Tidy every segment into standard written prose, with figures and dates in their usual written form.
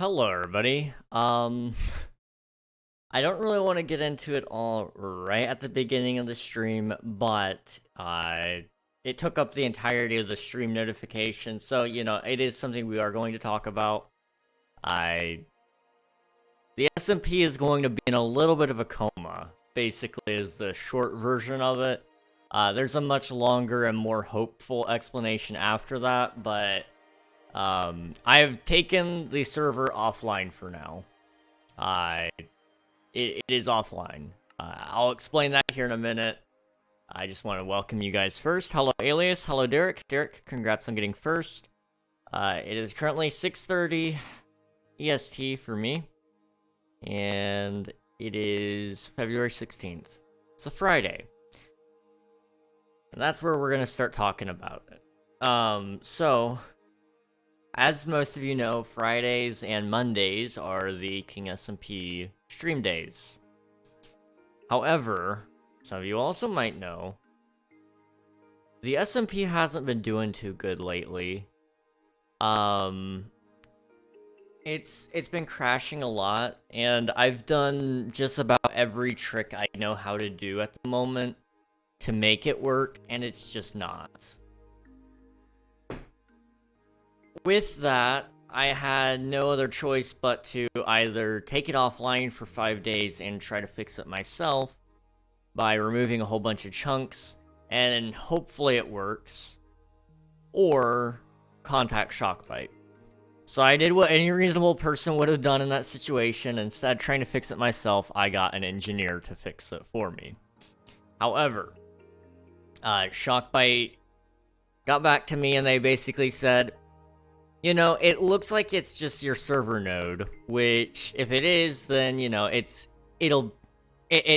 Hello, everybody. I don't really want to get into it all right at the beginning of the stream, but it took up the entirety of the stream notification, so it is something we are going to talk about. The SMP is going to be in a little bit of a coma, basically, is the short version of it. There's a much longer and more hopeful explanation after that, but I've taken the server offline for now. It is offline. I'll explain that here in a minute. I just want to welcome you guys first. Hello, Alias. Hello, Derek. Derek, congrats on getting first. It is currently 6:30 EST for me, and it is February 16th. It's a Friday. And that's where we're going to start talking about it. So, as most of you know, Fridays and Mondays are the King SMP stream days. However, some of you also might know, the SMP hasn't been doing too good lately. It's been crashing a lot, and I've done just about every trick I know how to do at the moment to make it work, and it's just not. With that, I had no other choice but to either take it offline for 5 days and try to fix it myself by removing a whole bunch of chunks, and hopefully it works, or contact Shockbite. So I did what any reasonable person would have done in that situation. Instead of trying to fix it myself, I got an engineer to fix it for me. However, Shockbite got back to me and they basically said, it looks like it's just your server node, which if it is, then, it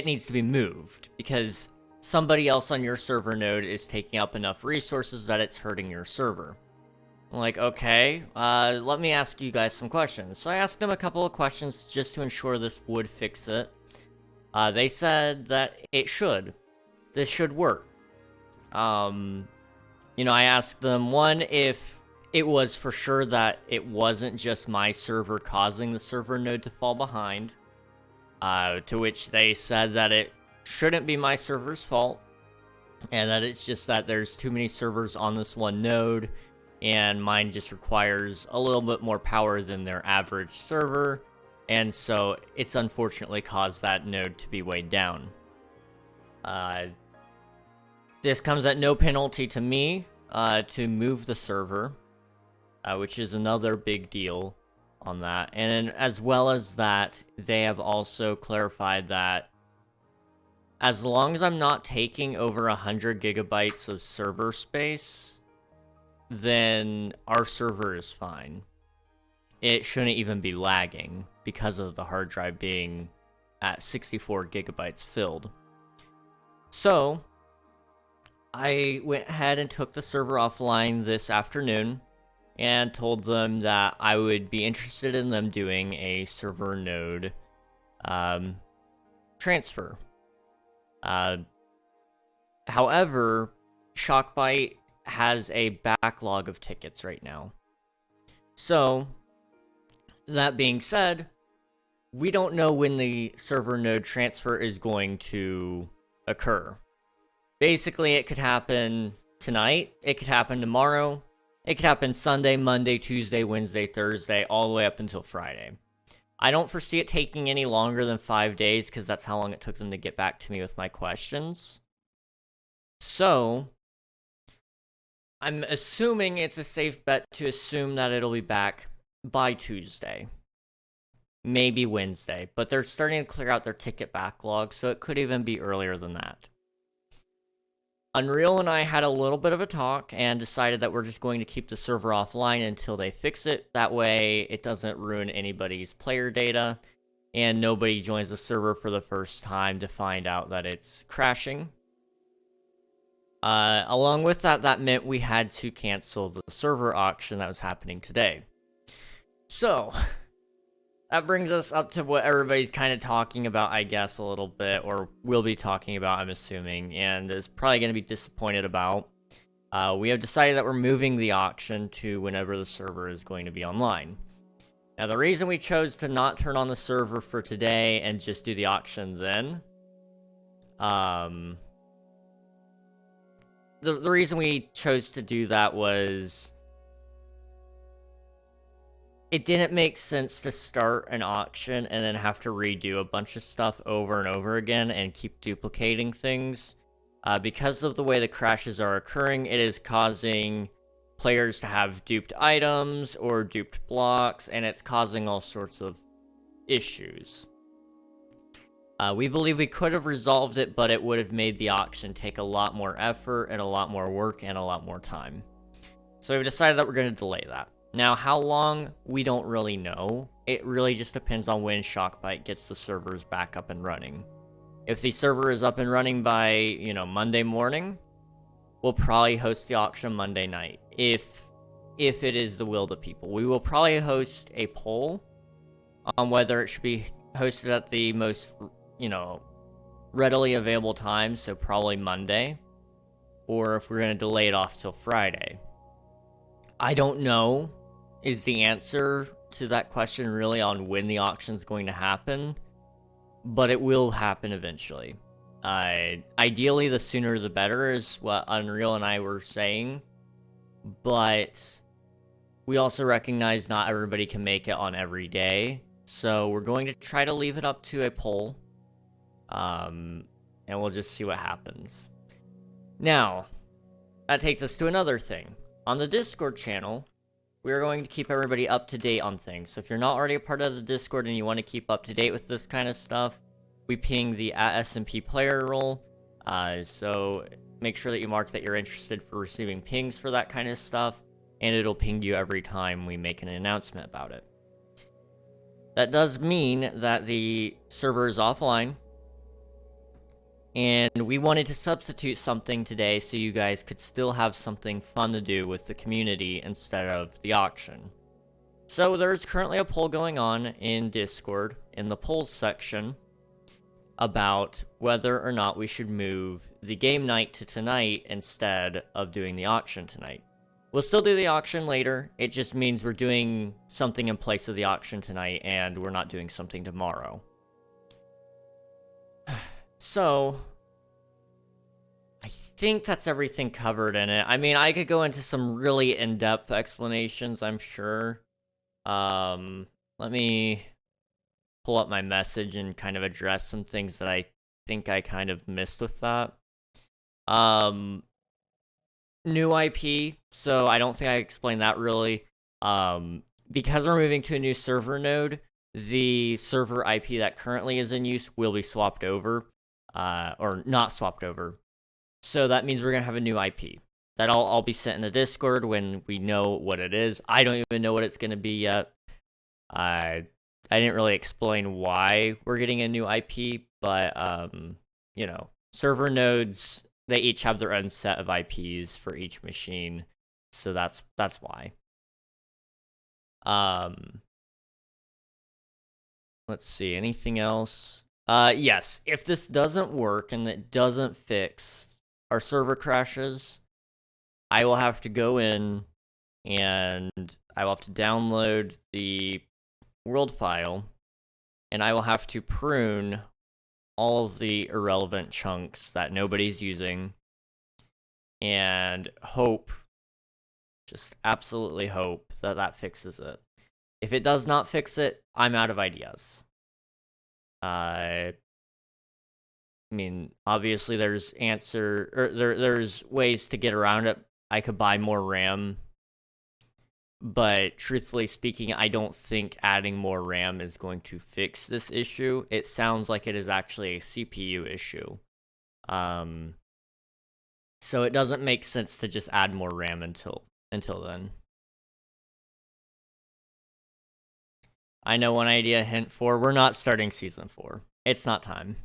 needs to be moved because somebody else on your server node is taking up enough resources that it's hurting your server. I'm like, okay, let me ask you guys some questions. So I asked them a couple of questions just to ensure this would fix it. They said that it should. This should work. I asked them, one, if it was for sure that it wasn't just my server causing the server node to fall behind, to which they said that it shouldn't be my server's fault, and that it's just that there's too many servers on this one node, and mine just requires a little bit more power than their average server, and so it's unfortunately caused that node to be weighed down. This comes at no penalty to me to move the server, which is another big deal on that. And as well as that, they have also clarified that as long as I'm not taking over 100 gigabytes of server space, then our server is fine. It shouldn't even be lagging because of the hard drive being at 64 gigabytes filled. So I went ahead and took the server offline this afternoon and told them that I would be interested in them doing a server node transfer. However, Shockbite has a backlog of tickets right now. So, that being said, we don't know when the server node transfer is going to occur. Basically, it could happen tonight, it could happen tomorrow, it could happen Sunday, Monday, Tuesday, Wednesday, Thursday, all the way up until Friday. I don't foresee it taking any longer than 5 days, because that's how long it took them to get back to me with my questions. So, I'm assuming it's a safe bet to assume that it'll be back by Tuesday. Maybe Wednesday, but they're starting to clear out their ticket backlog, so it could even be earlier than that. Unreal and I had a little bit of a talk and decided that we're just going to keep the server offline until they fix it. That way, it doesn't ruin anybody's player data, and nobody joins the server for the first time to find out that it's crashing. Along with that, that meant we had to cancel the server auction that was happening today. So, that brings us up to what everybody's kind of talking about, I guess, a little bit, or will be talking about, I'm assuming, and is probably going to be disappointed about. We have decided that we're moving the auction to whenever the server is going to be online. Now, the reason we chose to not turn on the server for today and just do the auction then, the reason we chose to do that was it didn't make sense to start an auction and then have to redo a bunch of stuff over and over again and keep duplicating things. Because of the way the crashes are occurring, it is causing players to have duped items or duped blocks, and it's causing all sorts of issues. We believe we could have resolved it, but it would have made the auction take a lot more effort and a lot more work and a lot more time. So we've decided that we're going to delay that. Now, how long? We don't really know. It really just depends on when Shockbite gets the servers back up and running. If the server is up and running by, Monday morning, we'll probably host the auction Monday night. If it is the will of the people. We will probably host a poll on whether it should be hosted at the most, readily available time, so probably Monday, or if we're going to delay it off till Friday. I don't know is the answer to that question really on when the auction is going to happen, but it will happen eventually. Ideally, the sooner the better is what Unreal and I were saying, but we also recognize not everybody can make it on every day, so we're going to try to leave it up to a poll, and we'll just see what happens. Now, that takes us to another thing. On the Discord channel, we're going to keep everybody up to date on things. So if you're not already a part of the Discord and you want to keep up to date with this kind of stuff, we ping the @SMP player role. So make sure that you mark that you're interested for receiving pings for that kind of stuff, and it'll ping you every time we make an announcement about it. That does mean that the server is offline, and we wanted to substitute something today so you guys could still have something fun to do with the community instead of the auction. So there's currently a poll going on in Discord in the polls section about whether or not we should move the game night to tonight instead of doing the auction tonight. We'll still do the auction later, it just means we're doing something in place of the auction tonight and we're not doing something tomorrow. So, I think that's everything covered in it. I mean, I could go into some really in-depth explanations, I'm sure. Let me pull up my message and kind of address some things that I think I kind of missed with that. New IP, so I don't think I explained that really. Because we're moving to a new server node, the server IP that currently is in use will be swapped over. Or not swapped over. So that means we're going to have a new IP. That'll all be sent in the Discord when we know what it is. I don't even know what it's going to be yet. I didn't really explain why we're getting a new IP, but, server nodes, they each have their own set of IPs for each machine. So that's why. Let's see, anything else? Yes, if this doesn't work and it doesn't fix our server crashes, I will have to go in and I will have to download the world file and I will have to prune all of the irrelevant chunks that nobody's using and hope, just absolutely hope that that fixes it. If it does not fix it, I'm out of ideas. I mean, obviously there's there's ways to get around it. I could buy more RAM, but truthfully speaking, I don't think adding more RAM is going to fix this issue. It sounds like it is actually a CPU issue. So it doesn't make sense to just add more RAM until then. I know one idea, hint 4, we're not starting Season 4. It's not time.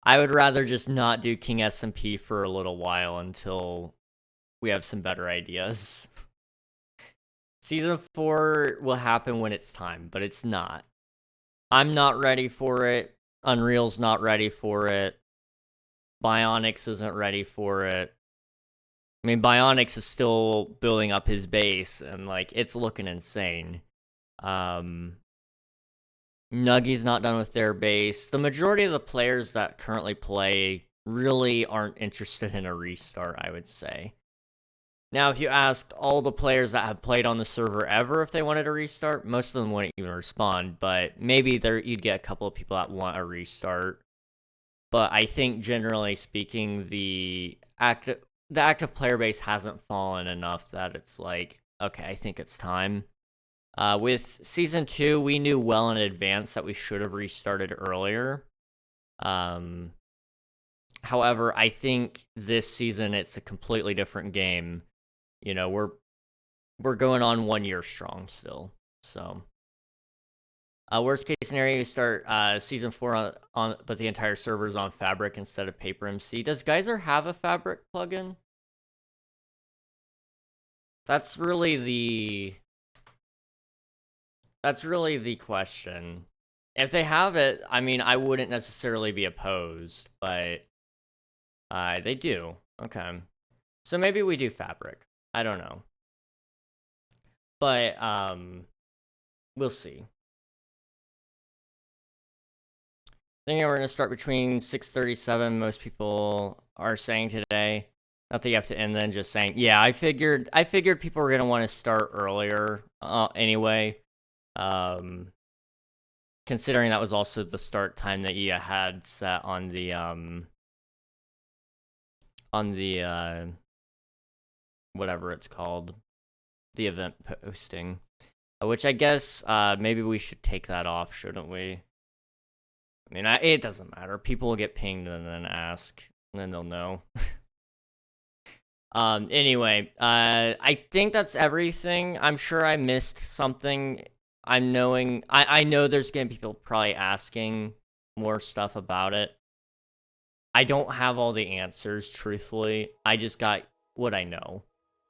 I would rather just not do King SMP for a little while until we have some better ideas. Season 4 will happen when it's time, but it's not. I'm not ready for it. Unreal's not ready for it. Bionics isn't ready for it. I mean, Bionics is still building up his base, and, like, it's looking insane. Nuggy's not done with their base. The majority of the players that currently play really aren't interested in a restart, I would say. Now, if you asked all the players that have played on the server ever if they wanted a restart, most of them wouldn't even respond, but maybe you'd get a couple of people that want a restart. But I think, generally speaking, the active player base hasn't fallen enough that it's like, okay, I think it's time. With Season 2, we knew well in advance that we should have restarted earlier. However, I think this season it's a completely different game. You know, we're going on 1 year strong still. So, worst case scenario, you start Season 4 on but the entire server's on Fabric instead of Paper MC. Does Geyser have a Fabric plugin? That's really the question. If they have it, I mean, I wouldn't necessarily be opposed, but they do. Okay. So maybe we do Fabric. I don't know. But we'll see. I think we're going to start between 6:37. Most people are saying today. Not that you have to end then, just saying, yeah, I figured people were going to want to start earlier anyway. Considering that was also the start time that you had set on the whatever it's called, the event posting, which I guess maybe we should take that off, shouldn't we? I mean, it doesn't matter. People will get pinged and then ask, and then they'll know. Anyway, I think that's everything. I'm sure I missed something. I know there's gonna be people probably asking more stuff about it. I don't have all the answers, truthfully. I just got what I know.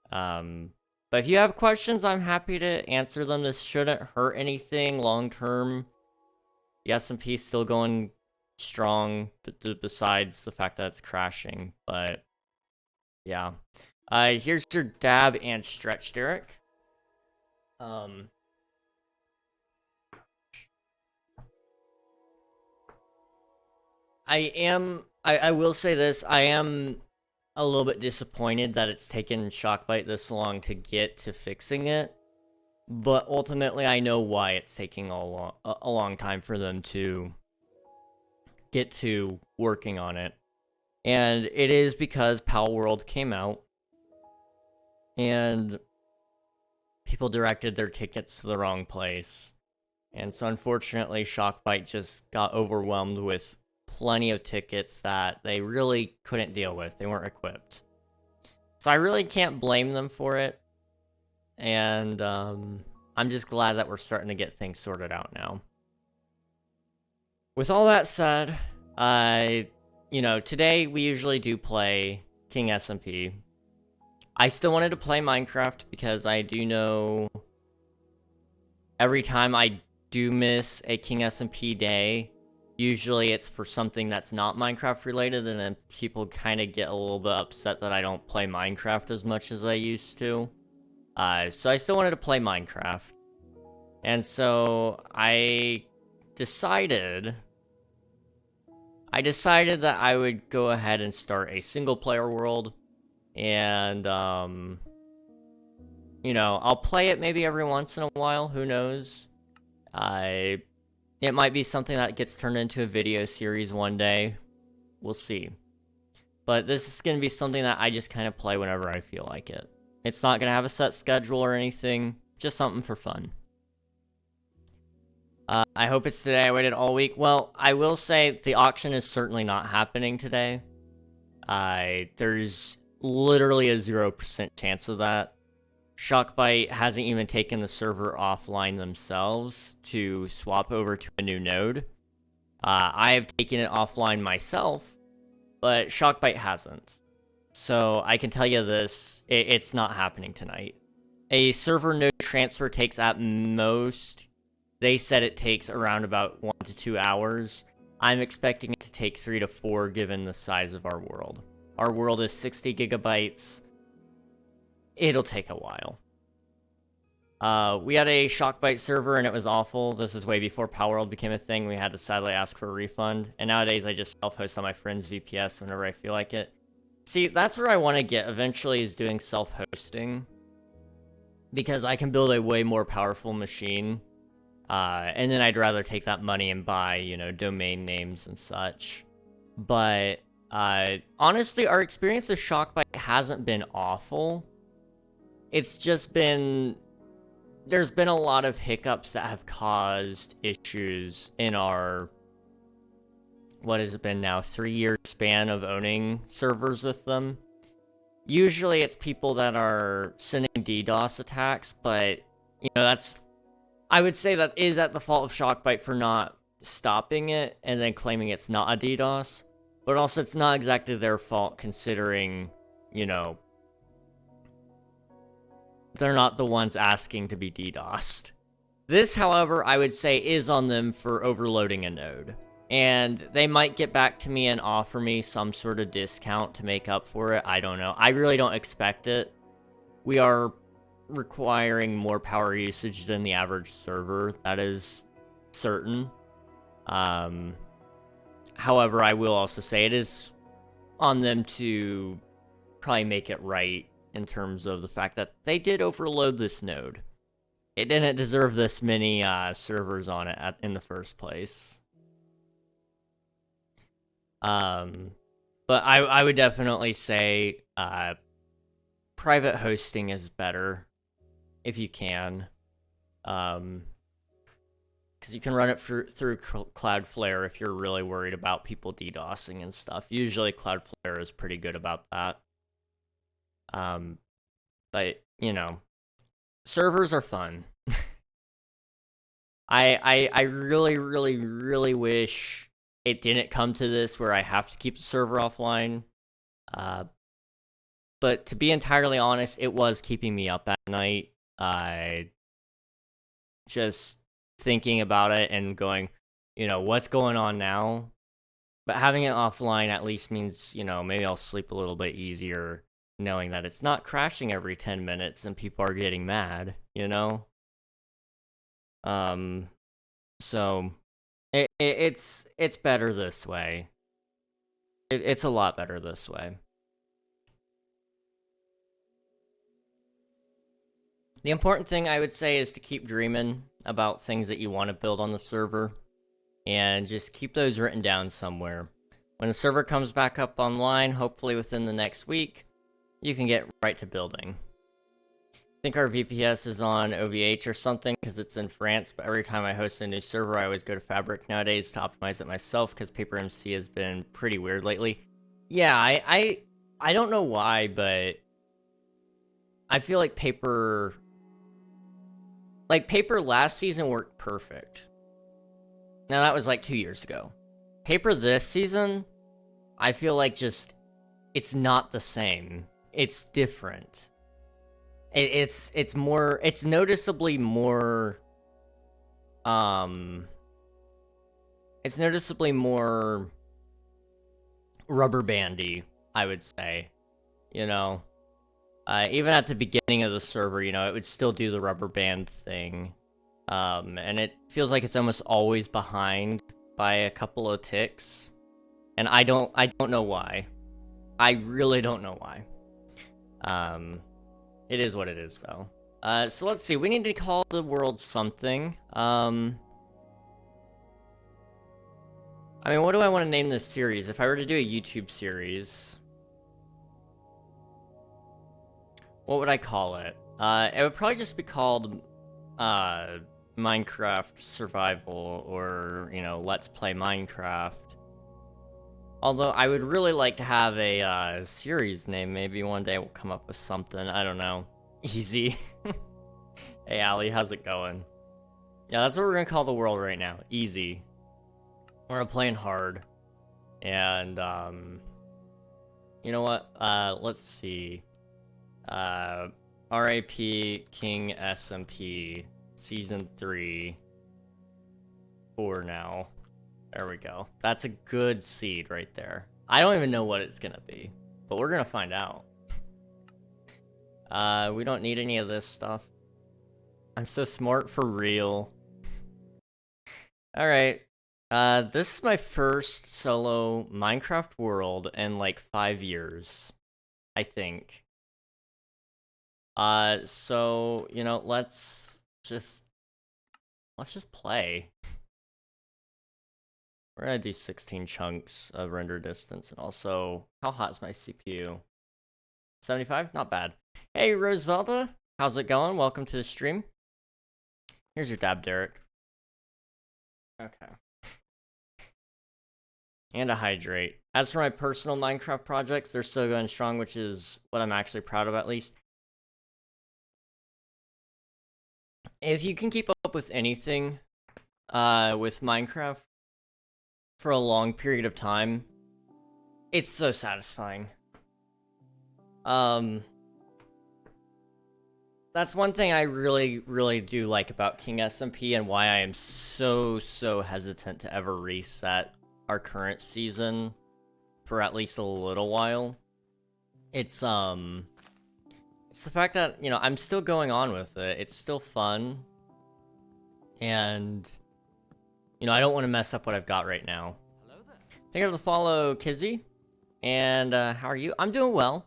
But if you have questions, I'm happy to answer them. This shouldn't hurt anything long term. The SMP is still going strong, besides the fact that it's crashing. But yeah, here's your dab and stretch, Derek. I will say this, I am a little bit disappointed that it's taken Shockbite this long to get to fixing it, but ultimately I know why it's taking a long time for them to get to working on it. And it is because Pal World came out, and people directed their tickets to the wrong place. And so unfortunately, Shockbite just got overwhelmed with plenty of tickets that they really couldn't deal with. They weren't equipped. So I really can't blame them for it. And I'm just glad that we're starting to get things sorted out now. With all that said, you know, today we usually do play King SMP. I still wanted to play Minecraft because I do know every time I do miss a King SMP day, usually it's for something that's not Minecraft related, and then people kind of get a little bit upset that I don't play Minecraft as much as I used to. So I still wanted to play Minecraft. And so I decided that I would go ahead and start a single player world. And, you know, I'll play it maybe every once in a while, who knows? It might be something that gets turned into a video series one day. We'll see. But this is going to be something that I just kind of play whenever I feel like it. It's not going to have a set schedule or anything, just something for fun. I hope it's today. I waited all week. Well, I will say the auction is certainly not happening today. There's literally a 0% chance of that. Shockbite hasn't even taken the server offline themselves to swap over to a new node. I have taken it offline myself, but Shockbite hasn't. So I can tell you this, it's not happening tonight. A server node transfer takes at most, they said it takes around about 1 to 2 hours. I'm expecting it to take 3 to 4 given the size of our world. Our world is 60 gigabytes. it'll take a while. We had a Shockbite server and it was awful. This is way before Palworld became a thing. We had to sadly ask for a refund. And nowadays I just self-host on my friend's VPS whenever I feel like it. See, that's where I want to get eventually, is doing self-hosting. Because I can build a way more powerful machine. And then I'd rather take that money and buy, you know, domain names and such. But honestly, our experience with Shockbite hasn't been awful. It's just been... There's been a lot of hiccups that have caused issues in our, what has it been now, 3-year span of owning servers with them. Usually it's people that are sending DDoS attacks, but, you know, that's, I would say that is at the fault of Shockbite for not stopping it and then claiming it's not a DDoS. But also it's not exactly their fault considering, you know, they're not the ones asking to be DDoSed. This, however, I would say is on them for overloading a node. And they might get back to me and offer me some sort of discount to make up for it. I don't know. I really don't expect it. We are requiring more power usage than the average server. That is certain. However, I will also say it is on them to probably make it right in terms of the fact that they did overload this node. It didn't deserve this many servers on it in the first place. But I would definitely say private hosting is better if you can. Because you can run it through Cloudflare if you're really worried about people DDoSing and stuff. Usually Cloudflare is pretty good about that. But, you know, servers are fun. I really, really, really wish it didn't come to this where I have to keep the server offline. But to be entirely honest, it was keeping me up at night. Just thinking about it and going, you know, what's going on now? But having it offline at least means, you know, maybe I'll sleep a little bit easier knowing that it's not crashing every 10 minutes and people are getting mad, you know? So it's better this way. It's a lot better this way. The important thing I would say is to keep dreaming about things that you want to build on the server and just keep those written down somewhere. When the server comes back up online, hopefully within the next week, you can get right to building. I think our VPS is on OVH or something because it's in France, but every time I host a new server, I always go to Fabric nowadays to optimize it myself because PaperMC has been pretty weird lately. Yeah, I don't know why, but I feel like Paper last season worked perfect. Now that was like 2 years ago. Paper this season, I feel like just, it's not the same. It's different. It's noticeably more, it's noticeably more rubber bandy, I would say. You know, even at the beginning of the server, you know, it would still do the rubber band thing. And it feels like it's almost always behind by a couple of ticks. And I don't know why. I really don't know why. It is what it is, though. So let's see. We need to call the world something. I mean, what do I want to name this series? If I were to do a YouTube series, what would I call it? It would probably just be called, Minecraft Survival, or, you know, Let's Play Minecraft. Although, I would really like to have a, series name. Maybe one day we'll come up with something. I don't know. Easy. Hey, Ali, how's it going? Yeah, that's what we're gonna call the world right now. Easy. We're playing hard. And, you know what? Let's see. RAP King SMP Season 3 for now. There we go. That's a good seed right there. I don't even know what it's gonna be, but we're gonna find out. We don't need any of this stuff. I'm so smart for real. Alright. This is my first solo Minecraft world in like 5 years, I think. So, you know, let's just play. We're gonna do 16 chunks of render distance, and also, how hot is my CPU? 75? Not bad. Hey, Roosevelta, how's it going? Welcome to the stream. Here's your dab, Derek. Okay. And a hydrate. As for my personal Minecraft projects, they're still going strong, which is what I'm actually proud of, at least. If you can keep up with anything, with Minecraft for a long period of time, it's so satisfying. That's one thing I really, really do like about King SMP, and why I am so hesitant to ever reset our current season for at least a little while. It's the fact that, you know, I'm still going on with it. It's still fun. And, you know, I don't want to mess up what I've got right now. Hello there. Thank you for the follow, Kizzy. And, how are you? I'm doing well.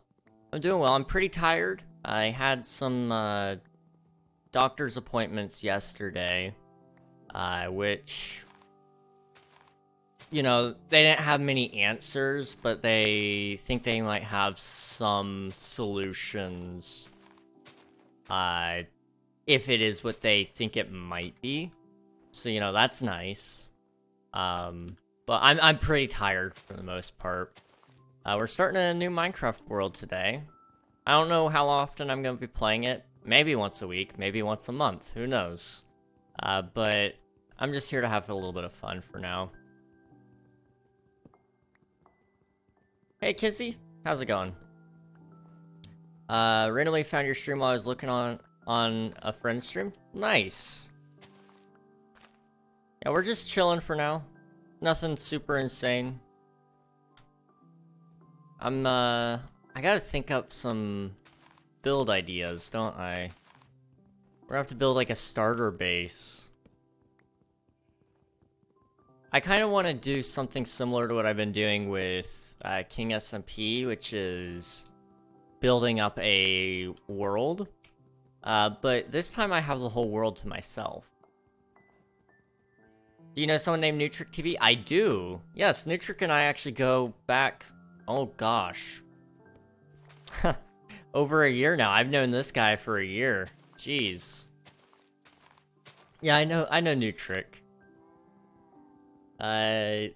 I'm pretty tired. I had some, doctor's appointments yesterday, which, you know, they didn't have many answers, but they think they might have some solutions, if it is what they think it might be. So, you know, that's nice. But I'm pretty tired for the most part. We're starting a new Minecraft world today. I don't know how often I'm going to be playing it. Maybe once a week, maybe once a month, who knows. But I'm just here to have a little bit of fun for now. Hey, Kizzy, how's it going? Randomly found your stream while I was looking on a friend's stream. Nice. Yeah, we're just chilling for now. Nothing super insane. I gotta think up some build ideas, don't I? We're gonna have to build like a starter base. I kind of want to do something similar to what I've been doing with King SMP, which is building up a world. But this time I have the whole world to myself. Do you know someone named Nutric TV? I do. Yes, Nutric and I actually go back, oh gosh, over a year now. I've known this guy for a year. Jeez. Yeah, I know Nutric. Oh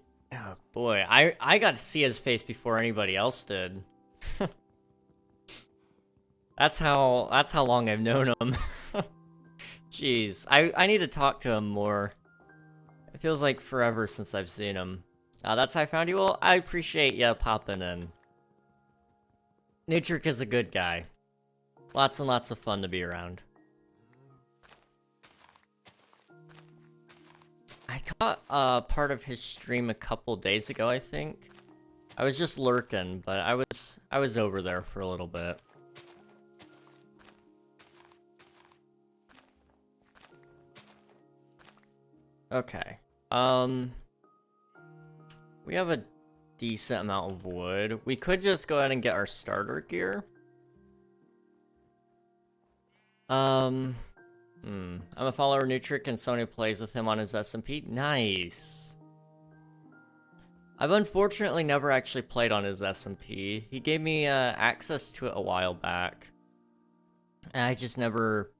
boy, I got to see his face before anybody else did. That's how long I've known him. Jeez, I need to talk to him more. It feels like forever since I've seen him. That's how I found you. Well, I appreciate you popping in. Nutric is a good guy. Lots and lots of fun to be around. I caught part of his stream a couple days ago, I think. I was just lurking, but I was over there for a little bit. Okay. We have a decent amount of wood. We could just go ahead and get our starter gear. I'm a follower of Nutric, and Sony plays with him on his SMP. Nice. I've unfortunately never actually played on his SMP. He gave me access to it a while back, and I just never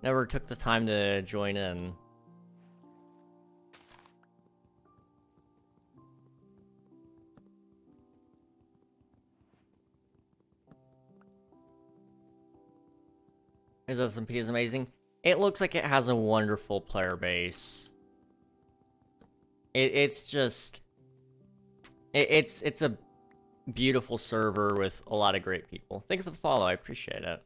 took the time to join in. His SMP is amazing. It looks like it has a wonderful player base. It's a beautiful server with a lot of great people. Thank you for the follow. I appreciate it.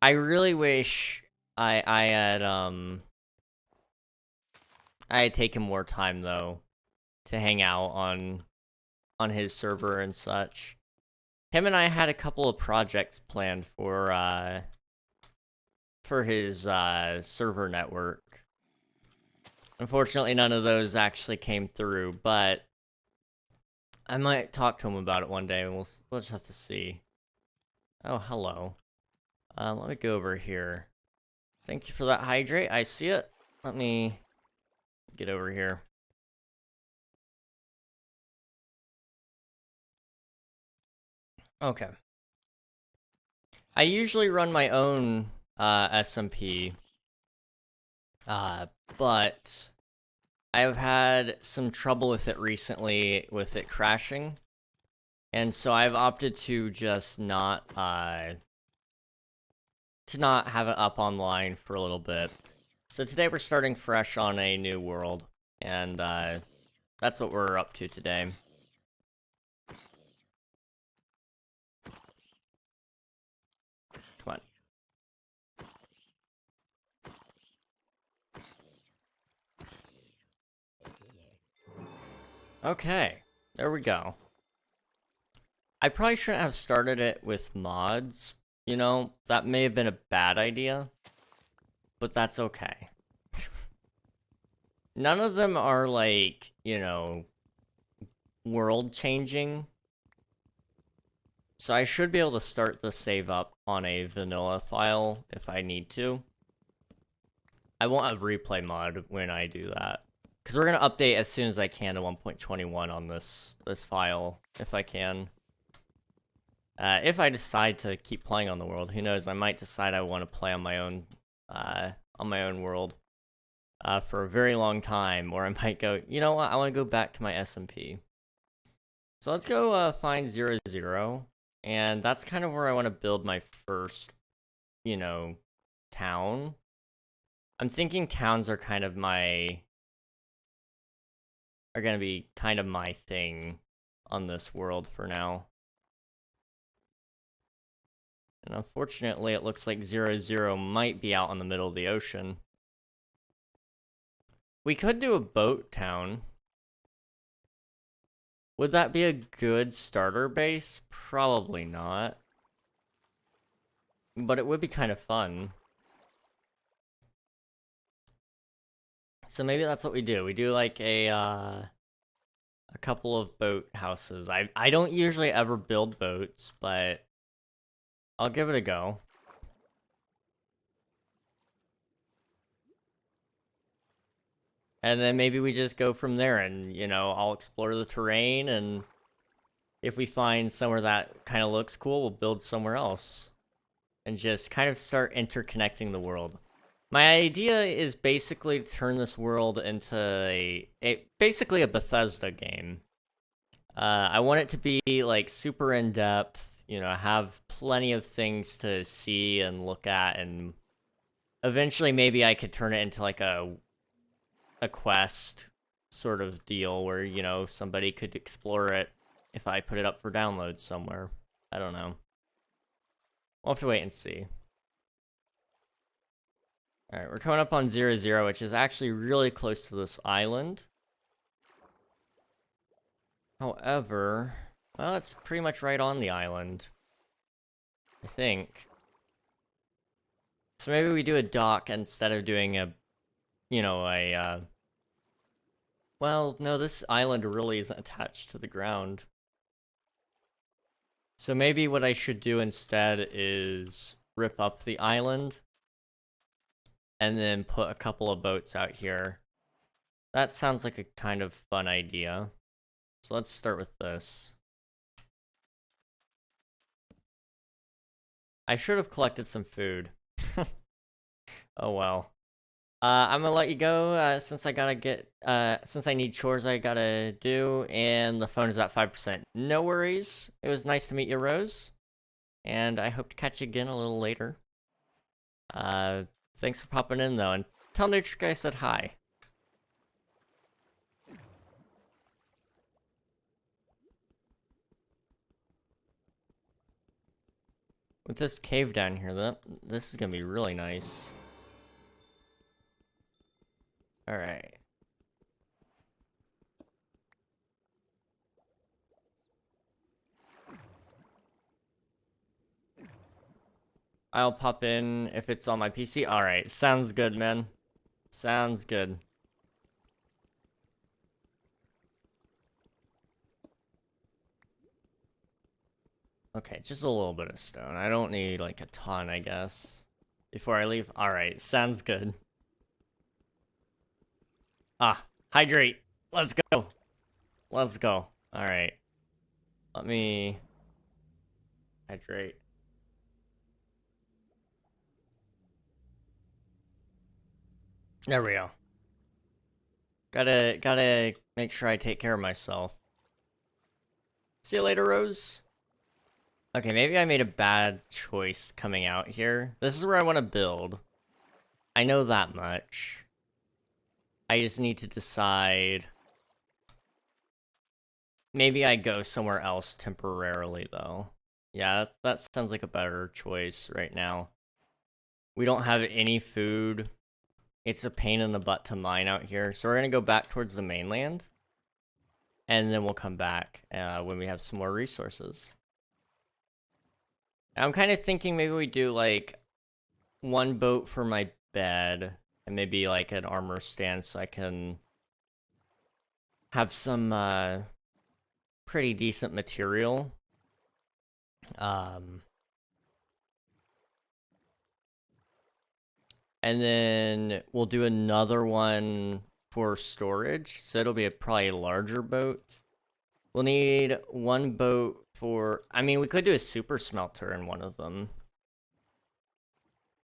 I really wish I had taken more time though to hang out on on his server and such. Him and I had a couple of projects planned for his server network. Unfortunately, none of those actually came through, but I might talk to him about it one day, and we'll just have to see. Oh, hello. Let me go over here. Thank you for that hydrate. I see it. Let me get over here. Okay. I usually run my own SMP, but I've had some trouble with it recently, with it crashing, and so I've opted to just not have it up online for a little bit. So today we're starting fresh on a new world, and that's what we're up to today. Come on. Okay, there we go. I probably shouldn't have started it with mods. You know, that may have been a bad idea, but that's okay. None of them are like, you know, world changing. So I should be able to start the save up on a vanilla file if I need to. I won't have replay mod when I do that, because we're gonna update as soon as I can to 1.21 on this file if I can. If I decide to keep playing on the world, who knows? I might decide I want to play on my own world for a very long time, or I might go, you know what? I want to go back to my SMP. So let's go find 00, and that's kind of where I want to build my first, you know, town. I'm thinking towns are gonna be kind of my thing on this world for now. And unfortunately, it looks like 00 might be out in the middle of the ocean. We could do a boat town. Would that be a good starter base? Probably not. But it would be kind of fun. So maybe that's what we do. We do like a couple of boat houses. I don't usually ever build boats, but I'll give it a go. And then maybe we just go from there, and, you know, I'll explore the terrain, and if we find somewhere that kind of looks cool, we'll build somewhere else. And just kind of start interconnecting the world. My idea is basically to turn this world into basically a Bethesda game. I want it to be, like, super in-depth, you know, have plenty of things to see and look at, and eventually maybe I could turn it into, like, a quest sort of deal where, you know, somebody could explore it if I put it up for download somewhere. I don't know. We'll have to wait and see. Alright, we're coming up on 00, which is actually really close to this island. However, well, it's pretty much right on the island, I think. So maybe we do a dock instead of doing a, you know, well, no, this island really isn't attached to the ground. So maybe what I should do instead is rip up the island and then put a couple of boats out here. That sounds like a kind of fun idea. So let's start with this. I should have collected some food. Oh well. I'm gonna let you go, since I need chores I gotta do, and the phone is at 5%. No worries. It was nice to meet you, Rose. And I hope to catch you again a little later. Thanks for popping in, though, and tell Nature Guy I said hi. With this cave down here, this is gonna be really nice. Alright. I'll pop in if it's on my PC. Alright, sounds good, man. Sounds good. Okay, just a little bit of stone. I don't need, like, a ton, I guess. Before I leave? Alright, sounds good. Ah, hydrate. Let's go. Let's go. Alright. Let me hydrate. There we go. Gotta make sure I take care of myself. See you later, Rose. Okay, maybe I made a bad choice coming out here. This is where I want to build. I know that much. I just need to decide. Maybe I go somewhere else temporarily, though. Yeah, that sounds like a better choice right now. We don't have any food. It's a pain in the butt to mine out here. So we're going to go back towards the mainland. And then we'll come back when we have some more resources. I'm kind of thinking maybe we do, like, one boat for my bed. And maybe, like, an armor stand so I can have some pretty decent material. And then we'll do another one for storage. So it'll be probably a larger boat. We'll need one boat for... I mean, we could do a super smelter in one of them.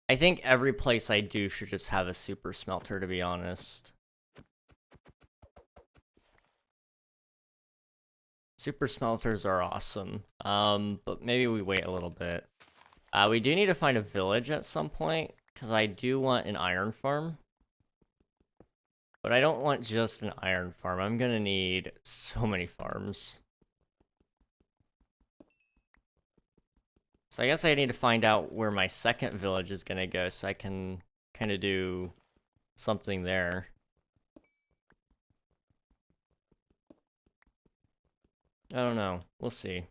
I think every place I do should just have a super smelter, to be honest. Super smelters are awesome. But maybe we wait a little bit. We do need to find a village at some point, because I do want an iron farm. But I don't want just an iron farm. I'm gonna need so many farms. So I guess I need to find out where my second village is gonna go so I can kind of do something there. I don't know. We'll see.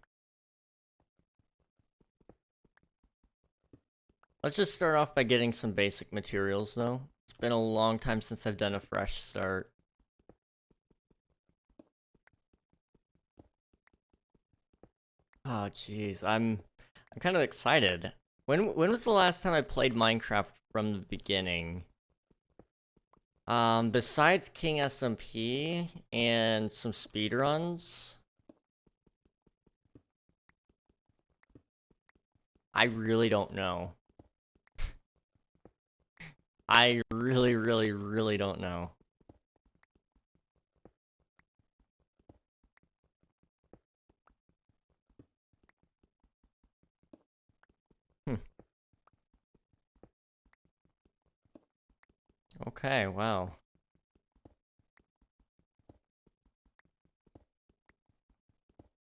Let's just start off by getting some basic materials, though. It's been a long time since I've done a fresh start. Oh, jeez. I'm kind of excited. When was the last time I played Minecraft from the beginning? Besides King SMP and some speedruns, I really don't know. I really don't know. Hmm. Okay, wow.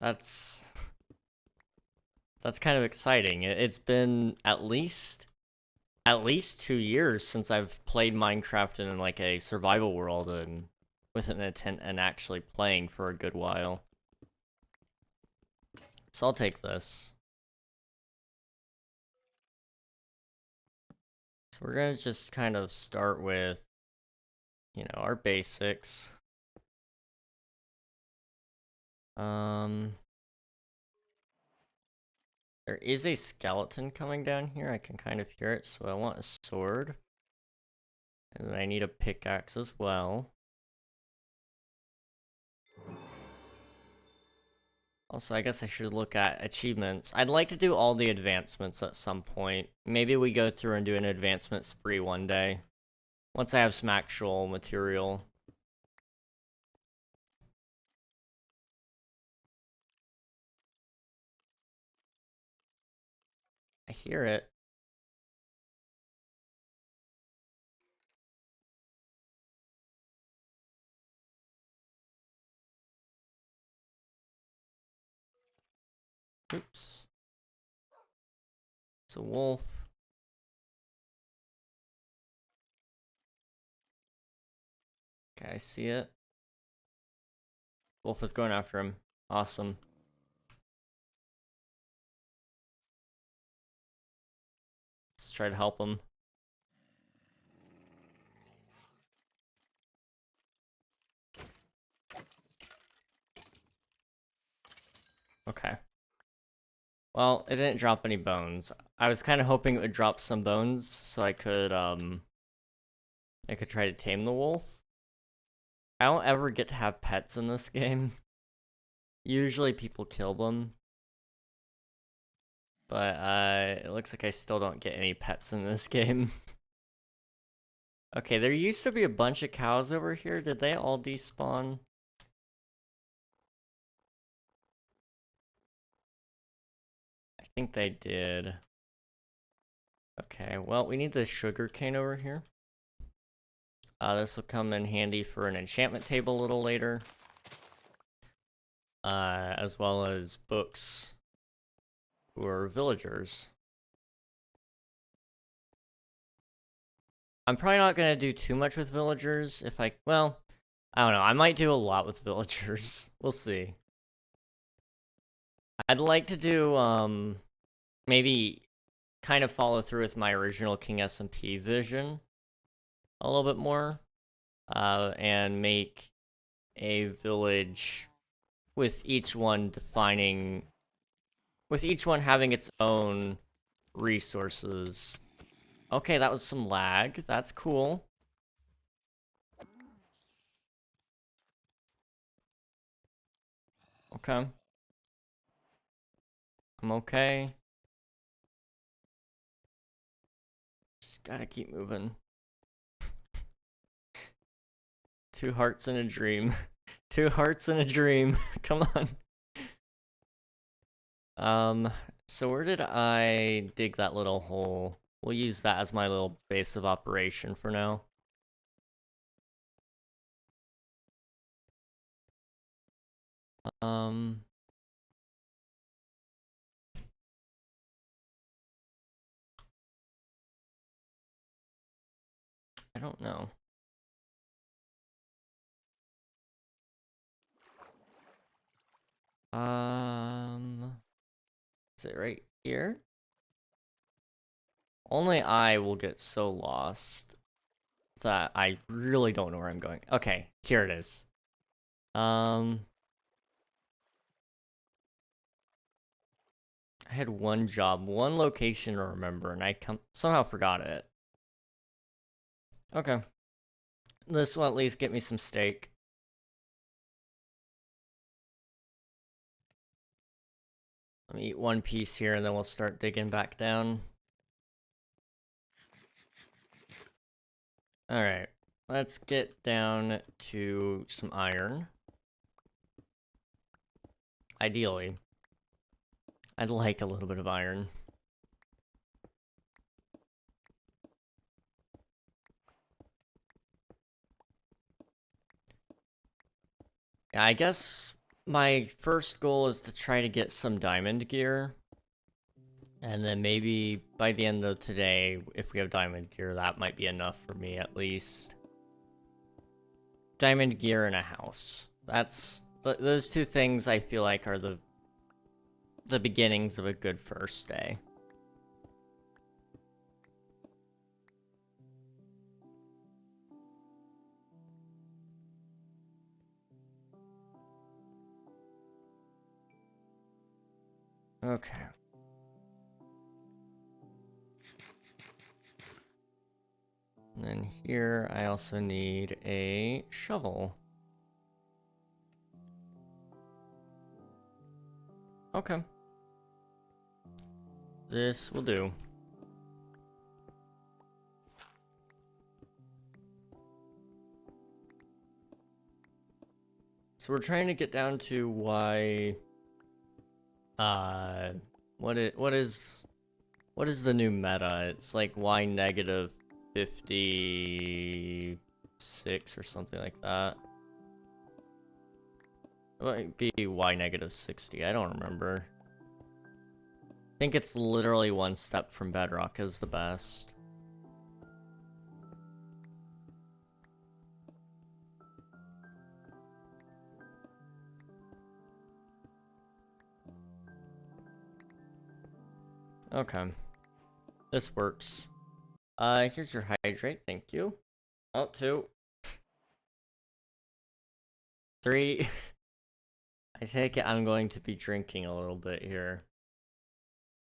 That's kind of exciting. It's been at least 2 years since I've played Minecraft in like a survival world and with an intent and actually playing for a good while. So I'll take this. So we're gonna just kind of start with, you know, our basics. There is a skeleton coming down here. I can kind of hear it, so I want a sword. And then I need a pickaxe as well. Also, I guess I should look at achievements. I'd like to do all the advancements at some point. Maybe we go through and do an advancement spree one day. Once I have some actual material. I hear it. Oops. It's a wolf. Okay, I see it. Wolf is going after him. Awesome. try to help him. Okay. Well, it didn't drop any bones. I was kind of hoping it would drop some bones so I could try to tame the wolf. I don't ever get to have pets in this game. Usually people kill them. But it looks like I still don't get any pets in this game. Okay, there used to be a bunch of cows over here. Did they all despawn? I think they did. Okay, well, we need the sugar cane over here. This will come in handy for an enchantment table a little later. As well as books for villagers. I'm probably not going to do too much with villagers if well, I don't know. I might do a lot with villagers. We'll see. I'd like to do, maybe kind of follow through with my original King SMP vision a little bit more, and make a village with each one having its own resources. Okay, that was some lag. That's cool. Okay. I'm okay. Just gotta keep moving. 2 hearts and a dream. 2 hearts and a dream. Come on. So where did I dig that little hole? We'll use that as my little base of operation for now. I don't know. Is it right here? Only I will get so lost that I really don't know where I'm going. Okay, here it is. I had one job, one location to remember, and I somehow forgot it. Okay. This will at least get me some steak. Let me eat one piece here, and then we'll start digging back down. Alright, let's get down to some iron. Ideally. I'd like a little bit of iron. Yeah, I guess my first goal is to try to get some diamond gear. And then maybe by the end of today, if we have diamond gear, that might be enough for me at least. Diamond gear and a house. Those 2 things I feel like are the beginnings of a good first day. Okay. And then here, I also need a shovel. Okay. This will do. So we're trying to get down to why... what is the new meta? It's like y negative 56 or something like that. It might be y negative 60, I don't remember. I think it's literally 1 step from bedrock is the best. Okay. This works. Here's your hydrate, thank you. Oh, 2. 3. I take it I'm going to be drinking a little bit here.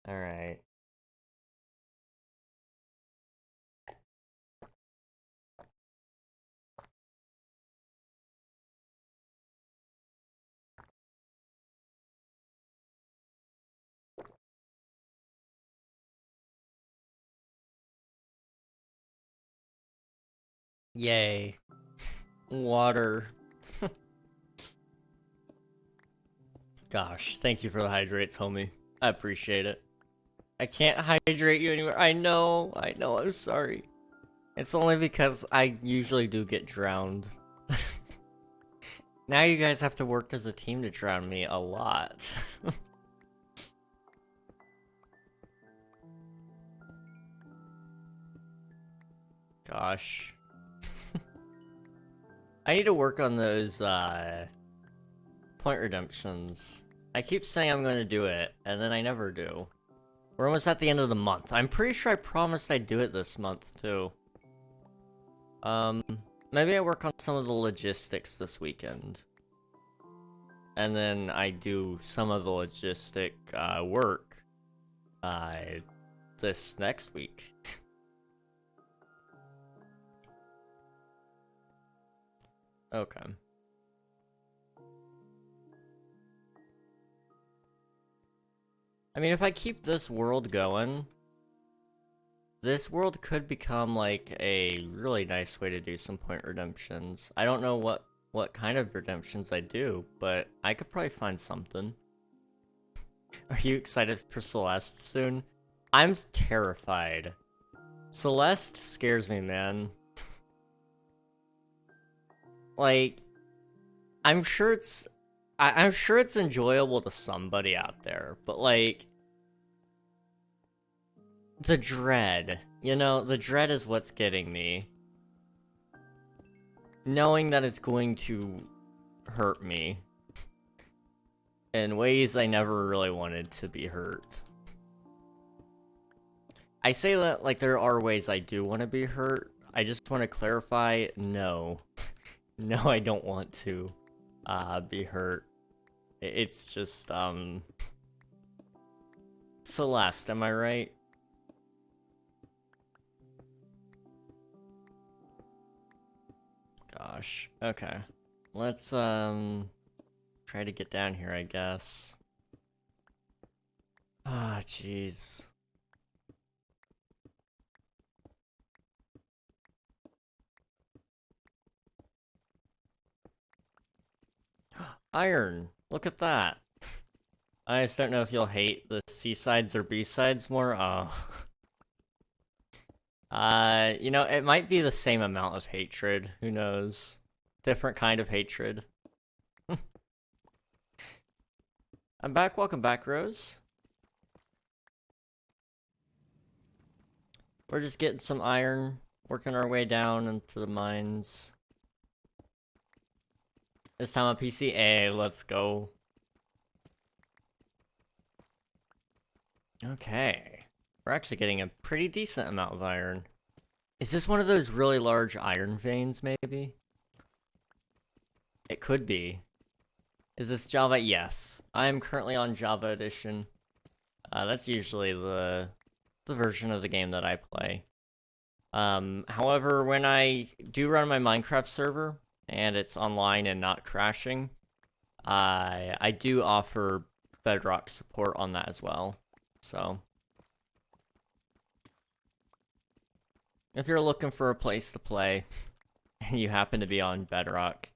Alright. Yay. Water. Gosh, thank you for the hydrates, homie. I appreciate it. I can't hydrate you anywhere. I know, I'm sorry. It's only because I usually do get drowned. Now you guys have to work as a team to drown me a lot. Gosh. I need to work on those, point redemptions. I keep saying I'm gonna do it, and then I never do. We're almost at the end of the month. I'm pretty sure I promised I'd do it this month, too. Maybe I work on some of the logistics this weekend. And then I do some of the logistic, work, this next week. Okay. I mean, if I keep this world going, this world could become, like, a really nice way to do some point redemptions. I don't know what kind of redemptions I do, but I could probably find something. Are you excited for Celeste soon? I'm terrified. Celeste scares me, man. Like, I'm sure it's enjoyable to somebody out there, but like the dread, you know, the dread is what's getting me. Knowing that it's going to hurt me in ways I never really wanted to be hurt. I say that like there are ways I do want to be hurt. I just want to clarify, no. No, I don't want to be hurt. It's just, Celeste, am I right? Gosh, okay. Let's, try to get down here, I guess. Ah, jeez. Iron! Look at that! I just don't know if you'll hate the C-sides or B-sides more. Oh. You know, it might be the same amount of hatred. Who knows? Different kind of hatred. I'm back. Welcome back, Rose. We're just getting some iron, working our way down into the mines. This time on PC. Hey, let's go. Okay. We're actually getting a pretty decent amount of iron. Is this one of those really large iron veins, maybe? It could be. Is this Java? Yes. I am currently on Java Edition. That's usually the version of the game that I play. However, when I do run my Minecraft server, and it's online and not crashing, I do offer Bedrock support on that as well. So, if you're looking for a place to play, and you happen to be on Bedrock,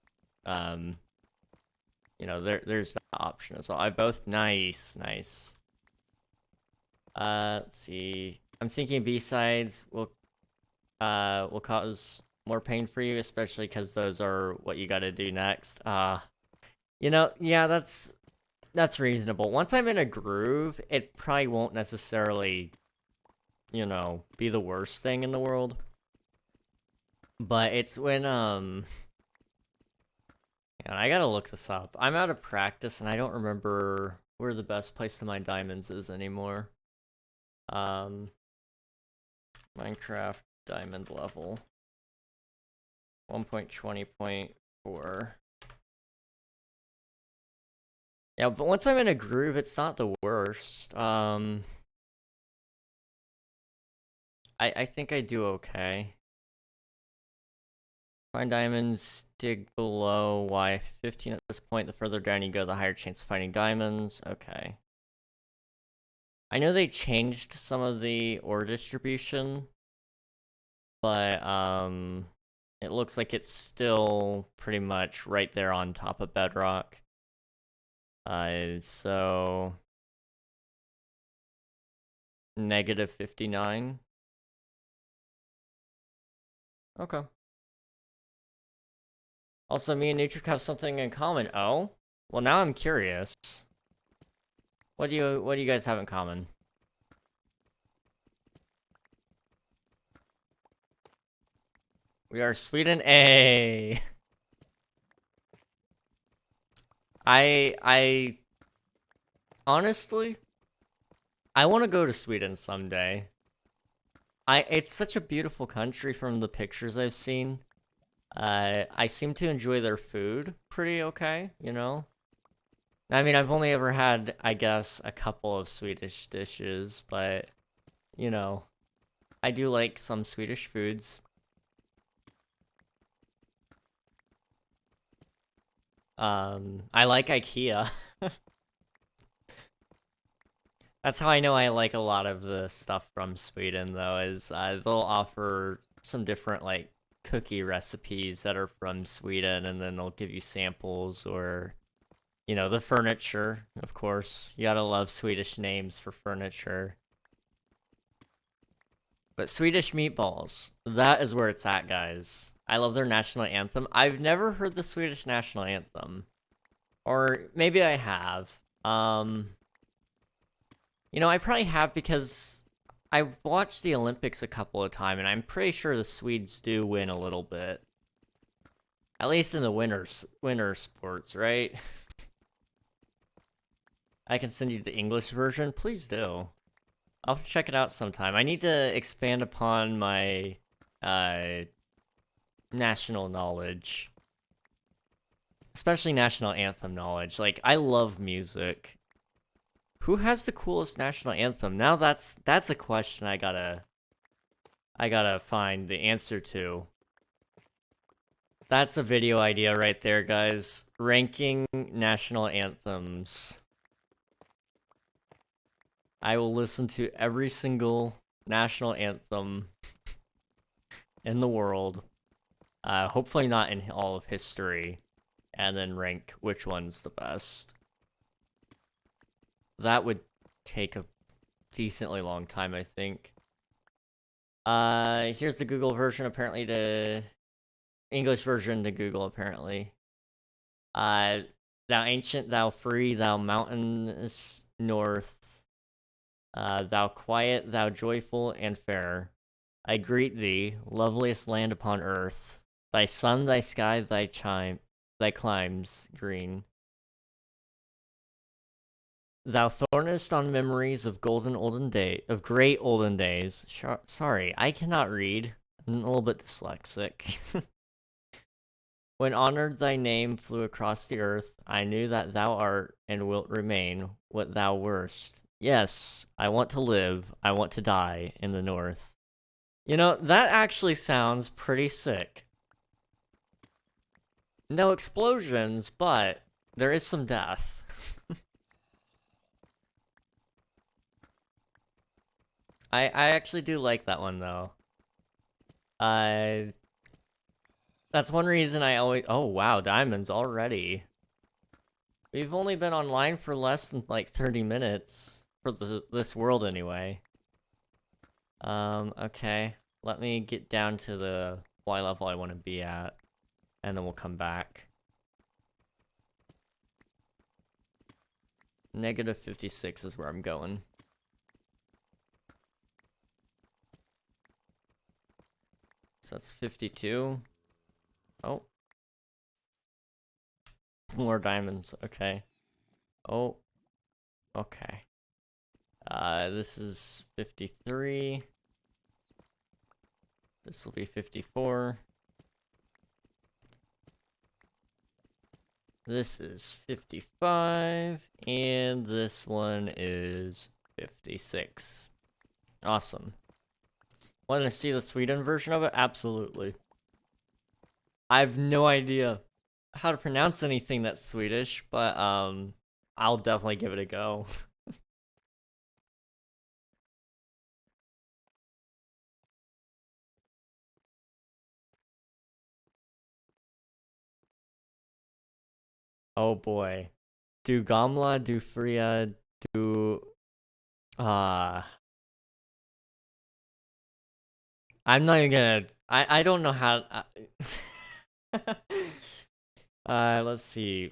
you know, there's that option as well. I both nice. Let's see. I'm thinking B-sides will cause more pain for you, especially because those are what you gotta do next. You know, yeah, that's reasonable. Once I'm in a groove, it probably won't necessarily, you know, be the worst thing in the world. But it's when, and I gotta look this up. I'm out of practice, and I don't remember where the best place to mine diamonds is anymore. Minecraft diamond level. 1.20.4. Yeah, but once I'm in a groove, it's not the worst. I think I do okay. Find diamonds, dig below, why 15 at this point. The further down you go, the higher chance of finding diamonds. Okay. I know they changed some of the ore distribution, but it looks like it's still pretty much right there on top of bedrock. So -59. Okay. Also, me and Nutric have something in common. Oh? Well, now I'm curious. What do you guys have in common? We are Sweden. A. I honestly, I want to go to Sweden someday. It's such a beautiful country from the pictures I've seen. I seem to enjoy their food pretty okay, you know? I mean, I've only ever had, I guess, a couple of Swedish dishes, but, you know, I do like some Swedish foods. I like IKEA. That's how I know I like a lot of the stuff from Sweden, though, is they'll offer some different, like, cookie recipes that are from Sweden, and then they'll give you samples, or, you know, the furniture, of course. You gotta love Swedish names for furniture. But Swedish meatballs, that is where it's at, guys. I love their national anthem. I've never heard the Swedish national anthem. Or maybe I have. You know, I probably have because I've watched the Olympics a couple of times, and I'm pretty sure the Swedes do win a little bit. At least in the winter sports, right? I can send you the English version. Please do. I'll have to check it out sometime. I need to expand upon my national knowledge. Especially national anthem knowledge. Like, I love music. Who has the coolest national anthem? Now that's a question I gotta find the answer to. That's a video idea right there, guys. Ranking national anthems. I will listen to every single national anthem in the world. Hopefully not in all of history. And then rank which one's the best. That would take a decently long time, I think. Here's the Google version, apparently the English version to Google, apparently. Thou ancient, thou free, thou mountainous north, thou quiet, thou joyful and fair. I greet thee, loveliest land upon earth. Thy sun, thy sky, thy climes green. Thou thornest on memories of great olden days. Sorry, I cannot read. I'm a little bit dyslexic. When honored thy name flew across the earth, I knew that thou art and wilt remain what thou wert. Yes, I want to live, I want to die in the north. You know, that actually sounds pretty sick. No explosions, but there is some death. I actually do like that one, though. That's one reason I always... Oh, wow, diamonds already. We've only been online for less than, like, 30 minutes. For this world, anyway. Okay. Let me get down to the Y level I want to be at. And then we'll come back. -56 is where I'm going. So that's 52. Oh. More diamonds. Okay. Oh. Okay. This is 53. This will be 54. This is 55, and this one is 56. Awesome. Want to see the Sweden version of it? Absolutely. I have no idea how to pronounce anything that's Swedish, but I'll definitely give it a go. Oh boy. Du gamla, du fria, du I'm not even gonna I don't know how let's see.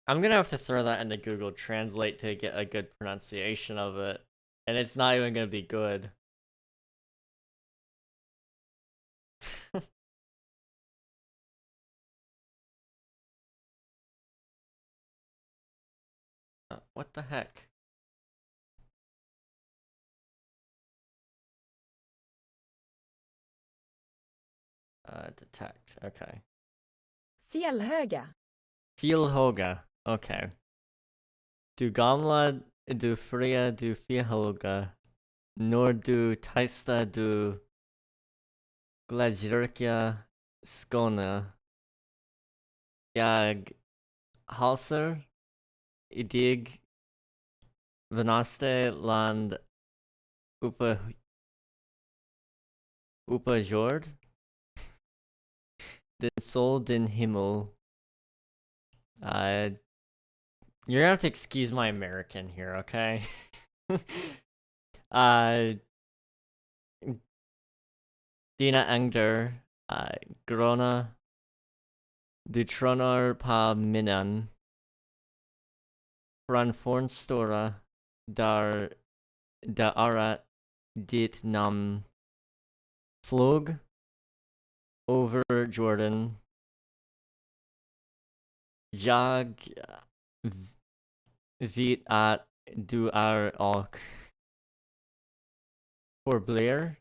I'm gonna have to throw that into Google Translate to get a good pronunciation of it. And it's not even gonna be good. What the heck? Detect. Okay. Fjällhöga. Fjällhöga. Okay. Du gamla, du fria, du fjällhöga. Nor du tajsta, du gladjyrka Skåne. Jag halser idig vanaste land upa jord. Den sol den himmel. You're gonna have to excuse my American here, okay? Dina Engder, Grona, du tronar pa minnen. Från fornstora, där ara ditt namn flög over Jordan. Jag vet att du är och förblir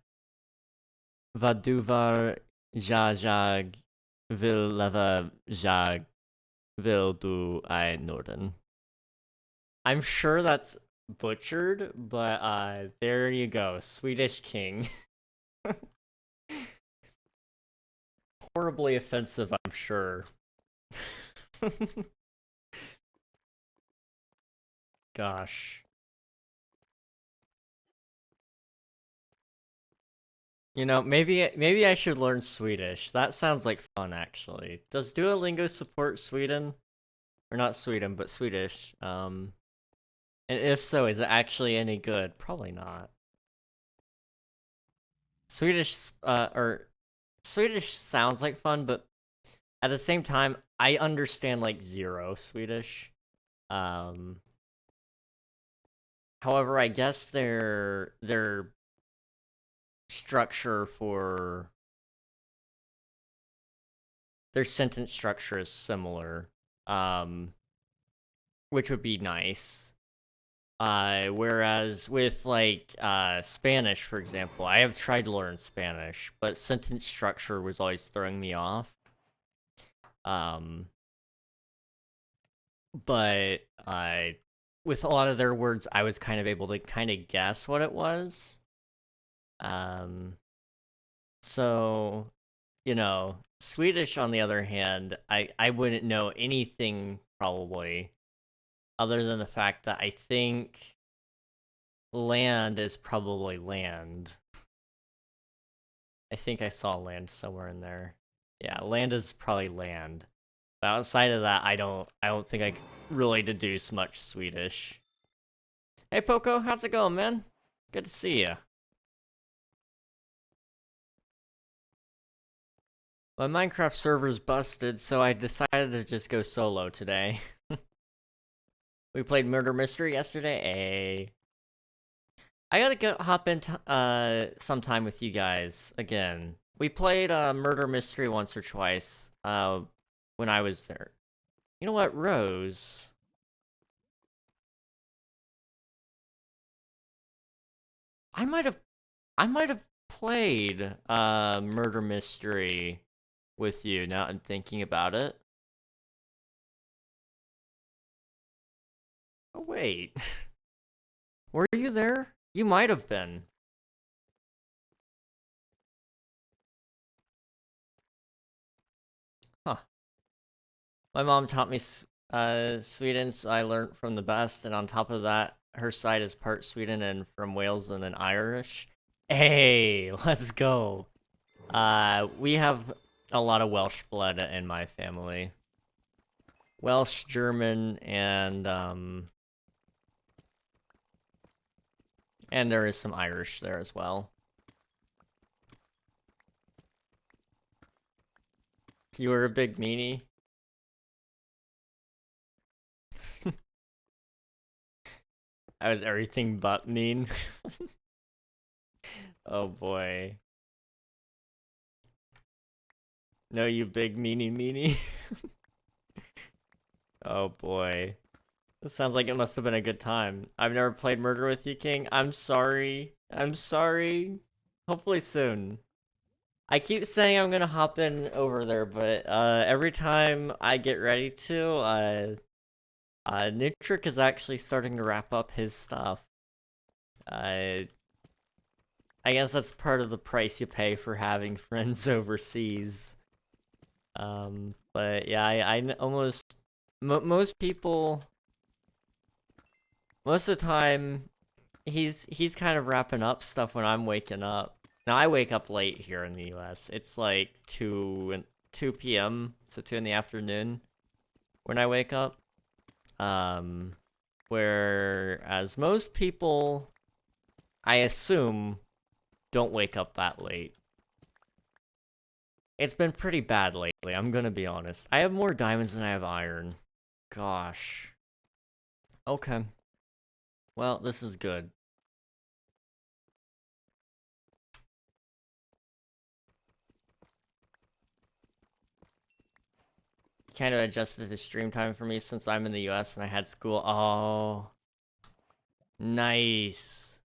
vad du var. Jag vill leva, jag vill du I Norden. I'm sure that's butchered, but there you go. Swedish King. Horribly offensive, I'm sure. Gosh. You know, maybe I should learn Swedish. That sounds like fun, actually. Does Duolingo support Sweden? Or not Sweden, but Swedish. And if so, is it actually any good? Probably not. Swedish sounds like fun, but at the same time, I understand like zero Swedish. However, I guess their structure for their sentence structure is similar, which would be nice. Whereas with like Spanish, for example, I have tried to learn Spanish, but sentence structure was always throwing me off. But with a lot of their words, I was kind of able to kind of guess what it was. So, you know, Swedish, on the other hand, I wouldn't know anything probably, other than the fact that I think land is probably land. I think I saw land somewhere in there. Yeah, land is probably land. But outside of that, I don't think I could really deduce much Swedish. Hey Poco, how's it going, man? Good to see you. My Minecraft server's busted, so I decided to just go solo today. We played Murder Mystery yesterday. I gotta go hop in sometime with you guys again. We played Murder Mystery once or twice when I was there. You know what, Rose? I might have played Murder Mystery with you, now I'm thinking about it. Oh, wait. Were you there? You might have been. Huh. My mom taught me Sweden, so I learned from the best, and on top of that, her side is part Sweden and from Wales and then Irish. Hey, let's go. We have a lot of Welsh blood in my family. Welsh, German, and there is some Irish there as well. You were a big meanie? I was everything but mean. Oh boy. No, you big meanie. Oh boy. This sounds like it must have been a good time. I've never played Murder with you, King. I'm sorry. I'm sorry. Hopefully soon. I keep saying I'm gonna hop in over there, but every time I get ready to, Nutric is actually starting to wrap up his stuff. I guess that's part of the price you pay for having friends overseas. But yeah, I almost most people, most of the time, he's kind of wrapping up stuff when I'm waking up. Now I wake up late here in the U.S. It's like 2 p.m., so 2 in the afternoon when I wake up. Whereas most people, I assume, don't wake up that late. It's been pretty bad lately, I'm gonna be honest. I have more diamonds than I have iron. Gosh. Okay. Well, this is good. Kind of adjusted the stream time for me since I'm in the US and I had school. Oh. Nice.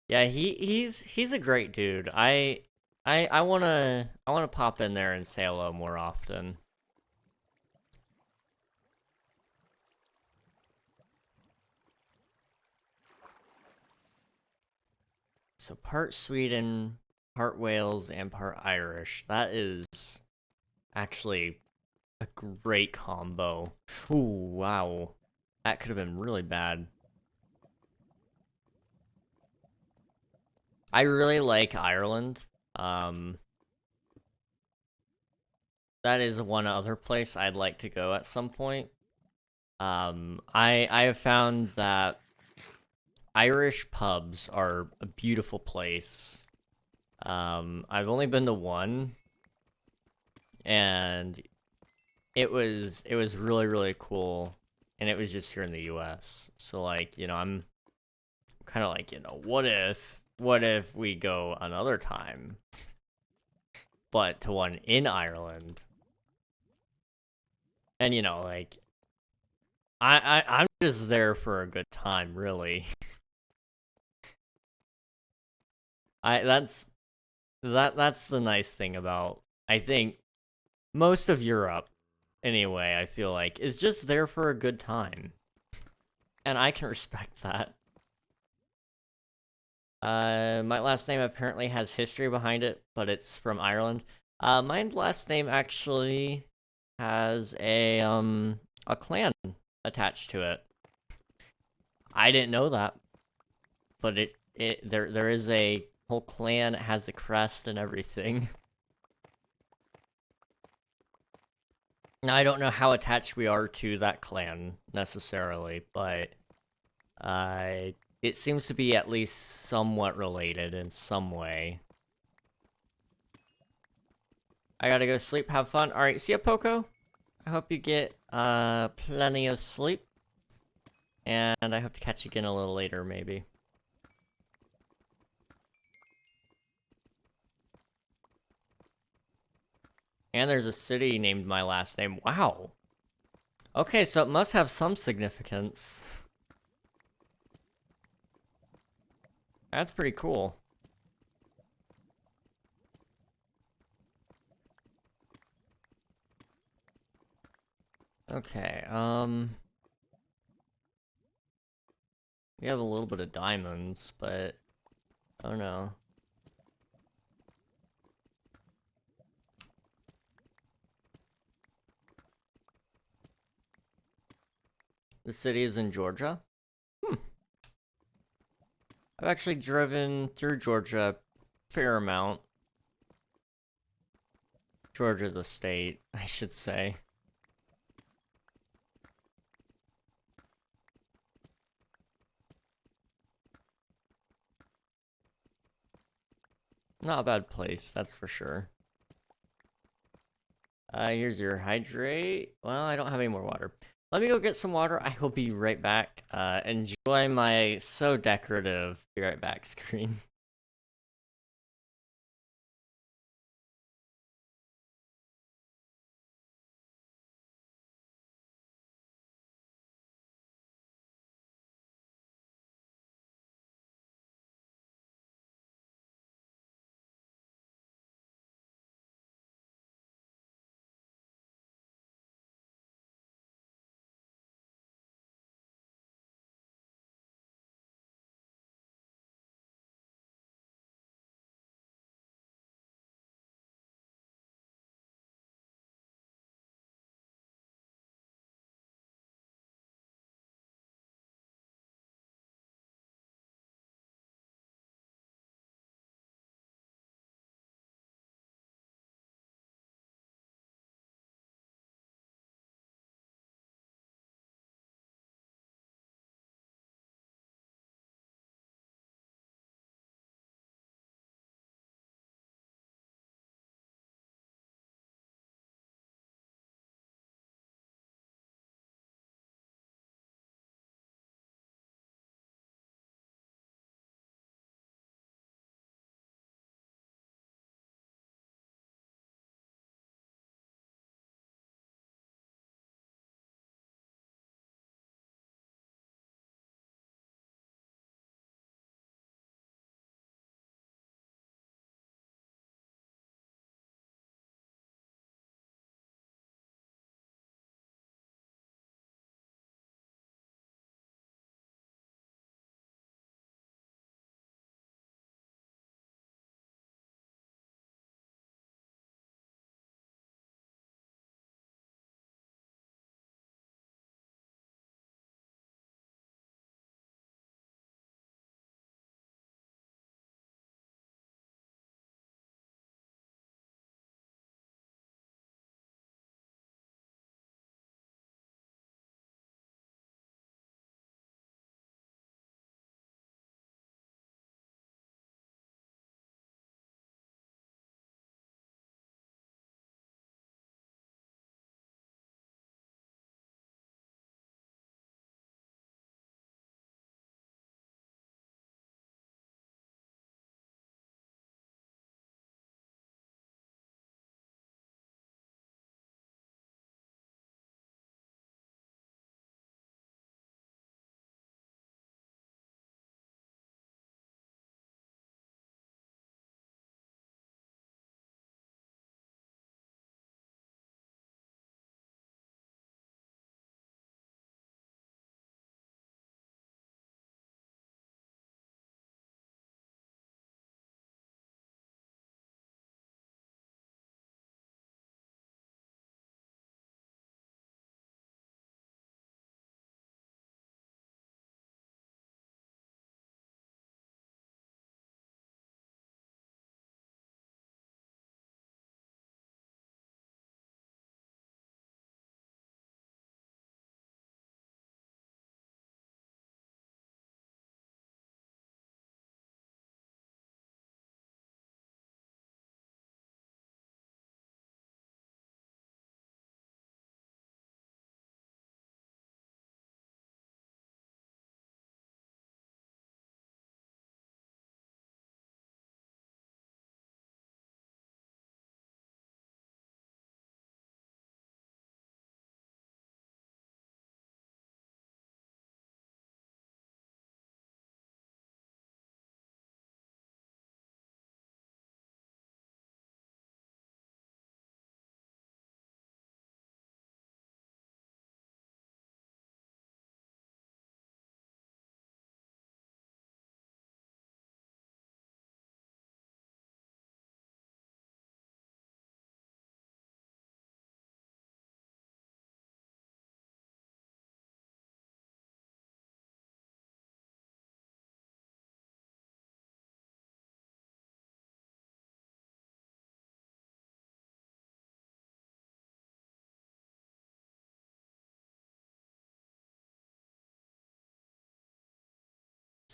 Yeah, he's a great dude. I wanna pop in there and say hello more often. So part Sweden, part Wales, and part Irish. That is actually a great combo. Ooh, wow. That could have been really bad. I really like Ireland. That is one other place I'd like to go at some point. I have found that Irish pubs are a beautiful place. I've only been to one, and it was really, really cool, and it was just here in the US. So like, you know, I'm kind of like, you know, what if we go another time, but to one in Ireland? And you know, like, I'm just there for a good time, really. That's the nice thing about, I think, most of Europe, anyway, I feel like, is just there for a good time. And I can respect that. My last name apparently has history behind it, but it's from Ireland. My last name actually has a clan attached to it. I didn't know that, but there is a whole clan that has a crest and everything. Now, I don't know how attached we are to that clan, necessarily, but it seems to be at least somewhat related in some way. I gotta go sleep, have fun. Alright, see ya, Poco. I hope you get plenty of sleep. And I hope to catch you again a little later, maybe. And there's a city named my last name. Wow. Okay, so it must have some significance. That's pretty cool. Okay, we have a little bit of diamonds, but I don't know. The city is in Georgia? Hmm. I've actually driven through Georgia a fair amount. Georgia the state, I should say. Not a bad place, that's for sure. Here's your hydrate. Well, I don't have any more water. Let me go get some water. I will be right back. Enjoy my so decorative be right back screen.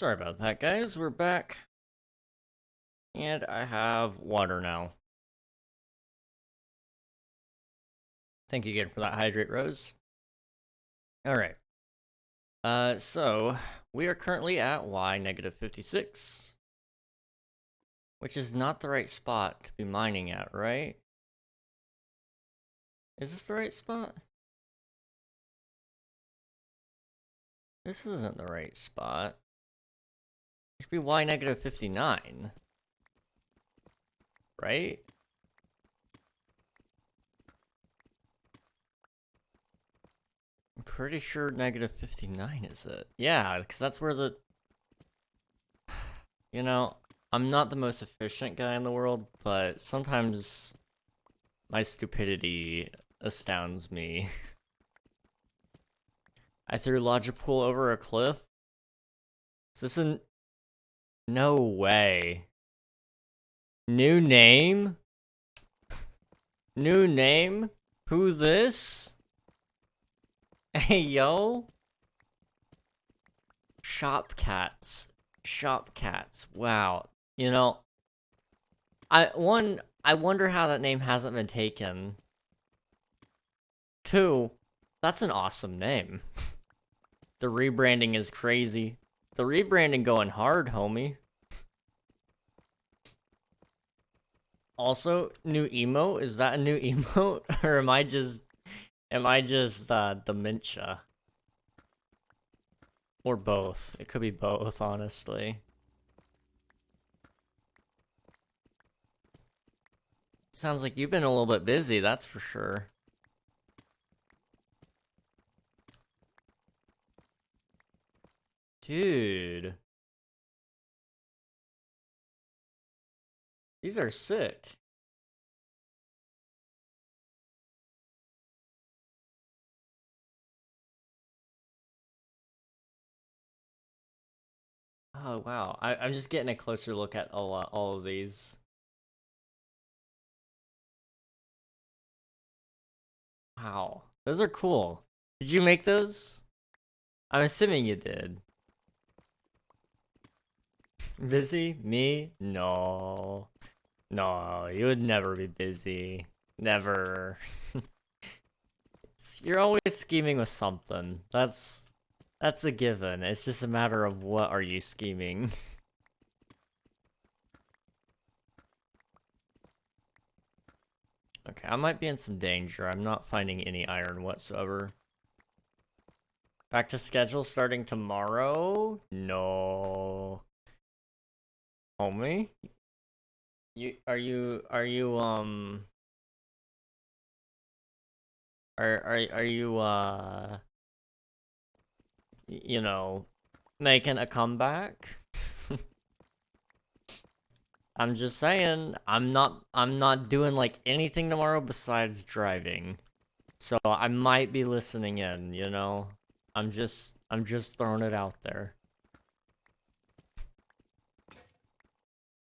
Sorry about that, guys. We're back. And I have water now. Thank you again for that hydrate, Rose. Alright. So, we are currently at Y-56. Which is not the right spot to be mining at, right? Is this the right spot? This isn't the right spot. It should be Y-59. Right? I'm pretty sure -59 is it. Yeah, because that's where the... You know, I'm not the most efficient guy in the world, but sometimes my stupidity astounds me. I threw Logipool over a cliff? Is this a... No way. New name? New name? Who this? Hey, yo? Shop cats. Shop cats. Wow. You know, I wonder how that name hasn't been taken. 2, that's an awesome name. The rebranding is crazy. The rebranding going hard, homie. Also, new emote? Is that a new emote? Or am I just dementia? Or both. It could be both, honestly. Sounds like you've been a little bit busy, that's for sure. Dude. These are sick. Oh, wow. I'm just getting a closer look at all of these. Wow. Those are cool. Did you make those? I'm assuming you did. Busy? Me? No. No, you would never be busy. Never. You're always scheming with something. That's a given. It's just a matter of what are you scheming. Okay, I might be in some danger. I'm not finding any iron whatsoever. Back to schedule starting tomorrow? No. Homie? Are you you know, making a comeback? I'm just saying, I'm not doing like anything tomorrow besides driving. So I might be listening in, you know? I'm just throwing it out there.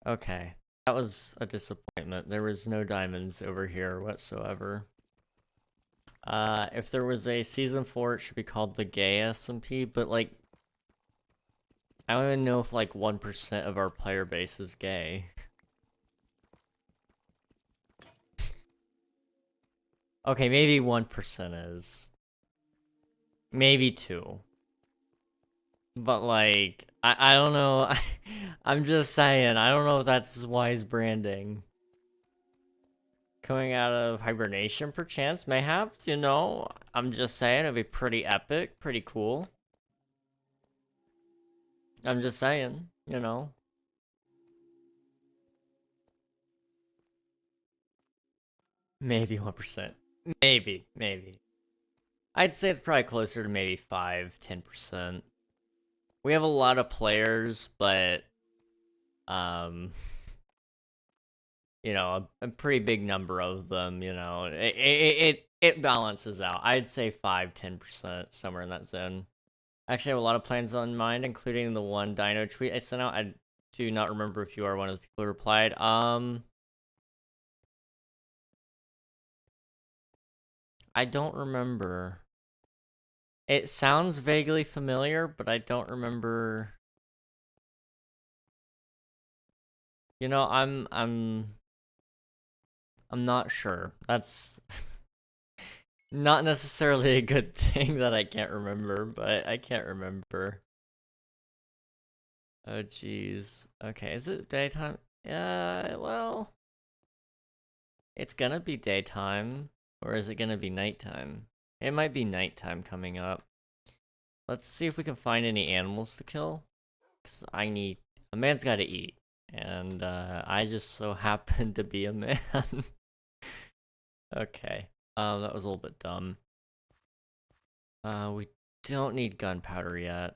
Okay. That was a disappointment. There was no diamonds over here whatsoever. If there was a season 4, it should be called the Gay SMP, but like, I don't even know if like 1% of our player base is gay. Okay, maybe 1% is. Maybe 2. But like, I don't know. I'm just saying, I don't know if that's wise branding. Coming out of hibernation, perchance, mayhaps, you know? I'm just saying, it'd be pretty epic, pretty cool. I'm just saying, you know? Maybe 1%. Maybe. I'd say it's probably closer to maybe 5-10%. We have a lot of players, but, you know, a pretty big number of them, you know, it balances out. I'd say 5-10%, somewhere in that zone. I actually have a lot of plans on mind, including the one dino tweet I sent out. I do not remember if you are one of the people who replied. I don't remember. It sounds vaguely familiar, but I don't remember You know, I'm not sure. That's not necessarily a good thing that I can't remember, but I can't remember. Oh, jeez. Okay, is it daytime? Yeah, well, it's gonna be daytime, or is it gonna be nighttime? It might be nighttime coming up. Let's see if we can find any animals to kill. Cause a man's gotta eat. And, I just so happen to be a man. Okay. That was a little bit dumb. We don't need gunpowder yet.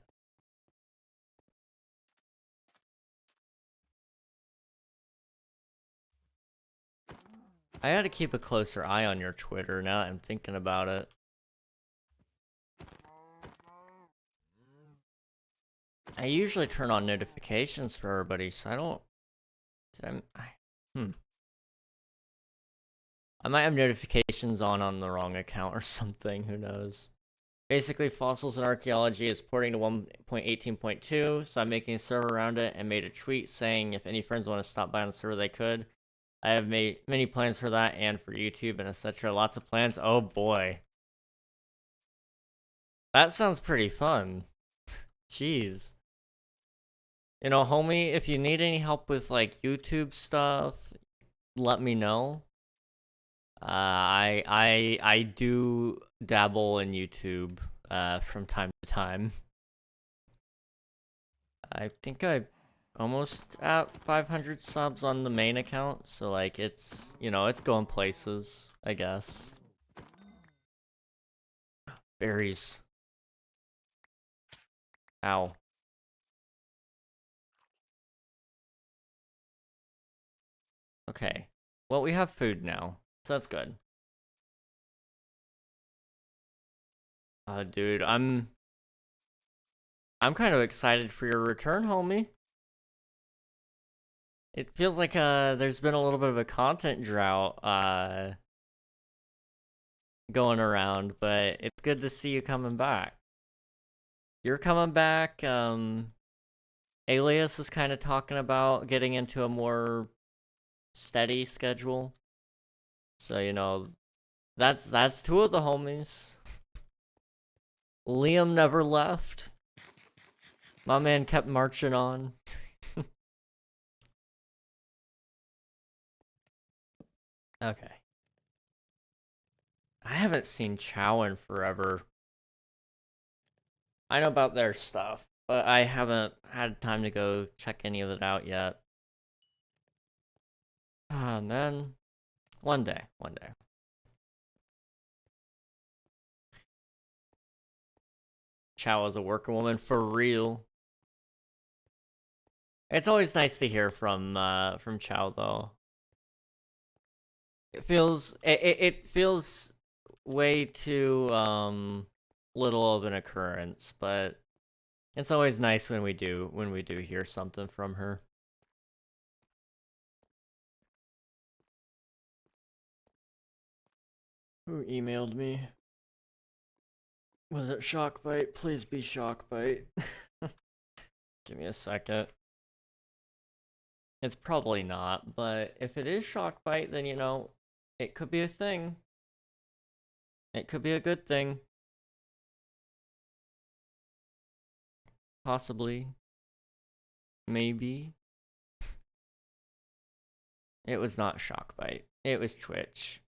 I gotta keep a closer eye on your Twitter now that I'm thinking about it. I usually turn on notifications for everybody, so I don't... I might have notifications on the wrong account or something, who knows. Basically, Fossils and Archaeology is porting to 1.18.2, so I'm making a server around it and made a tweet saying if any friends want to stop by on the server, they could. I have made many plans for that and for YouTube and etc. Lots of plans. Oh boy. That sounds pretty fun. Jeez. You know, homie, if you need any help with, like, YouTube stuff, let me know. I do dabble in YouTube, from time to time. I think I'm almost at 500 subs on the main account, so, like, it's, you know, it's going places, I guess. Berries. Ow. Okay. Well, we have food now, so that's good. Dude, I'm kind of excited for your return, homie. It feels like there's been a little bit of a content drought going around, but it's good to see you coming back. You're coming back. Alias is kind of talking about getting into a more steady schedule. So, you know, that's two of the homies. Liam never left. My man kept marching on. Okay. I haven't seen Chow in forever. I know about their stuff, but I haven't had time to go check any of it out yet. And then, one day. Chow is a worker woman for real. It's always nice to hear from Chow though. It feels way too little of an occurrence, but it's always nice when we do hear something from her. Who emailed me? Was it Shockbite? Please be Shockbite. Give me a second. It's probably not, but if it is Shockbite, then, you know, it could be a thing. It could be a good thing. Possibly. Maybe. It was not Shockbite. It was Twitch.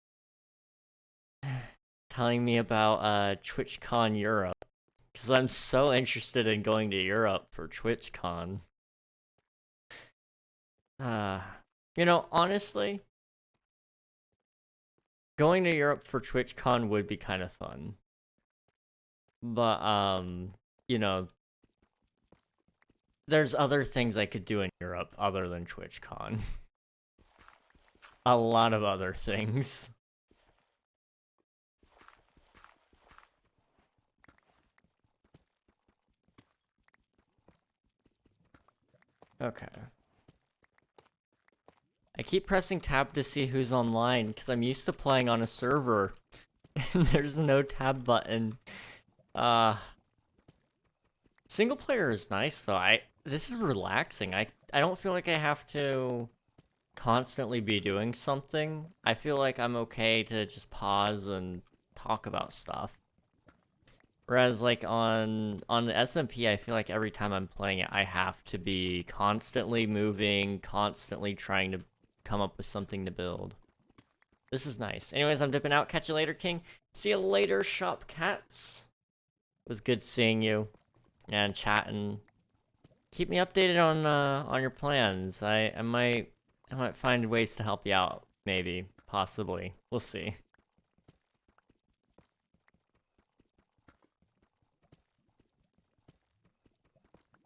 Telling me about TwitchCon Europe. Because I'm so interested in going to Europe for TwitchCon. You know, honestly, going to Europe for TwitchCon would be kind of fun. But, you know, there's other things I could do in Europe other than TwitchCon. A lot of other things. Okay. I keep pressing tab to see who's online, because I'm used to playing on a server. And there's no tab button. Single player is nice, though. This is relaxing. I don't feel like I have to constantly be doing something, I feel like I'm okay to just pause and talk about stuff. Whereas like on the SMP, I feel like every time I'm playing it, I have to be constantly moving, constantly trying to come up with something to build. This is nice. Anyways, I'm dipping out. Catch you later, King. See you later, shop cats. It was good seeing you and chatting. Keep me updated on your plans. I might find ways to help you out. Maybe, possibly. We'll see.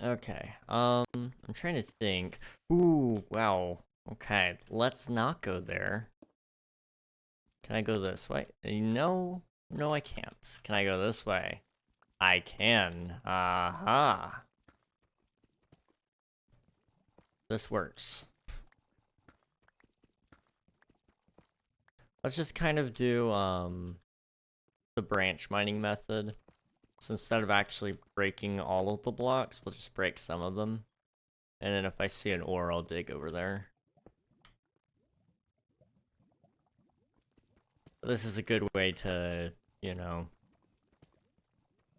Okay. I'm trying to think. Ooh, wow. Okay, let's not go there. Can I go this way? No, no, I can't. Can I go this way? I can. Aha. This works. Let's just kind of do the branch mining method. So instead of actually breaking all of the blocks, we'll just break some of them. And then if I see an ore, I'll dig over there. This is a good way to, you know,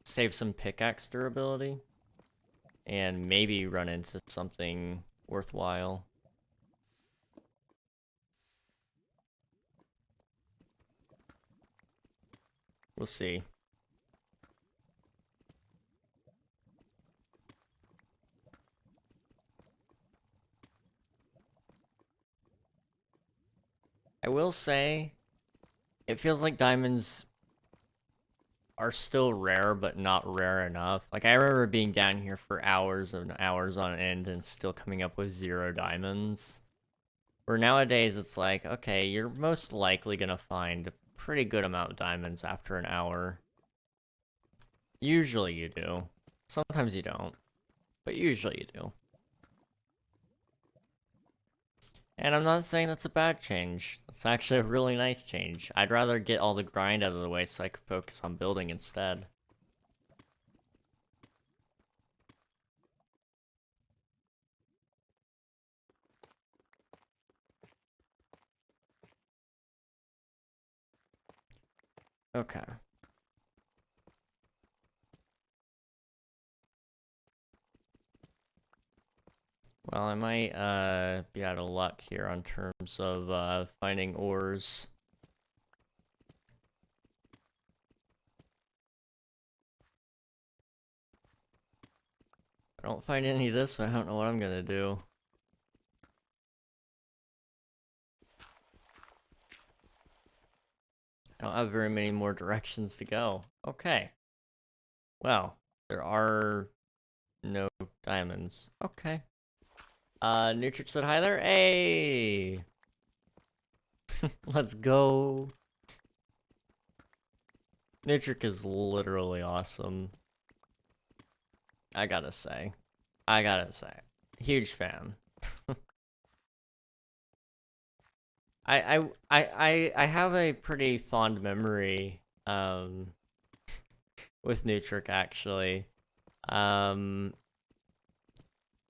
save some pickaxe durability. And maybe run into something worthwhile. We'll see. I will say, it feels like diamonds are still rare, but not rare enough. Like, I remember being down here for hours and hours on end and still coming up with 0 diamonds. Where nowadays, it's like, okay, you're most likely gonna find a pretty good amount of diamonds after an hour. Usually you do. Sometimes you don't. But usually you do. And I'm not saying that's a bad change. It's actually a really nice change. I'd rather get all the grind out of the way so I could focus on building instead. Okay. Well, I might be out of luck here on terms of finding ores. If I don't find any this way, I don't know what I'm gonna do. I don't have very many more directions to go. Okay. Well, there are no diamonds. Okay. Nutrix said hi there. Hey! Let's go. Nutrix is literally awesome. I gotta say. Huge fan. I have a pretty fond memory with Nutrix actually.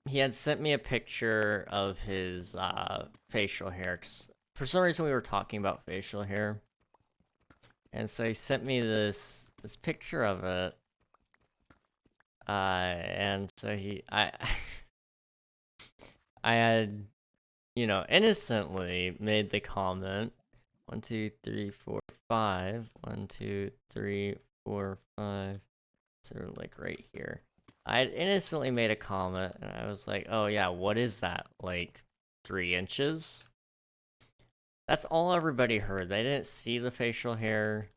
He had sent me a picture of his facial hair, 'cause for some reason we were talking about facial hair. And so he sent me this picture of it. And so I had, you know, innocently made the comment, 1, 2, 3, 4, 5, 1, 2, 3, 4, 5, so like right here. I had innocently made a comment, and I was like, oh yeah, what is that, like 3 inches? That's all everybody heard. They didn't see the facial hair.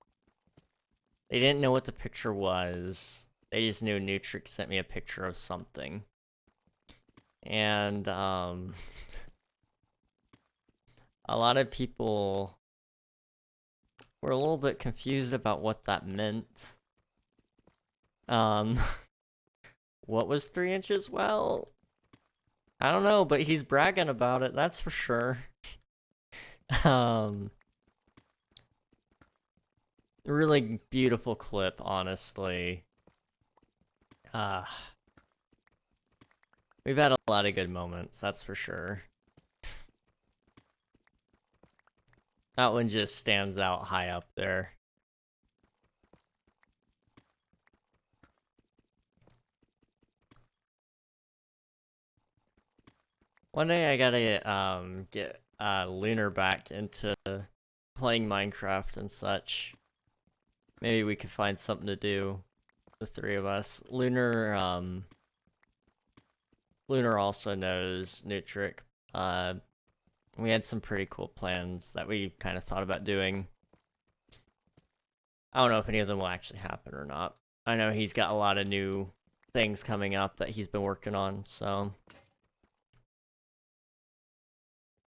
They didn't know what the picture was. They just knew Nutrix sent me a picture of something. And, a lot of people were a little bit confused about what that meant. What was 3 inches? Well, I don't know, but he's bragging about it, that's for sure. Really beautiful clip, honestly. We've had a lot of good moments, that's for sure. That one just stands out high up there. One day I gotta get Lunar back into playing Minecraft and such. Maybe we could find something to do, the three of us. Lunar also knows Nutric. We had some pretty cool plans that we kind of thought about doing. I don't know if any of them will actually happen or not. I know he's got a lot of new things coming up that he's been working on, so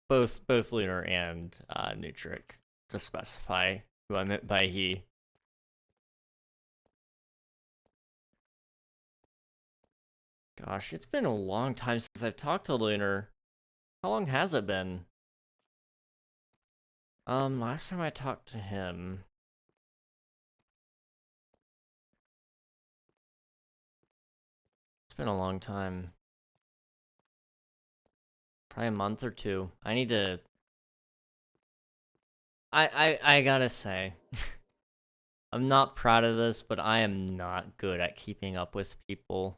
both Lunar and Nutric, to specify who I meant by he. Gosh, it's been a long time since I've talked to Lunar. How long has it been? Last time I talked to him, it's been a long time. Probably a month or two. I need to... I gotta say, I'm not proud of this, but I am not good at keeping up with people.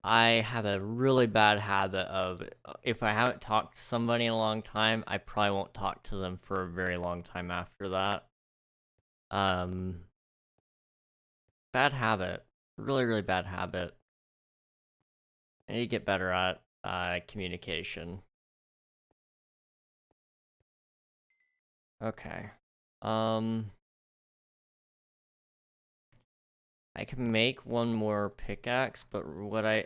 I have a really bad habit of, if I haven't talked to somebody in a long time, I probably won't talk to them for a very long time after that. Bad habit. Really, really bad habit. I need to get better at communication. Okay. I can make one more pickaxe, but what I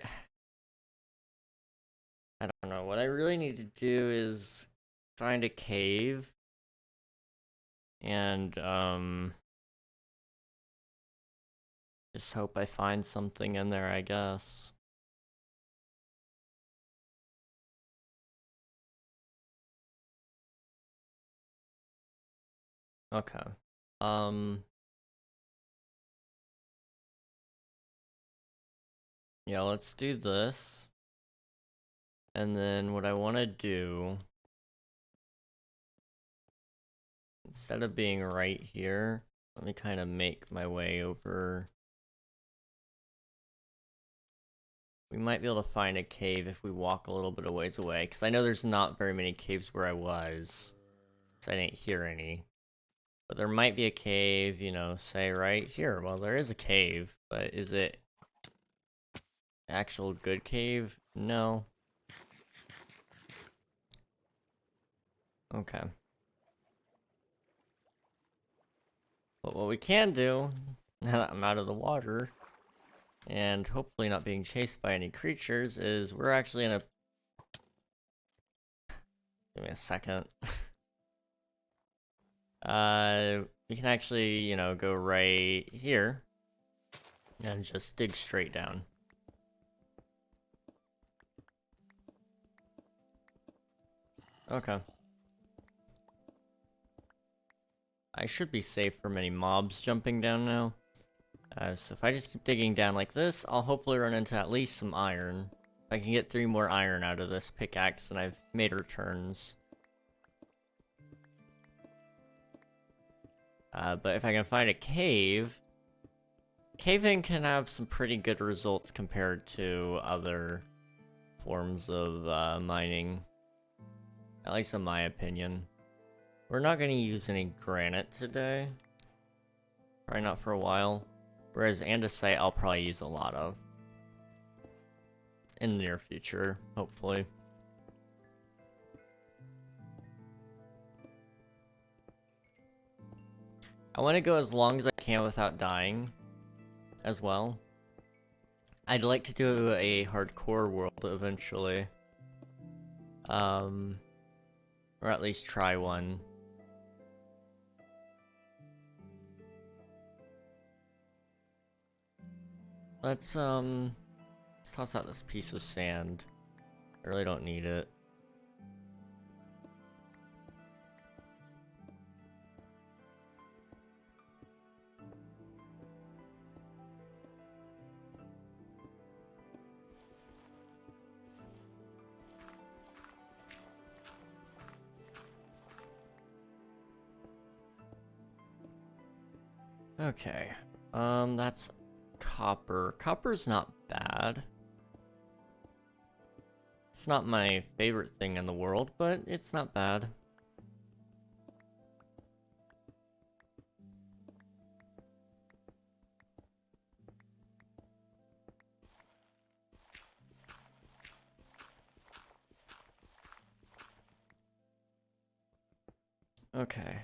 don't know. What I really need to do is find a cave and just hope I find something in there, I guess. Okay. Yeah, let's do this. And then what I want to do, instead of being right here, let me kind of make my way over. We might be able to find a cave if we walk a little bit of ways away, because I know there's not very many caves where I was, so I didn't hear any. But there might be a cave, you know, say right here. Well, there is a cave, but is it actual good cave? No. Okay. But what we can do, now that I'm out of the water, and hopefully not being chased by any creatures, is we're actually in a... Give me a second. We can actually, you know, go right here and just dig straight down. Okay. I should be safe from any mobs jumping down now. So if I just keep digging down like this, I'll hopefully run into at least some iron. If I can get 3 more iron out of this pickaxe, then I've made returns. But if I can find a cave, caving can have some pretty good results compared to other forms of mining. At least in my opinion. We're not going to use any granite today. Probably not for a while. Whereas andesite I'll probably use a lot of. In the near future, hopefully. I want to go as long as I can without dying, as well. I'd like to do a hardcore world eventually. Or at least try one. Let's toss out this piece of sand. I really don't need it. Okay. That's copper. Copper's not bad. It's not my favorite thing in the world, but it's not bad. Okay,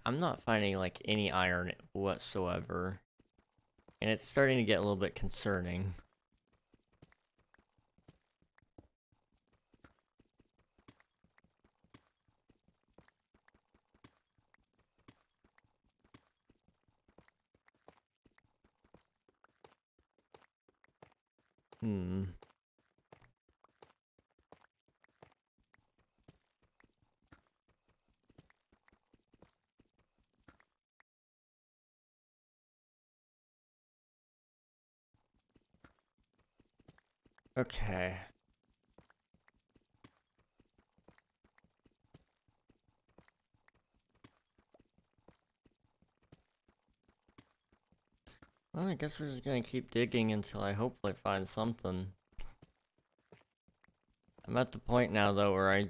I'm not finding, like, any iron whatsoever. And it's starting to get a little bit concerning. Hmm. Okay. Well, I guess we're just gonna keep digging until I hopefully find something. I'm at the point now, though, where I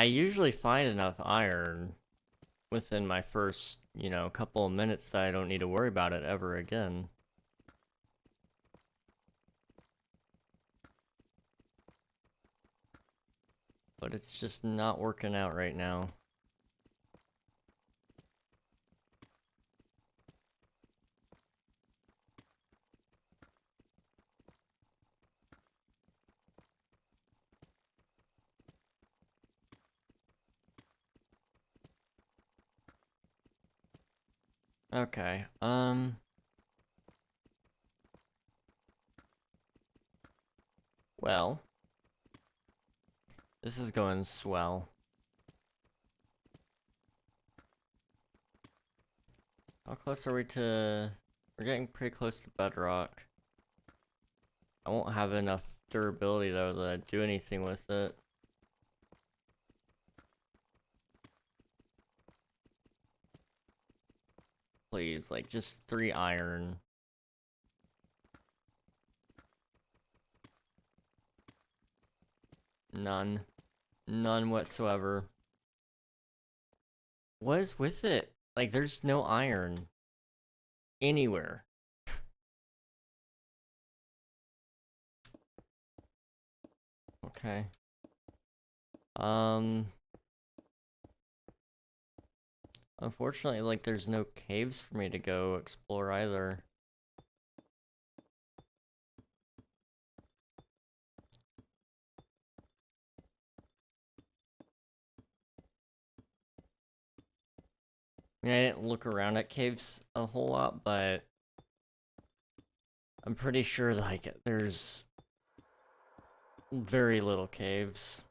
usually find enough iron within my first, you know, couple of minutes that I don't need to worry about it ever again. But it's just not working out right now. Okay, well, this is going swell. How close are we to... We're getting pretty close to bedrock. I won't have enough durability, though, to do anything with it. Please, like, just 3 iron. None. None whatsoever. What is with it? Like, there's no iron anywhere. Okay. Unfortunately, like, there's no caves for me to go explore either. I mean, I didn't look around at caves a whole lot, but I'm pretty sure, like, there's very little caves.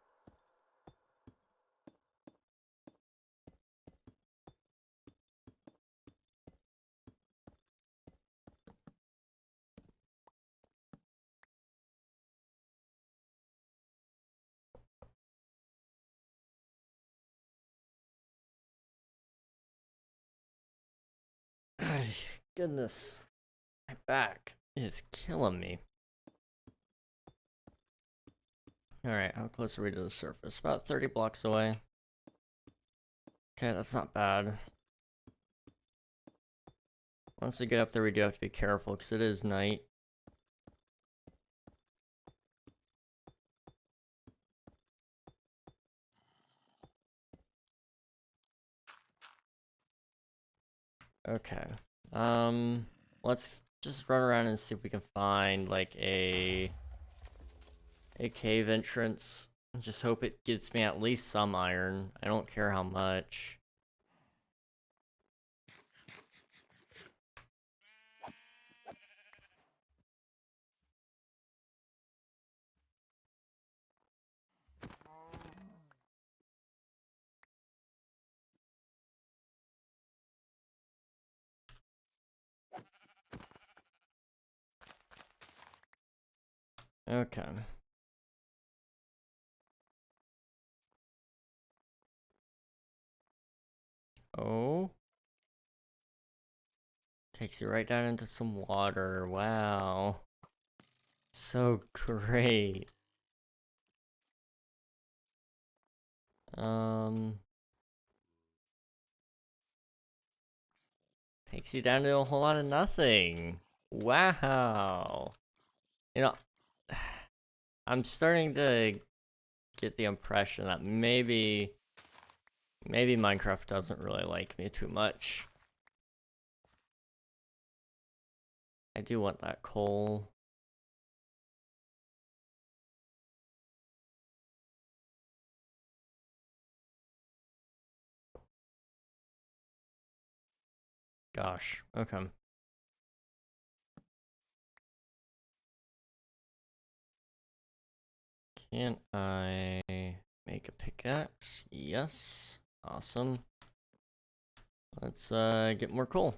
Ay, goodness. My back is killing me. Alright, how close are we to the surface? About 30 blocks away. Okay, that's not bad. Once we get up there, we do have to be careful, because it is night. Okay. Let's just run around and see if we can find, like, a cave entrance. Just hope it gets me at least some iron. I don't care how much. Okay. Oh. Takes you right down into some water. Wow. So great. Takes you down to a whole lot of nothing. Wow. You know, I'm starting to get the impression that maybe Minecraft doesn't really like me too much. I do want that coal. Gosh, okay. Can I make a pickaxe? Yes. Awesome. Let's get more coal.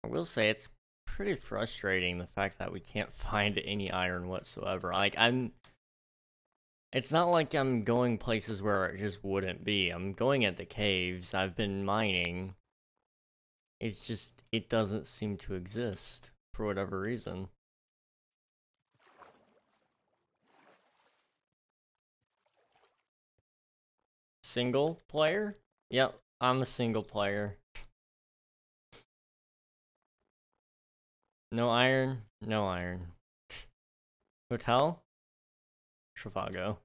I will say it's pretty frustrating the fact that we can't find any iron whatsoever. Like, it's not like I'm going places where it just wouldn't be. I'm going into caves. I've been mining. It's just, it doesn't seem to exist for whatever reason. Single player? Yep, I'm a single player. No iron? No iron. Hotel? Trivago.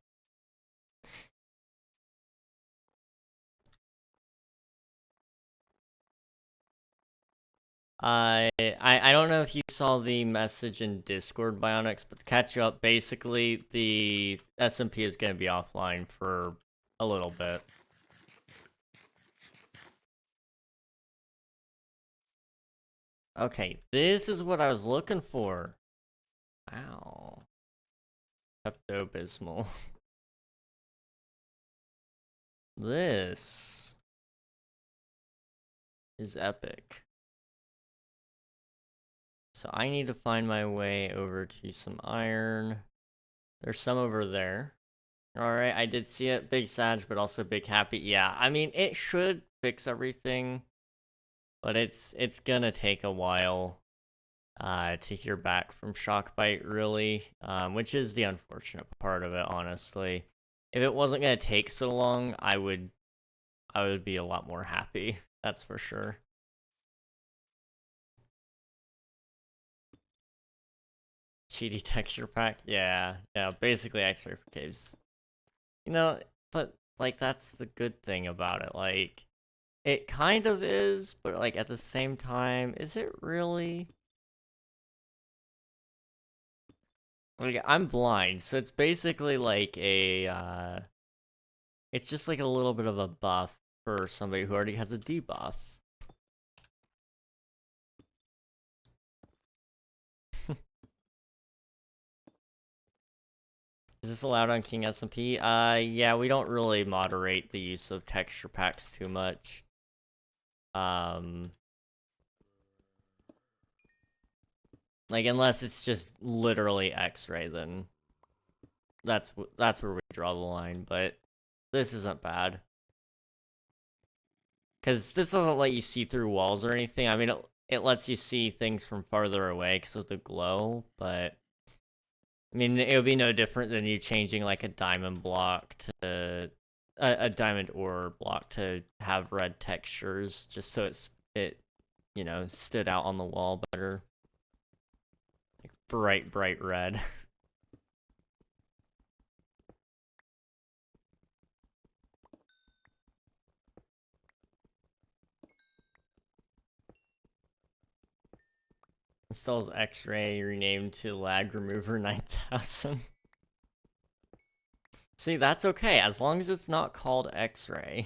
I don't know if you saw the message in Discord, Bionics, but to catch you up, basically the SMP is going to be offline for a little bit. Okay, this is what I was looking for. Wow. Pepto-Bismol. This is epic. So I need to find my way over to some iron. There's some over there. Alright, I did see it. Big Sag, but also Big Happy. Yeah, I mean, it should fix everything, but it's gonna take a while to hear back from Shockbite, really, which is the unfortunate part of it, honestly. If it wasn't gonna take so long, I would be a lot more happy. That's for sure. Cheaty texture pack, yeah, basically X-ray for caves. You know, but like that's the good thing about it. Like, it kind of is, but like at the same time, is it really? Like, I'm blind, so it's basically like a it's just like a little bit of a buff for somebody who already has a debuff. Is this allowed on King SMP? Yeah, we don't really moderate the use of texture packs too much. Like, unless it's just literally X-ray, then that's where we draw the line, but this isn't bad. Because this doesn't let you see through walls or anything. I mean, it lets you see things from farther away because of the glow, but I mean, it would be no different than you changing like a diamond block to a diamond ore block to have red textures, just so it you know, stood out on the wall better. Like bright red. Installs X-ray renamed to Lag Remover 9000. See, that's okay, as long as it's not called X-ray.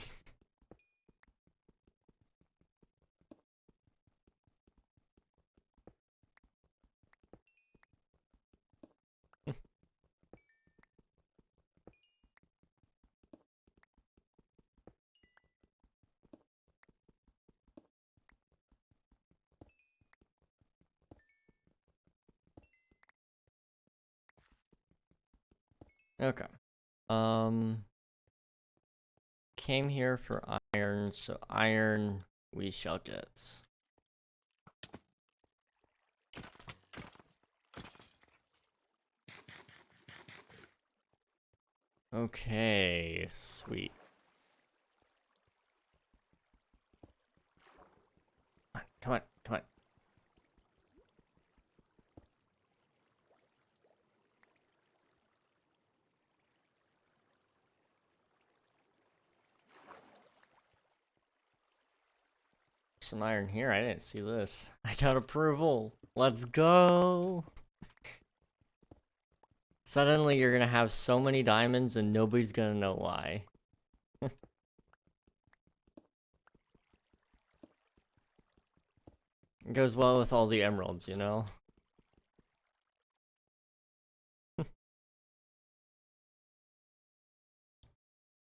Okay. Came here for iron, so iron we shall get. Okay, sweet. Come on, come on. Some iron here, I didn't see this. I got approval. Let's go. Suddenly you're gonna have so many diamonds and nobody's gonna know why. It goes well with all the emeralds, you know?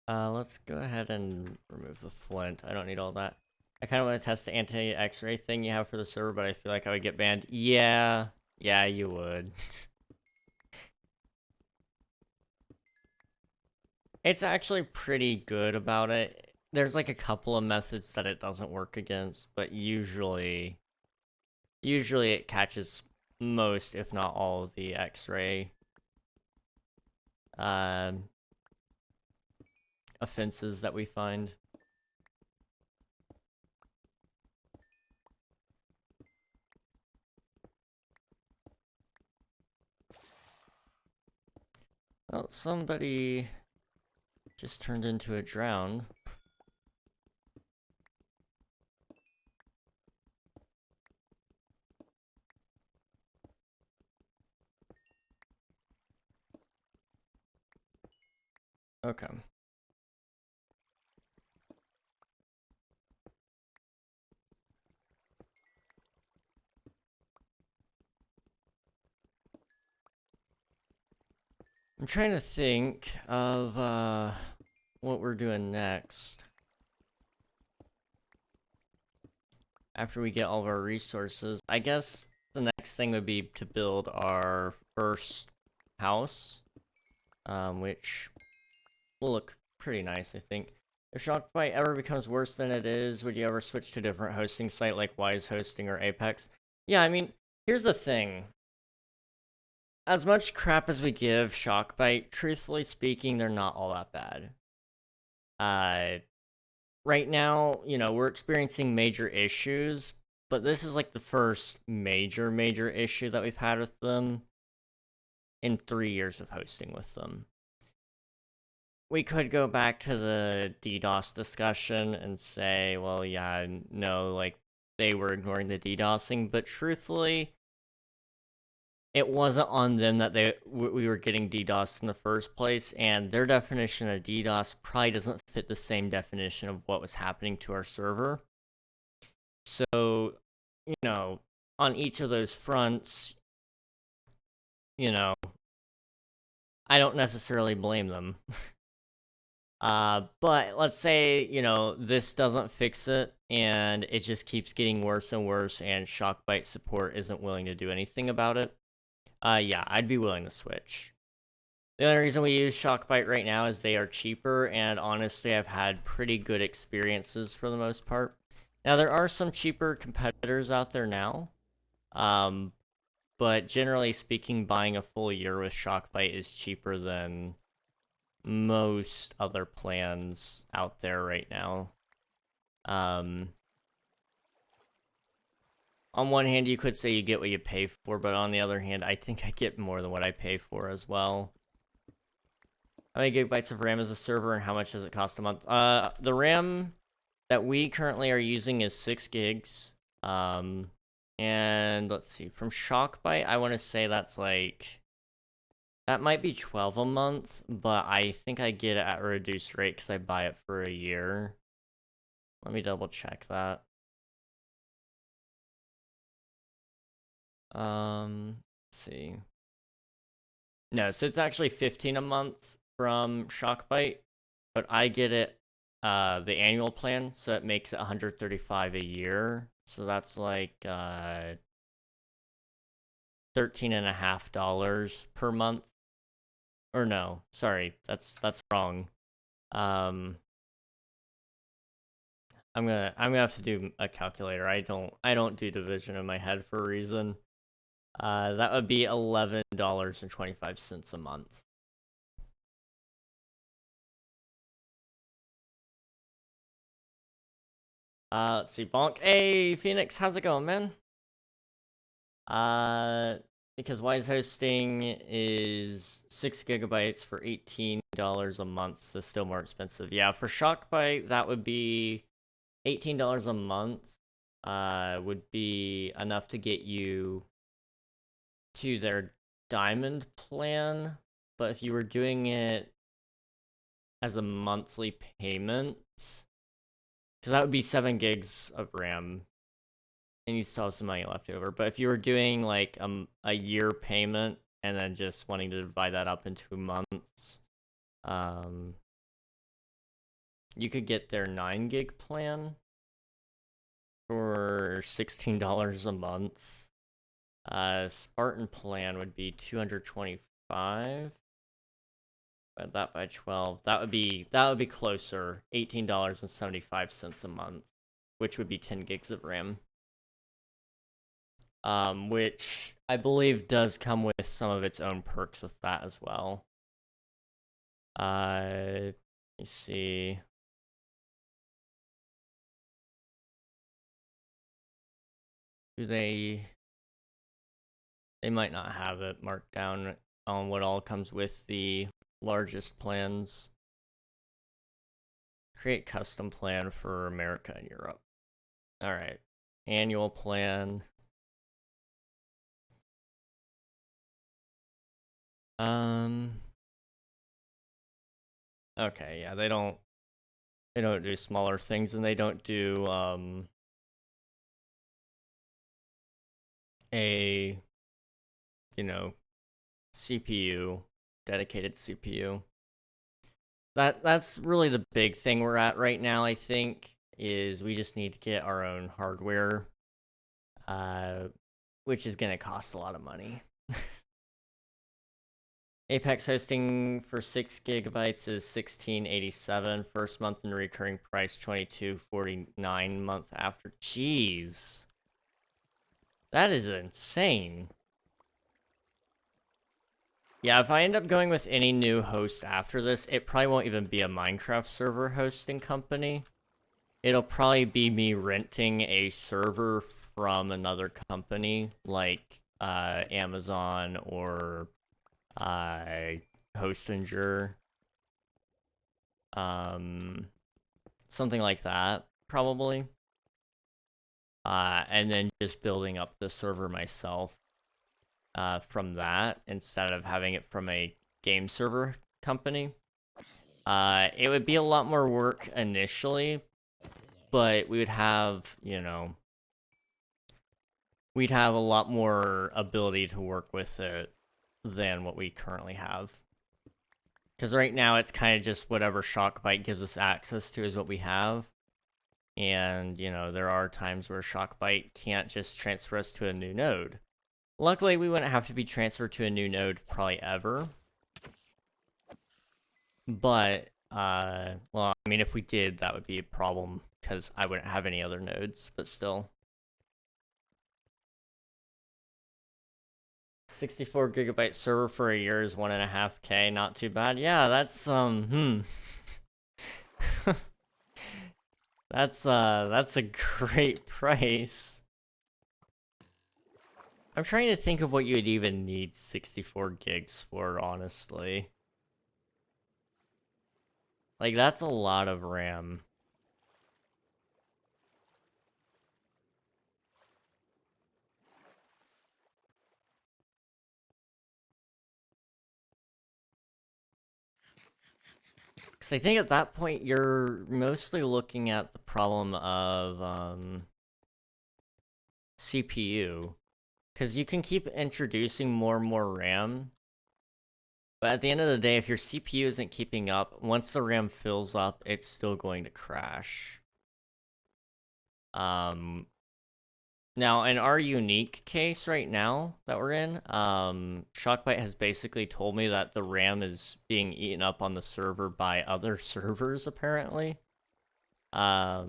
Let's go ahead and remove the flint. I don't need all that. I kind of want to test the anti-X-ray thing you have for the server, but I feel like I would get banned. Yeah, you would. It's actually pretty good about it. There's like a couple of methods that it doesn't work against, but usually it catches most, if not all, of the X-ray offenses that we find. Well, somebody just turned into a drown. Okay. I'm trying to think of what we're doing next. After we get all of our resources, I guess the next thing would be to build our first house, which will look pretty nice, I think. If Shopify ever becomes worse than it is, would you ever switch to a different hosting site like Wise Hosting or Apex? Yeah, I mean, here's the thing. As much crap as we give Shockbite, truthfully speaking, they're not all that bad. Right now, you know, we're experiencing major issues, but this is like the first major issue that we've had with them in 3 years of hosting with them. We could go back to the DDoS discussion and say, well, yeah, no, like, they were ignoring the DDoSing, but truthfully, it wasn't on them that we were getting DDoS in the first place, and their definition of DDoS probably doesn't fit the same definition of what was happening to our server. So, you know, on each of those fronts, you know, I don't necessarily blame them. But let's say, you know, this doesn't fix it, and it just keeps getting worse and worse, and Shockbite support isn't willing to do anything about it. Yeah, I'd be willing to switch. The only reason we use Shockbite right now is they are cheaper, and honestly, I've had pretty good experiences for the most part. Now, there are some cheaper competitors out there now, but generally speaking, buying a full year with Shockbite is cheaper than most other plans out there right now. On one hand, you could say you get what you pay for, but on the other hand, I think I get more than what I pay for as well. How many gigabytes of RAM is a server, and how much does it cost a month? The RAM that we currently are using is 6 gigs. And let's see, from Shockbite, I want to say that's like That might be 12 a month, but I think I get it at a reduced rate because I buy it for a year. Let me double check that. Let's see. No, so it's actually 15 a month from Shockbite, but I get it the annual plan, so it makes it 135 a year. So that's like $13.50 per month. Or no, sorry, that's wrong. I'm gonna have to do a calculator. I don't do division in my head for a reason. That would be $11.25 a month. Let's see, Bonk. Hey, Phoenix, how's it going, man? Because Wise Hosting is 6 gigabytes for $18 a month, so still more expensive. Yeah, for Shockbyte, that would be $18 a month. Would be enough to get you to their diamond plan, but if you were doing it as a monthly payment, because that would be 7 gigs of RAM, and you still have some money left over. But if you were doing like a year payment and then just wanting to divide that up into months, you could get their 9 gig plan for $16 a month. Spartan plan would be $225. But that by 12, that would be closer, $18.75 a month, which would be 10 gigs of RAM. Which I believe does come with some of its own perks with that as well. Let me see. Do they might not have it marked down on what all comes with the largest plans. Create custom plan for America and Europe. All right. Annual plan. Okay, yeah, they don't do smaller things, and they don't do a CPU, dedicated CPU. That's really the big thing we're at right now, I think, is we just need to get our own hardware, which is gonna cost a lot of money. Apex hosting for 6 gigabytes is $16.87 first month, and recurring price $22.49 month after. Jeez, that is insane. Yeah, if I end up going with any new host after this, it probably won't even be a Minecraft server hosting company. It'll probably be me renting a server from another company, like Amazon or Hostinger, something like that, probably. And then just building up the server myself from that instead of having it from a game server company. It would be a lot more work initially, but we would have, we'd have a lot more ability to work with it than what we currently have. Because right now it's kind of just whatever Shockbyte gives us access to is what we have. And, there are times where Shockbyte can't just transfer us to a new node. Luckily, we wouldn't have to be transferred to a new node probably ever. But, well, I mean, if we did, that would be a problem because I wouldn't have any other nodes, but still. 64 gigabyte server for a year is $1.5K, not too bad. Yeah, that's, that's a great price. I'm trying to think of what you would even need 64 gigs for, honestly. Like, that's a lot of RAM. Because I think at that point, you're mostly looking at the problem of CPU. Because you can keep introducing more and more RAM. But at the end of the day, if your CPU isn't keeping up, once the RAM fills up, it's still going to crash. Now, in our unique case right now that we're in, Shockbyte has basically told me that the RAM is being eaten up on the server by other servers, apparently. I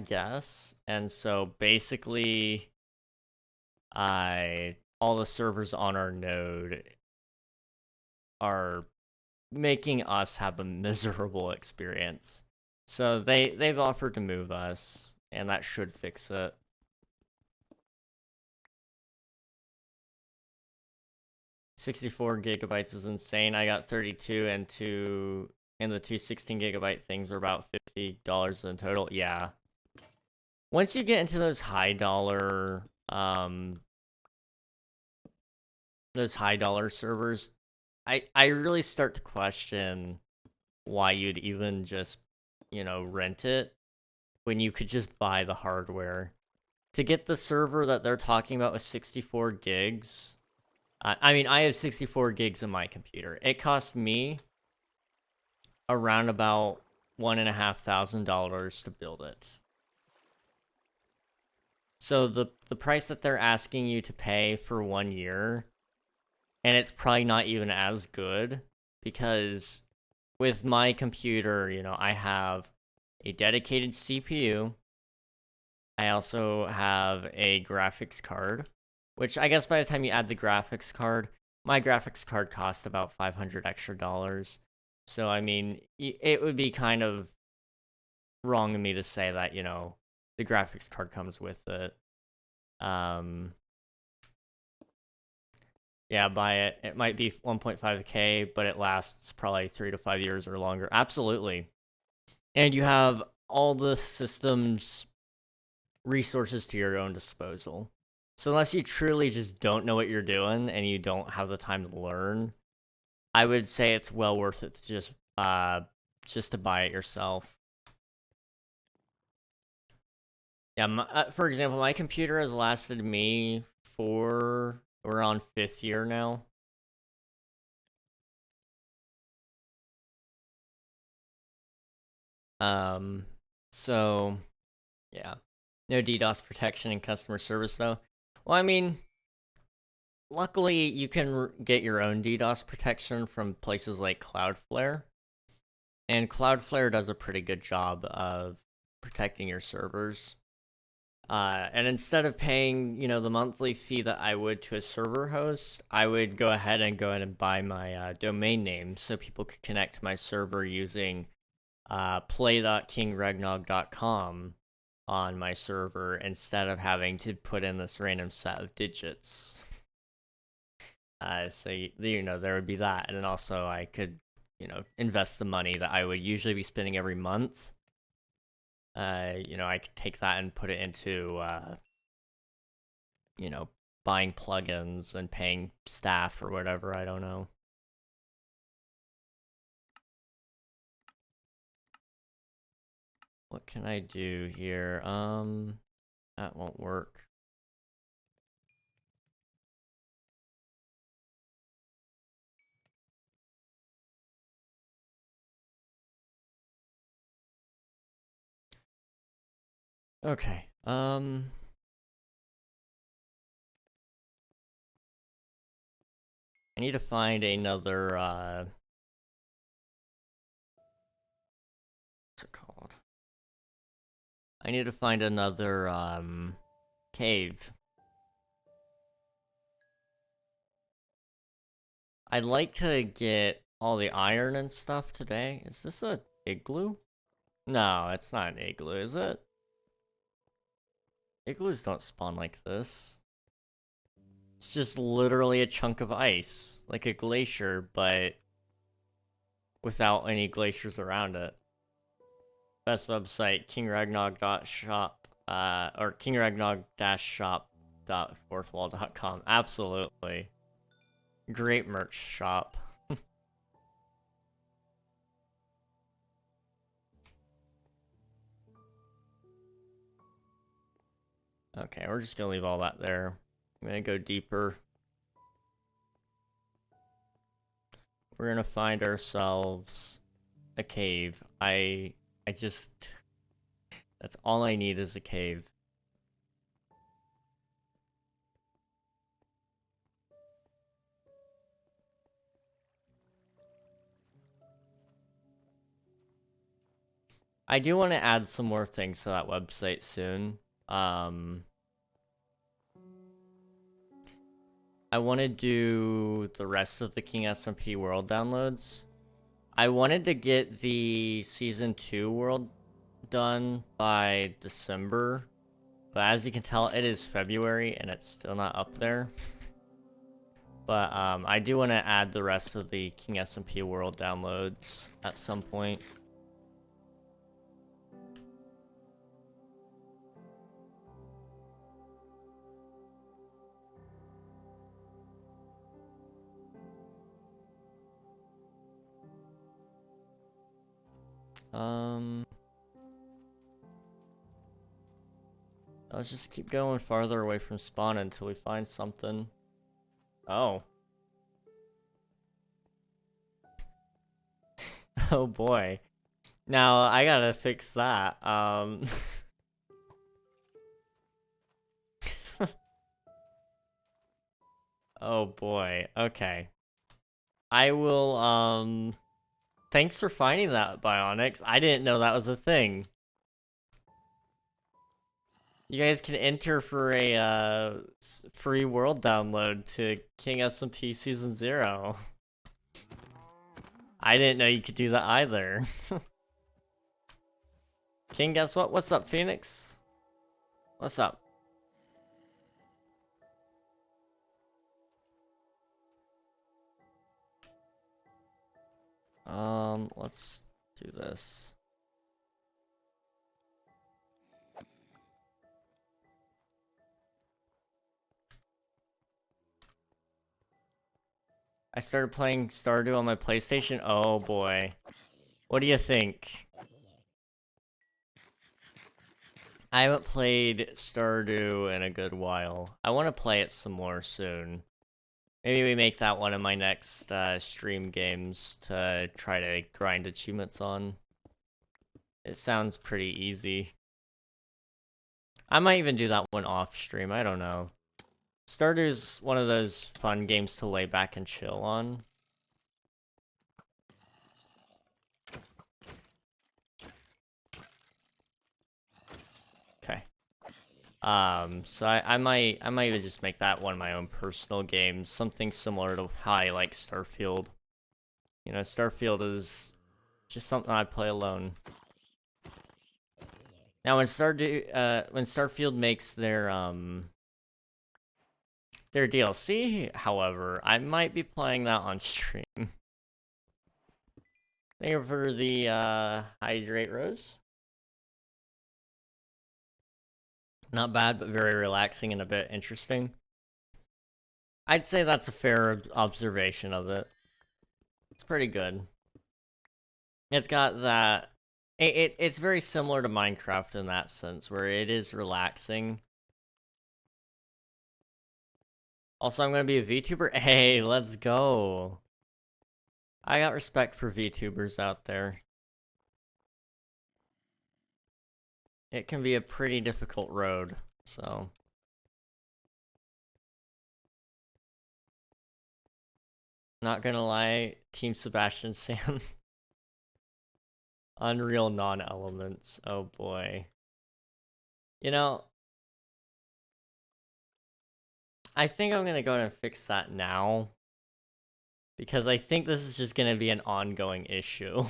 guess. And so basically, all the servers on our node are making us have a miserable experience. So they've offered to move us, and that should fix it. $64 gigabytes is insane. I got 32 and the two 16 gigabyte things were about $50 in total. Yeah. Once you get into those high dollar servers, I really start to question why you'd even just, rent it when you could just buy the hardware. To get the server that they're talking about with 64 gigs, I mean, I have 64 gigs in my computer. It cost me around about $1,500 to build it. So the price that they're asking you to pay for 1 year, and it's probably not even as good, because with my computer, I have a dedicated CPU. I also have a graphics card, which I guess by the time you add the graphics card, my graphics card costs about $500 extra. So, I mean, it would be kind of wrong of me to say that, the graphics card comes with it. Yeah, buy it. It might be 1.5K, but it lasts probably 3 to 5 years or longer. Absolutely. And you have all the system's resources to your own disposal. So unless you truly just don't know what you're doing and you don't have the time to learn, I would say it's well worth it to just to buy it yourself. Yeah, for example, my computer has lasted me we're on 5th year now. So, yeah. No DDoS protection in customer service, though. Well, I mean, luckily, you can get your own DDoS protection from places like Cloudflare. And Cloudflare does a pretty good job of protecting your servers. And instead of paying, the monthly fee that I would to a server host, I would go ahead and buy my domain name so people could connect to my server using play.kingregnog.com on my server instead of having to put in this random set of digits. So, there would be that. And then also I could, invest the money that I would usually be spending every month. I could take that and put it into, buying plugins and paying staff or whatever, I don't know. What can I do here? That won't work. Okay, I need to find another, what's it called? I need to find another, cave. I'd like to get all the iron and stuff today. Is this a igloo? No, it's not an igloo, is it? Igloos don't spawn like this. It's just literally a chunk of ice, like a glacier, but without any glaciers around it. Best website, kingragnog.shop, or kingragnog-shop.fourthwall.com. Absolutely. Great merch shop. Okay, we're just gonna leave all that there. I'm gonna go deeper. We're gonna find ourselves a cave. I just... That's all I need is a cave. I do want to add some more things to that website soon. I want to do the rest of the King SMP world downloads. I wanted to get the Season 2 world done by December, but as you can tell, it is February and it's still not up there. But I do want to add the rest of the King SMP world downloads at some point. Let's just keep going farther away from spawn until we find something. Oh. Oh boy. Now, I gotta fix that. Oh boy. Okay. I will, thanks for finding that, Bionics. I didn't know that was a thing. You guys can enter for a, free world download to King SMP Season 0. I didn't know you could do that either. King, guess what? What's up, Phoenix? What's up? Let's do this. I started playing Stardew on my PlayStation. Oh boy. What do you think? I haven't played Stardew in a good while. I want to play it some more soon. Maybe we make that one of my next stream games to try to grind achievements on. It sounds pretty easy. I might even do that one off stream, I don't know. Stardew's one of those fun games to lay back and chill on. Okay. So I might even just make that one of my own personal games, something similar to how I like Starfield. You know, Starfield is just something I play alone. Now when Starfield makes their DLC, however, I might be playing that on stream. Thank you for the hydrate rose. Not bad, but very relaxing and a bit interesting. I'd say that's a fair observation of it. It's pretty good. It's got that... It's very similar to Minecraft in that sense, where it is relaxing. Also, I'm gonna be a VTuber. Hey, let's go. I got respect for VTubers out there. It can be a pretty difficult road, so... Not gonna lie, Team Sebastian Sam. Unreal non-elements, oh boy. You know... I think I'm gonna go ahead and fix that now. Because I think this is just gonna be an ongoing issue.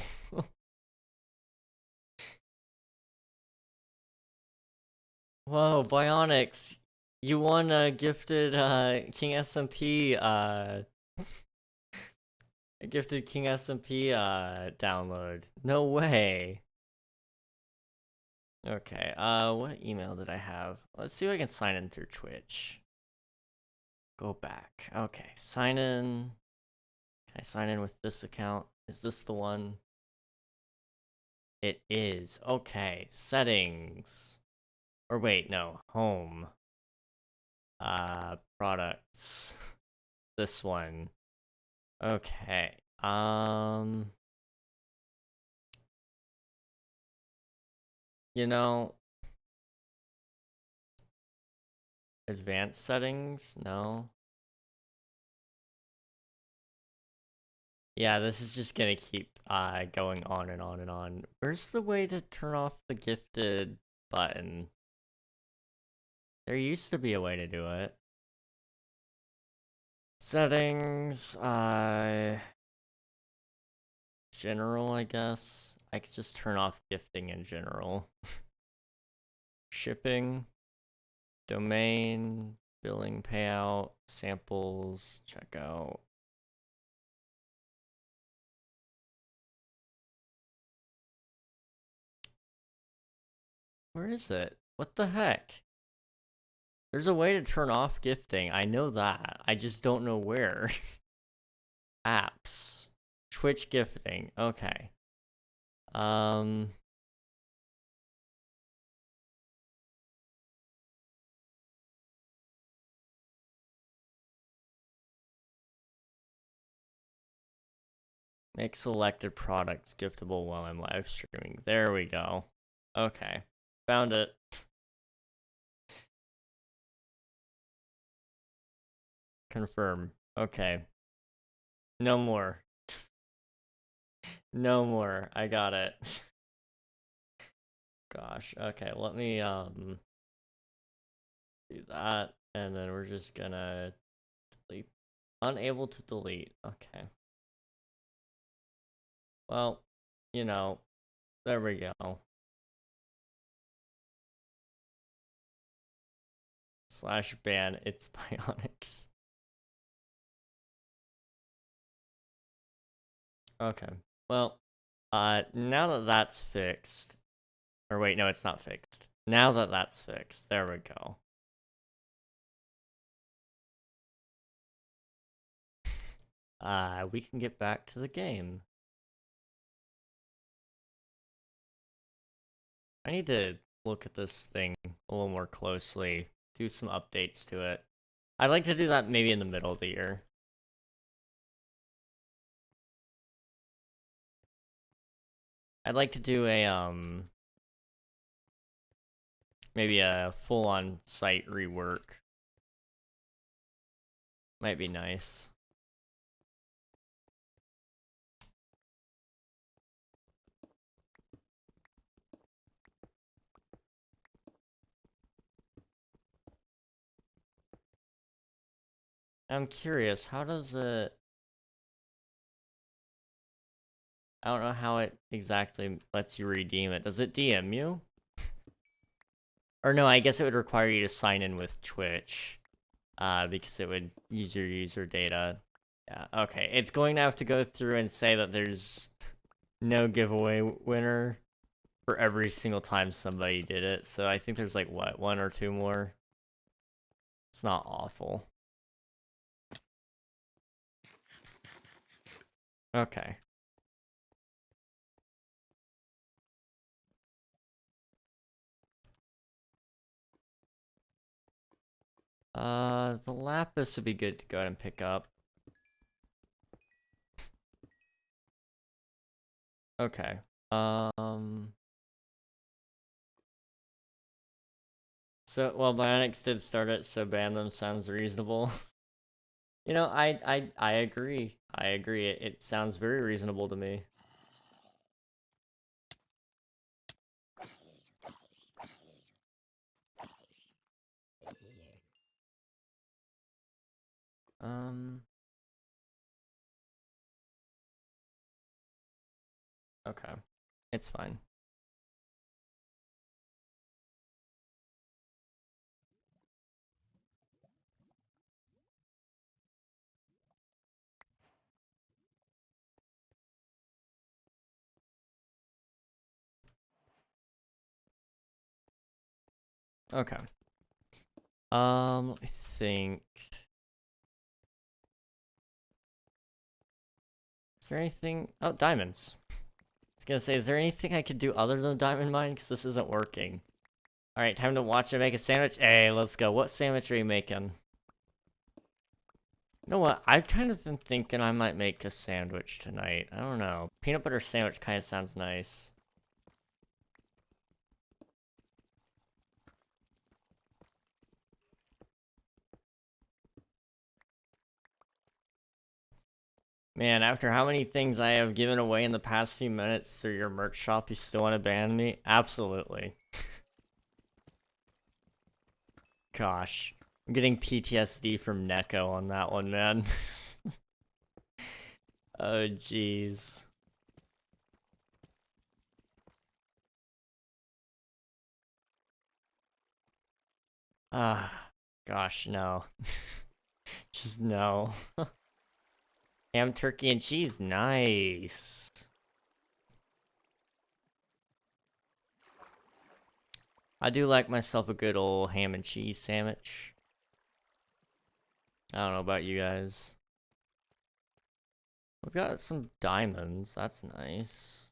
Whoa, Bionics, you won a gifted King SMP a gifted King SMP download. No way. Okay, what email did I have? Let's see if I can sign in through Twitch. Go back. Okay, sign in. Can I sign in with this account? Is this the one? It is. Okay, settings. Or wait, no, home. Products. This one. Okay. You know, advanced settings? No. Yeah, this is just gonna keep going on and on and on. Where's the way to turn off the gifted button? There used to be a way to do it. Settings, general, I guess. I could just turn off gifting in general. Shipping, domain, billing, payout, samples, checkout. Where is it? What the heck? There's a way to turn off gifting. I know that. I just don't know where. Apps. Twitch gifting. Okay. Make selected products giftable while I'm live streaming. There we go. Okay. Found it. Confirm. Okay. No more. No more. I got it. Gosh. Okay, let me do that, and then we're just gonna delete. Unable to delete. Okay. Well, you know, there we go. /ban it's bionics. Okay. Well, now that that's fixed, or wait, no, it's not fixed. Now that that's fixed, there we go. We can get back to the game. I need to look at this thing a little more closely, do some updates to it. I'd like to do that maybe in the middle of the year. I'd like to do a, maybe a full-on site rework. Might be nice. I'm curious, how does it... I don't know how it exactly lets you redeem it. Does it DM you? Or no, I guess it would require you to sign in with Twitch. Because it would use your user data. Yeah, okay. It's going to have to go through and say that there's no giveaway winner for every single time somebody did it. So I think there's like, what, 1 or 2 more? It's not awful. Okay. The lapis would be good to go ahead and pick up. Okay. So, well, Bionics did start it, so ban them sounds reasonable. You know, I agree. I agree. It sounds very reasonable to me. Okay. It's fine. Okay. I think... Is there anything... Oh, diamonds. I was gonna say, is there anything I could do other than diamond mine? Because this isn't working. Alright, time to watch it make a sandwich. Hey, let's go. What sandwich are you making? You know what? I've kind of been thinking I might make a sandwich tonight. I don't know. Peanut butter sandwich kind of sounds nice. Man, after how many things I have given away in the past few minutes through your merch shop, you still want to ban me? Absolutely. Gosh. I'm getting PTSD from Neko on that one, man. Oh, jeez. Ah, gosh, no. Just no. Ham, turkey, and cheese. Nice. I do like myself a good old ham and cheese sandwich. I don't know about you guys. We've got some diamonds. That's nice.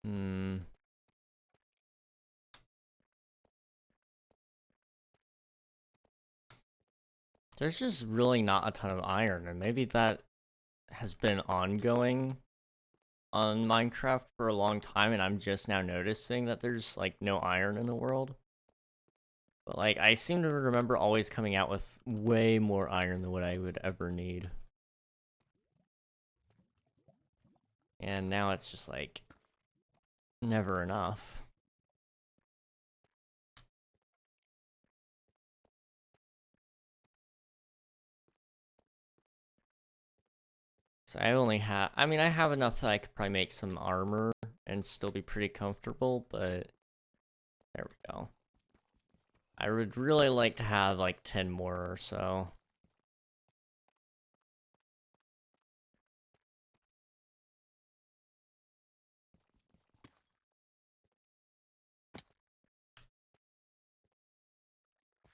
Hmm. There's just really not a ton of iron, and maybe that has been ongoing on Minecraft for a long time, and I'm just now noticing that there's, like, no iron in the world. But, like, I seem to remember always coming out with way more iron than what I would ever need. And now it's just, like, never enough. So I only have, I mean, I have enough that I could probably make some armor and still be pretty comfortable, but there we go. I would really like to have like 10 more or so.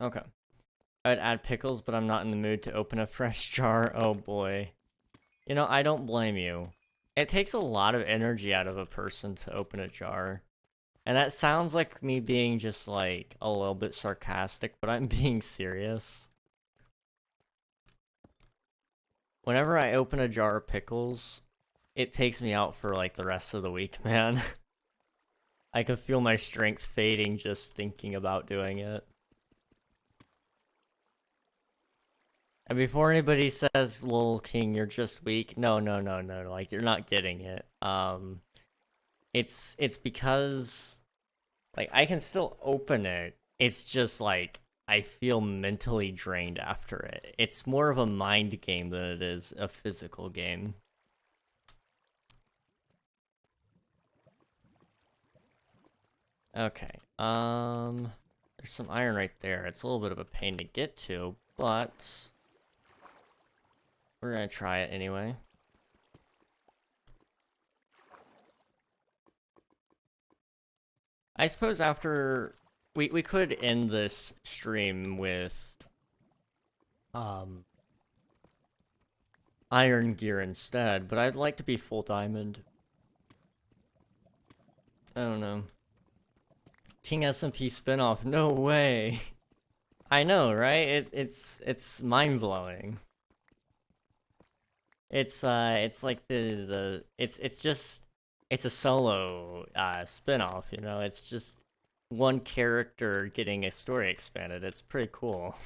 Okay. I'd add pickles, but I'm not in the mood to open a fresh jar. Oh boy. You know, I don't blame you. It takes a lot of energy out of a person to open a jar. And that sounds like me being just like a little bit sarcastic, but I'm being serious. Whenever I open a jar of pickles, it takes me out for like the rest of the week, man. I can feel my strength fading just thinking about doing it. And before anybody says, "Lol King, you're just weak," no, no, no, no, like you're not getting it. It's because like I can still open it. It's just like I feel mentally drained after it. It's more of a mind game than it is a physical game. Okay. There's some iron right there. It's a little bit of a pain to get to, but we're gonna try it anyway. I suppose after we could end this stream with iron gear instead, but I'd like to be full diamond. I don't know. King SMP spinoff, no way. I know, right? It's mind-blowing. It's like it's just it's a solo spin-off, you know? It's just one character getting a story expanded. It's pretty cool.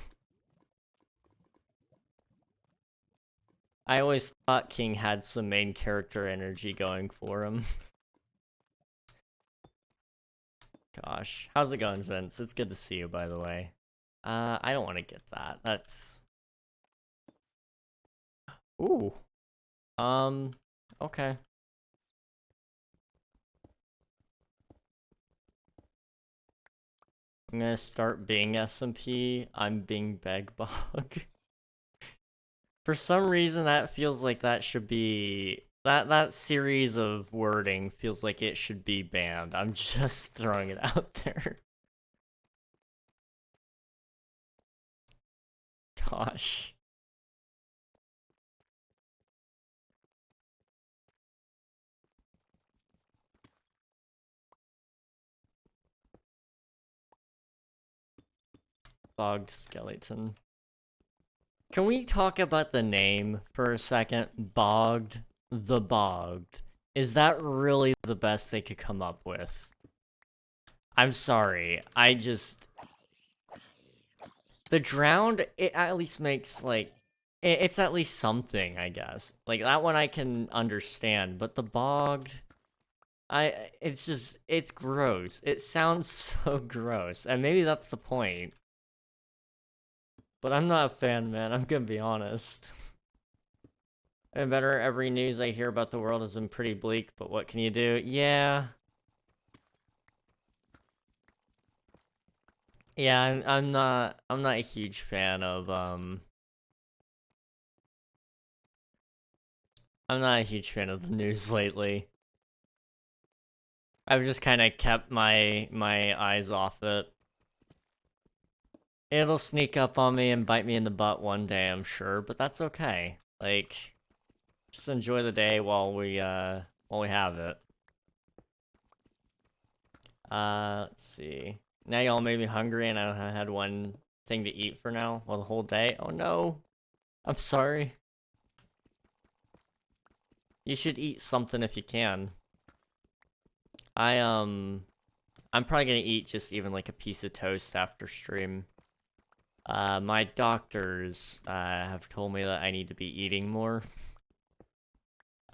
I always thought King had some main character energy going for him. Gosh, how's it going, Vince? It's good to see you, by the way. I don't want to get that. That's... Ooh. Okay. I'm gonna start being SMP. I'm being Begbog. For some reason, that feels like that should be That series of wording feels like it should be banned. I'm just throwing it out there. Gosh. Bogged skeleton. Can we talk about the name for a second? Bogged the Bogged. Is that really the best they could come up with? I'm sorry. The drowned, it at least makes, like, it's at least something, I guess. Like, that one I can understand, but the bogged, it's gross. It sounds so gross, and maybe that's the point. But I'm not a fan, man. I'm gonna be honest. And better, every news I hear about the world has been pretty bleak, but what can you do? Yeah. Yeah, I'm not a huge fan of, I'm not a huge fan of the news lately. I've just kind of kept my eyes off it. It'll sneak up on me and bite me in the butt one day, I'm sure, but that's okay. Like, just enjoy the day while we have it. Let's see. Now y'all made me hungry and I had one thing to eat for now. Well, the whole day. Oh no. I'm sorry. You should eat something if you can. I'm probably gonna eat just even like a piece of toast after stream. My doctors have told me that I need to be eating more.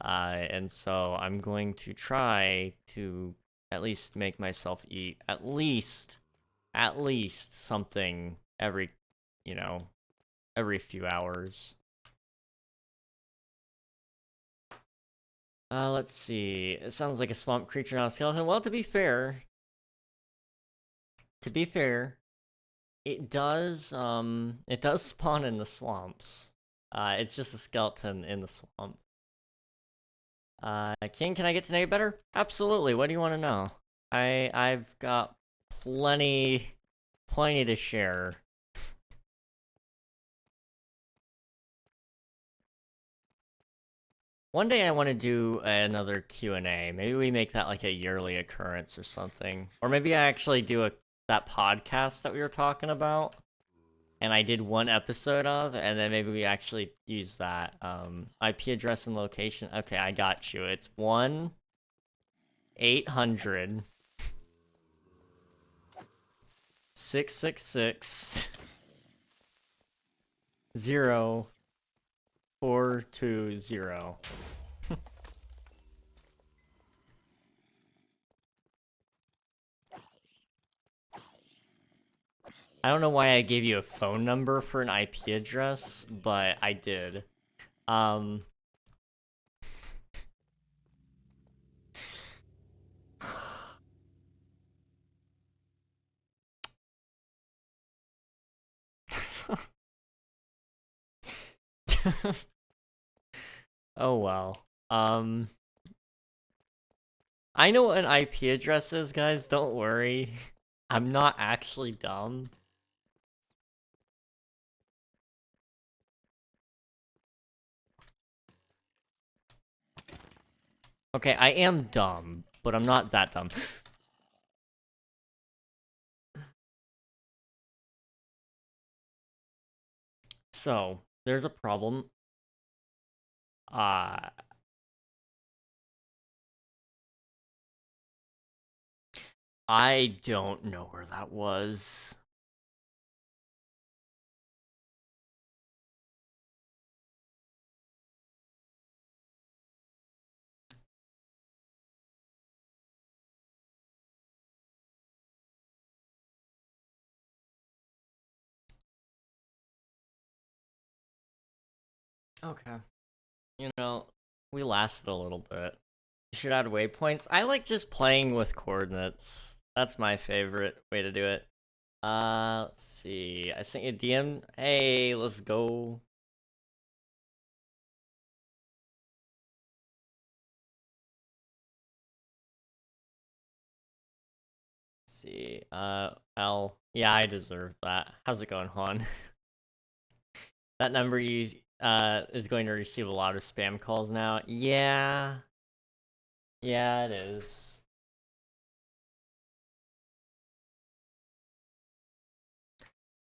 And so I'm going to try to at least make myself eat at least something every, every few hours. Let's see. It sounds like a swamp creature, not a skeleton. Well, to be fair, it does spawn in the swamps. It's just a skeleton in the swamp. King, can I get to know you better? Absolutely. What do you want to know? I've got plenty to share. One day I want to do another Q&A. Maybe we make that like a yearly occurrence or something. Or maybe I actually do that podcast that we were talking about. And I did one episode of, and then maybe we actually use that. IP address and location. Okay, I got you. It's 1-800 666 0420. I don't know why I gave you a phone number for an IP address, but I did. Oh well. I know what an IP address is, guys. Don't worry. I'm not actually dumb. Okay, I am dumb, but I'm not that dumb. So, there's a problem. I don't know where that was. Okay. We lasted a little bit. You should add waypoints. I like just playing with coordinates. That's my favorite way to do it. Let's see. I sent you a DM. Hey, let's go. see. L. Yeah, I deserve that. How's it going, Juan? That number you is going to receive a lot of spam calls now. Yeah. Yeah, it is.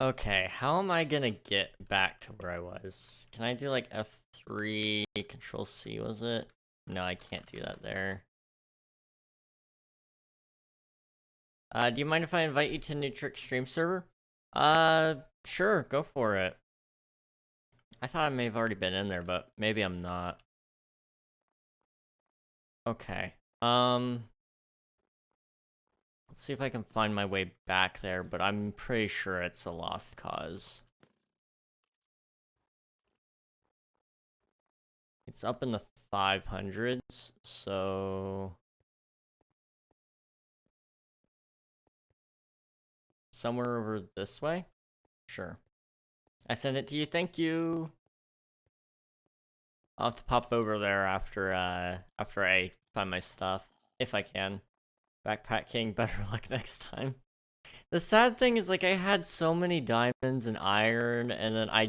Okay, how am I gonna get back to where I was? Can I do like F3, Control C, was it? No, I can't do that there. Do you mind if I invite you to Nutrix stream server? Sure, go for it. I thought I may have already been in there, but maybe I'm not. Okay. Let's see if I can find my way back there, but I'm pretty sure it's a lost cause. It's up in the 500s, so... somewhere over this way? Sure. I sent it to you, thank you! I'll have to pop over there after I find my stuff, if I can. Backpack King, better luck next time. The sad thing is, like, I had so many diamonds and iron, and then I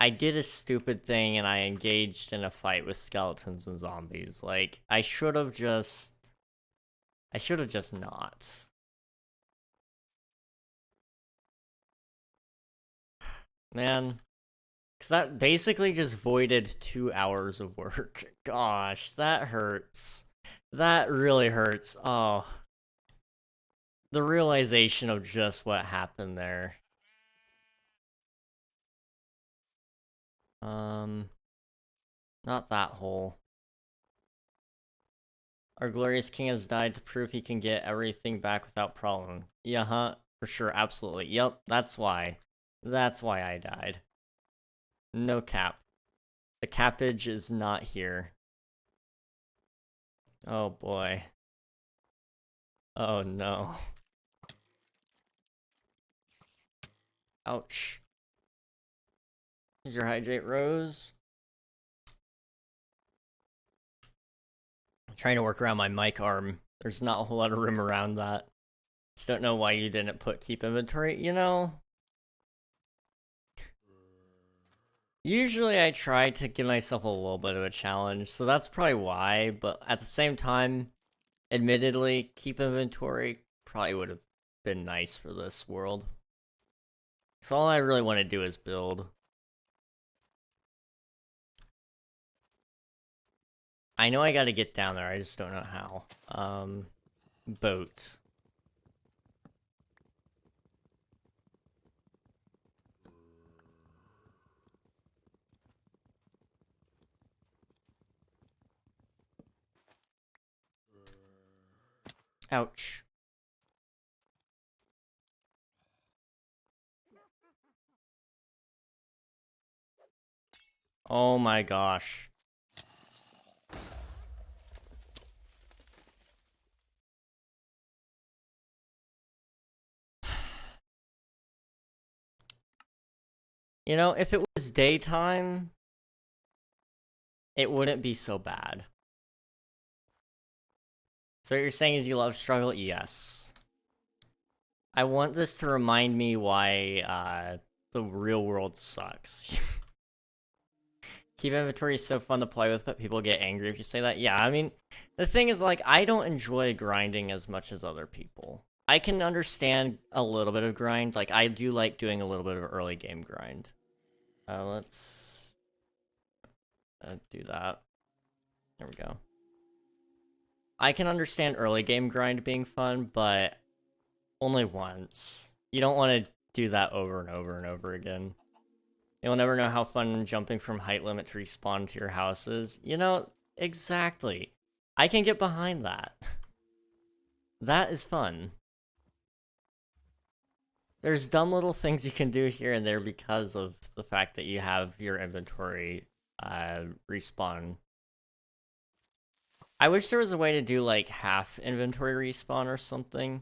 did a stupid thing, and I engaged in a fight with skeletons and zombies. Like, I should have just not. Man. Because that basically just voided 2 hours of work. Gosh, that hurts. That really hurts. Oh. The realization of just what happened there. Not that hole. Our glorious king has died to prove he can get everything back without problem. Yeah, huh? For sure, absolutely. Yep, that's why. That's why I died. No cap. The cappage is not here. Oh boy. Oh no. Ouch. Here's your hydrate rose. I'm trying to work around my mic arm. There's not a whole lot of room around that. Just don't know why you didn't put keep inventory, you know? Usually I try to give myself a little bit of a challenge, so that's probably why, but at the same time, admittedly, keep inventory probably would have been nice for this world. So all I really want to do is build. I know I gotta get down there, I just don't know how. Boat. Ouch. Oh my gosh. You know, if it was daytime, it wouldn't be so bad. So what you're saying is you love struggle? Yes. I want this to remind me why, the real world sucks. Keep inventory is so fun to play with, but people get angry if you say that. Yeah, I mean, the thing is, like, I don't enjoy grinding as much as other people. I can understand a little bit of grind. Like, I do like doing a little bit of early game grind. Let's do that. There we go. I can understand early game grind being fun, but only once. You don't want to do that over and over and over again. You'll never know how fun jumping from height limit to respawn to your house is. You know, exactly. I can get behind that. That is fun. There's dumb little things you can do here and there because of the fact that you have your inventory respawn. I wish there was a way to do like half inventory respawn or something.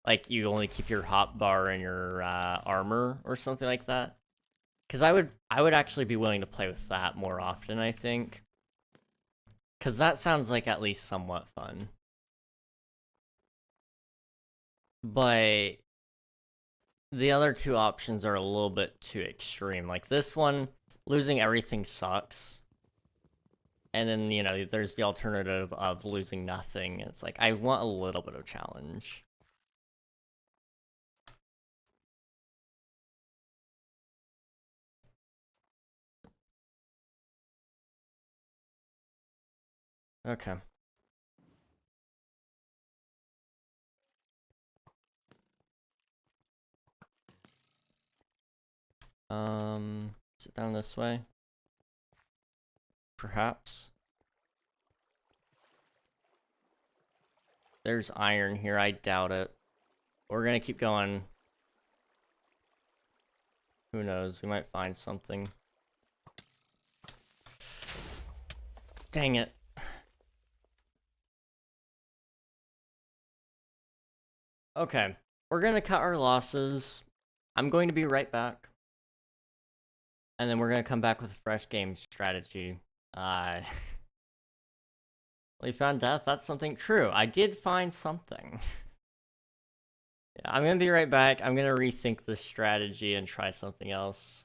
Like you only keep your hotbar and your armor or something like that. Because I would actually be willing to play with that more often, I think. Because that sounds like at least somewhat fun. But the other two options are a little bit too extreme. Like this one, losing everything sucks. And then, you know, there's the alternative of losing nothing. It's like, I want a little bit of challenge. Okay. Is it down this way? Perhaps. There's iron here, I doubt it. We're gonna keep going. Who knows, we might find something. Dang it. Okay, we're gonna cut our losses. I'm going to be right back. And then we're gonna come back with a fresh game strategy. We found death, that's something true. I did find something. Yeah, I'm gonna be right back. I'm gonna rethink this strategy and try something else.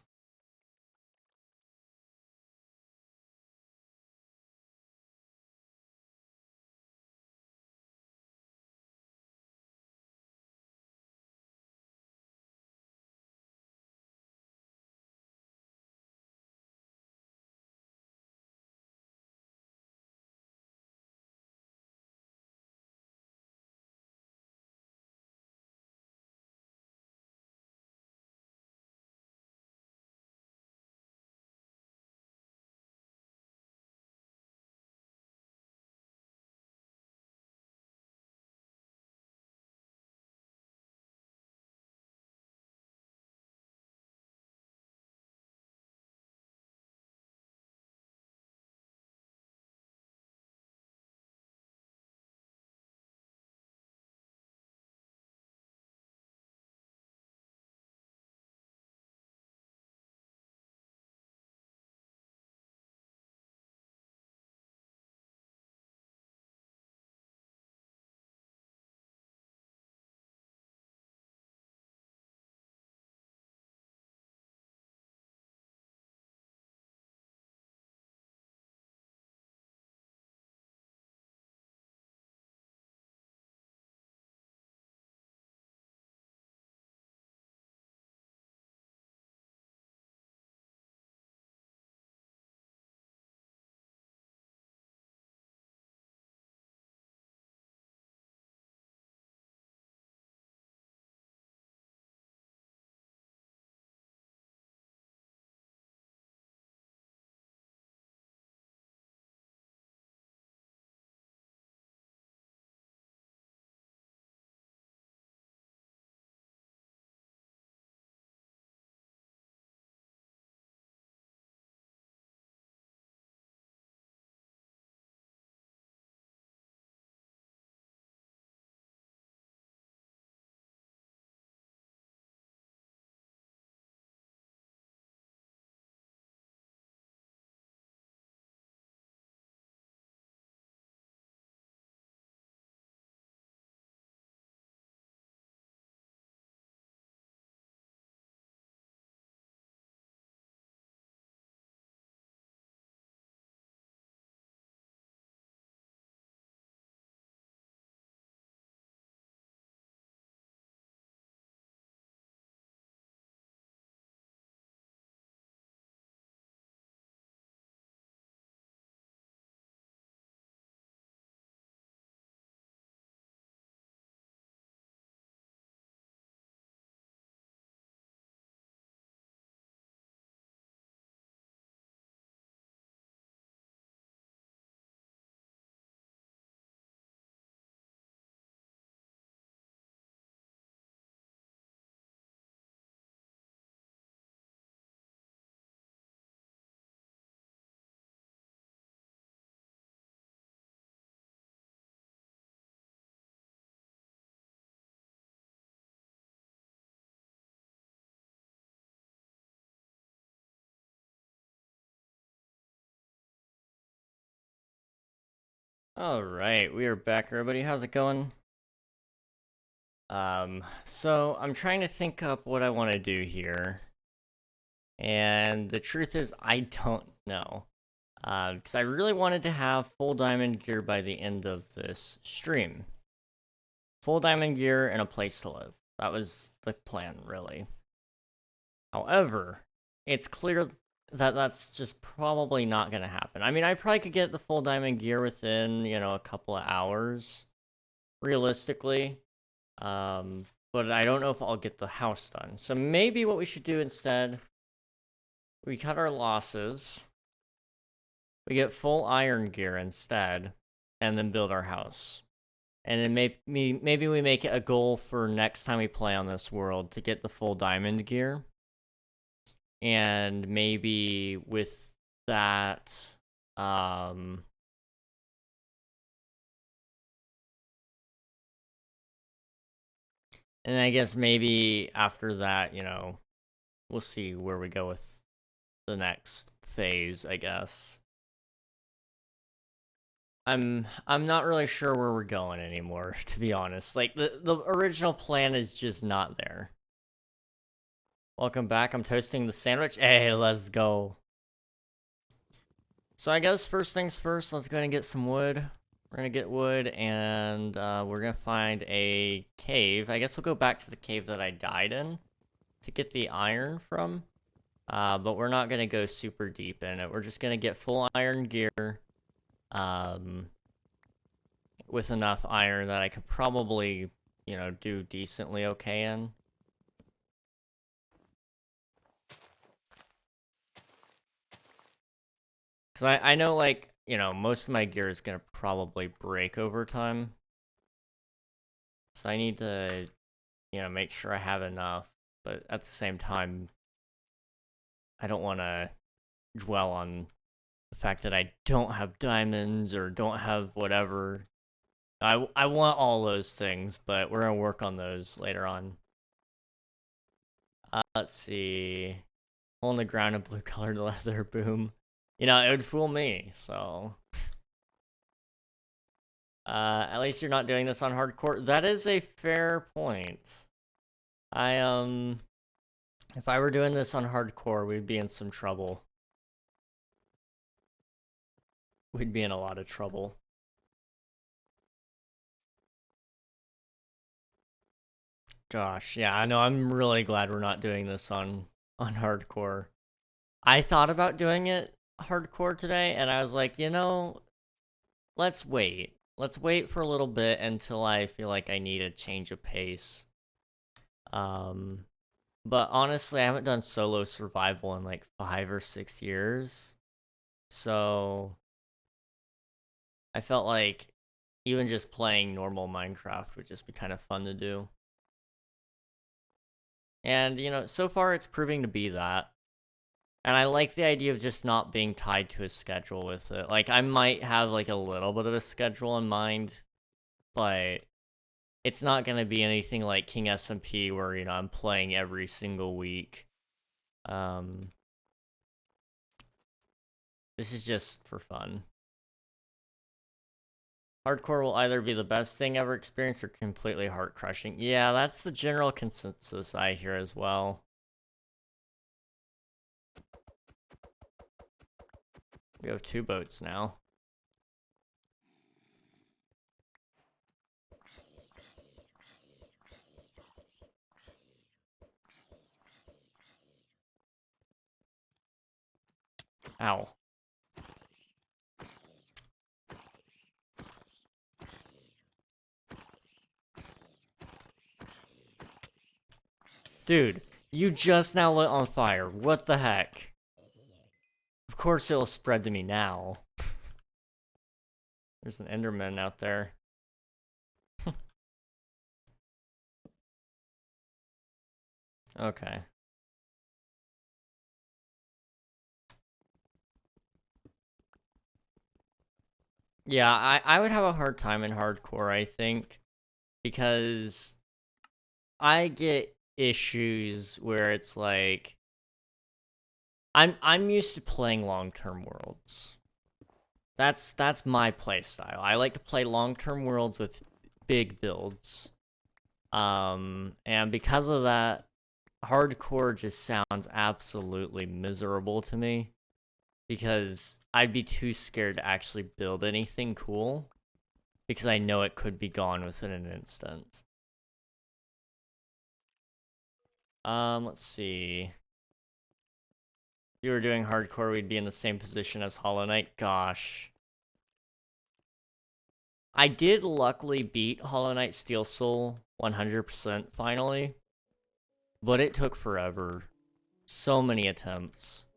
Alright, we are back, everybody. How's it going? So I'm trying to think up what I want to do here. And the truth is, I don't know. Because I really wanted to have full diamond gear by the end of this stream. Full diamond gear and a place to live. That was the plan, really. However, it's clear that that's just probably not going to happen. I mean, I probably could get the full diamond gear within, you know, a couple of hours, realistically. But I don't know if I'll get the house done. So maybe what we should do instead, we cut our losses. We get full iron gear instead, and then build our house. And then maybe we make it a goal for next time we play on this world to get the full diamond gear. And maybe with that, and I guess maybe after that, you know, we'll see where we go with the next phase, I guess. I'm not really sure where we're going anymore, to be honest. Like, the original plan is just not there. Welcome back. I'm toasting the sandwich. Hey, let's go. So I guess first things first, let's go and get some wood. We're gonna get wood, and we're gonna find a cave. I guess we'll go back to the cave that I died in to get the iron from. But we're not gonna go super deep in it. We're just gonna get full iron gear. With enough iron that I could probably, you know, do decently okay in. Because I know, like, you know, most of my gear is going to probably break over time. So I need to, you know, make sure I have enough. But at the same time, I don't want to dwell on the fact that I don't have diamonds or don't have whatever. I want all those things, but we're going to work on those later on. Let's see. Hole in the ground and blue colored leather, boom. You know, it would fool me, so. At least you're not doing this on hardcore. That is a fair point. If I were doing this on hardcore, we'd be in some trouble. We'd be in a lot of trouble. Gosh, yeah, I know. I'm really glad we're not doing this on hardcore. I thought about doing it hardcore today, and I was like, you know, let's wait. Let's wait for a little bit until I feel like I need a change of pace. But honestly, I haven't done solo survival in like 5 or 6 years. So I felt like even just playing normal Minecraft would just be kind of fun to do. And, you know, so far it's proving to be that. And I like the idea of just not being tied to a schedule with it. Like, I might have, like, a little bit of a schedule in mind, but it's not going to be anything like King SMP where, you know, I'm playing every single week. This is just for fun. Hardcore will either be the best thing ever experienced or completely heart-crushing. Yeah, that's the general consensus I hear as well. We have 2 boats now. Ow. Dude, you just now lit on fire. What the heck? Of course it'll spread to me now. There's an Enderman out there. Okay. Yeah, I would have a hard time in hardcore, I think, because I get issues where it's like I'm used to playing long-term worlds. That's my play style. I like to play long-term worlds with big builds. And because of that, hardcore just sounds absolutely miserable to me. Because I'd be too scared to actually build anything cool. Because I know it could be gone within an instant. Let's see. If you were doing hardcore, we'd be in the same position as Hollow Knight. Gosh. I did luckily beat Hollow Knight Steel Soul 100% finally. But it took forever. So many attempts.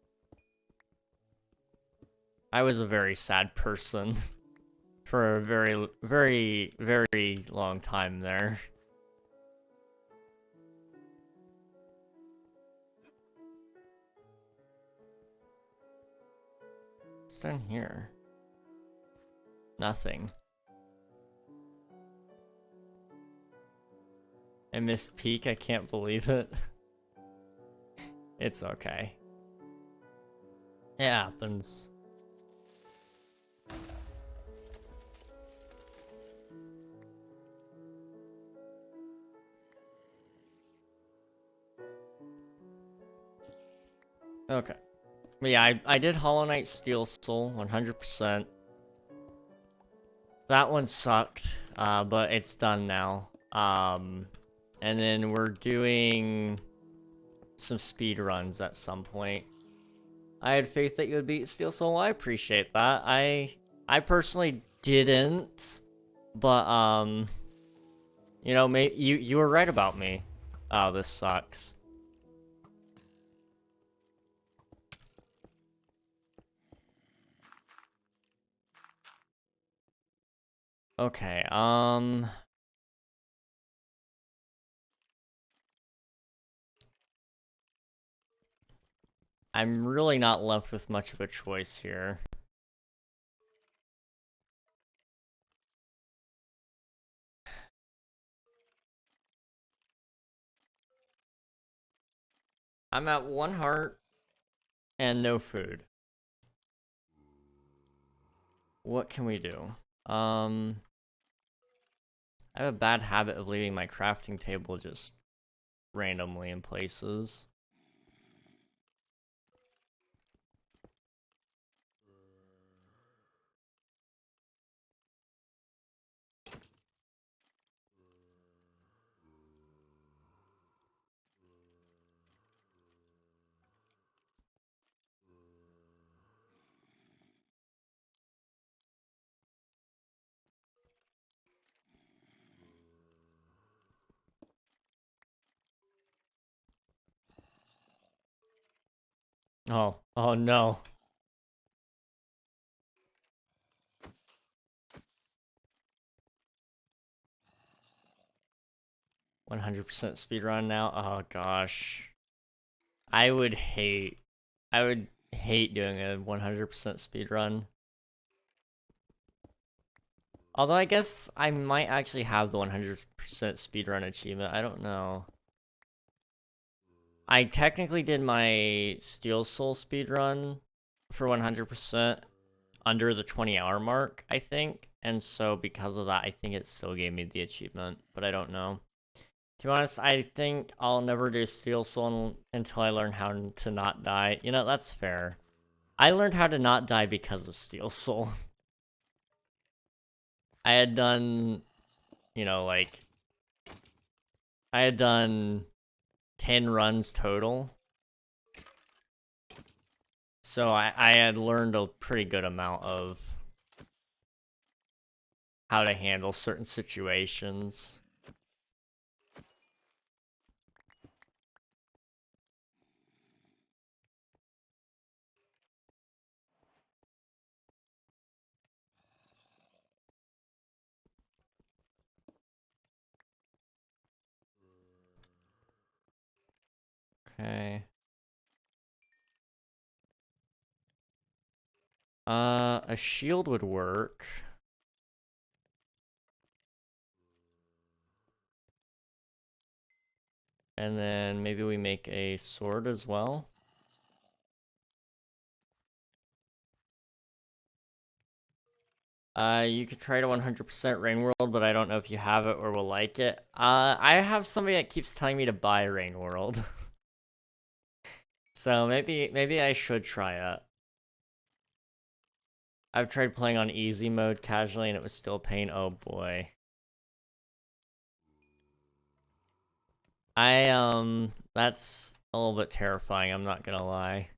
I was a very sad person for a very, very, very long time there. What's down here? Nothing. I missed peak, I can't believe it. It's okay. It happens. Okay. But yeah, I did Hollow Knight Steel Soul 100%. That one sucked, but it's done now. And then we're doing some speed runs at some point. I had faith that you would beat Steel Soul. I appreciate that. I personally didn't, but you know, you were right about me. Oh, this sucks. Okay, I'm really not left with much of a choice here. I'm at 1 heart and no food. What can we do? I have a bad habit of leaving my crafting table just randomly in places. Oh no. 100% speedrun now? Oh gosh. I would hate doing a 100% speedrun. Although I guess I might actually have the 100% speedrun achievement. I don't know. I technically did my Steel Soul speedrun for 100% under the 20-hour mark, I think. And so because of that, I think it still gave me the achievement, but I don't know. To be honest, I think I'll never do Steel Soul until I learn how to not die. You know, that's fair. I learned how to not die because of Steel Soul. I had done, you know, like, I had done 10 runs total. So I had learned a pretty good amount of how to handle certain situations. Okay. A shield would work. And then maybe we make a sword as well. You could try to 100% Rain World, but I don't know if you have it or will like it. I have somebody that keeps telling me to buy Rain World. So maybe I should try it. I've tried playing on easy mode casually and it was still a pain. Oh boy. That's a little bit terrifying, I'm not gonna lie.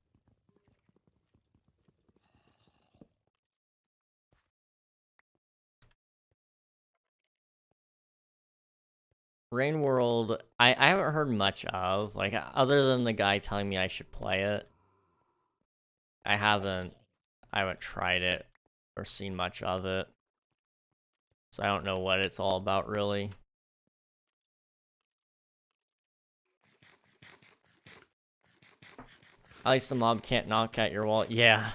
Rain World, I haven't heard much of, like, other than the guy telling me I should play it. I haven't tried it or seen much of it. So I don't know what it's all about, really. At least the mob can't knock at your wall. Yeah.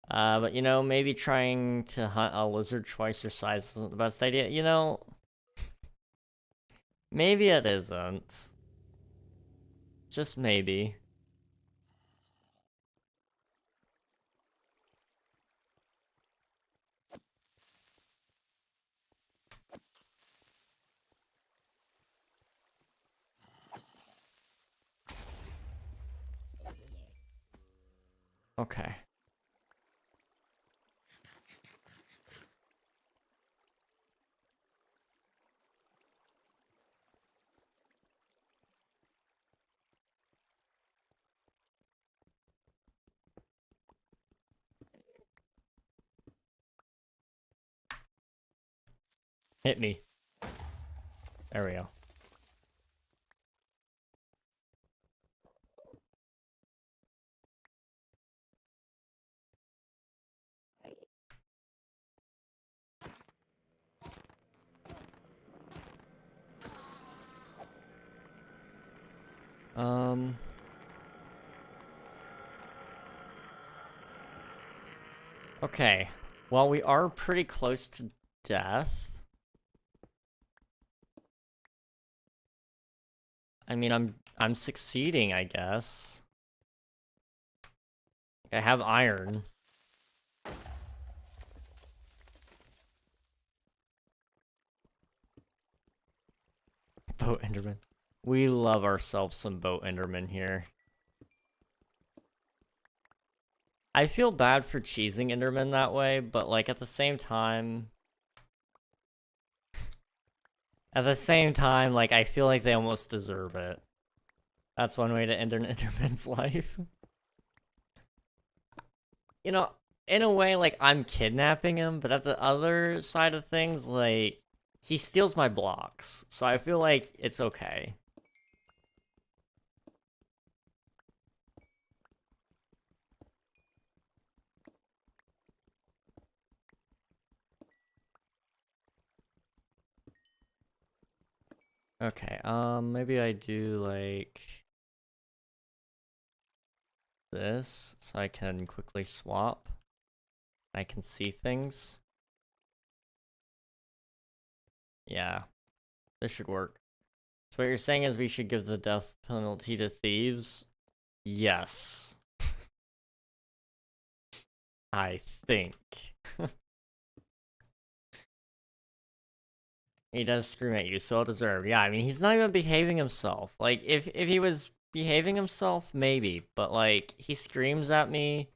But you know, maybe trying to hunt a lizard twice your size isn't the best idea. You know, maybe it isn't. Just maybe. Okay. Hit me. There we go. Okay. Well, we are pretty close to death. I mean, I'm succeeding, I guess. I have iron. Boat Enderman. We love ourselves some Boat Enderman here. I feel bad for cheesing Enderman that way, but like at the same time, like I feel like they almost deserve it. That's one way to end an Enderman's life. You know, in a way, like I'm kidnapping him, but at the other side of things, like he steals my blocks, so I feel like it's okay. Okay, maybe I do like this so I can quickly swap. I can see things. Yeah, this should work. So what you're saying is we should give the death penalty to thieves? Yes. I think. He does scream at you, so well deserved. Yeah, I mean, he's not even behaving himself. Like, if he was behaving himself, maybe. But, like, he screams at me.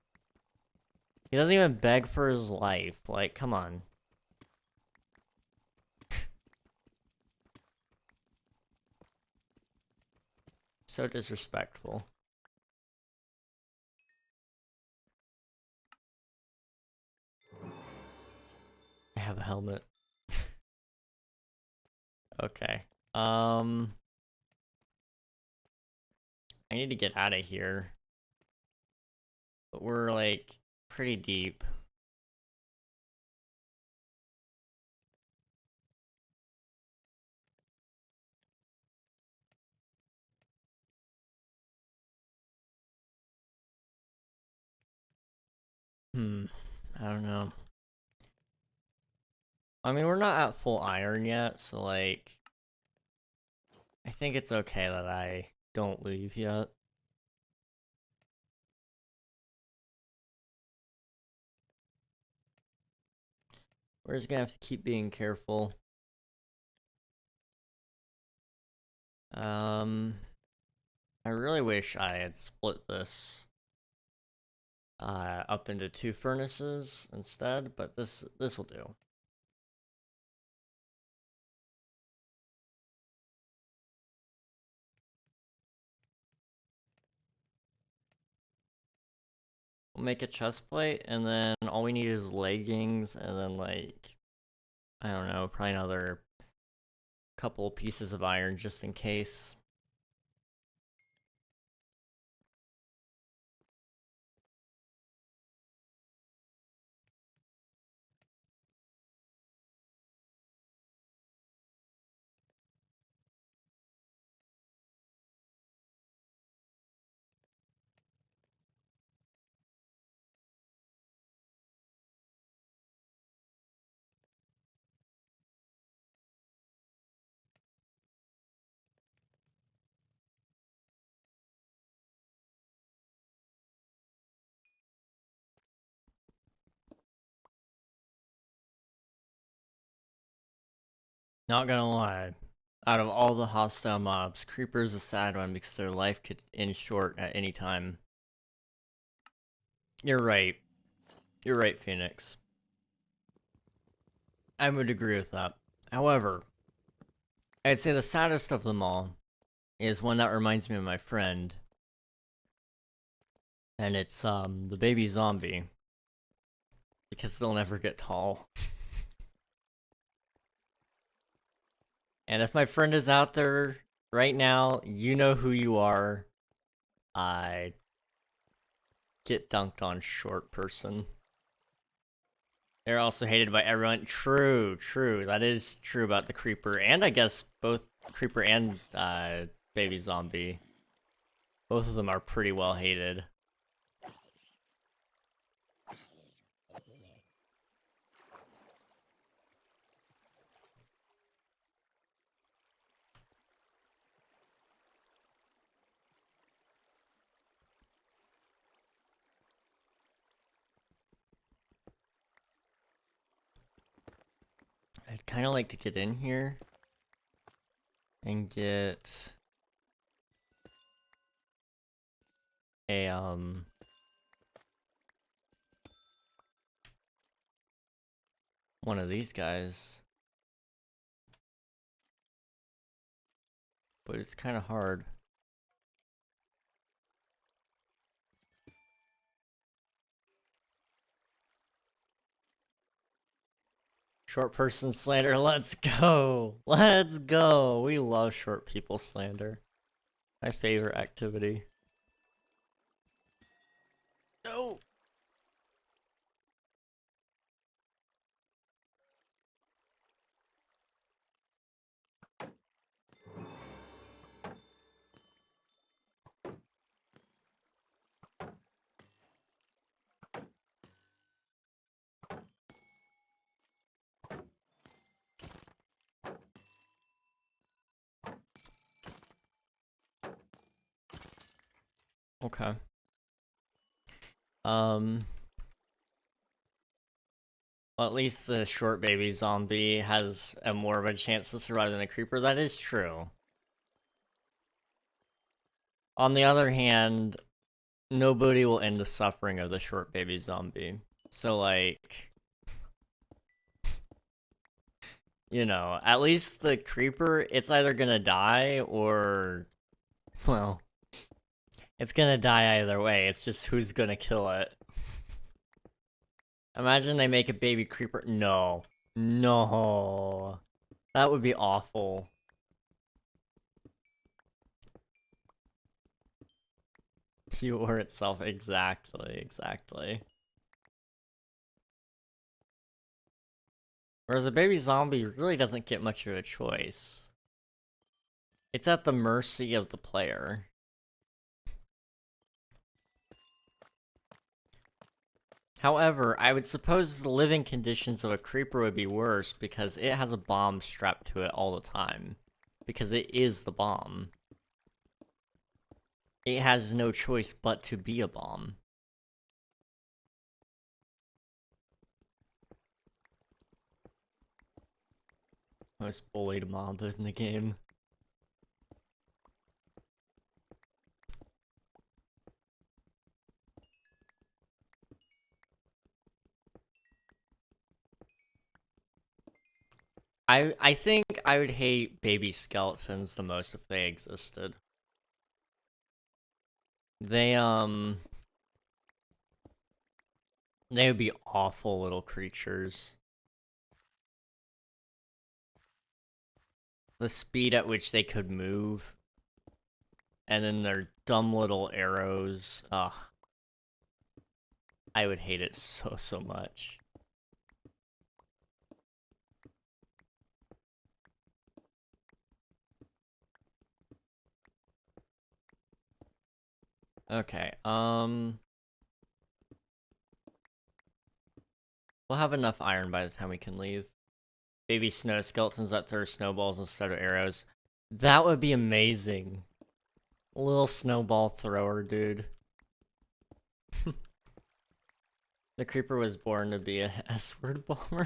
He doesn't even beg for his life. Like, come on. So disrespectful. I have a helmet. Okay. I need to get out of here. But we're, like, pretty deep. I don't know. I mean, we're not at full iron yet, so, like, I think it's okay that I don't leave yet. We're just gonna have to keep being careful. I really wish I had split this up into 2 furnaces instead, but this will do. We'll make a chest plate, and then all we need is leggings, and then, like, I don't know, probably another couple pieces of iron just in case. Not gonna lie, out of all the hostile mobs, Creeper's a sad one because their life could end short at any time. You're right. You're right, Phoenix. I would agree with that. However, I'd say the saddest of them all is one that reminds me of my friend. And it's, the baby zombie. Because they'll never get tall. And if my friend is out there right now, you know who you are. I get dunked on, short person. They're also hated by everyone. True. That is true about the Creeper, and I guess both Creeper and baby zombie. Both of them are pretty well hated. I'd kind of like to get in here and get a, one of these guys. But it's kind of hard. Short person slander, let's go! Let's go! We love short people slander. My favorite activity. No! Okay. Well, at least the short baby zombie has a more of a chance to survive than a creeper. That is true. On the other hand, nobody will end the suffering of the short baby zombie. So, like, you know, at least the creeper, it's either gonna die or, well, it's gonna die either way. It's just who's gonna kill it. Imagine they make a baby creeper. No. No. That would be awful. Cure itself. Exactly. Whereas a baby zombie really doesn't get much of a choice. It's at the mercy of the player. However, I would suppose the living conditions of a creeper would be worse because it has a bomb strapped to it all the time. Because it is the bomb. It has no choice but to be a bomb. Most bullied mob in the game. I think I would hate baby skeletons the most if they existed. They would be awful little creatures. The speed at which they could move. And then their dumb little arrows. Ugh. I would hate it so much. Okay, we'll have enough iron by the time we can leave. Baby snow skeletons that throw snowballs instead of arrows. That would be amazing. Little snowball thrower, dude. The creeper was born to be a S-word bomber.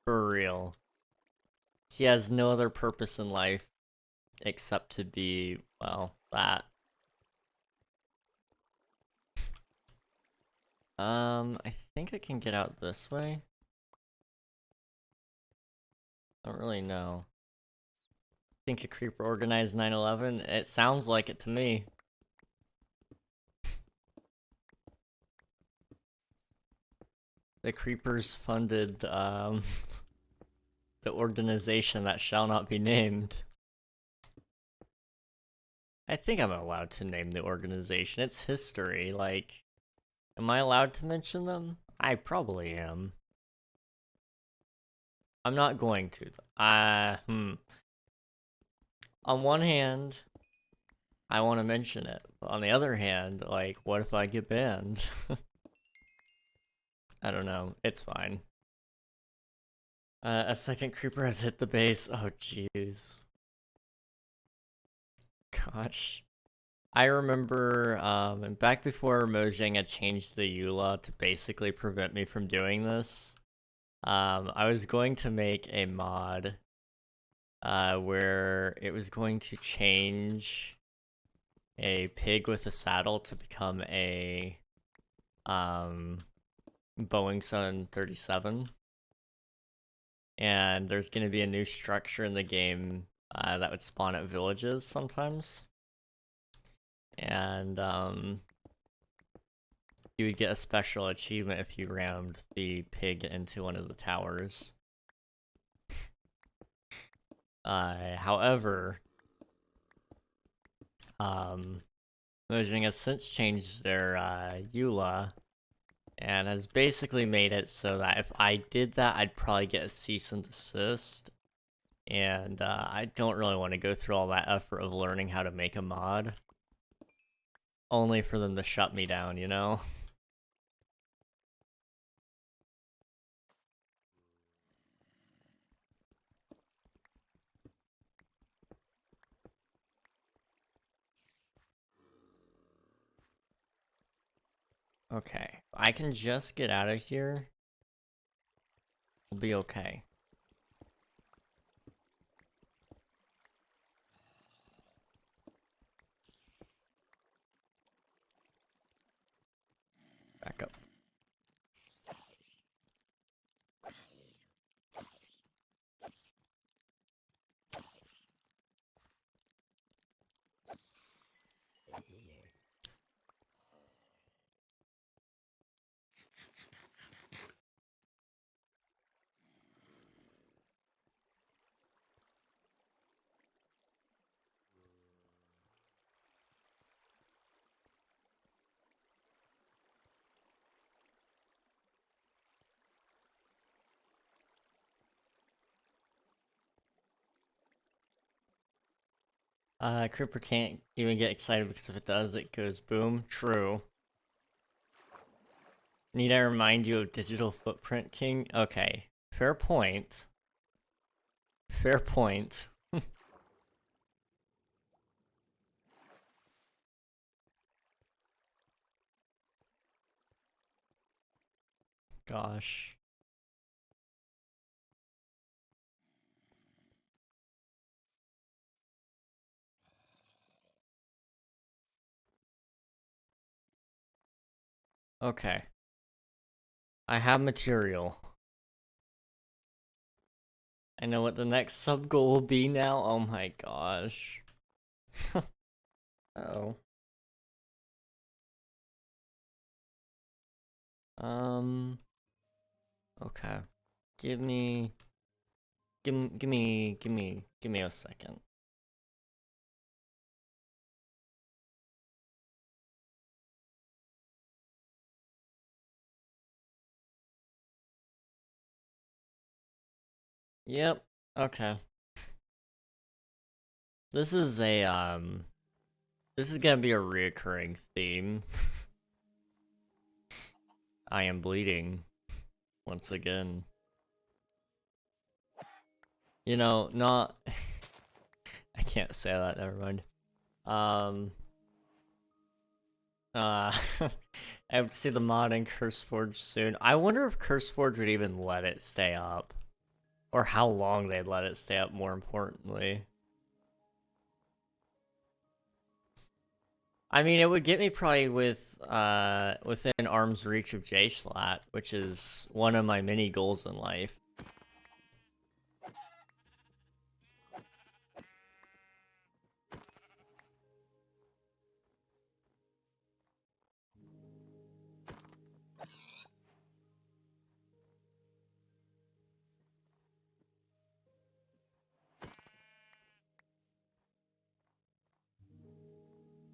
For real. He has no other purpose in life except to be, well, that. I think I can get out this way. I don't really know. Think a creeper organized 9/11? It sounds like it to me. The creepers funded, the organization that shall not be named. I think I'm allowed to name the organization. It's history, like... Am I allowed to mention them? I probably am. I'm not going to. On one hand, I want to mention it. But on the other hand, like, what if I get banned? I don't know. It's fine. A second creeper has hit the base. Oh, jeez. Gosh. I remember, back before Mojang had changed the EULA to basically prevent me from doing this, I was going to make a mod, where it was going to change a pig with a saddle to become a, Boeing 737. And there's going to be a new structure in the game, that would spawn at villages sometimes. And, you would get a special achievement if you rammed the pig into one of the towers. However, Mojang has since changed their, EULA, and has basically made it so that if I did that, I'd probably get a cease and desist. And, I don't really want to go through all that effort of learning how to make a mod. Only for them to shut me down, you know? Okay, I can just get out of here. We'll be okay. Back up. Creeper can't even get excited because if it does, it goes boom. True. Need I remind you of digital footprint, King? Okay. Fair point. Fair point. Gosh. Okay. I have material. I know what the next sub goal will be now. Oh my gosh. Uh-oh. Okay. Give me a second. Yep. Okay. This is this is gonna be a reoccurring theme. I am bleeding once again. You know, not I can't say that, never mind. I have to see the mod in CurseForge soon. I wonder if CurseForge would even let it stay up. Or how long they'd let it stay up, more importantly. I mean, it would get me probably with within arm's reach of J-Slat, which is one of my many goals in life.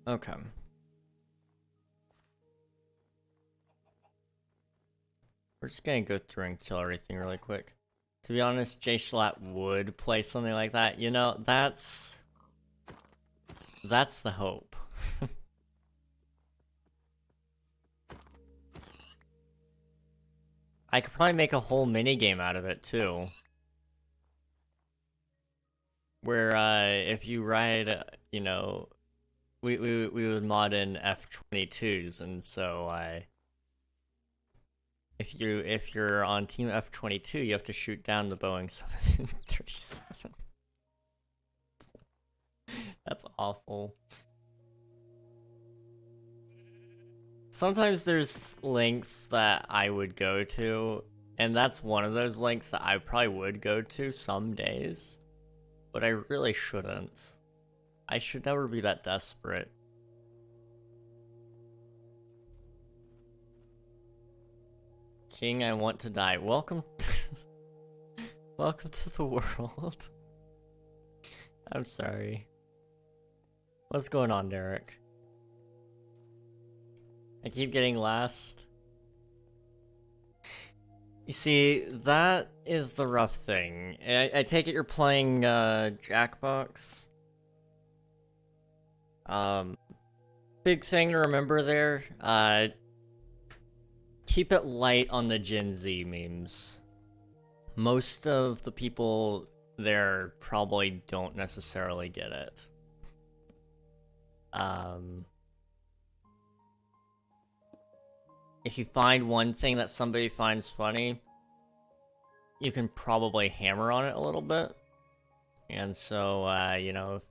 Okay. We're just gonna go through and kill everything really quick. To be honest, J-Slat would play something like that. You know, that's the hope. I could probably make a whole mini game out of it too. Where if you ride, you know, we would mod in F-22s, and so if you're on Team F-22, you have to shoot down the Boeing 737. That's awful. Sometimes there's links that I would go to, and that's one of those links that I probably would go to some days, but I really shouldn't. I should never be that desperate. King, I want to die. Welcome. Welcome to the world. I'm sorry. What's going on, Derek? I keep getting last. You see, that is the rough thing. I take it you're playing Jackbox. Big thing to remember there. Keep it light on the Gen Z memes. Most of the people there probably don't necessarily get it. If you find one thing that somebody finds funny, you can probably hammer on it a little bit. And so, you know,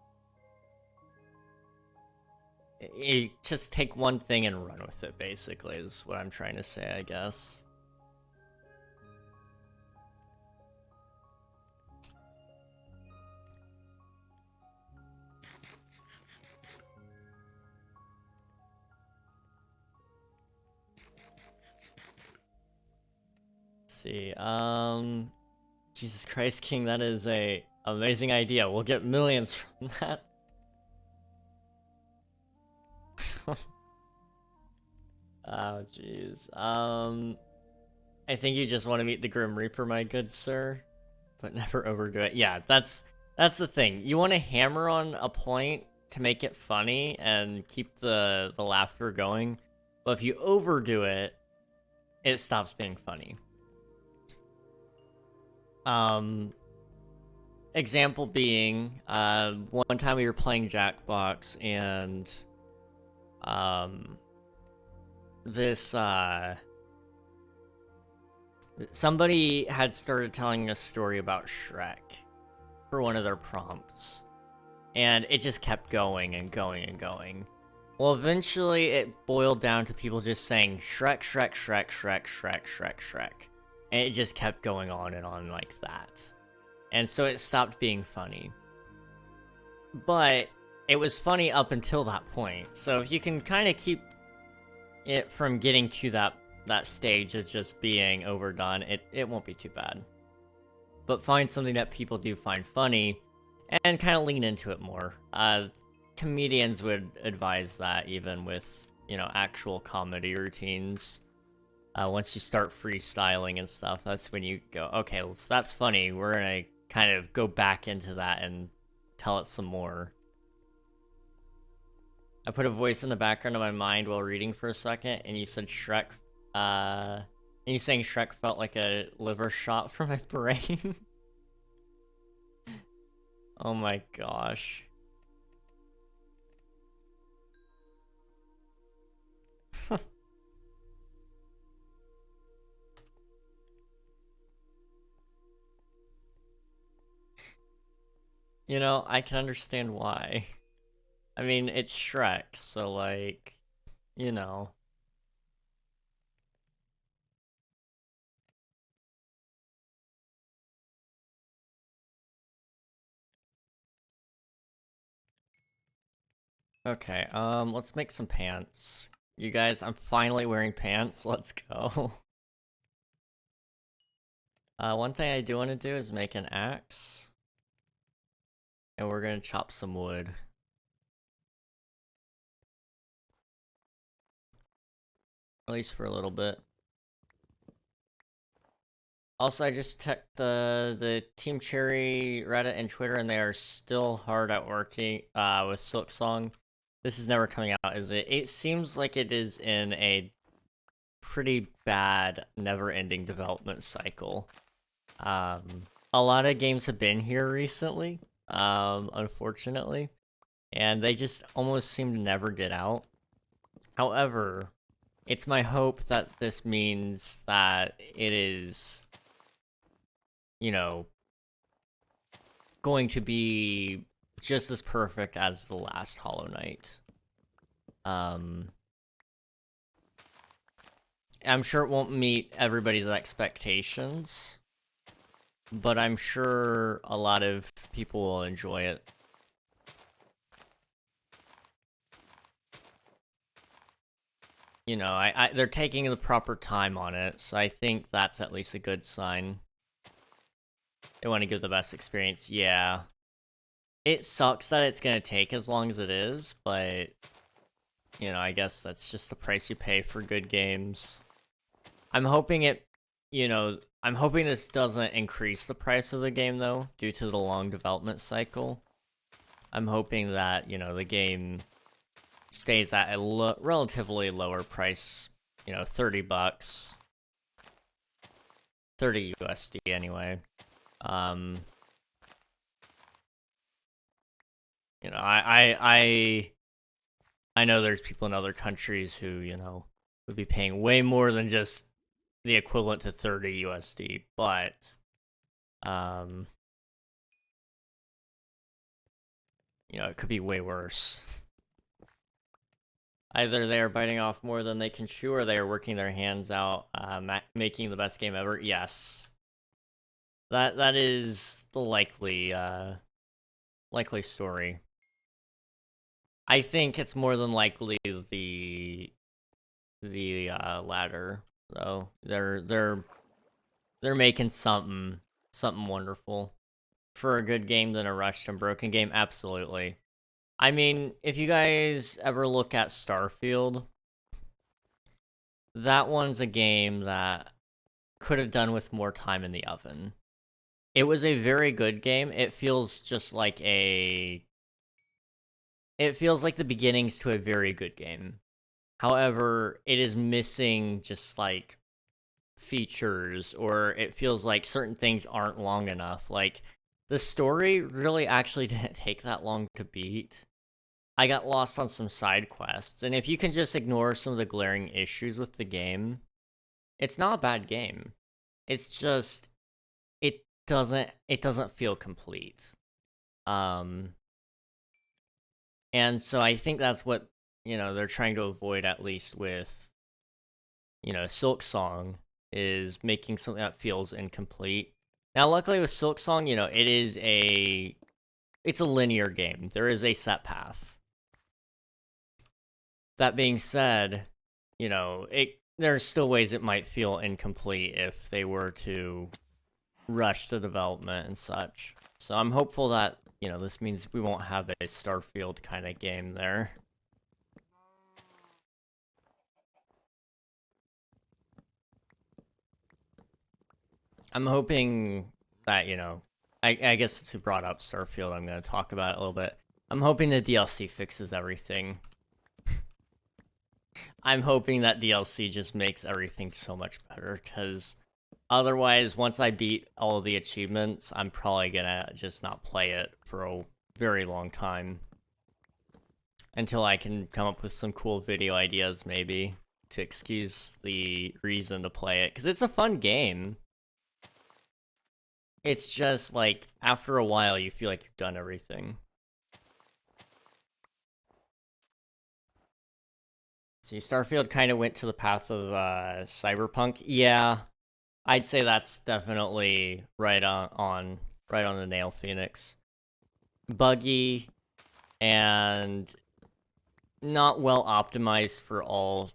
you just take one thing and run with it, basically, is what I'm trying to say, I guess. Let's see, Jesus Christ, King, that is a amazing idea. We'll get millions from that. Oh, jeez. I think you just want to meet the Grim Reaper, my good sir, but never overdo it. Yeah, that's the thing. You want to hammer on a point to make it funny and keep the laughter going, but if you overdo it, it stops being funny. Example being, one time we were playing Jackbox, and this somebody had started telling a story about Shrek for one of their prompts, and it just kept going and going and going. Well, eventually it boiled down to people just saying Shrek, Shrek, Shrek, Shrek, Shrek, Shrek, Shrek. And it just kept going on and on like that. And so it stopped being funny. But it was funny up until that point. So if you can kind of keep it from getting to that stage of just being overdone, it won't be too bad. But find something that people do find funny and kind of lean into it more. Comedians would advise that, even with, you know, actual comedy routines. Once you start freestyling and stuff, that's when you go, okay, well, if that's funny, we're gonna kind of go back into that and tell it some more. I put a voice in the background of my mind while reading for a second, and you said Shrek, and you saying Shrek felt like a liver shot from my brain. Oh my gosh. You know, I can understand why. I mean, it's Shrek, so like, you know. Okay, let's make some pants. You guys, I'm finally wearing pants. Let's go. One thing I do want to do is make an axe. And we're gonna chop some wood. At least for a little bit. Also, I just checked the Team Cherry Reddit and Twitter, and they are still hard at working with Silksong. This is never coming out, is it? It seems like it is in a pretty bad, never-ending development cycle. A lot of games have been here recently, unfortunately, and they just almost seem to never get out. However, it's my hope that this means that it is, you know, going to be just as perfect as the last Hollow Knight. I'm sure it won't meet everybody's expectations, but I'm sure a lot of people will enjoy it. You know, they're taking the proper time on it, so I think that's at least a good sign. They want to give the best experience, yeah. It sucks that it's gonna take as long as it is, but, you know, I guess that's just the price you pay for good games. I'm hoping it, you know, I'm hoping this doesn't increase the price of the game, though, due to the long development cycle. I'm hoping that, you know, the game stays at a relatively lower price, you know, 30 bucks. 30 USD anyway. You know, I know there's people in other countries who, you know, would be paying way more than just the equivalent to 30 USD, but, you know, it could be way worse. Either they are biting off more than they can chew, or they are working their hands out, making the best game ever. Yes. That is the likely story. I think it's more than likely the latter, though. They're making something wonderful. For a good game than a rushed and broken game, absolutely. I mean, if you guys ever look at Starfield, that one's a game that could have done with more time in the oven. It was a very good game. It feels just like it feels like the beginnings to a very good game. However, it is missing just like features, or it feels like certain things aren't long enough. Like, the story really actually didn't take that long to beat. I got lost on some side quests, and if you can just ignore some of the glaring issues with the game, it's not a bad game. It's just it doesn't feel complete. And so I think that's what you know, they're trying to avoid, at least with, you know, Silk Song, is making something that feels incomplete. Now, luckily with Silk Song, you know, it's a linear game. There is a set path. That being said, you know, there's still ways it might feel incomplete if they were to rush the development and such. So I'm hopeful that, you know, this means we won't have a Starfield kind of game there. I'm hoping that, you know, I guess to brought up Starfield, I'm going to talk about it a little bit. I'm hoping the DLC fixes everything. I'm hoping that DLC just makes everything so much better, because otherwise, once I beat all of the achievements, I'm probably gonna just not play it for a very long time. Until I can come up with some cool video ideas, maybe, to excuse the reason to play it. Because it's a fun game. It's just, like, after a while, you feel like you've done everything. See, Starfield kind of went to the path of Cyberpunk. Yeah, I'd say that's definitely right on the nail, Phoenix. Buggy and not well optimized for all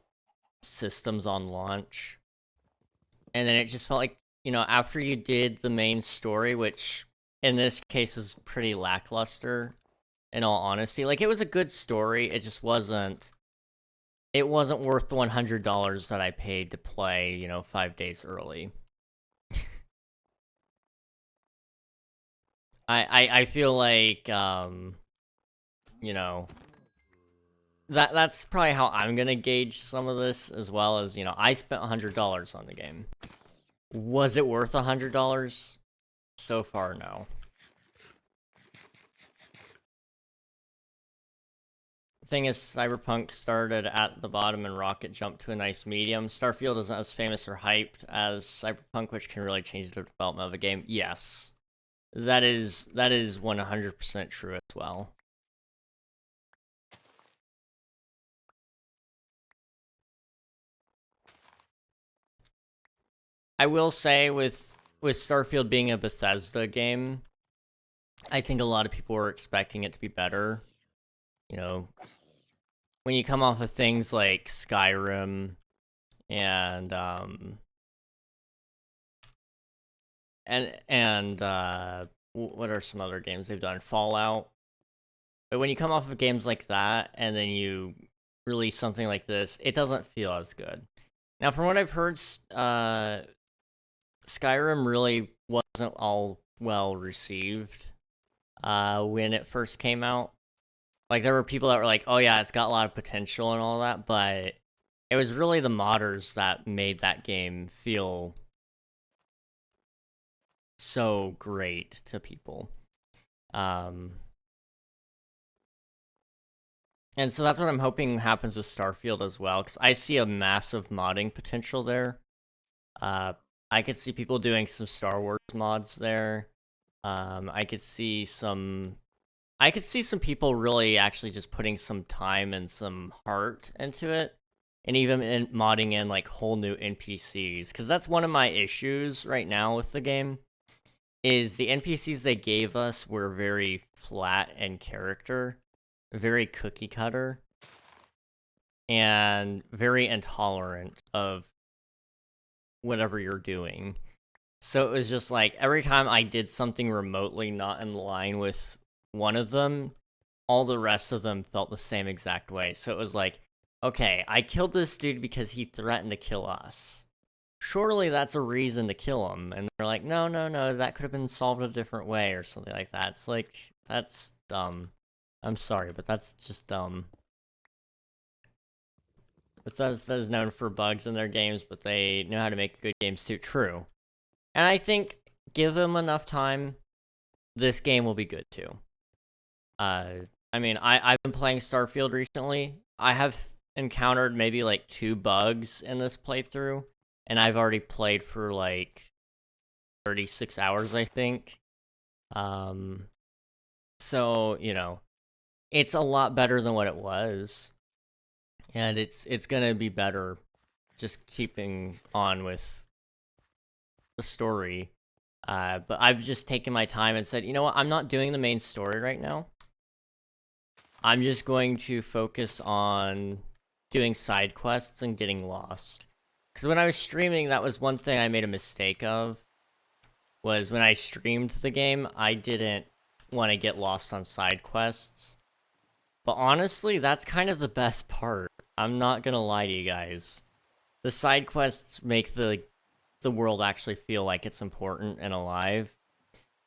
systems on launch. And then it just felt like, you know, after you did the main story, which in this case was pretty lackluster, in all honesty. Like, it was a good story, it just wasn't worth the $100 that I paid to play, you know, 5 days early. I feel like, you know, that's probably how I'm gonna gauge some of this, as well as, you know, I spent $100 on the game. Was it worth $100? So far, no. Thing is, Cyberpunk started at the bottom and Rocket jumped to a nice medium. Starfield isn't as famous or hyped as Cyberpunk, which can really change the development of a game. Yes, that is 100% true as well. I will say, with Starfield being a Bethesda game, I think a lot of people were expecting it to be better. You know, when you come off of things like Skyrim and what are some other games they've done? Fallout. But when you come off of games like that and then you release something like this, it doesn't feel as good. Now, from what I've heard, Skyrim really wasn't all well received when it first came out. Like, there were people that were like, oh yeah, it's got a lot of potential and all that, but it was really the modders that made that game feel so great to people. And so that's what I'm hoping happens with Starfield as well, because I see a massive modding potential there. I could see people doing some Star Wars mods there. I could see some people really actually just putting some time and some heart into it, and even modding in like whole new NPCs, because that's one of my issues right now with the game. Is the NPCs they gave us were very flat in character, very cookie cutter, and very intolerant of whatever you're doing. So it was just like, every time I did something remotely not in line with one of them, all the rest of them felt the same exact way. So it was like, okay, I killed this dude because he threatened to kill us. Surely that's a reason to kill him. And they're like, no, that could have been solved a different way, or something like that. It's like, that's dumb. I'm sorry, but that's just dumb. Bethesda is known for bugs in their games, but they know how to make good games too. True. And I think, give them enough time, this game will be good too. I mean, I've been playing Starfield recently. I have encountered maybe like 2 bugs in this playthrough, and I've already played for like 36 hours, I think. So, you know, it's a lot better than what it was. And it's gonna be better just keeping on with the story. But I've just taken my time and said, you know what, I'm not doing the main story right now. I'm just going to focus on doing side quests and getting lost. Because when I was streaming, that was one thing I made a mistake of. Was when I streamed the game, I didn't want to get lost on side quests. But honestly, that's kind of the best part. I'm not gonna lie to you guys. The side quests make the world actually feel like it's important and alive.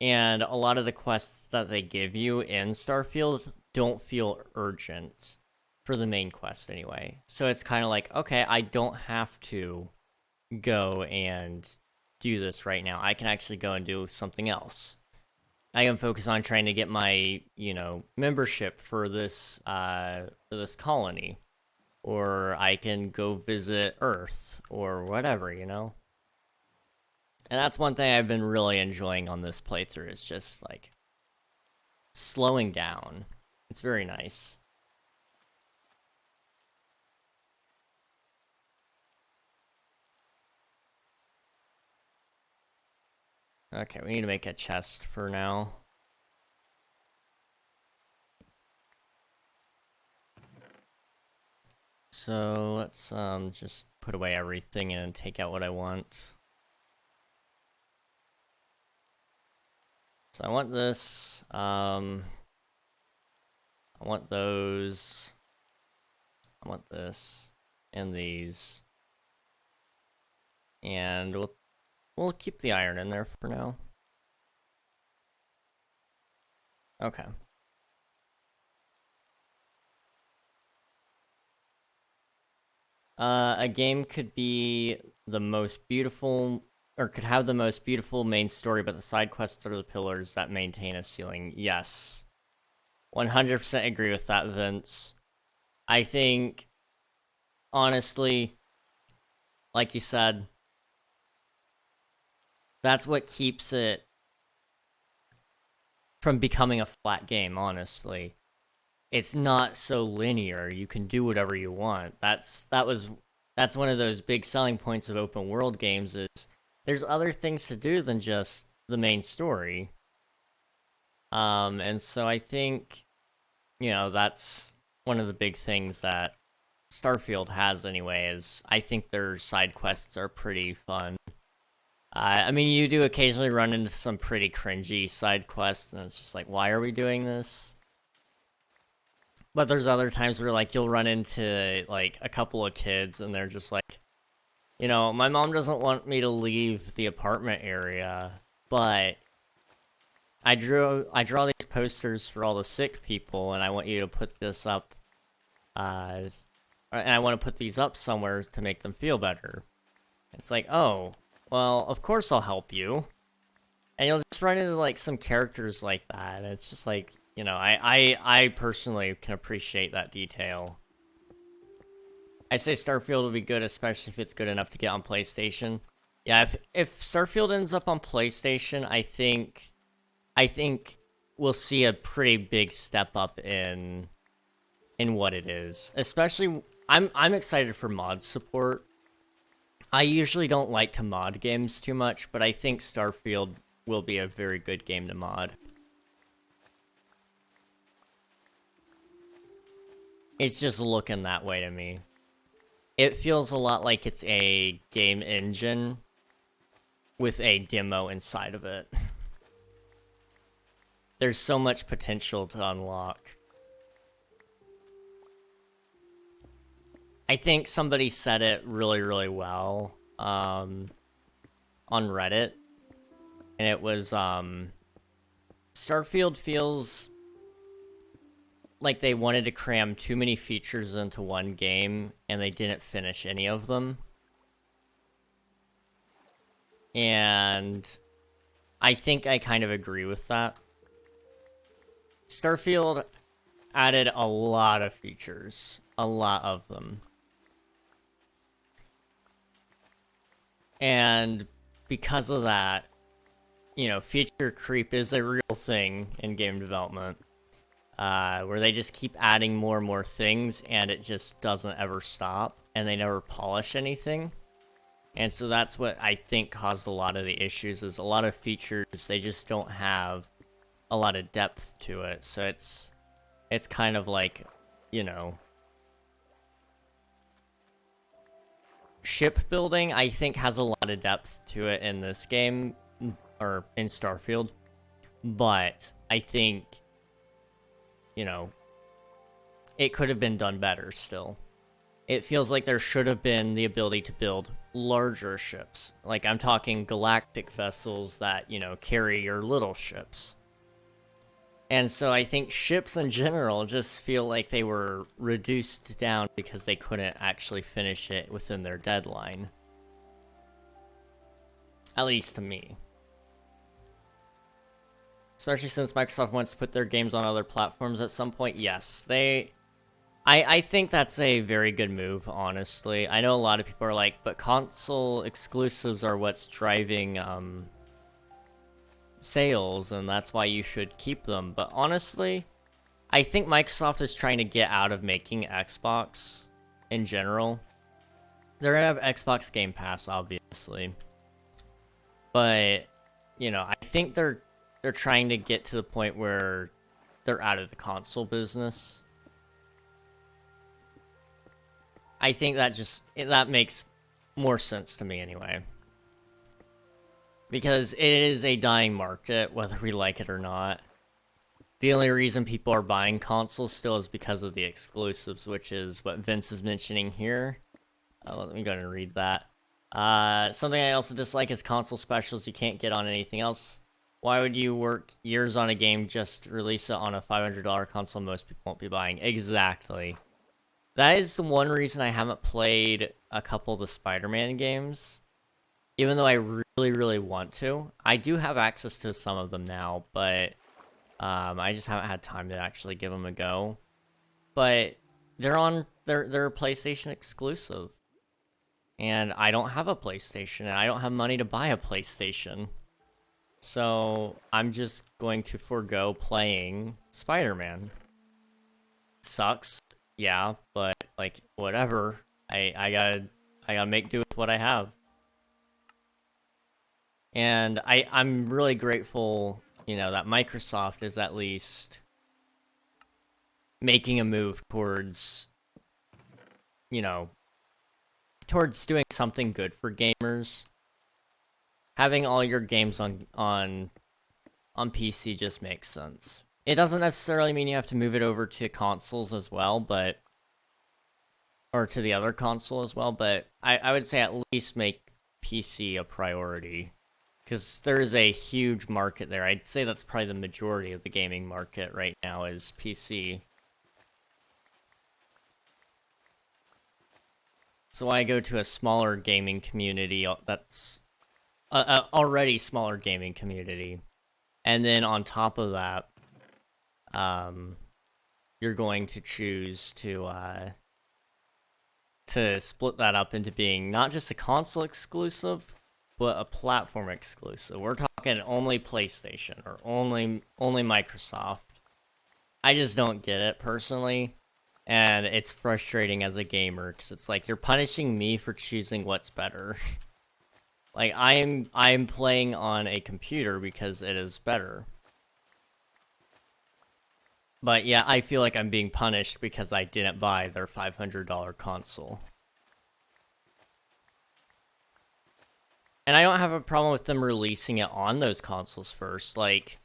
And a lot of the quests that they give you in Starfield don't feel urgent. For the main quest, anyway. So it's kind of like, okay, I don't have to go and do this right now. I can actually go and do something else. I can focus on trying to get my, membership for this colony. Or I can go visit Earth, or whatever, And that's one thing I've been really enjoying on this playthrough, is just, like, slowing down. It's very nice. Okay, we need to make a chest for now. So let's just put away everything and take out what I want. So I want this. I want those. I want this and these. And we'll keep the iron in there for now. Okay. A game could be the most beautiful, or could have the most beautiful main story, but the side quests are the pillars that maintain a ceiling. Yes. 100% agree with that, Vince. I think, honestly, like you said, that's what keeps it from becoming a flat game, honestly. It's not so linear. You can do whatever you want. That's one of those big selling points of open world games, is there's other things to do than just the main story. And so I think, that's one of the big things that Starfield has anyway, is I think their side quests are pretty fun. I mean, you do occasionally run into some pretty cringy side quests, and it's just like, why are we doing this? But there's other times where, like, you'll run into, like, a couple of kids, and they're just like, my mom doesn't want me to leave the apartment area, but I draw these posters for all the sick people, and I want you to put this up, and I want to put these up somewhere to make them feel better. It's like, oh, well, of course I'll help you. And you'll just run into, like, some characters like that, and it's just like, I personally can appreciate that detail. I say Starfield will be good, especially if it's good enough to get on PlayStation. Yeah, if Starfield ends up on PlayStation, I think we'll see a pretty big step up in what it is. Especially, I'm excited for mod support. I usually don't like to mod games too much, but I think Starfield will be a very good game to mod. It's just looking that way to me. It feels a lot like it's a game engine with a demo inside of it. There's so much potential to unlock. I think somebody said it really, really well on Reddit. And it was, Starfield feels like they wanted to cram too many features into one game, and they didn't finish any of them. And I think I kind of agree with that. Starfield added a lot of features. A lot of them. And because of that, feature creep is a real thing in game development. where they just keep adding more and more things, and it just doesn't ever stop, and they never polish anything. And so that's what I think caused a lot of the issues, is a lot of features, they just don't have a lot of depth to it. So it's kind of like, you know, shipbuilding, I think, has a lot of depth to it in this game, or in Starfield. But I think, you know, it could have been done better still. It feels like there should have been the ability to build larger ships. Like, I'm talking galactic vessels that, you know, carry your little ships. And so I think ships in general just feel like they were reduced down because they couldn't actually finish it within their deadline. At least to me. Especially since Microsoft wants to put their games on other platforms at some point. Yes, I think that's a very good move, honestly. I know a lot of people are like, but console exclusives are what's driving sales, and that's why you should keep them. But honestly, I think Microsoft is trying to get out of making Xbox in general. They're gonna have Xbox Game Pass, obviously. But, you know, I think they're trying to get to the point where they're out of the console business. I think that makes more sense to me anyway. Because it is a dying market, whether we like it or not. The only reason people are buying consoles still is because of the exclusives, which is what Vince is mentioning here. Let me go and read that. Something I also dislike is console specials you can't get on anything else. Why would you work years on a game just to release it on a $500 console most people won't be buying? Exactly. That is the one reason I haven't played a couple of the Spider-Man games. Even though I really, really want to. I do have access to some of them now, but I just haven't had time to actually give them a go. But they're PlayStation exclusive. And I don't have a PlayStation, and I don't have money to buy a PlayStation. So I'm just going to forego playing Spider-Man. Sucks. Yeah, but like whatever. I gotta make do with what I have. And I'm really grateful, you know, that Microsoft is at least making a move towards, you know, towards doing something good for gamers. Having all your games on PC just makes sense. It doesn't necessarily mean you have to move it over to consoles as well, but... or to the other console as well, but I would say at least make PC a priority. Because there is a huge market there. I'd say that's probably the majority of the gaming market right now is PC. So I go to a smaller gaming community that's... already smaller gaming community. And then on top of that, you're going to choose to split that up into being not just a console exclusive, but a platform exclusive. We're talking only PlayStation or only Microsoft. I just don't get it personally, and it's frustrating as a gamer because it's like you're punishing me for choosing what's better. Like I'm playing on a computer because it is better. But yeah, I feel like I'm being punished because I didn't buy their $500 console. And I don't have a problem with them releasing it on those consoles first. Like,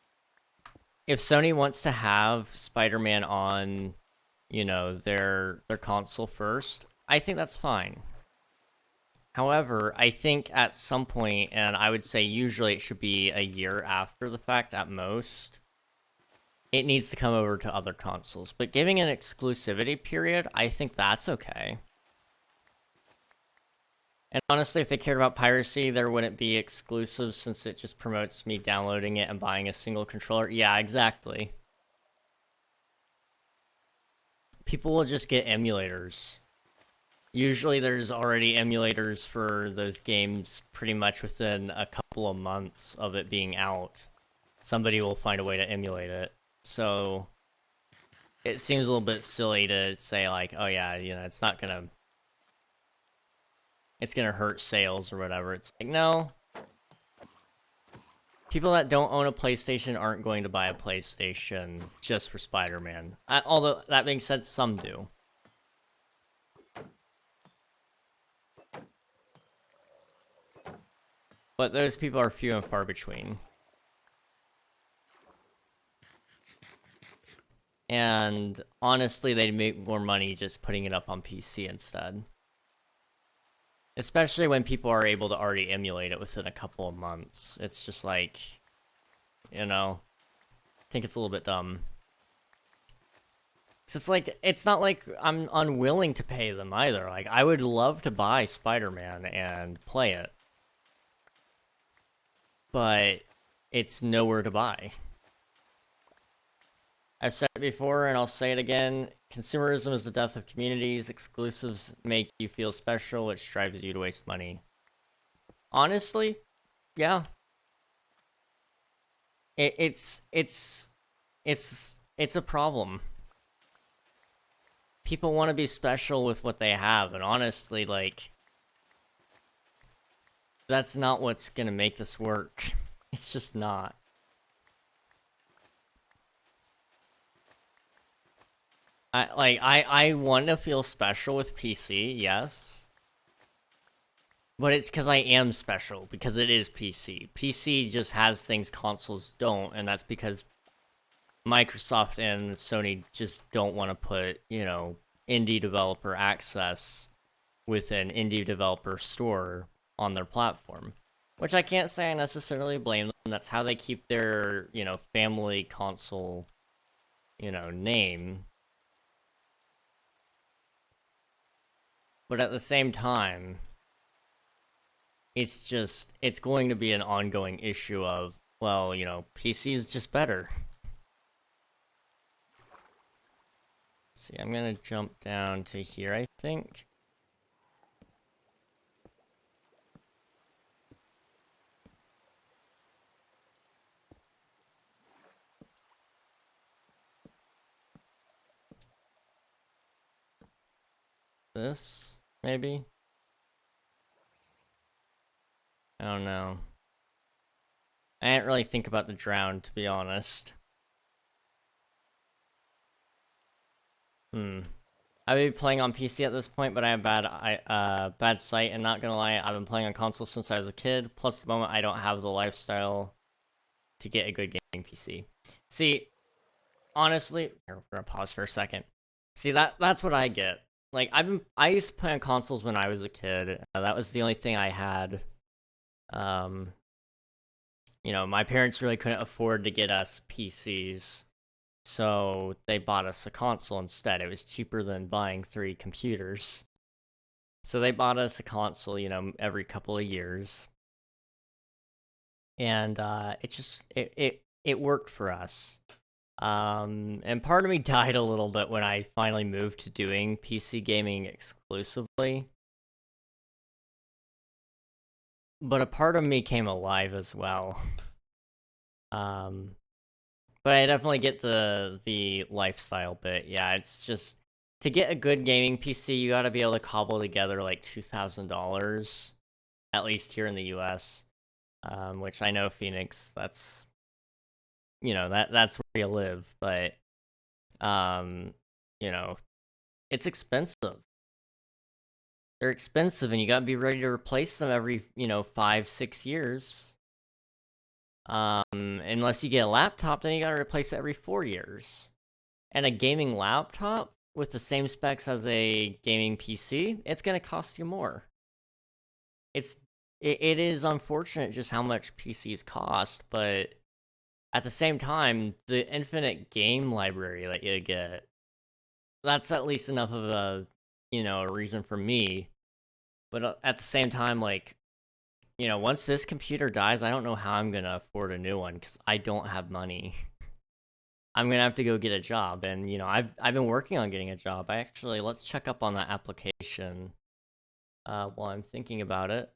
if Sony wants to have Spider-Man on, you know, their console first, I think that's fine. However, I think at some point, and I would say usually it should be a year after the fact at most, it needs to come over to other consoles. But giving an exclusivity period, I think that's okay. And honestly, if they cared about piracy, there wouldn't be exclusives since it just promotes me downloading it and buying a single controller. Yeah, exactly. People will just get emulators. Usually there's already emulators for those games pretty much within a couple of months of it being out. Somebody will find a way to emulate it. So, it seems a little bit silly to say like, oh yeah, you know, it's gonna hurt sales or whatever. It's like, no. People that don't own a PlayStation aren't going to buy a PlayStation just for Spider-Man. Although, that being said, some do. But those people are few and far between. And honestly, they'd make more money just putting it up on PC instead. Especially when people are able to already emulate it within a couple of months. It's just like, you know, I think it's a little bit dumb. It's like, it's not like I'm unwilling to pay them either. Like, I would love to buy Spider-Man and play it. But it's nowhere to buy. I've said it before, and I'll say it again. Consumerism is the death of communities. Exclusives make you feel special, which drives you to waste money. Honestly, yeah. It's a problem. People want to be special with what they have, and honestly, like, that's not what's gonna make this work. It's just not. I want to feel special with PC, yes. But it's because I am special, because it is PC. PC just has things consoles don't, and that's because Microsoft and Sony just don't want to put, you know, indie developer access with an indie developer store on their platform. Which I can't say I necessarily blame them. That's how they keep their, you know, family console, you know, name. But at the same time, it's going to be an ongoing issue of, well, you know, PC is just better. Let's see, I'm gonna jump down to here, I think. This, maybe? I don't know. I didn't really think about the drown, to be honest. I've been playing on PC at this point, but I have bad sight, and not gonna lie, I've been playing on console since I was a kid, plus the moment I don't have the lifestyle to get a good gaming PC. See, honestly, here, we're gonna pause for a second. See, that's what I get. Like, I used to play on consoles when I was a kid. That was the only thing I had. You know, my parents really couldn't afford to get us PCs, so they bought us a console instead. It was cheaper than buying 3 computers. So they bought us a console, you know, every couple of years. And it worked for us. And part of me died a little bit when I finally moved to doing PC gaming exclusively. But a part of me came alive as well. But I definitely get the lifestyle bit. Yeah, it's just, to get a good gaming PC, you gotta be able to cobble together like $2,000, at least here in the US. Which I know Phoenix, that's, you know, that's where you live, but, you know, it's expensive. They're expensive, and you gotta be ready to replace them every, you know, 5-6 years. Unless you get a laptop, then you gotta replace it every 4 years. And a gaming laptop with the same specs as a gaming PC, it's gonna cost you more. It is unfortunate just how much PCs cost, but at the same time, the infinite game library that you get, that's at least enough of a, you know, a reason for me. But at the same time, like, you know, once this computer dies, I don't know how I'm gonna afford a new one, because I don't have money. I'm gonna have to go get a job, and, you know, I've been working on getting a job. Let's check up on that application while I'm thinking about it.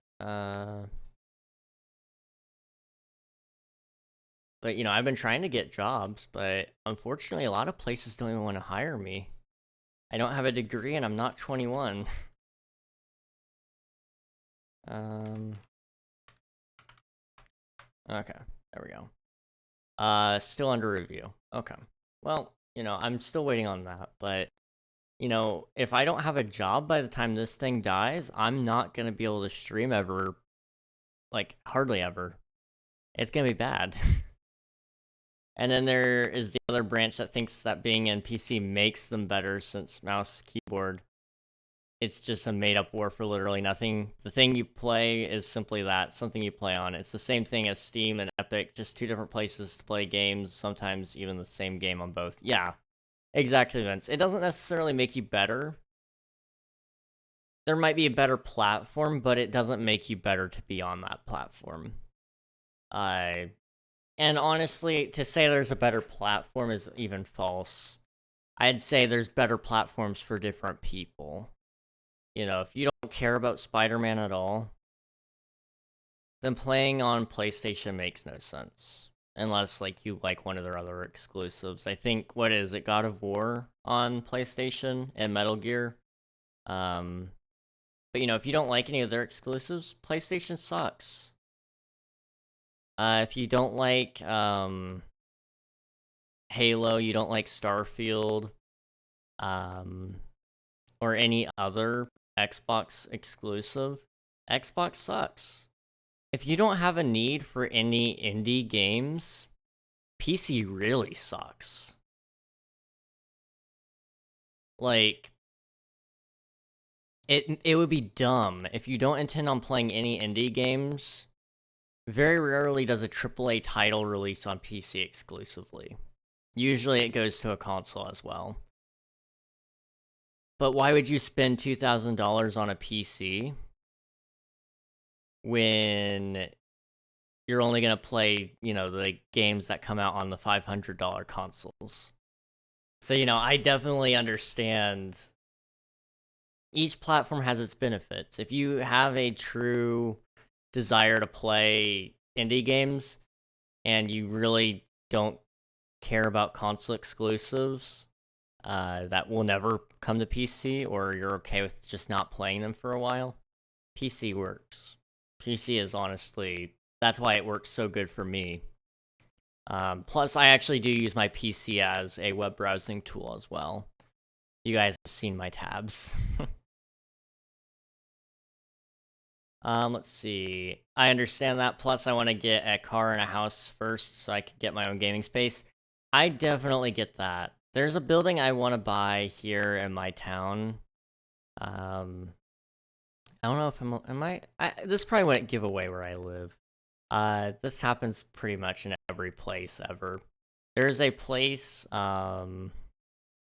But, you know, I've been trying to get jobs, but unfortunately, a lot of places don't even want to hire me. I don't have a degree and I'm not 21. Okay, there we go. Still under review. Okay. Well, you know, I'm still waiting on that, but, you know, if I don't have a job by the time this thing dies, I'm not gonna be able to stream ever. Like, hardly ever. It's gonna be bad. And then there is the other branch that thinks that being in PC makes them better since mouse, keyboard. It's just a made-up war for literally nothing. The thing you play is simply that, something you play on. It's the same thing as Steam and Epic, just two different places to play games, sometimes even the same game on both. Yeah, exactly, Vince. It doesn't necessarily make you better. There might be a better platform, but it doesn't make you better to be on that platform. And honestly, to say there's a better platform is even false. I'd say there's better platforms for different people. You know, if you don't care about Spider-Man at all, then playing on PlayStation makes no sense. Unless, like, you like one of their other exclusives. I think, what is it, God of War on PlayStation and Metal Gear? But, you know, if you don't like any of their exclusives, PlayStation sucks. If you don't like, Halo, you don't like Starfield, or any other Xbox exclusive, Xbox sucks. If you don't have a need for any indie games, PC really sucks. Like, it would be dumb if you don't intend on playing any indie games. Very rarely does a AAA title release on PC exclusively. Usually it goes to a console as well. But why would you spend $2,000 on a PC when you're only going to play, you know, the games that come out on the $500 consoles? So, you know, I definitely understand each platform has its benefits. If you have a true desire to play indie games and you really don't care about console exclusives that will never come to PC, or you're okay with just not playing them for a while, PC works. PC is honestly, that's why it works so good for me. Plus, I actually do use my PC as a web browsing tool as well. You guys have seen my tabs. Let's see. I understand that. Plus, I want to get a car and a house first so I can get my own gaming space. I definitely get that. There's a building I want to buy here in my town. I don't know if this probably wouldn't give away where I live. This happens pretty much in every place ever. There's a place, in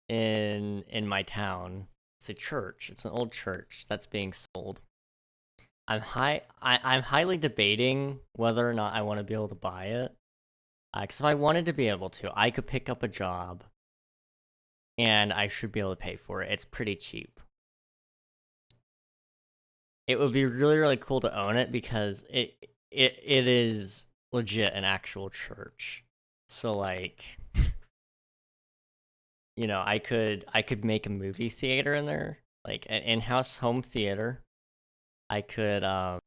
my town. It's a church. It's an old church that's being sold. I'm highly debating whether or not I want to be able to buy it. Because if I wanted to be able to, I could pick up a job, and I should be able to pay for it. It's pretty cheap. It would be really, really cool to own it because it is legit an actual church. So, like, you know, I could make a movie theater in there, like an in-house home theater. I could I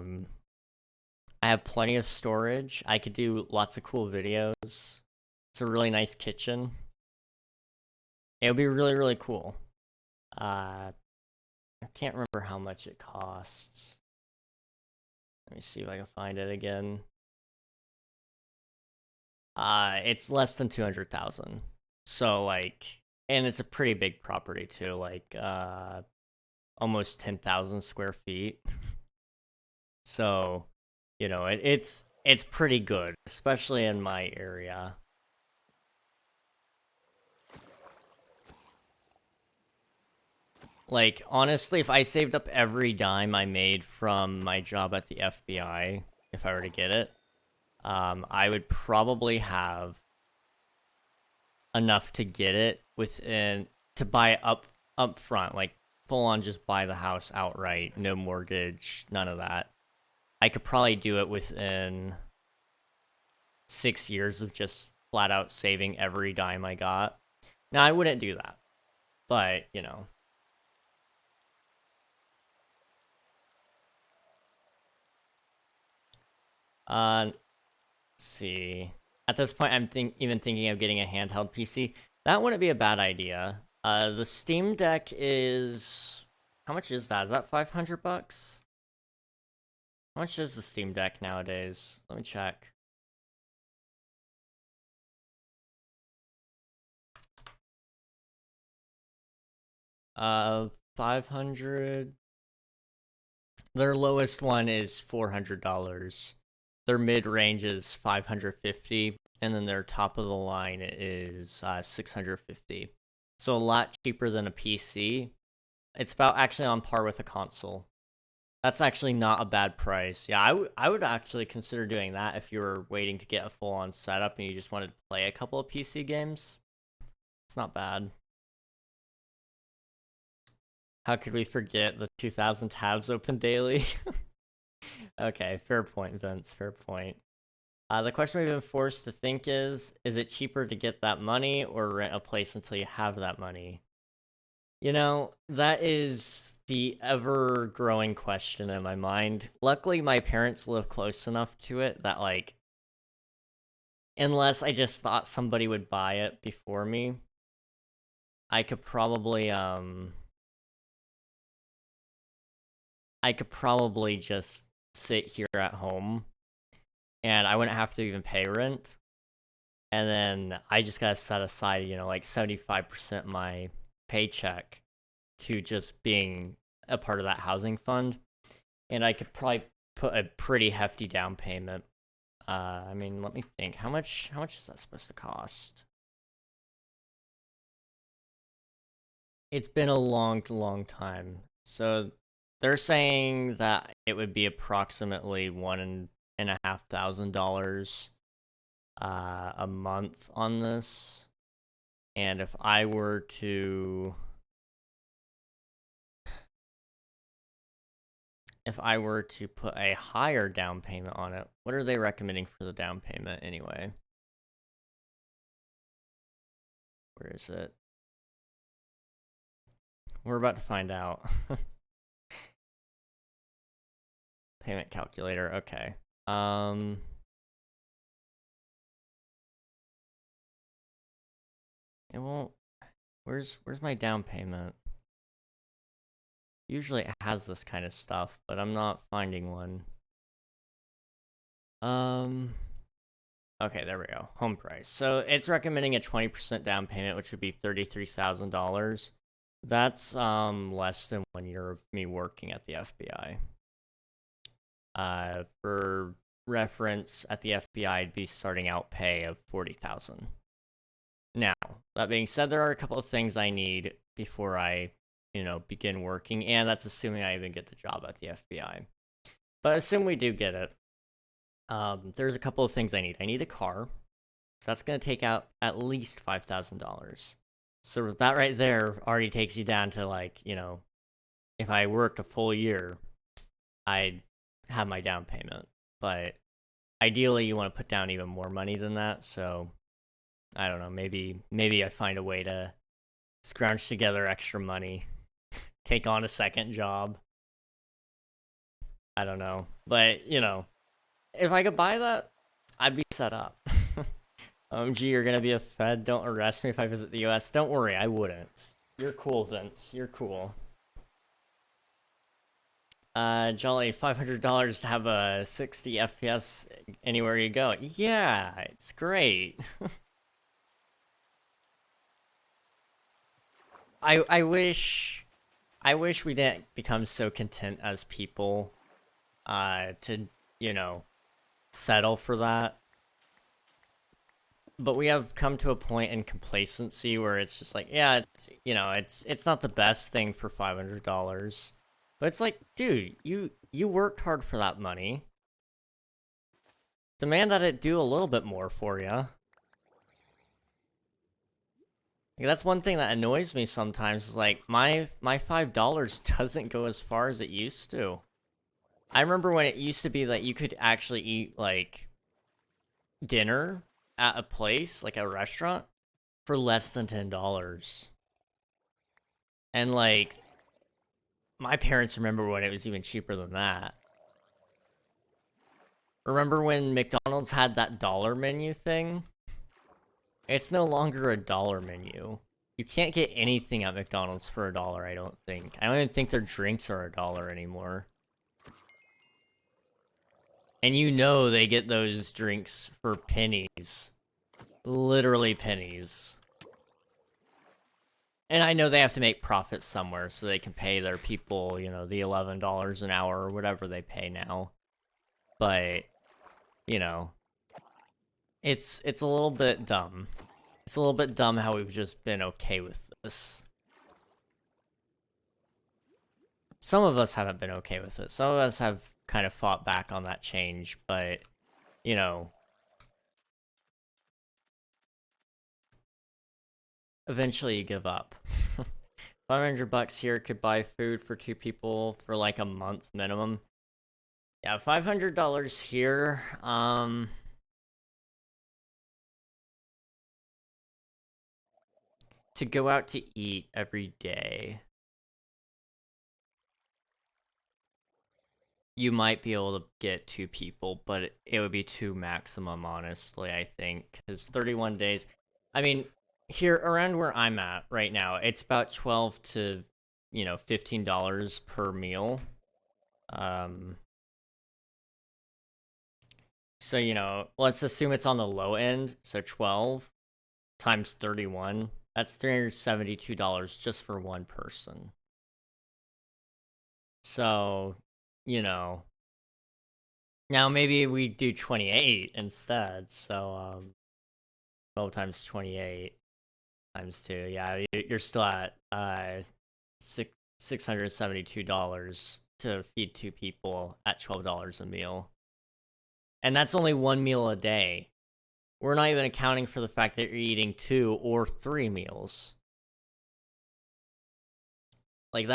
have plenty of storage. I could do lots of cool videos. It's a really nice kitchen. It would be really, really cool. I can't remember how much it costs. Let me see if I can find it again. It's less than 200,000. So, like, and it's a pretty big property too, like almost 10,000 square feet. So, you know, it's pretty good, especially in my area. Like, honestly, if I saved up every dime I made from my job at the FBI, if I were to get it, I would probably have enough to get it to buy it up front, like full on just buy the house outright, no mortgage, none of that. I could probably do it within 6 years of just flat out saving every dime I got. Now, I wouldn't do that, but, you know. Let's see. At this point, I'm even thinking of getting a handheld PC. That wouldn't be a bad idea. The Steam Deck is... How much is that? Is that 500 bucks? How much is the Steam Deck nowadays? Let me check. $500. Their lowest one is $400. Their mid-range is $550, and then their top of the line is $650. So a lot cheaper than a PC. It's about actually on par with a console. That's actually not a bad price. Yeah, I would actually consider doing that if you were waiting to get a full-on setup and you just wanted to play a couple of PC games. It's not bad. How could we forget the 2,000 tabs open daily? Okay, fair point, Vince, fair point. The question we've been forced to think is it cheaper to get that money or rent a place until you have that money? You know, that is the ever-growing question in my mind. Luckily, my parents live close enough to it that, like, unless I just thought somebody would buy it before me, I could probably just sit here at home and I wouldn't have to even pay rent. And then I just gotta set aside, you know, like 75% my paycheck to just being a part of that housing fund. And I could probably put a pretty hefty down payment. I mean, let me think. How much is that supposed to cost? It's been a long, long time. So they're saying that it would be approximately $1,500 a month on this. And if I were to put a higher down payment on it, what are they recommending for the down payment anyway? Where is it? We're about to find out. Payment calculator, okay. It won't... Where's my down payment? Usually it has this kind of stuff, but I'm not finding one. Okay, there we go. Home price. So it's recommending a 20% down payment, which would be $33,000. That's less than 1 year of me working at the FBI. For reference, at the FBI, I'd be starting out pay of $40,000. Now, that being said, there are a couple of things I need before I, you know, begin working, and that's assuming I even get the job at the FBI. But assume we do get it. There's a couple of things I need. I need a car, so that's going to take out at least $5,000. So that right there already takes you down to, like, you know, if I worked a full year, I'd have my down payment. But ideally, you want to put down even more money than that, so I don't know, maybe I find a way to scrounge together extra money, take on a second job. I don't know, but, you know, if I could buy that, I'd be set up. Gee, you're gonna be a Fed, don't arrest me if I visit the US. Don't worry, I wouldn't. You're cool, Vince, you're cool. Jolly, $500 to have a 60 FPS anywhere you go. Yeah, it's great. I wish we didn't become so content as people to, you know, settle for that. But we have come to a point in complacency where it's just like, yeah, it's, you know, it's not the best thing for $500. But it's like, dude, you worked hard for that money. Demand that it do a little bit more for you. Like, that's one thing that annoys me sometimes, is like, my $5 doesn't go as far as it used to. I remember when it used to be that you could actually eat, like, dinner at a place, like a restaurant, for less than $10. And like, my parents remember when it was even cheaper than that. Remember when McDonald's had that dollar menu thing? It's no longer a dollar menu. You can't get anything at McDonald's for $1, I don't think. I don't even think their drinks are $1 anymore. And you know they get those drinks for pennies. Literally pennies. And I know they have to make profit somewhere so they can pay their people, you know, the $11 an hour or whatever they pay now. But, you know, it's a little bit dumb. It's a little bit dumb how we've just been okay with this. Some of us haven't been okay with it. Some of us have kind of fought back on that change, but, you know, eventually you give up. $500 here could buy food for 2 people for like a month minimum. Yeah, $500 here, to go out to eat every day. You might be able to get 2 people, but it would be 2 maximum, honestly, I think. Because 31 days... I mean, here, around where I'm at right now, it's about $12 to, you know, $15 per meal. So, you know, let's assume it's on the low end. So 12 times 31. That's $372 just for one person. So... you know, now maybe we do 28 instead, so 12 times 28 times 2, yeah, you're still at $672 to feed 2 people at $12 a meal. And that's only 1 meal a day. We're not even accounting for the fact that you're eating 2 or 3 meals. Like,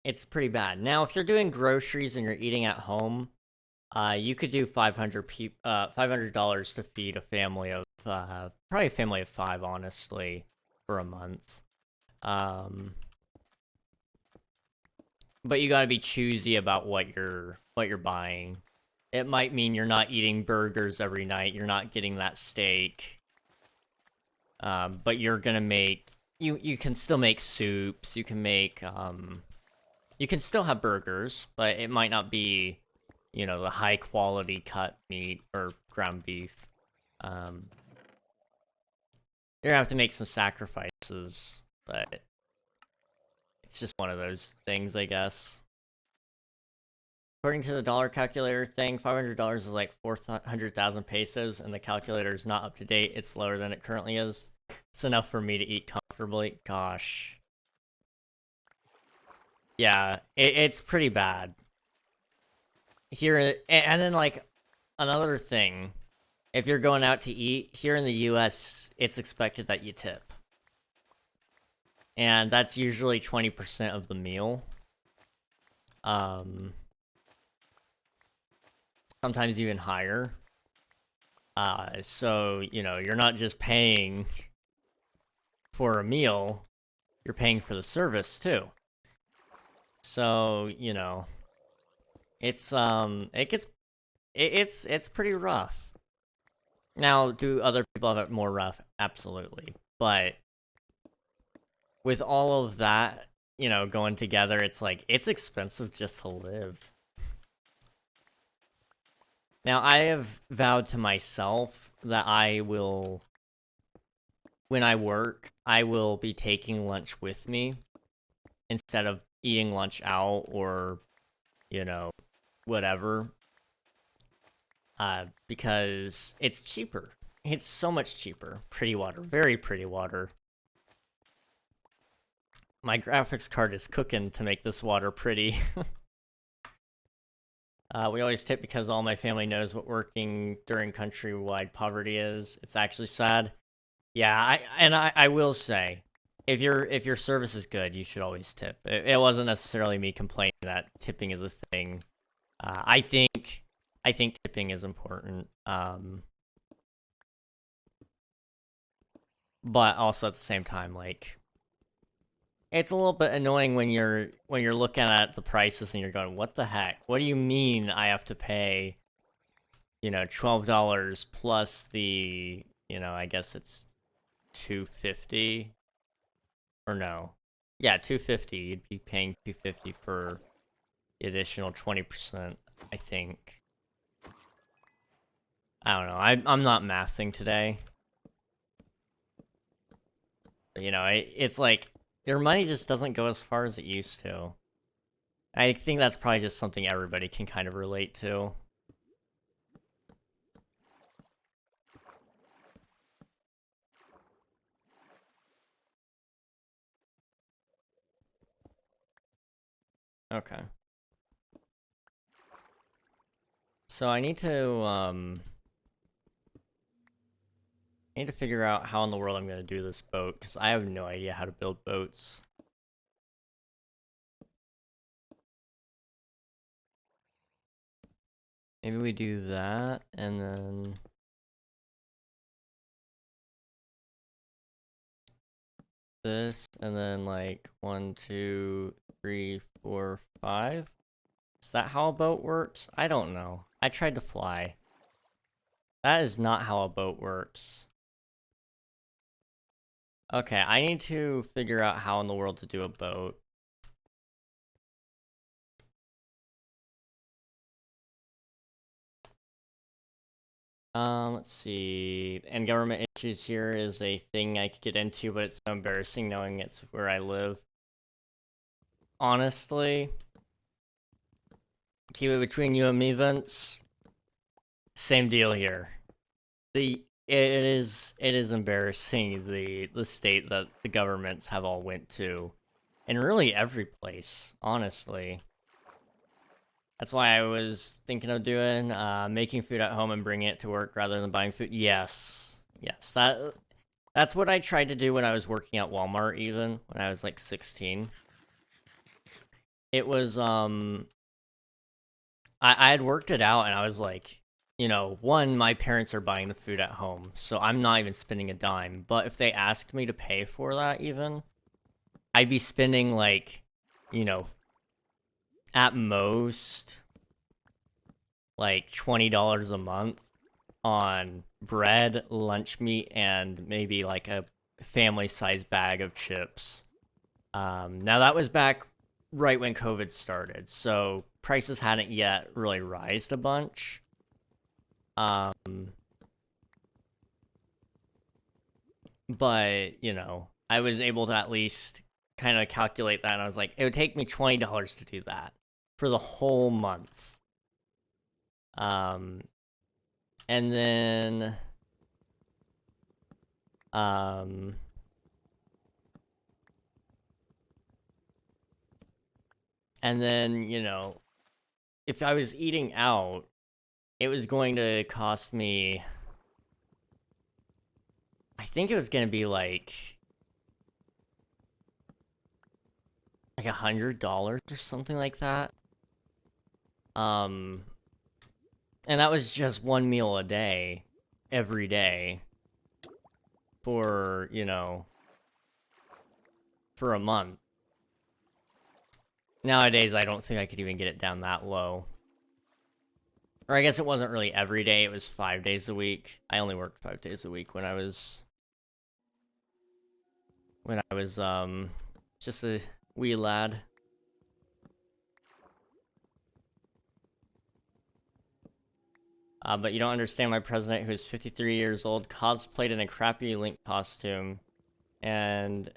it's pretty bad. Now, if you're doing groceries and you're eating at home, you could do $500 to feed a family of probably a family of 5, honestly, for a month. But you got to be choosy about what you're buying. It might mean you're not eating burgers every night. You're not getting that steak. But you're gonna make you can still make soups. You can make you can still have burgers, but it might not be, you know, the high quality cut meat or ground beef. You're gonna have to make some sacrifices, but it's just one of those things, I guess. According to the dollar calculator thing, $500 is like 400,000 pesos, and the calculator is not up to date. It's lower than it currently is. It's enough for me to eat comfortably. Gosh. Yeah, it's pretty bad. Here, and then, like, another thing, if you're going out to eat, here in the US, it's expected that you tip. And that's usually 20% of the meal. Sometimes even higher. So, you know, you're not just paying for a meal, you're paying for the service, too. So, you know, it's it's pretty rough. Now, do other people have it more rough? Absolutely. But with all of that, you know, going together, it's like, it's expensive just to live. Now, I have vowed to myself that I will, when I work, I will be taking lunch with me instead of eating lunch out or, you know, whatever. Because it's cheaper. It's so much cheaper. Pretty water. Very pretty water. My graphics card is cooking to make this water pretty. We always tip because all my family knows what working during countrywide poverty is. It's actually sad. Yeah, I will say, if your service is good, you should always tip. It wasn't necessarily me complaining that tipping is a thing. I think I think tipping is important. But also at the same time, like, it's a little bit annoying when you're looking at the prices and you're going, what the heck? What do you mean I have to pay, you know, $12 plus the, you know, I guess it's $250 or no. Yeah, $250. You'd be paying $250 for the additional 20%, I think. I don't know. I'm not mathing today. But, you know, it's like your money just doesn't go as far as it used to. I think that's probably just something everybody can kind of relate to. Okay. So I need to figure out how in the world I'm gonna do this boat, because I have no idea how to build boats. Maybe we do that, and then this, and then like 1, 2, 3, 4, 5. Is that how a boat works? I don't know. I tried to fly. That is not how a boat works. Okay, I need to figure out how in the world to do a boat. Let's see. And government issues here is a thing I could get into, but it's so embarrassing knowing it's where I live. Honestly, keep it between you and me, Vince. Same deal here. It is embarrassing the state that the governments have all went to, and really every place, honestly. That's why I was thinking of doing making food at home and bringing it to work rather than buying food. Yes, that's what I tried to do when I was working at Walmart. Even when I was like 16, it was I had worked it out, and I was like, you know, one, my parents are buying the food at home, so I'm not even spending a dime. But if they asked me to pay for that, even, I'd be spending like, you know, at most like $20 a month on bread, lunch meat, and maybe like a family-sized bag of chips. Now that was back right when COVID started, so prices hadn't yet really rised a bunch. But, you know, I was able to at least kind of calculate that, and I was like, it would take me $20 to do that for the whole month. And then, you know, if I was eating out, it was going to cost me, I think it was going to be like $100 or something like that. And that was just one meal a day, every day, for, you know, for a month. Nowadays, I don't think I could even get it down that low. Or I guess it wasn't really every day, it was 5 days a week. I only worked 5 days a week when I was just a wee lad. But you don't understand, my president, who is 53 years old, cosplayed in a crappy Link costume and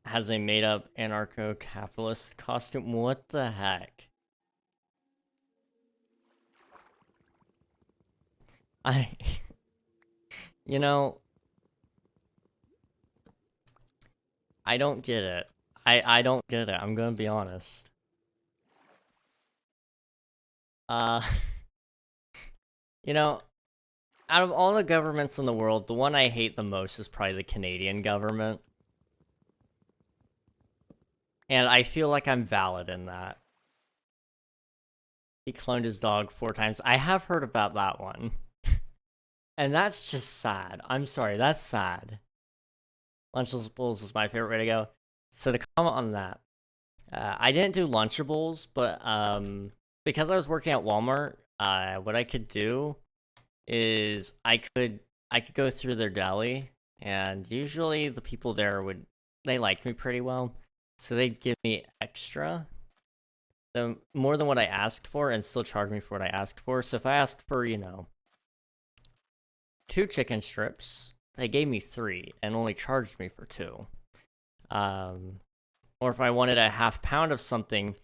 has a made-up anarcho-capitalist costume. What the heck? You know, I don't get it. I don't get it. I'm gonna be honest. You know, out of all the governments in the world, the one I hate the most is probably the Canadian government. And I feel like I'm valid in that. He cloned his dog 4 times. I have heard about that one. And that's just sad. I'm sorry, that's sad. Lunchables is my favorite way to go. So to comment on that, I didn't do Lunchables, but because I was working at Walmart, what I could do is I could go through their deli, and usually the people there they liked me pretty well, so they'd give me extra, more than what I asked for, and still charge me for what I asked for. So if I asked for, 2 chicken strips, they gave me 3 and only charged me for 2. Or if I wanted a half pound of something,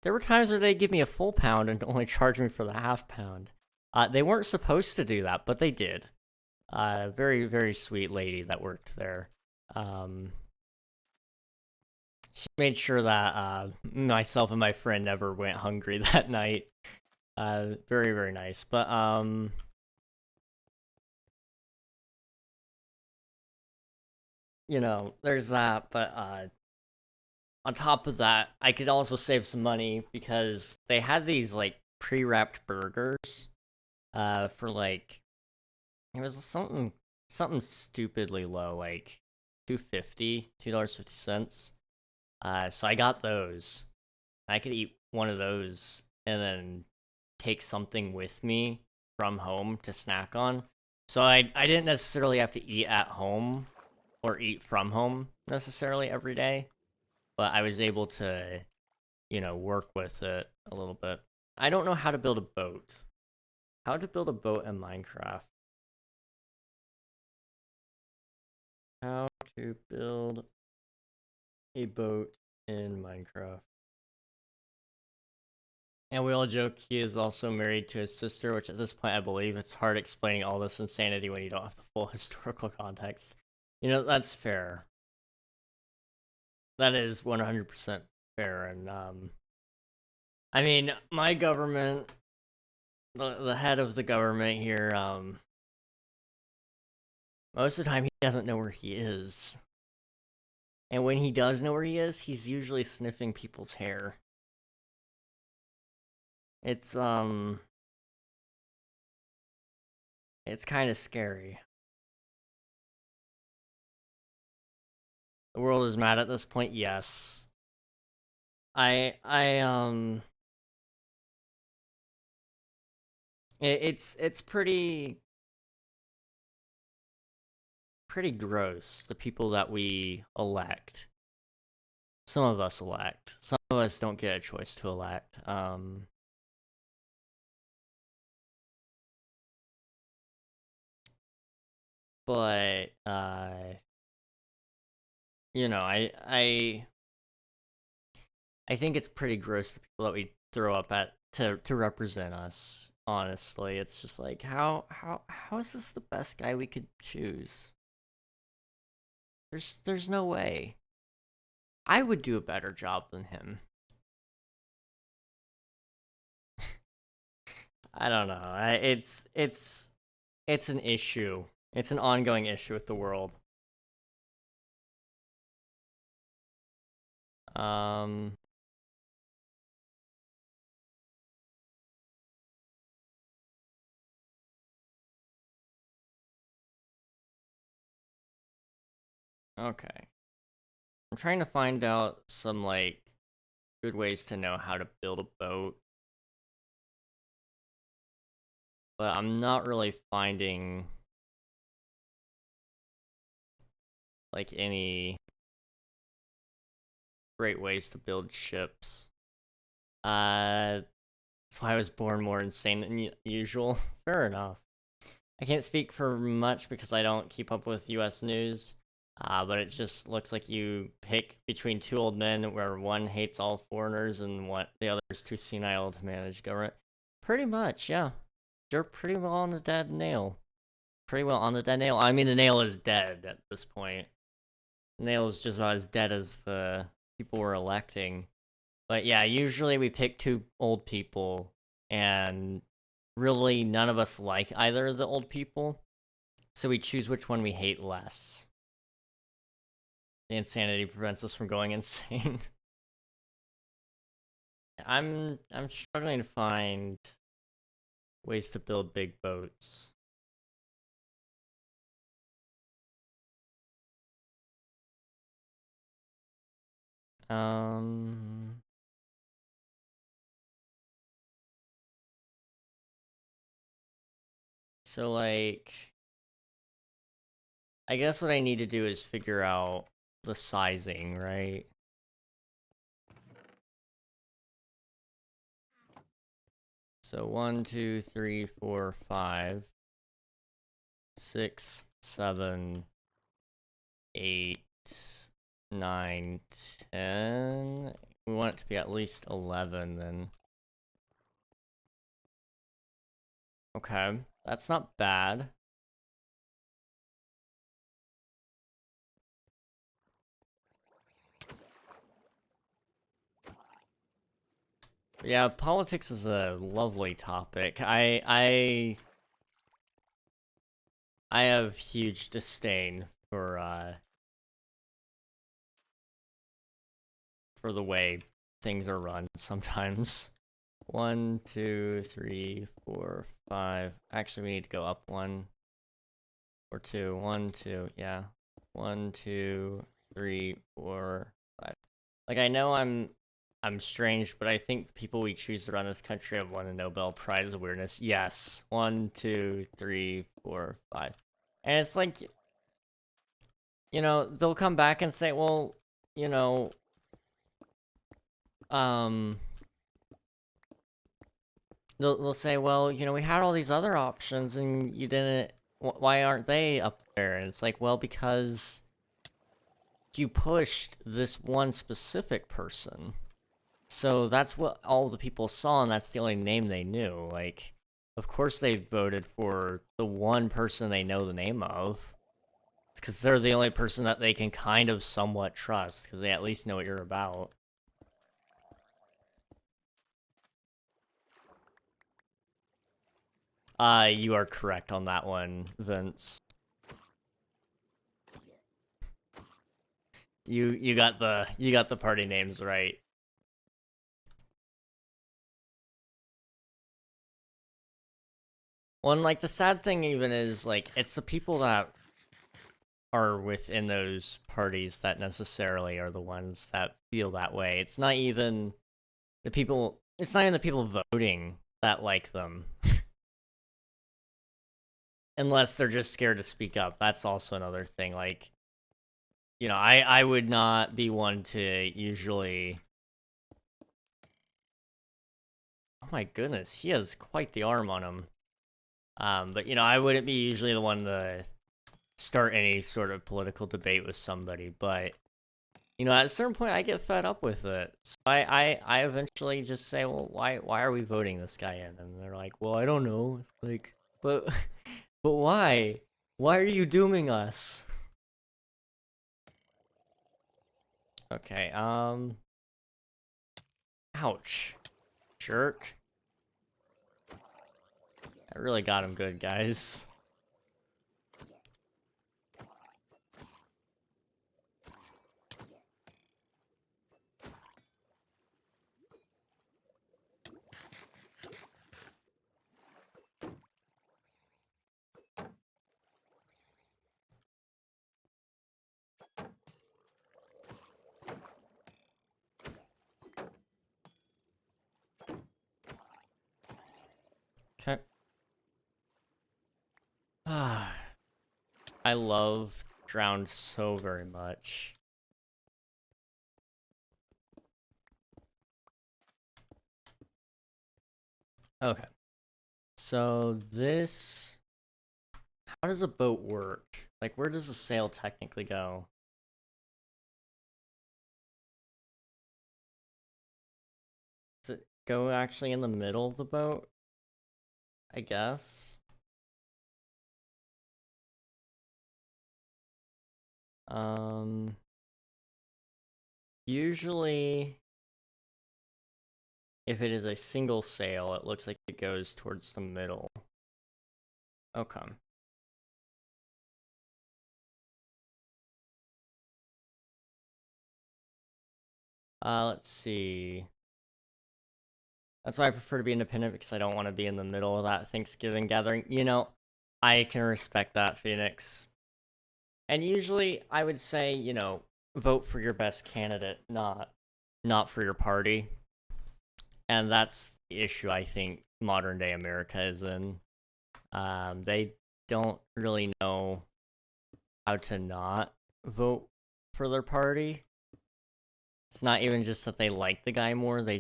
there were times where they'd give me a full pound and only charge me for the half pound. They weren't supposed to do that, but they did. Very, very sweet lady that worked there. She made sure that myself and my friend never went hungry that night. Very, very nice. But, there's that, but, on top of that, I could also save some money because they had these, like, pre-wrapped burgers, for, like, it was something stupidly low, like, $2.50. So I got those. I could eat one of those and then take something with me from home to snack on. So I didn't necessarily have to eat at home or eat from home necessarily every day, but I was able to, work with it a little bit. I don't know how to build a boat. How to build a boat in Minecraft. How to build a boat in Minecraft. And we all joke he is also married to his sister, which at this point I believe it's hard explaining all this insanity when you don't have the full historical context. That's fair. That is 100% fair, and I mean, my government, the head of the government here, most of the time he doesn't know where he is. And when he does know where he is, he's usually sniffing people's hair. It's kind of scary. The world is mad at this point, yes. It's pretty gross, the people that we elect. Some of us elect. Some of us don't get a choice to elect. But I think it's pretty gross, the people that we throw up at to represent us. Honestly, it's just like, how is this the best guy we could choose? There's no way. I would do a better job than him. I don't know. It's an issue. It's an ongoing issue with the world. Okay. I'm trying to find out some, like, good ways to know how to build a boat. But I'm not really finding, like, any great ways to build ships. That's why I was born more insane than usual. Fair enough. I can't speak for much because I don't keep up with US news. But it just looks like you pick between 2 old men where one hates all foreigners and the other is too senile to manage government. Pretty much, yeah. You're pretty well on the dead nail. Pretty well on the dead nail. I mean, the nail is dead at this point. The nail is just about as dead as the people we're electing. But yeah, usually we pick 2 old people, and really none of us like either of the old people. So we choose which one we hate less. The insanity prevents us from going insane. I'm struggling to find ways to build big boats. So like, I guess what I need to do is figure out the sizing, right? So 1, 2, 3, 4, 5, 6, 7, 8, 9, 10. We want it to be at least 11 then. Okay, that's not bad. Yeah, politics is a lovely topic. I have huge disdain for the way things are run sometimes. 1, 2, 3, 4, 5. Actually, we need to go up 1 or 2. 1, 2, yeah. 1, 2, 3, 4, 5. Like, I know I'm strange, but I think the people we choose to run this country have won a Nobel Prize awareness. Yes. 1, 2, 3, 4, 5. And it's like, you know, they'll come back and say, well, you know, they'll say, well, you know, we had all these other options and you didn't, why aren't they up there? And it's like, well, because you pushed this one specific person. So that's what all the people saw, and that's the only name they knew. Like, of course they voted for the one person they know the name of. It's because they're the only person that they can kind of somewhat trust, because they at least know what you're about. You are correct on that one, Vince. You got the party names right. Well, and like the sad thing even is like it's the people that are within those parties that necessarily are the ones that feel that way. It's not even the people. It's not even the people voting that like them. Unless they're just scared to speak up. That's also another thing. Like, you know, I would not be one to usually. Oh my goodness, he has quite the arm on him. But you know, I wouldn't be usually the one to start any sort of political debate with somebody. But you know, at a certain point, I get fed up with it. So I eventually just say, well, why are we voting this guy in? And they're like, well, I don't know. Like, but but why? Why are you dooming us? Okay, ouch. Jerk. I really got him good, guys. Okay. Ah, I love Drowned so very much. Okay. So this... How does a boat work? Like, where does the sail technically go? Does it go actually in the middle of the boat? I guess. Usually, if it is a single sail, it looks like it goes towards the middle. Okay. Let's see. That's why I prefer to be independent, because I don't want to be in the middle of that Thanksgiving gathering. You know, I can respect that, Phoenix. And usually, I would say, you know, vote for your best candidate, not for your party. And that's the issue I think modern day America is in. They don't really know how to not vote for their party. It's not even just that they like the guy more, they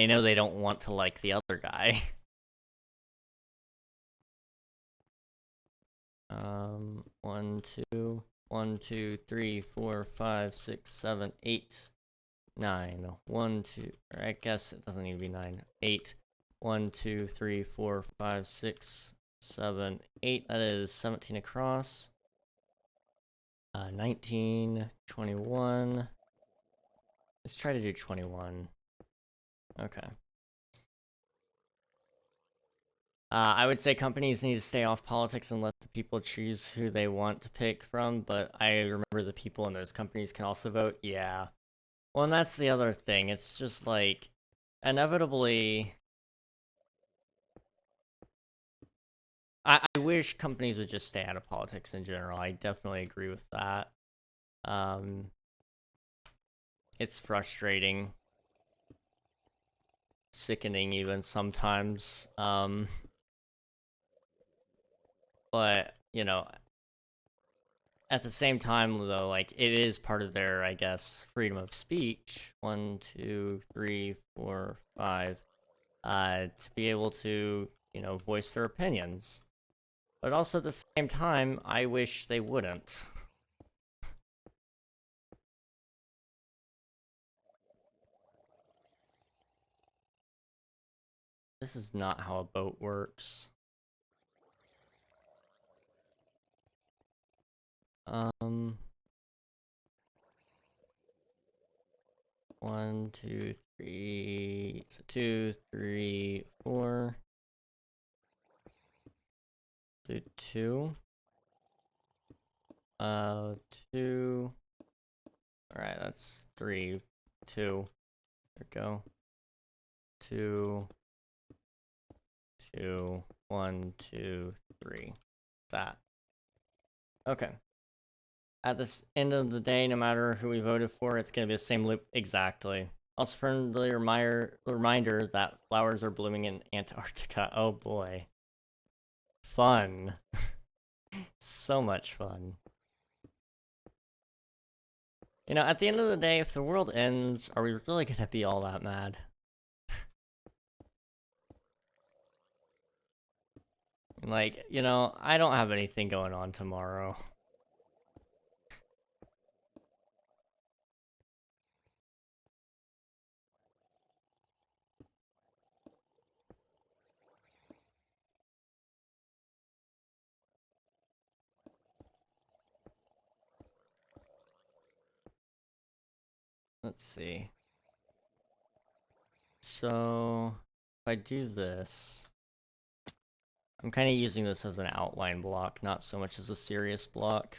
know they don't want to like the other guy. 1, 2, 1, 2, 3, 4, 5, 6, 7, 8, 9. 1, 2, or I guess it doesn't need to be 9. 8. 1, 2, 3, 4, 5, 6, 7, 8. That is 17 across. 19, 21. Let's try to do 21. Okay. I would say companies need to stay off politics and let the people choose who they want to pick from, but I remember the people in those companies can also vote. Yeah. Well, and that's the other thing. It's just like, inevitably, I wish companies would just stay out of politics in general. I definitely agree with that. It's frustrating, sickening even sometimes. But, you know, at the same time, though, like, it is part of their, I guess, freedom of speech. 1, 2, 3, 4, 5. To be able to, you know, voice their opinions. But also at the same time, I wish they wouldn't. This is not how a boat works. 1, 2, 3, so 2, 3, 4. Do 2. 2. Alright, that's 3, 2. There we go. 2, 2, 1, 2, 3. That. Okay. At this end of the day, no matter who we voted for, it's going to be the same loop exactly. Also, friendly reminder that flowers are blooming in Antarctica. Oh boy. Fun. So much fun. You know, at the end of the day, if the world ends, are we really going to be all that mad? Like, you know, I don't have anything going on tomorrow. Let's see. So, if I do this, I'm kind of using this as an outline block, not so much as a serious block.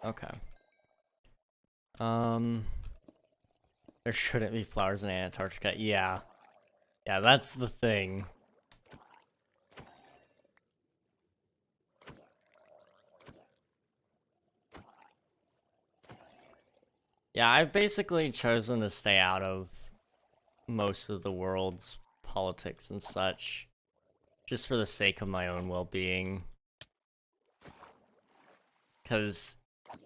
Okay. There shouldn't be flowers in Antarctica. Yeah. Yeah, that's the thing. Yeah, I've basically chosen to stay out of most of the world's politics and such, just for the sake of my own well-being. Because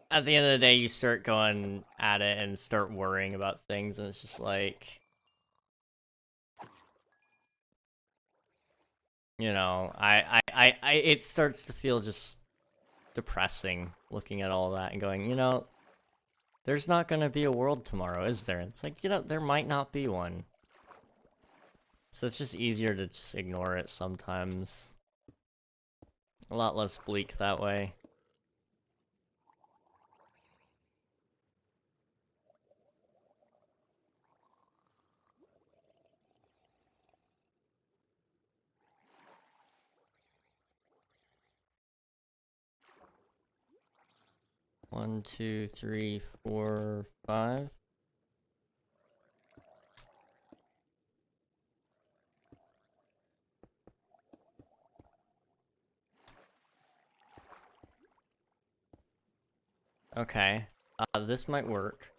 at the end of the day, you start going at it and start worrying about things, and it's just like, you know, it starts to feel just depressing looking at all that and going, you know, there's not gonna be a world tomorrow, is there? It's like, you know, there might not be one. So it's just easier to just ignore it sometimes. A lot less bleak that way. 1, 2, 3, 4, 5. Okay, this might work.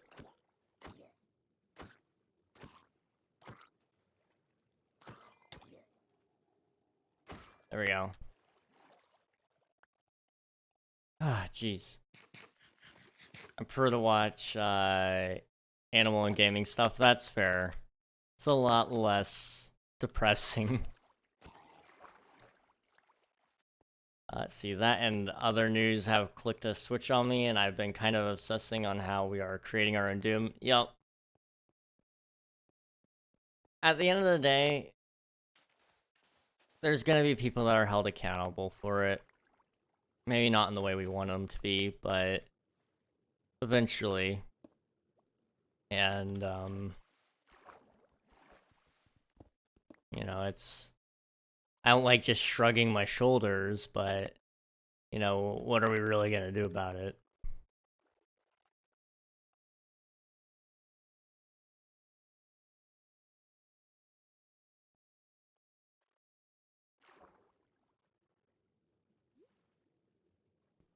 There we go. Ah, jeez. I prefer to watch animal and gaming stuff. That's fair. It's a lot less depressing. Let's see, that and other news have clicked a switch on me, and I've been kind of obsessing on how we are creating our own doom. Yup. At the end of the day, there's gonna be people that are held accountable for it. Maybe not in the way we want them to be, but eventually. And, you know, I don't like just shrugging my shoulders, but, you know, what are we really gonna do about it?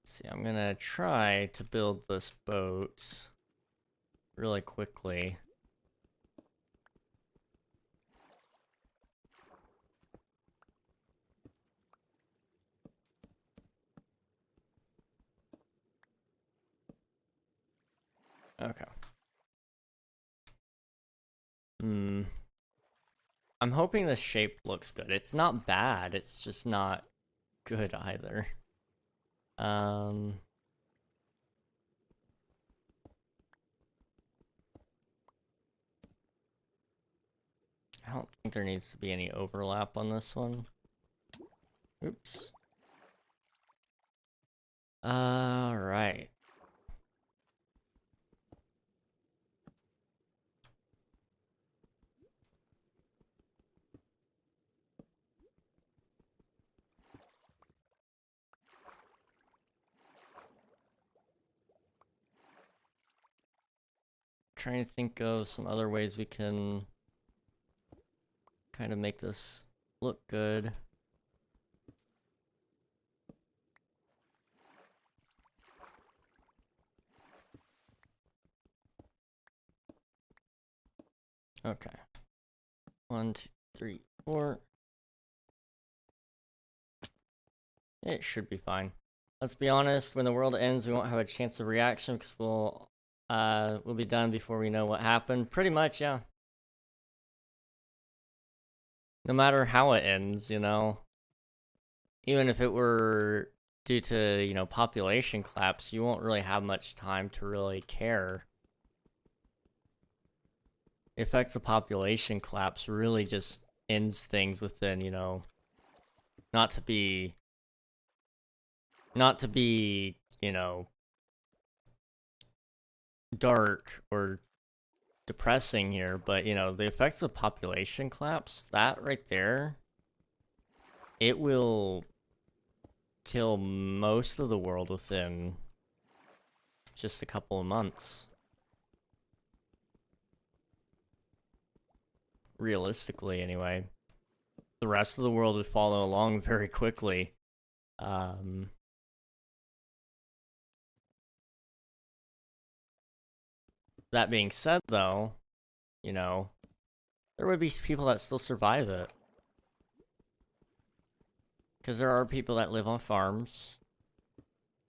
See, I'm gonna try to build this boat really quickly. Okay. I'm hoping the shape looks good. It's not bad, it's just not good either. I don't think there needs to be any overlap on this one. Oops. Alright. Trying to think of some other ways we can kind of make this look good. Okay. 1, 2, 3, 4. It should be fine. Let's be honest, when the world ends, we won't have a chance of reaction because we'll be done before we know what happened. Pretty much, yeah. No matter how it ends, you know. Even if it were due to, you know, population collapse, you won't really have much time to really care. The effects of population collapse really just ends things within, you know, not to be, you know, dark or depressing here, but, you know, the effects of population collapse, that right there, it will kill most of the world within just a couple of months. Realistically, anyway. The rest of the world would follow along very quickly. That being said, though, you know, there would be people that still survive it. Because there are people that live on farms.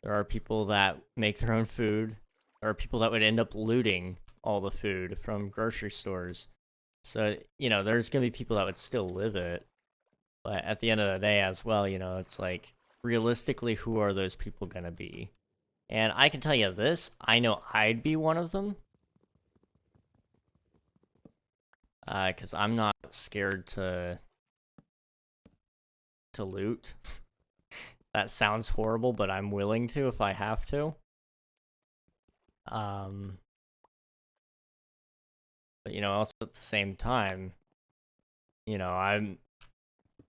There are people that make their own food. There are people that would end up looting all the food from grocery stores. So, you know, there's going to be people that would still live it. But at the end of the day as well, you know, it's like, realistically, who are those people going to be? And I can tell you this, I know I'd be one of them. Because I'm not scared to loot. That sounds horrible, but I'm willing to if I have to. But you know, also at the same time, you know, I'm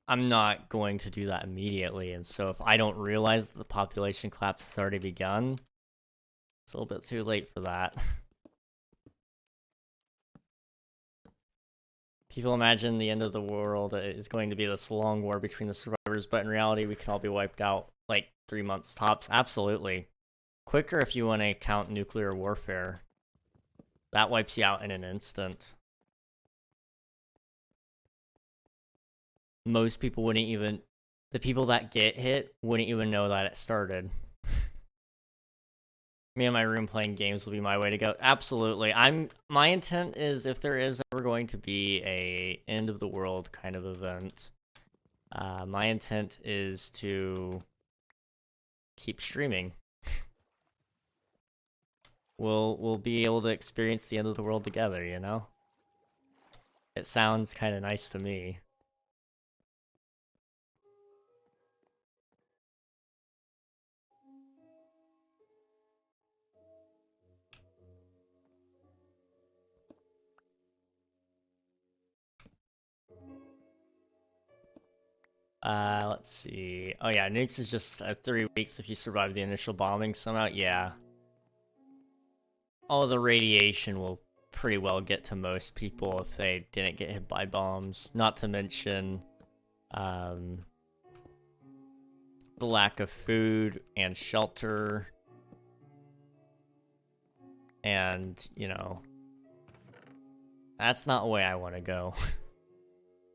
not going to do that immediately, and so if I don't realize that the population collapse has already begun, It's a little bit too late for that. People imagine the end of the world is going to be this long war between the survivors, but in reality, we can all be wiped out like 3 months tops. Absolutely. Quicker if you want to count nuclear warfare. That wipes you out in an instant. Most people wouldn't even... The people that get hit wouldn't even know that it started. Me in my room playing games will be my way to go. Absolutely. My intent is, if there is ever going to be a end of the world kind of event, my intent is to keep streaming. We'll be able to experience the end of the world together, you know? It sounds kind of nice to me. Let's see. Oh yeah, nukes is just 3 weeks if you survive the initial bombing somehow. Yeah. All the radiation will pretty well get to most people if they didn't get hit by bombs. Not to mention, the lack of food and shelter. And, you know, that's not the way I want to go.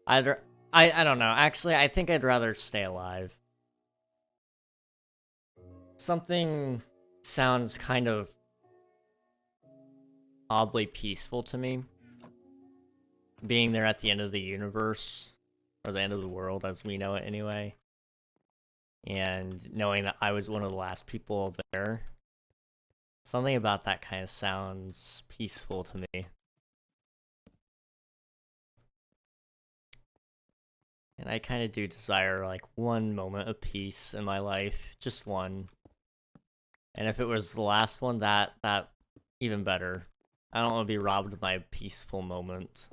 I don't know. Actually, I think I'd rather stay alive. Something sounds kind of oddly peaceful to me. Being there at the end of the universe, or the end of the world as we know it anyway. And knowing that I was one of the last people there. Something about that kind of sounds peaceful to me. And I kind of do desire, like, one moment of peace in my life. Just one. And if it was the last one, that even better. I don't want to be robbed of my peaceful moment.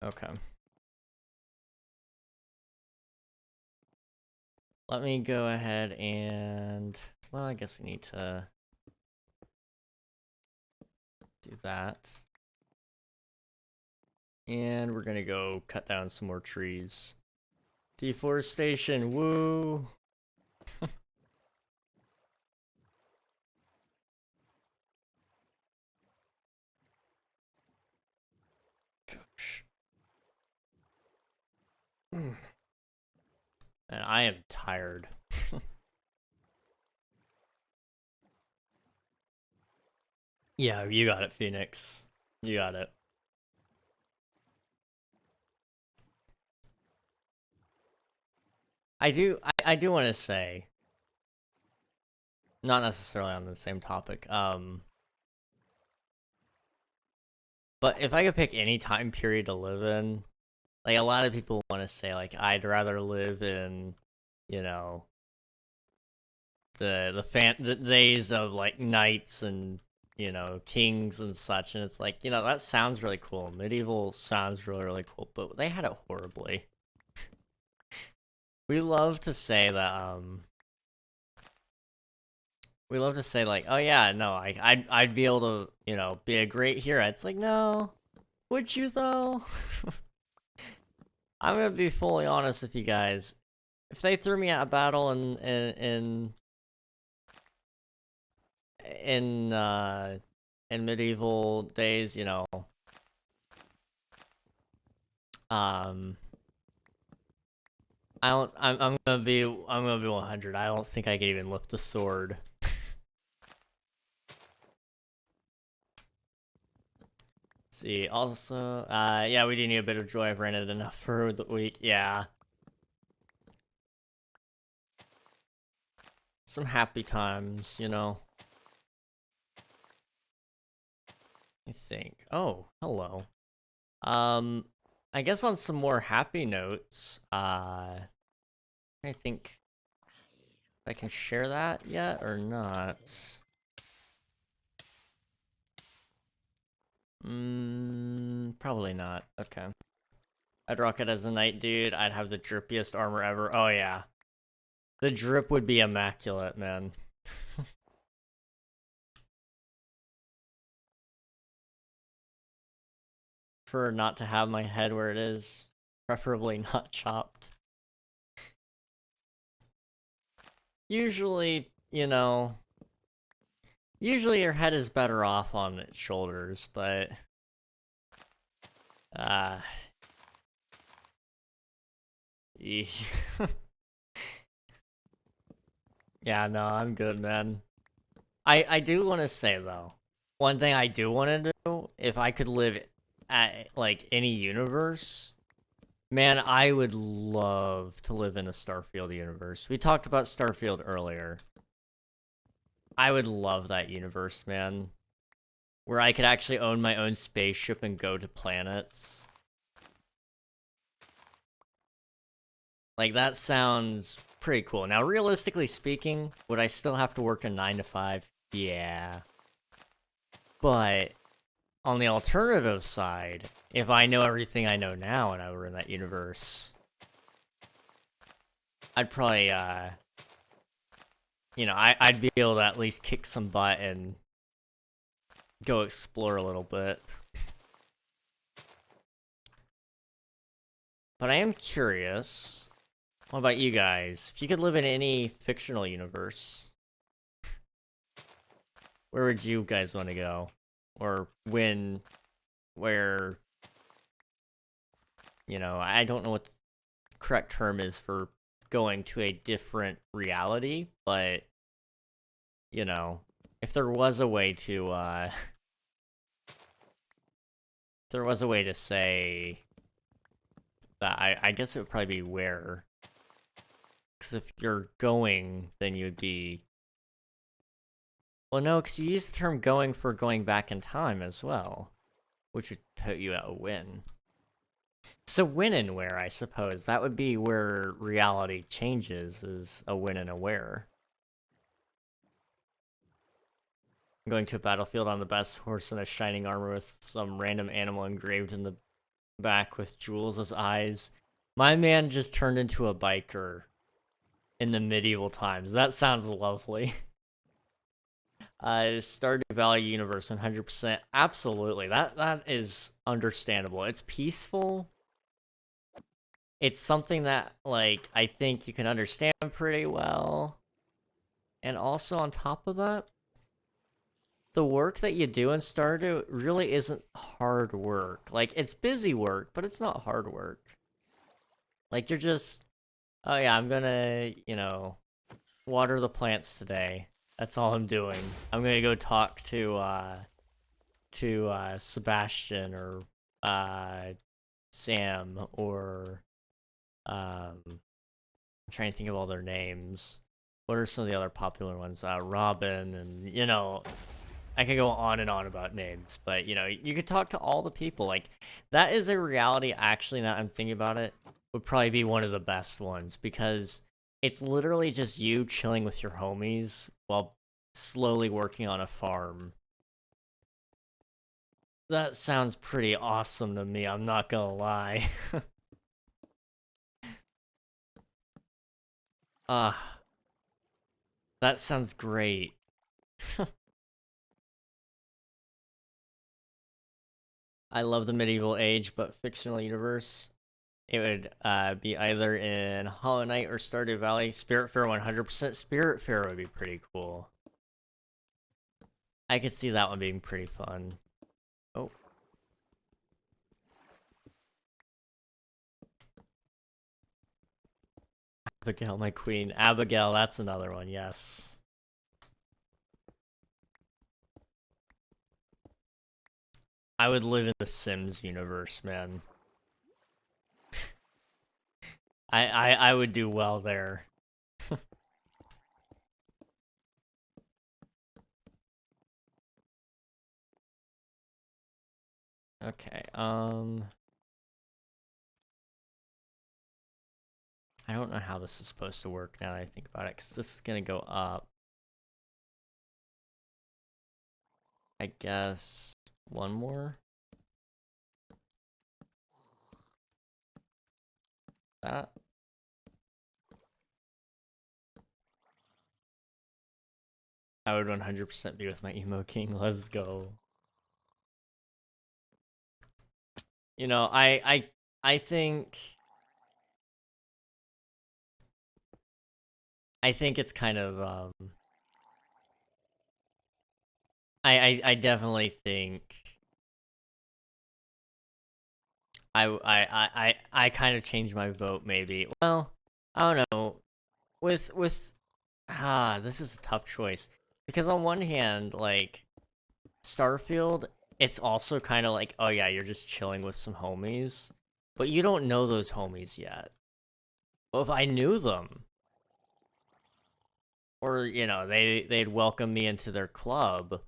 Okay. Let me go ahead and... Well, I guess we need to do that. And we're gonna go cut down some more trees. Deforestation, woo! Gosh. And I am tired. Yeah, you got it, Phoenix. You got it. I do want to say, not necessarily on the same topic, but if I could pick any time period to live in, like, a lot of people want to say, like, I'd rather live in, you know, the days of, like, knights and, you know, kings and such, and it's like, you know, that sounds really cool. Medieval sounds really, really cool, but they had it horribly. We love to say that, we love to say, like, oh yeah, no, I'd be able to, you know, be a great hero. It's like, no, would you though? I'm gonna be fully honest with you guys. If they threw me at a battle in medieval days, you know, I'm gonna be 100. I don't think I can even lift the sword. See, also, yeah, we do need a bit of joy. I've rented enough for the week. Yeah. Some happy times, you know. I think. Oh, hello. I guess on some more happy notes, I think I can share that yet or not. Probably not. Okay. I'd rock it as a knight, dude. I'd have the drippiest armor ever. Oh, yeah. The drip would be immaculate, man. For not to have my head where it is, preferably not chopped. Usually, you know, usually your head is better off on its shoulders, but yeah, no, I'm good, man. I do want to say though, one thing I do want to do, if I could live at like any universe, man, I would love to live in the Starfield universe. We talked about Starfield earlier. I would love that universe, man. Where I could actually own my own spaceship and go to planets. Like, that sounds pretty cool. Now, realistically speaking, would I still have to work a 9 to 5? Yeah. But, on the alternative side, if I know everything I know now and I were in that universe, I'd probably, you know, I'd be able to at least kick some butt and go explore a little bit. But I am curious, what about you guys? If you could live in any fictional universe, where would you guys want to go? Or when, where, you know, I don't know what the correct term is for going to a different reality, but, you know, if there was a way to, if there was a way to say that, I guess it would probably be where. Because if you're going, then you'd be... Well, no, because you use the term going for going back in time as well, which would put you at a win. So when and where, I suppose. That would be where reality changes, is a when and a where. Going to a battlefield on the best horse in a shining armor with some random animal engraved in the back with jewels as eyes. My man just turned into a biker in the medieval times. That sounds lovely. Stardew Valley universe, 100%. Absolutely. That is understandable. It's peaceful. It's something that, like, I think you can understand pretty well. And also on top of that, the work that you do in Stardew really isn't hard work. Like, it's busy work, but it's not hard work. Like, you're just, oh yeah, I'm gonna, you know, water the plants today. That's all I'm doing. I'm gonna go talk to Sebastian or Sam or I'm trying to think of all their names. What are some of the other popular ones? Robin, and you know, I could go on and on about names, but you know, you could talk to all the people. Like, that is a reality, actually, now I'm thinking about it, would probably be one of the best ones, because it's literally just you chilling with your homies while slowly working on a farm. That sounds pretty awesome to me, I'm not gonna lie. Ah, that sounds great. I love the medieval age, but fictional universe. It would be either in Hollow Knight or Stardew Valley. Spiritfarer 100%. Spiritfarer would be pretty cool. I could see that one being pretty fun. Oh. Abigail, my queen. Abigail, that's another one, yes. I would live in the Sims universe, man. I would do well there. Okay, I don't know how this is supposed to work now that I think about it, because this is gonna go up. I guess one more? That? I would 100% be with my emo king. Let's go. You know, I think it's kind of I definitely think I kind of changed my vote maybe. Well, I don't know. With this is a tough choice because on one hand, like Starfield, it's also kind of like, oh yeah, you're just chilling with some homies, but you don't know those homies yet. Well, if I knew them, or you know, they'd welcome me into their club,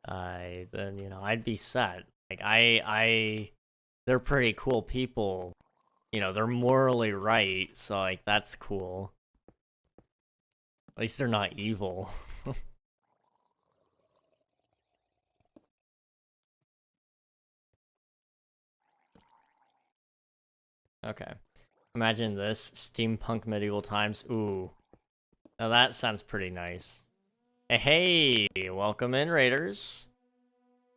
then you know I'd be set. Like they're pretty cool people. You know, they're morally right, so like that's cool. At least they're not evil. Okay. Imagine this, steampunk medieval times. Ooh. Now that sounds pretty nice. Hey, welcome in, Raiders.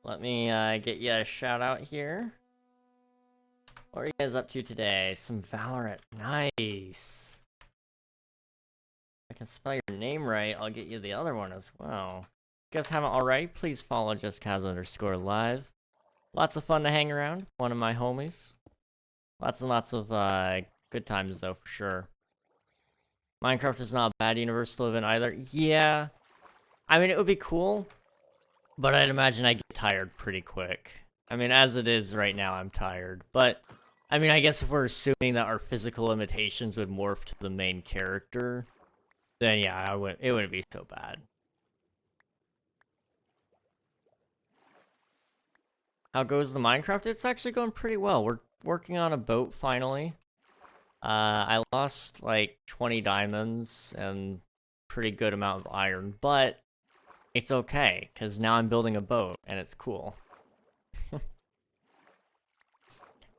Let me get you a shout out here. What are you guys up to today? Some Valorant. Nice. If I can spell your name right, I'll get you the other one as well. If you guys haven't already, please follow justcaz_live. Lots of fun to hang around. One of my homies. Lots and lots of good times though, for sure. Minecraft is not a bad universe to live in either. Yeah. I mean, it would be cool, but I'd imagine I get tired pretty quick. I mean, as it is right now, I'm tired. But, I mean, I guess if we're assuming that our physical limitations would morph to the main character, then yeah, it wouldn't be so bad. How goes the Minecraft? It's actually going pretty well. We're working on a boat finally. I lost like 20 diamonds and pretty good amount of iron, but it's okay, because now I'm building a boat, and it's cool.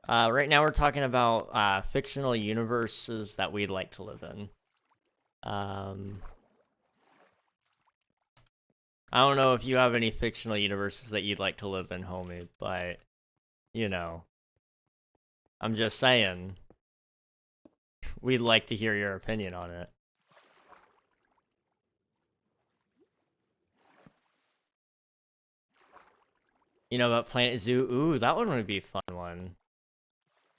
Right now we're talking about fictional universes that we'd like to live in. I don't know if you have any fictional universes that you'd like to live in, homie, but, you know, I'm just saying, we'd like to hear your opinion on it. You know about Planet Zoo? Ooh, that one would be a fun one.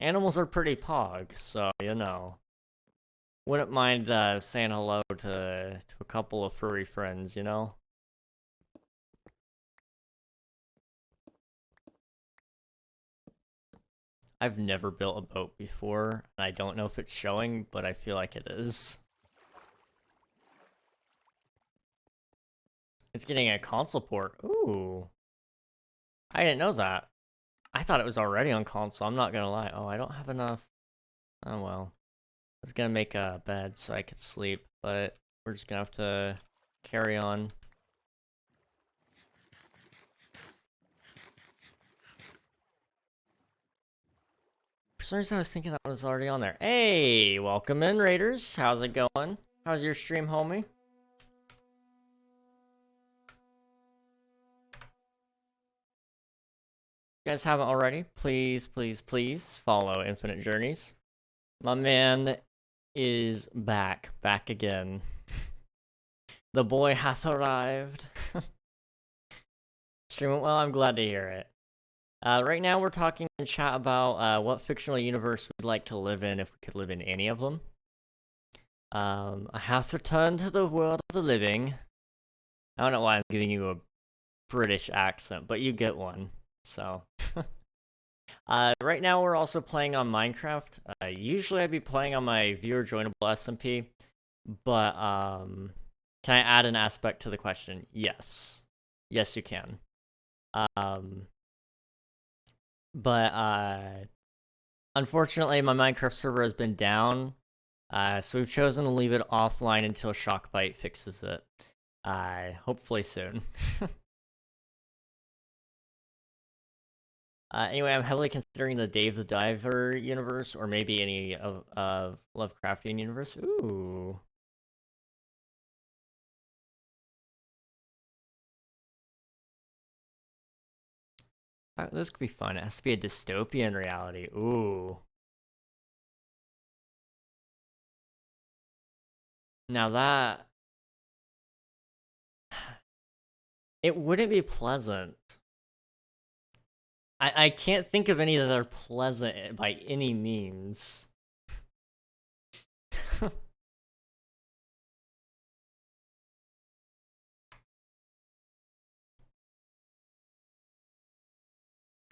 Animals are pretty pog, so, you know. Wouldn't mind saying hello to a couple of furry friends, you know? I've never built a boat before, and I don't know if it's showing, but I feel like it is. It's getting a console port. Ooh. I didn't know that. I thought it was already on console, I'm not gonna lie. Oh, I don't have enough. Oh well. I was gonna make a bed so I could sleep, but we're just gonna have to carry on. For some reason I was thinking that was already on there. Hey, welcome in, Raiders. How's it going? How's your stream, homie? If you guys haven't already, please, please, please follow Infinite Journeys. My man is back again. The boy hath arrived. Streaming well, I'm glad to hear it. Right now we're talking in chat about what fictional universe we'd like to live in if we could live in any of them. I have returned to the world of the living. I don't know why I'm giving you a British accent, but you get one, so. Right now we're also playing on Minecraft. Usually I'd be playing on my viewer joinable SMP, but can I add an aspect to the question? Yes. Yes, you can. But unfortunately my Minecraft server has been down, so we've chosen to leave it offline until Shockbite fixes it. Hopefully soon. Anyway, I'm heavily considering the Dave the Diver universe, or maybe any of Lovecraftian universe. Ooh. This could be fun. It has to be a dystopian reality. Ooh. Now that... It wouldn't be pleasant. I can't think of any that are pleasant by any means.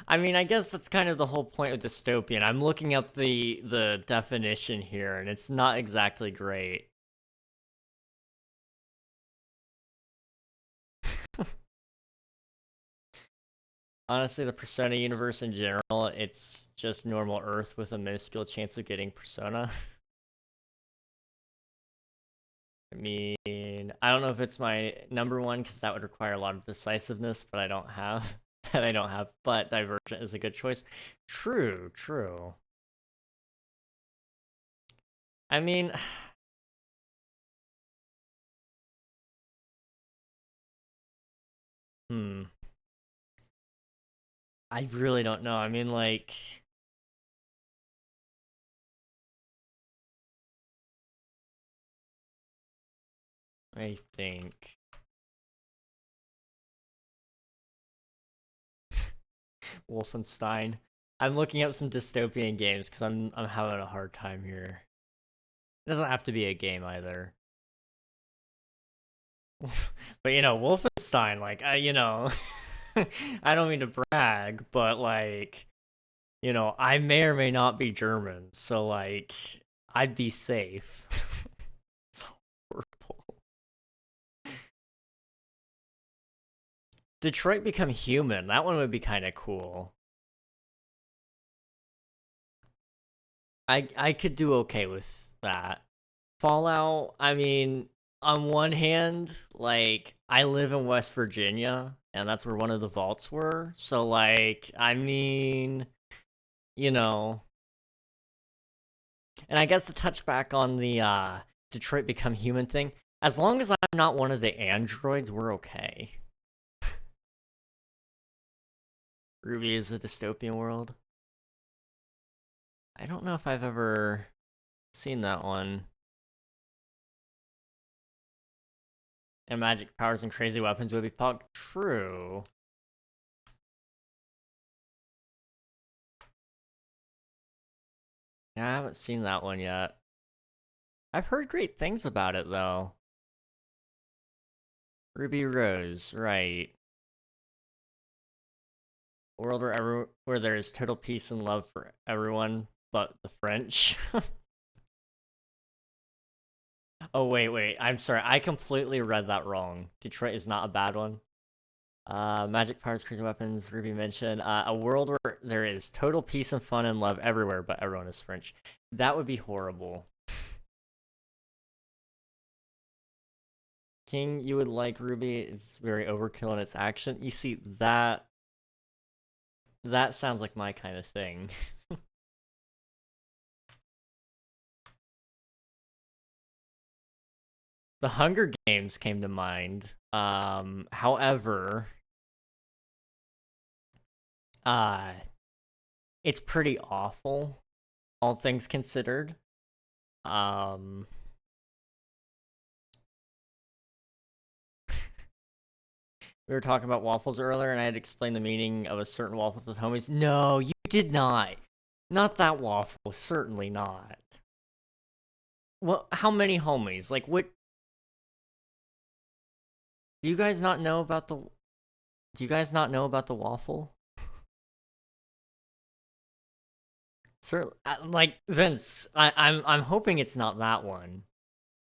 I mean, I guess that's kind of the whole point of dystopian. I'm looking up the definition here, and it's not exactly great. Honestly, the Persona universe in general, it's just normal Earth with a minuscule chance of getting Persona. I mean, I don't know if it's my number one, because that would require a lot of decisiveness, but I don't have. That I don't have, but Divergent is a good choice. True, true. I mean... I really don't know. I mean, like... I think... Wolfenstein. I'm looking up some dystopian games because I'm having a hard time here. It doesn't have to be a game either. But you know, Wolfenstein, like, you know, I don't mean to brag, but like, you know, I may or may not be German, so like, I'd be safe. It's horrible. Detroit Become Human. That one would be kind of cool. I could do okay with that. Fallout, I mean, on one hand, like, I live in West Virginia, and that's where one of the vaults were, so, like, I mean, you know. And I guess to touch back on the, Detroit Become Human thing, as long as I'm not one of the androids, we're okay. Ruby is a dystopian world. I don't know if I've ever seen that one. And magic powers and crazy weapons would be pog. True. Yeah, I haven't seen that one yet. I've heard great things about it, though. Ruby Rose, right. A world where there is total peace and love for everyone but the French. Oh, wait. I'm sorry. I completely read that wrong. Detroit is not a bad one. Magic powers, crazy weapons, Ruby mentioned. A world where there is total peace and fun and love everywhere, but everyone is French. That would be horrible. King, you would like Ruby. It's very overkill in its action. You see, that sounds like my kind of thing. The Hunger Games came to mind. However, it's pretty awful, all things considered. We were talking about waffles earlier, and I had to explain the meaning of a certain waffle with homies. No, you did not. Not that waffle. Certainly not. Well, how many homies? Like, what? Do you guys not know about the... Do you guys not know about the waffle? Sir, like, Vince, I'm hoping it's not that one.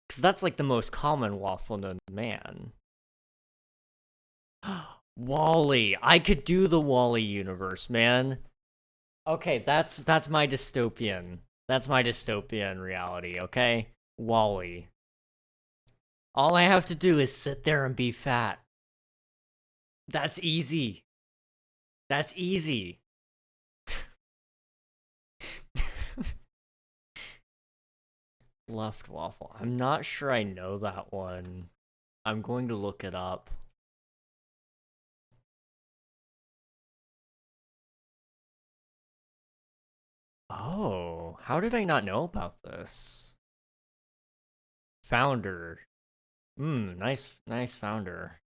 Because that's, like, the most common waffle known to man. Wally. I could do the Wally universe, man. Okay, that's my dystopian. That's my dystopian reality, okay? Wally. All I have to do is sit there and be fat. That's easy. That's easy. Left waffle. I'm not sure I know that one. I'm going to look it up. Oh, how did I not know about this? Founder. Nice founder.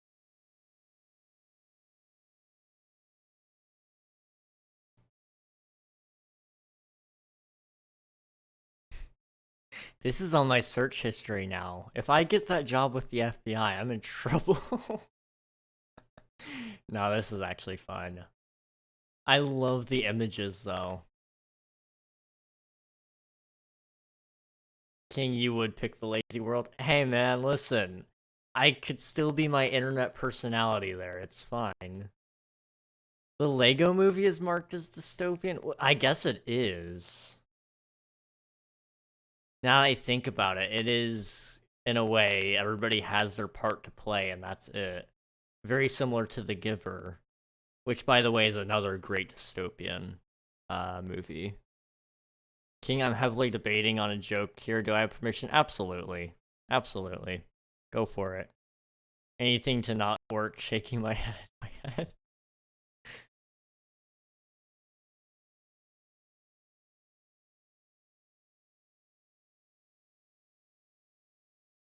This is on my search history now. If I get that job with the FBI, I'm in trouble. No, this is actually fun. I love the images, though. King, you would pick the lazy world. Hey, man, listen. I could still be my internet personality there. It's fine. The Lego movie is marked as dystopian? Well, I guess it is. Now that I think about it, it is, in a way, everybody has their part to play, and that's it. Very similar to The Giver, which, by the way, is another great dystopian movie. King, I'm heavily debating on a joke here. Do I have permission? Absolutely. Absolutely. Go for it. Anything to not work, shaking my head.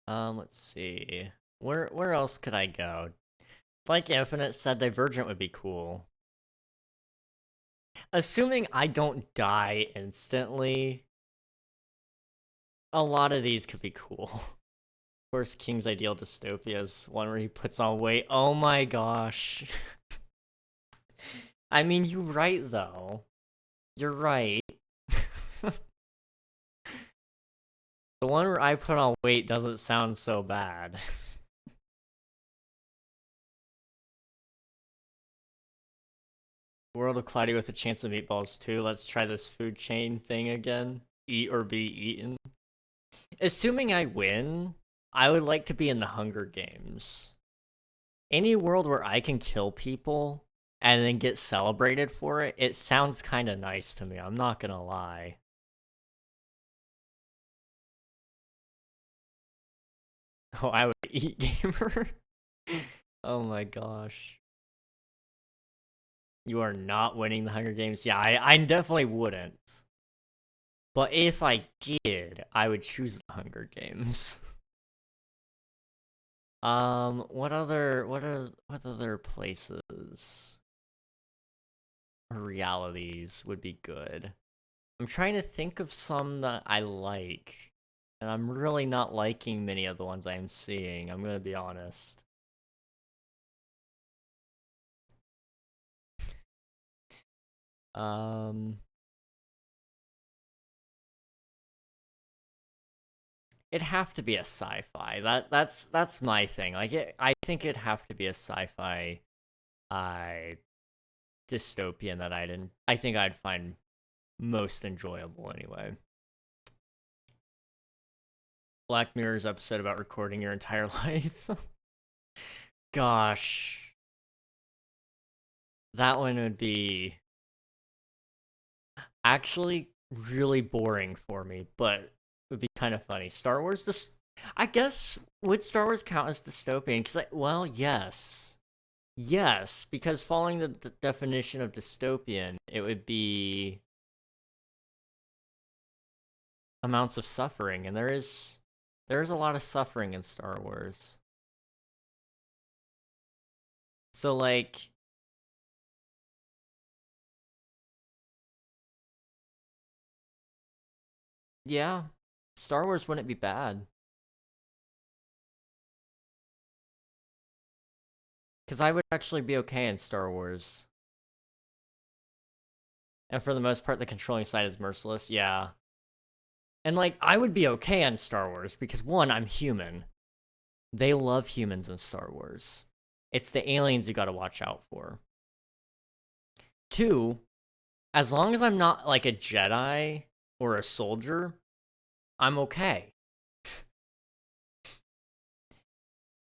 Let's see. Where else could I go? Like Infinite said, Divergent would be cool. Assuming I don't die instantly, a lot of these could be cool. Of course, King's Ideal Dystopia is one where he puts on weight. Oh my gosh. I mean, you're right, though. You're right. The one where I put on weight doesn't sound so bad. World of Cloudy with a Chance of Meatballs too. Let's try this food chain thing again. Eat or be eaten. Assuming I win, I would like to be in the Hunger Games. Any world where I can kill people and then get celebrated for it, it sounds kind of nice to me. I'm not gonna lie. Oh, I would eat gamer. Oh my gosh. You are not winning the Hunger Games. Yeah, I definitely wouldn't. But if I did, I would choose the Hunger Games. What other places or realities would be good? I'm trying to think of some that I like, and I'm really not liking many of the ones I'm seeing. I'm gonna be honest. It'd have to be a sci-fi. That's my thing. Like I think it'd have to be a sci-fi dystopian that I think I'd find most enjoyable anyway. Black Mirror's episode about recording your entire life. Gosh. That one would be actually really boring for me, but it would be kind of funny. Star Wars, I guess, would Star Wars count as dystopian? Because, well, yes. Yes, because following the definition of dystopian, it would be amounts of suffering, and there's a lot of suffering in Star Wars. So, like, yeah, Star Wars wouldn't be bad. Because I would actually be okay in Star Wars. And for the most part, the controlling side is merciless, yeah. And, like, I would be okay on Star Wars because, one, I'm human. They love humans in Star Wars. It's the aliens you gotta watch out for. Two, as long as I'm not, like, a Jedi or a soldier, I'm okay.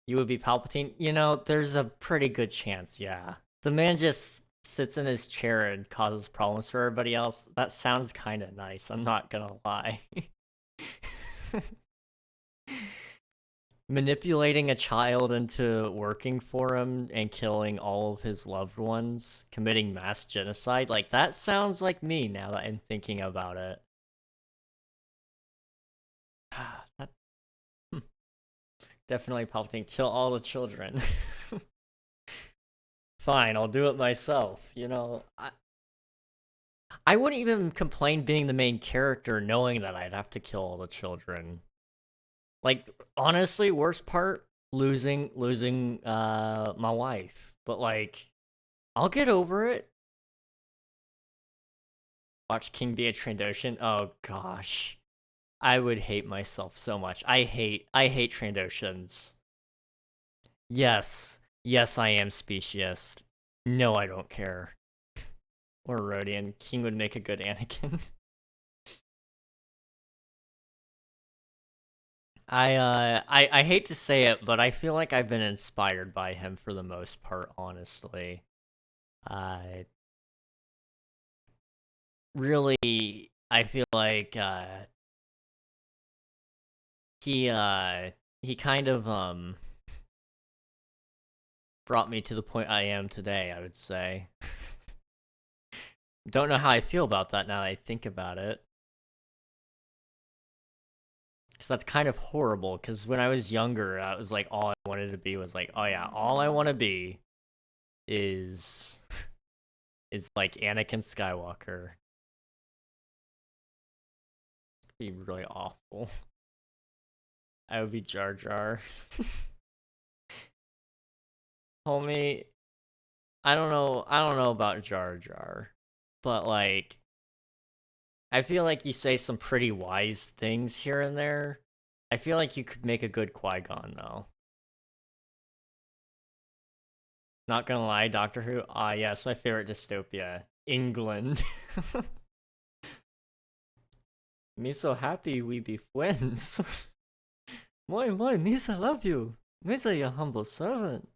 You would be Palpatine? You know, there's a pretty good chance, yeah. The man just sits in his chair and causes problems for everybody else. That sounds kind of nice, I'm not gonna lie. Manipulating a child into working for him and killing all of his loved ones, committing mass genocide, like, that sounds like me now that I'm thinking about it. That, definitely Palpatine, kill all the children. Fine, I'll do it myself, you know? I wouldn't even complain being the main character knowing that I'd have to kill all the children. Like, honestly, worst part, losing my wife. But like, I'll get over it. Watch King be a Trandoshan. Oh gosh. I would hate myself so much. I hate Trandoshans. Yes. Yes, I am speciesist. No, I don't care. Or Rodian. King would make a good Anakin. I hate to say it, but I feel like I've been inspired by him for the most part, honestly. Really, I feel like he kind of brought me to the point I am today, I would say. Don't know how I feel about that now that I think about it. Because that's kind of horrible, because when I was younger, that was like all I wanted to be was like, oh yeah, all I want to be is like Anakin Skywalker. Be really awful. I would be Jar Jar. Homie, I don't know about Jar Jar, but like, I feel like you say some pretty wise things here and there. I feel like you could make a good Qui-Gon, though. Not gonna lie, Doctor Who? Ah, yes, my favorite dystopia. England. Me so happy we be friends. Moi, Miss, I love you. Miss, your humble servant.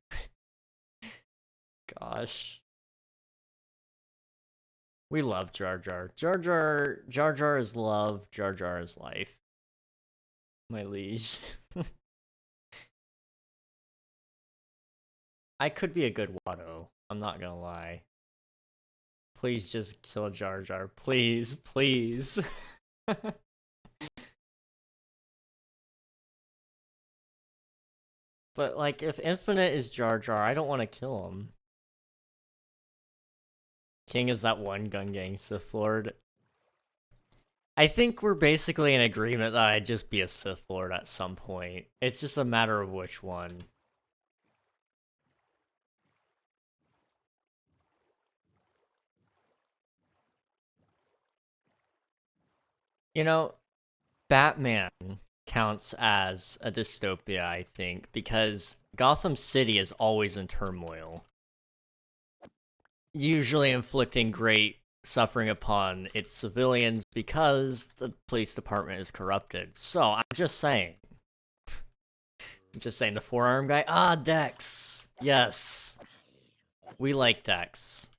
Gosh. We love Jar Jar. Jar Jar is love, Jar Jar is life. My liege. I could be a good Watto. I'm not gonna lie. Please just kill Jar Jar. Please, please. But like, if Infinite is Jar Jar, I don't want to kill him. King is that one gun gang Sith Lord. I think we're basically in agreement that I'd just be a Sith Lord at some point. It's just a matter of which one. You know, Batman counts as a dystopia, I think, because Gotham City is always in turmoil, usually inflicting great suffering upon its civilians because the police department is corrupted. So, I'm just saying. The forearm guy. Ah, Dex. Yes. We like Dex.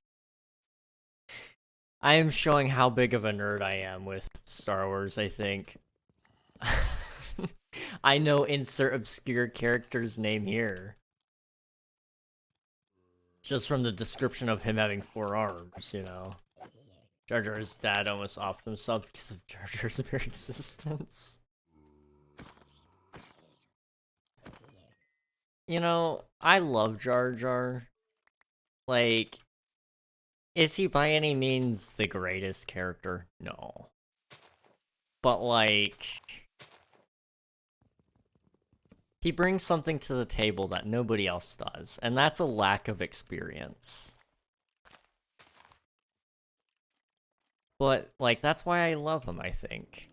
I am showing how big of a nerd I am with Star Wars, I think. I know insert obscure character's name here. Just from the description of him having 4 arms, you know. Jar Jar's dad almost offed himself because of Jar Jar's mere existence. You know, I love Jar Jar. Like, is he by any means the greatest character? No. But like, he brings something to the table that nobody else does, and that's a lack of experience. But, like, that's why I love him, I think.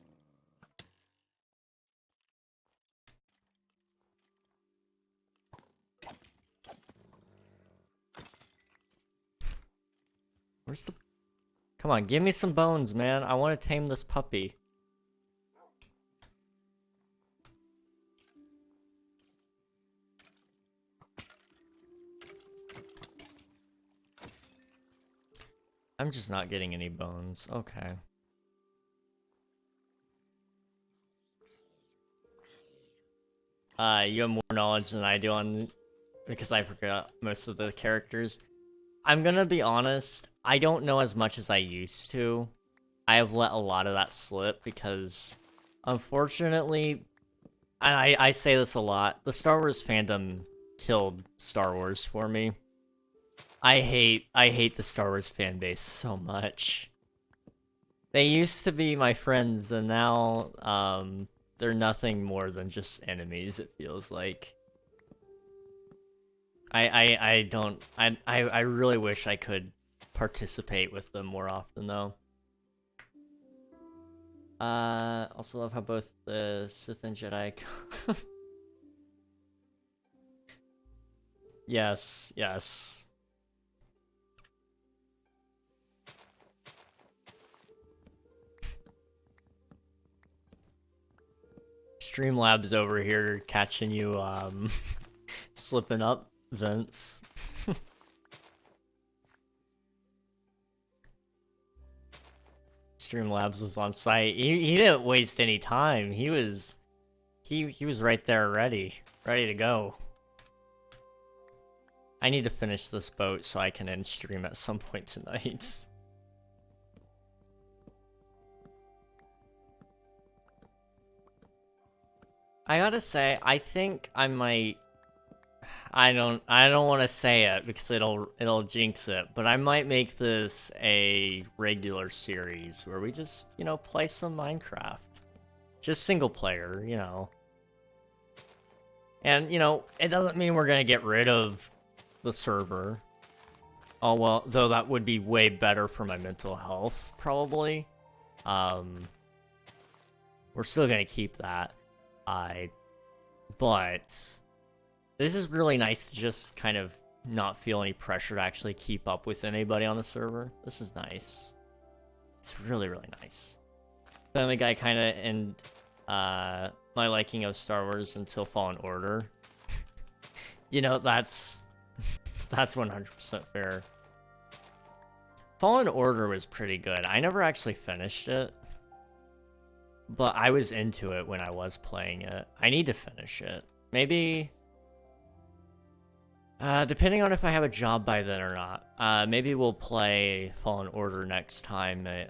Where's the... Come on, give me some bones, man. I want to tame this puppy. I'm just not getting any bones. Okay. you have more knowledge than I do on, because I forgot most of the characters. I'm gonna be honest, I don't know as much as I used to. I have let a lot of that slip because, unfortunately, and I say this a lot, the Star Wars fandom killed Star Wars for me. I hate the Star Wars fan base so much. They used to be my friends, and now, they're nothing more than just enemies, it feels like. I really wish I could participate with them more often, though. Also love how both the Sith and Jedi... Yes, yes. Streamlabs over here catching you, slipping up, Vince. Streamlabs was on site. He didn't waste any time. He was right there ready to go. I need to finish this boat so I can end stream at some point tonight. I gotta say, I think I might... I don't want to say it because it'll jinx it, but I might make this a regular series where we just, you know, play some Minecraft. Just single player, you know. And, you know, it doesn't mean we're gonna get rid of the server. Oh, well, though that would be way better for my mental health, probably. We're still gonna keep that. But this is really nice to just kind of not feel any pressure to actually keep up with anybody on the server. This is nice. It's really, really nice. Family Guy kind of and my liking of Star Wars until Fallen Order. You know, that's 100% fair. Fallen Order was pretty good. I never actually finished it, but I was into it when I was playing it. I need to finish it. Maybe, depending on if I have a job by then or not. Maybe we'll play Fallen Order next time it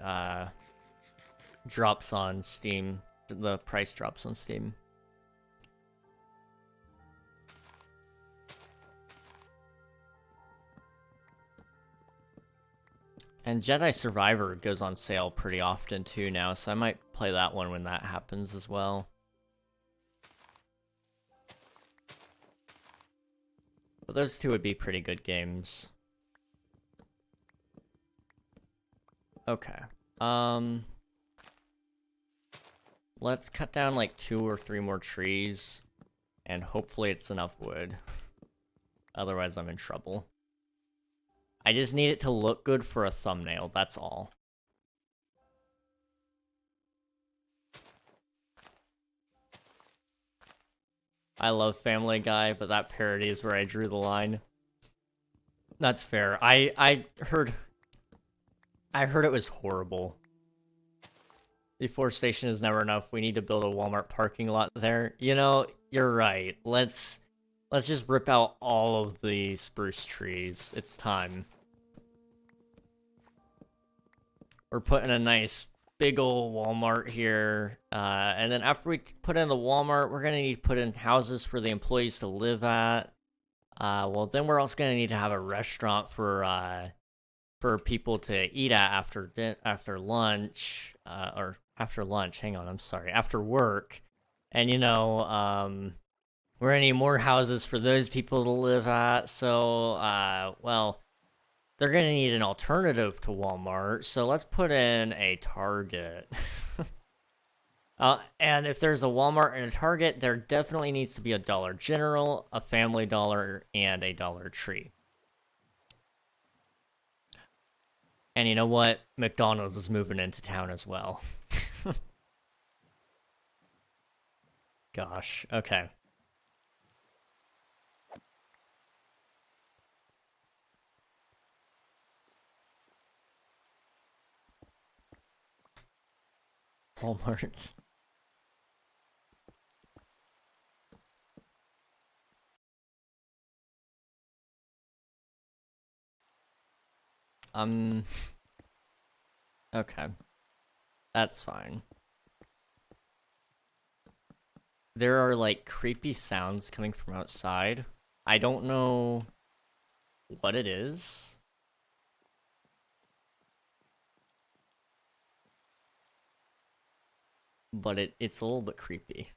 drops on Steam. The price drops on Steam. And Jedi Survivor goes on sale pretty often too now, so I might play that one when that happens as well. But those two would be pretty good games. Okay. Let's cut down like 2 or 3 more trees, and hopefully it's enough wood. Otherwise I'm in trouble. I just need it to look good for a thumbnail, that's all. I love Family Guy, but that parody is where I drew the line. That's fair. I heard it was horrible. Deforestation is never enough. We need to build a Walmart parking lot there. You know, you're right. Let's just rip out all of the spruce trees. It's time. We're putting a nice big old Walmart here. And then after we put in the Walmart, we're gonna need to put in houses for the employees to live at. Well, then we're also gonna need to have a restaurant for people to eat at after lunch, or after lunch. Hang on, I'm sorry, after work. And you know, we're gonna need more houses for those people to live at. So, well, they're gonna need an alternative to Walmart. So let's put in a Target. And if there's a Walmart and a Target, there definitely needs to be a Dollar General, a Family Dollar, and a Dollar Tree. And you know what? McDonald's is moving into town as well. Gosh, okay. Walmart. Okay. That's fine. There are, like, creepy sounds coming from outside. I don't know what it is. But it's a little bit creepy.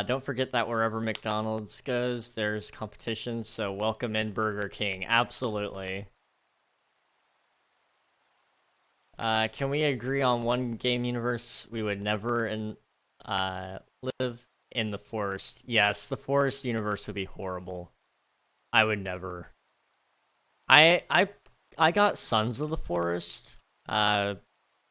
Don't forget that wherever McDonald's goes, there's competition, so welcome in Burger King. Absolutely. Can we agree on one game universe we would never live in the forest? Yes, the forest universe would be horrible. I would never. I got Sons of the Forest. A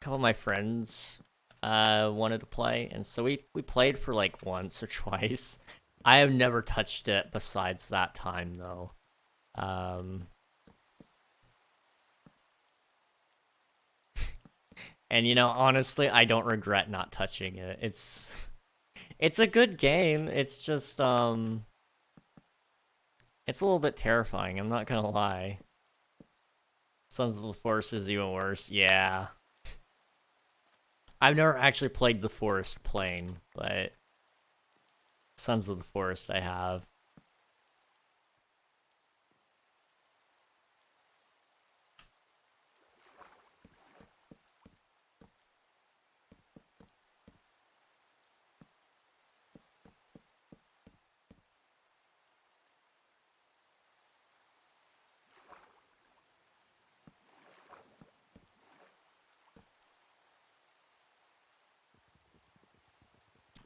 couple of my friends wanted to play, and so we played for like once or twice. I have never touched it besides that time though. And you know, honestly, I don't regret not touching it. It's a good game. It's just it's a little bit terrifying, I'm not gonna lie. Sons of the Forest is even worse. Yeah. I've never actually played the Forest Plane, but Sons of the Forest I have.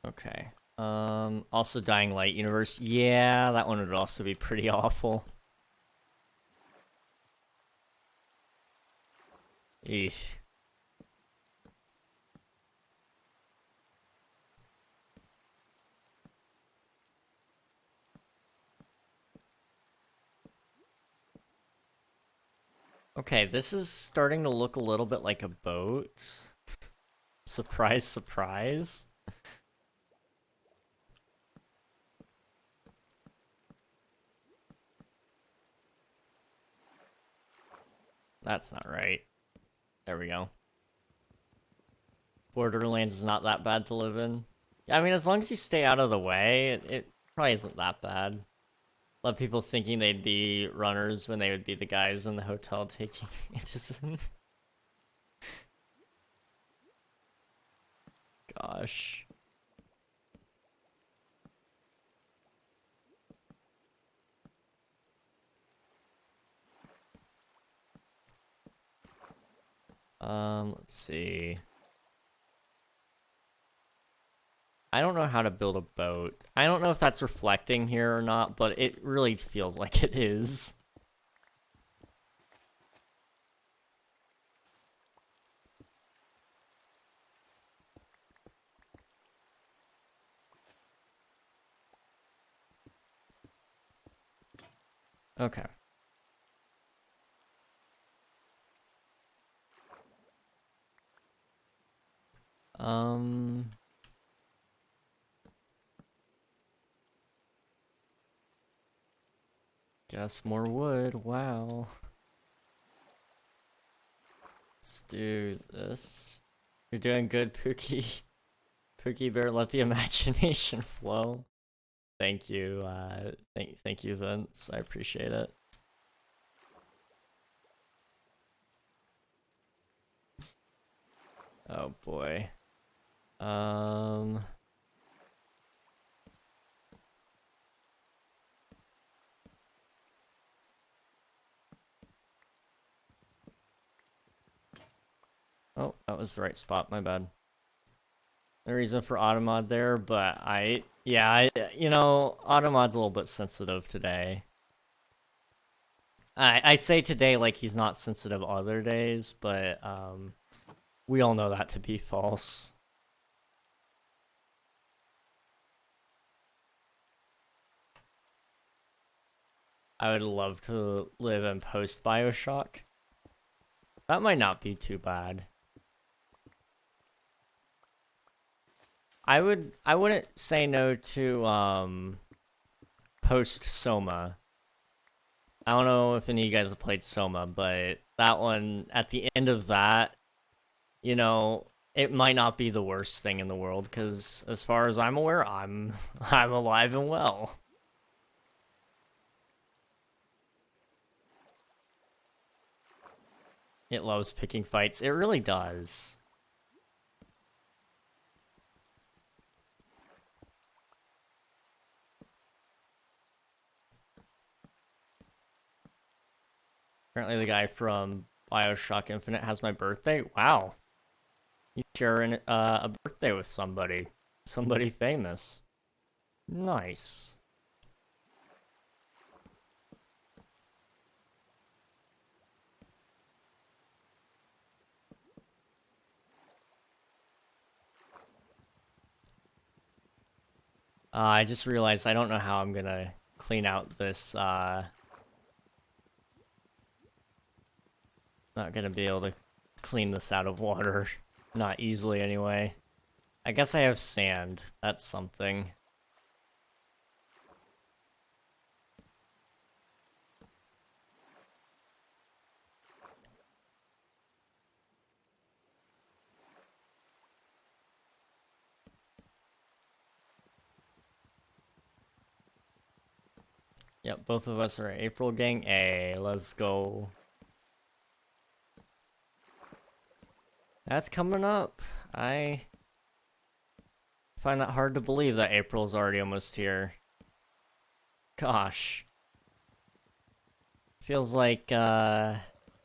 Okay. Also Dying Light universe. Yeah, that one would also be pretty awful. Eesh. Okay, this is starting to look a little bit like a boat. Surprise, surprise. That's not right. There we go. Borderlands is not that bad to live in. I mean, as long as you stay out of the way, it probably isn't that bad. A lot of people thinking they'd be runners when they would be the guys in the hotel taking citizen. Gosh. Let's see. I don't know how to build a boat. I don't know if that's reflecting here or not, but it really feels like it is. Okay. Um... Guess more wood. Wow. Let's do this. You're doing good, Pookie. Pookie Bear, let the imagination flow. Thank you, thank you, Vince. I appreciate it. Oh boy. Oh, that was the right spot, my bad. No reason for Automod there, but you know, Automod's a little bit sensitive today. I say today like he's not sensitive other days, but, we all know that to be false. I would love to live in post-Bioshock. That might not be too bad. I wouldn't say no to, post-Soma. I don't know if any of you guys have played Soma, but that one, at the end of that, you know, it might not be the worst thing in the world, because as far as I'm aware, I'm alive and well. It loves picking fights. It really does. Apparently the guy from BioShock Infinite has my birthday. Wow. You share a birthday with somebody. Somebody famous. Nice. I just realized I don't know how I'm gonna clean out this, not gonna be able to clean this out of water. Not easily, anyway. I guess I have sand. That's something. Yep, both of us are April gang. Hey, let's go. That's coming up. I find that hard to believe that April's already almost here. Gosh. Feels like,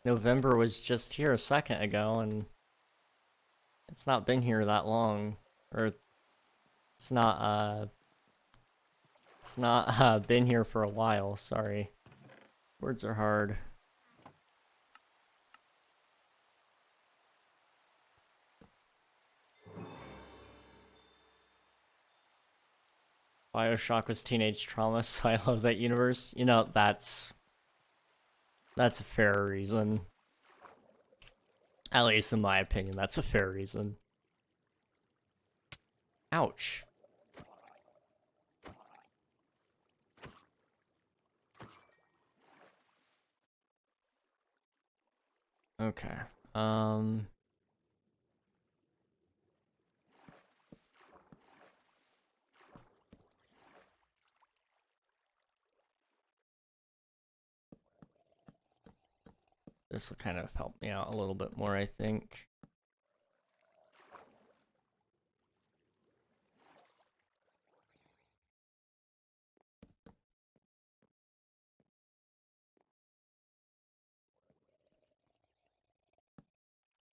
November was just here a second ago, and it's not been here that long. Or, it's not been here for a while, sorry. Words are hard. BioShock was teenage trauma, so I love that universe. You know, that's a fair reason. At least in my opinion, that's a fair reason. Ouch. Okay. This will kind of help me out a little bit more, I think.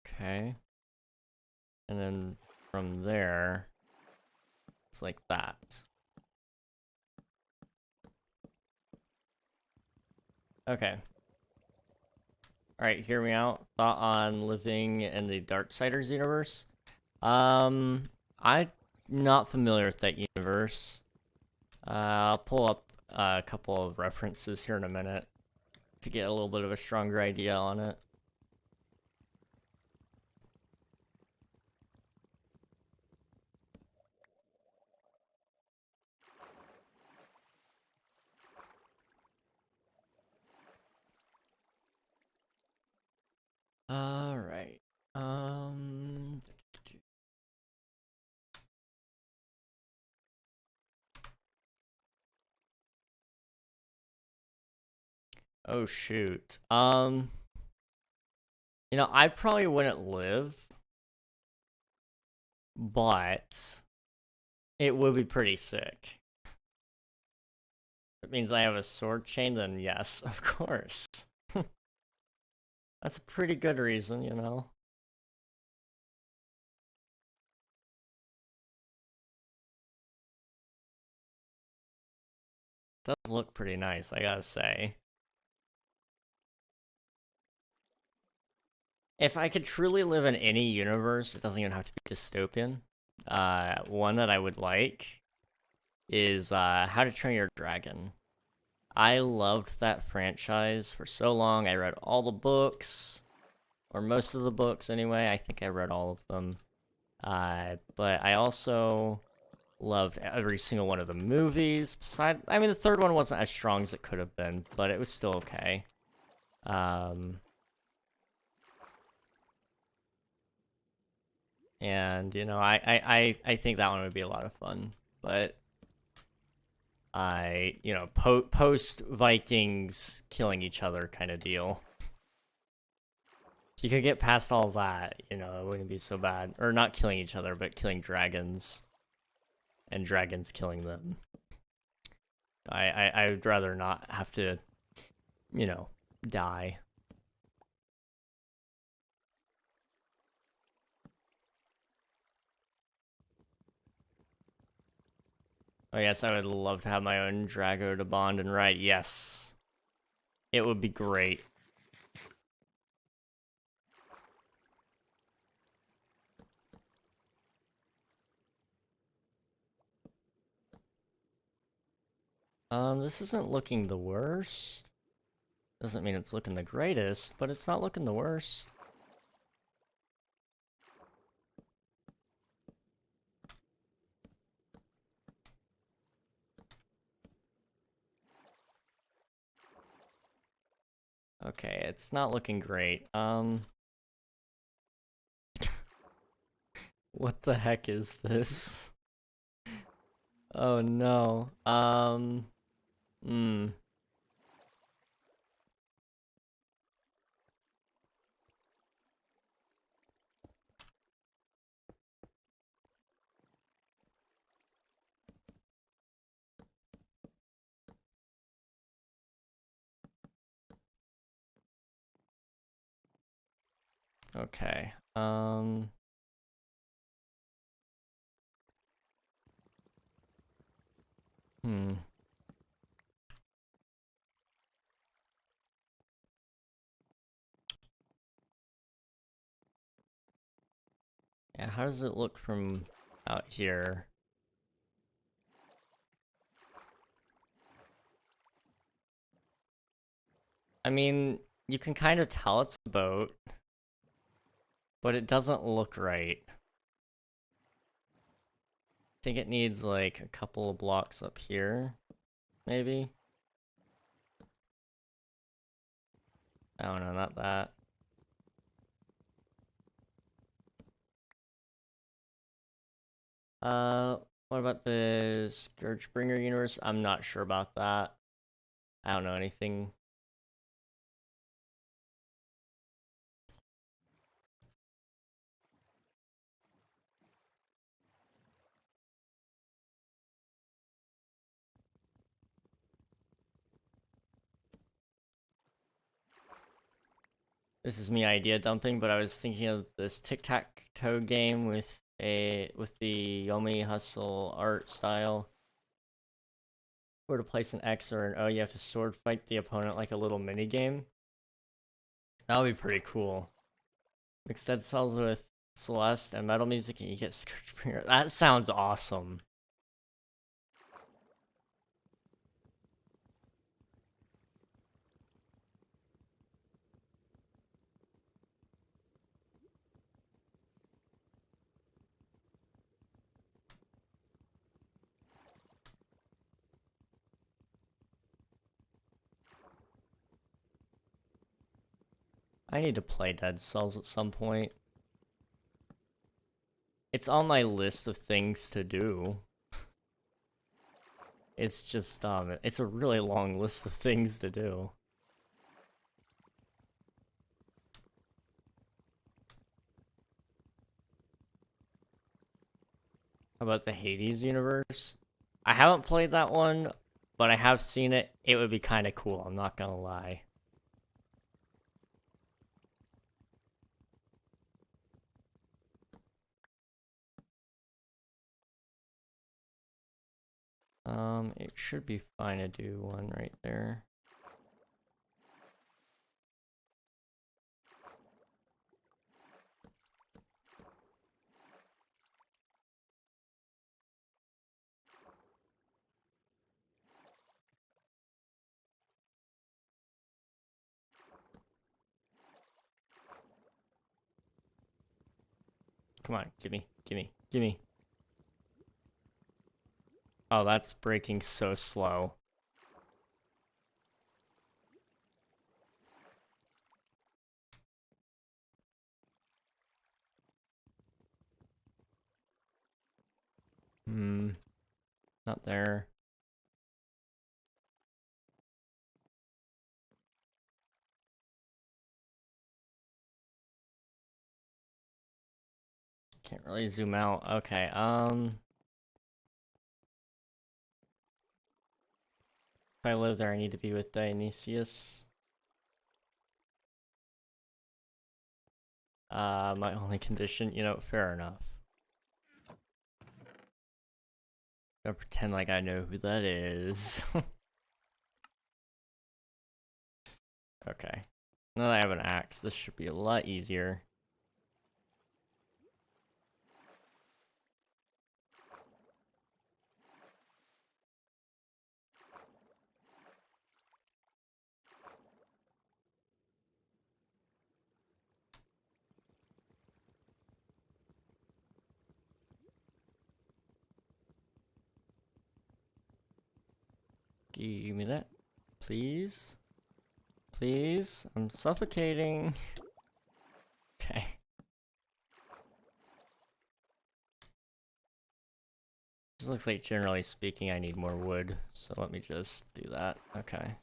Okay. And then from there, it's like that. Okay. Alright, hear me out. Thought on living in the Darksiders universe. I'm not familiar with that universe. I'll pull up a couple of references here in a minute to get a little bit of a stronger idea on it. Alright. Oh shoot. You know, I probably wouldn't live, but it would be pretty sick. It means I have a sword chain, then yes, of course. That's a pretty good reason, you know? Does look pretty nice, I gotta say. If I could truly live in any universe, it doesn't even have to be dystopian. One that I would like is How to Train Your Dragon. I loved that franchise for so long. I read all the books, or most of the books anyway. I think I read all of them. But I also Loved every single one of the movies. I mean, the third one wasn't as strong as it could have been, but it was still okay. And you know, I think that one would be a lot of fun, but you know, post Vikings killing each other kind of deal. If you could get past all that, you know, it wouldn't be so bad. Or not killing each other, but killing dragons. And dragons killing them. I would rather not have to, you know, die. Oh yes, I would love to have my own Drago to bond and ride. Yes. It would be great. This isn't looking the worst. Doesn't mean it's looking the greatest, but it's not looking the worst. Okay, it's not looking great. What the heck is this? Oh no. Hmm. Okay. Hmm. Yeah, how does it look from out here? I mean, you can kind of tell it's a boat, but it doesn't look right. I think it needs like a couple of blocks up here, maybe? I don't know, not that. What about the Scourgebringer universe? I'm not sure about that. I don't know anything. This is me idea dumping, but I was thinking of this tic-tac-toe game with the Yomi Hustle art style. Where to place an X or an O, you have to sword fight the opponent like a little mini game. That would be pretty cool. Mix dead cells with Celeste and metal music, and you get Scourgebringer. That sounds awesome. I need to play Dead Cells at some point. It's on my list of things to do. It's just, it's a really long list of things to do. How about the Hades universe? I haven't played that one, but I have seen it. It would be kind of cool, I'm not gonna lie. It should be fine to do one right there. Come on, gimme, gimme, gimme. Oh, that's breaking so slow. Not there. Can't really zoom out. Okay, if I live there, I need to be with Dionysius. My only condition, you know, fair enough. I'll pretend like I know who that is. Okay. Now that I have an axe, this should be a lot easier. Give me that, please. Please, I'm suffocating. Okay. This looks like, generally speaking, I need more wood, so let me just do that. Okay.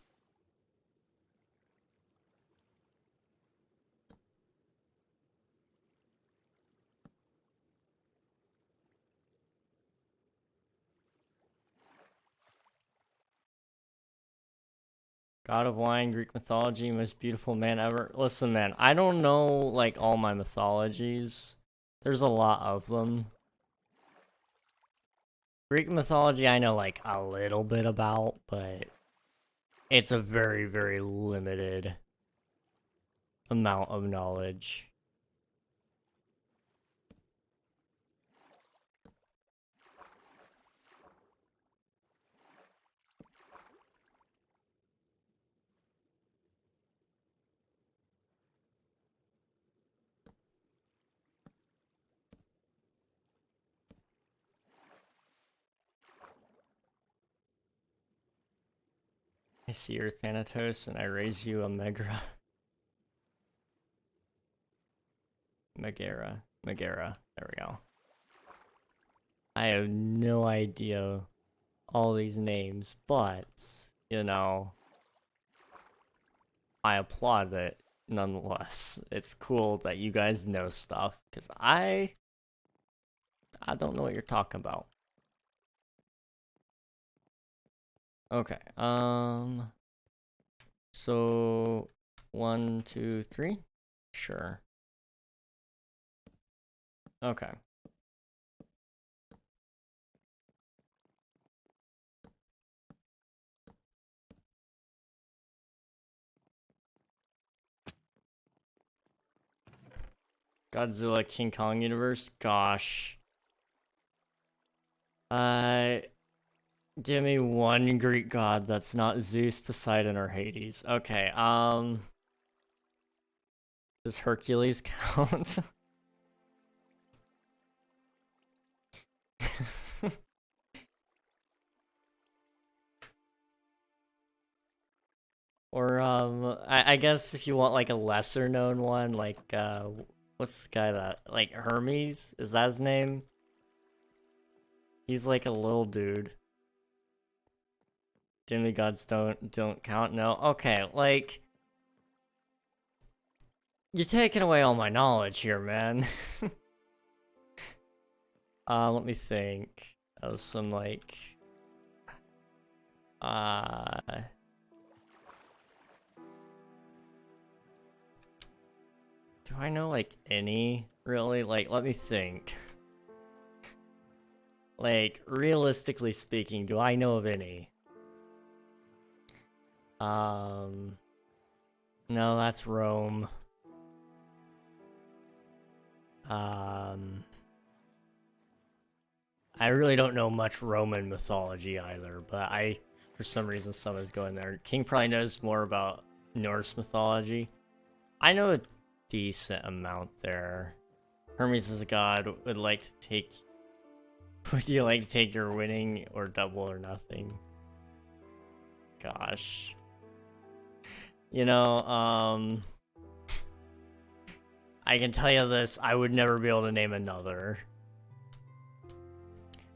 God of wine, Greek mythology, most beautiful man ever. Listen, man, I don't know, like, all my mythologies. There's a lot of them. Greek mythology, I know, like, a little bit about, but it's a very, very limited amount of knowledge. I see your Thanatos, and I raise you a Megara. Megara. There we go. I have no idea all these names, but, you know, I applaud it nonetheless. It's cool that you guys know stuff, because I don't know what you're talking about. Okay, so 1, 2, 3? Sure. Okay. Godzilla King Kong universe? Gosh. Give me one Greek god that's not Zeus, Poseidon, or Hades. Okay, does Hercules count? Or, I guess if you want, like, a lesser known one, like, what's the guy that, like, Hermes? Is that his name? He's like a little dude. Demigods don't count? No? Okay, like, you're taking away all my knowledge here, man. Let me think of some, like, do I know, like, any, really? Like, let me think. Like, realistically speaking, do I know of any? No, that's Rome. I really don't know much Roman mythology either, but for some reason, someone's going there. King probably knows more about Norse mythology. I know a decent amount there. Hermes is a god, would like to take Would you like to take your winning or double or nothing? Gosh. You know, I can tell you this, I would never be able to name another.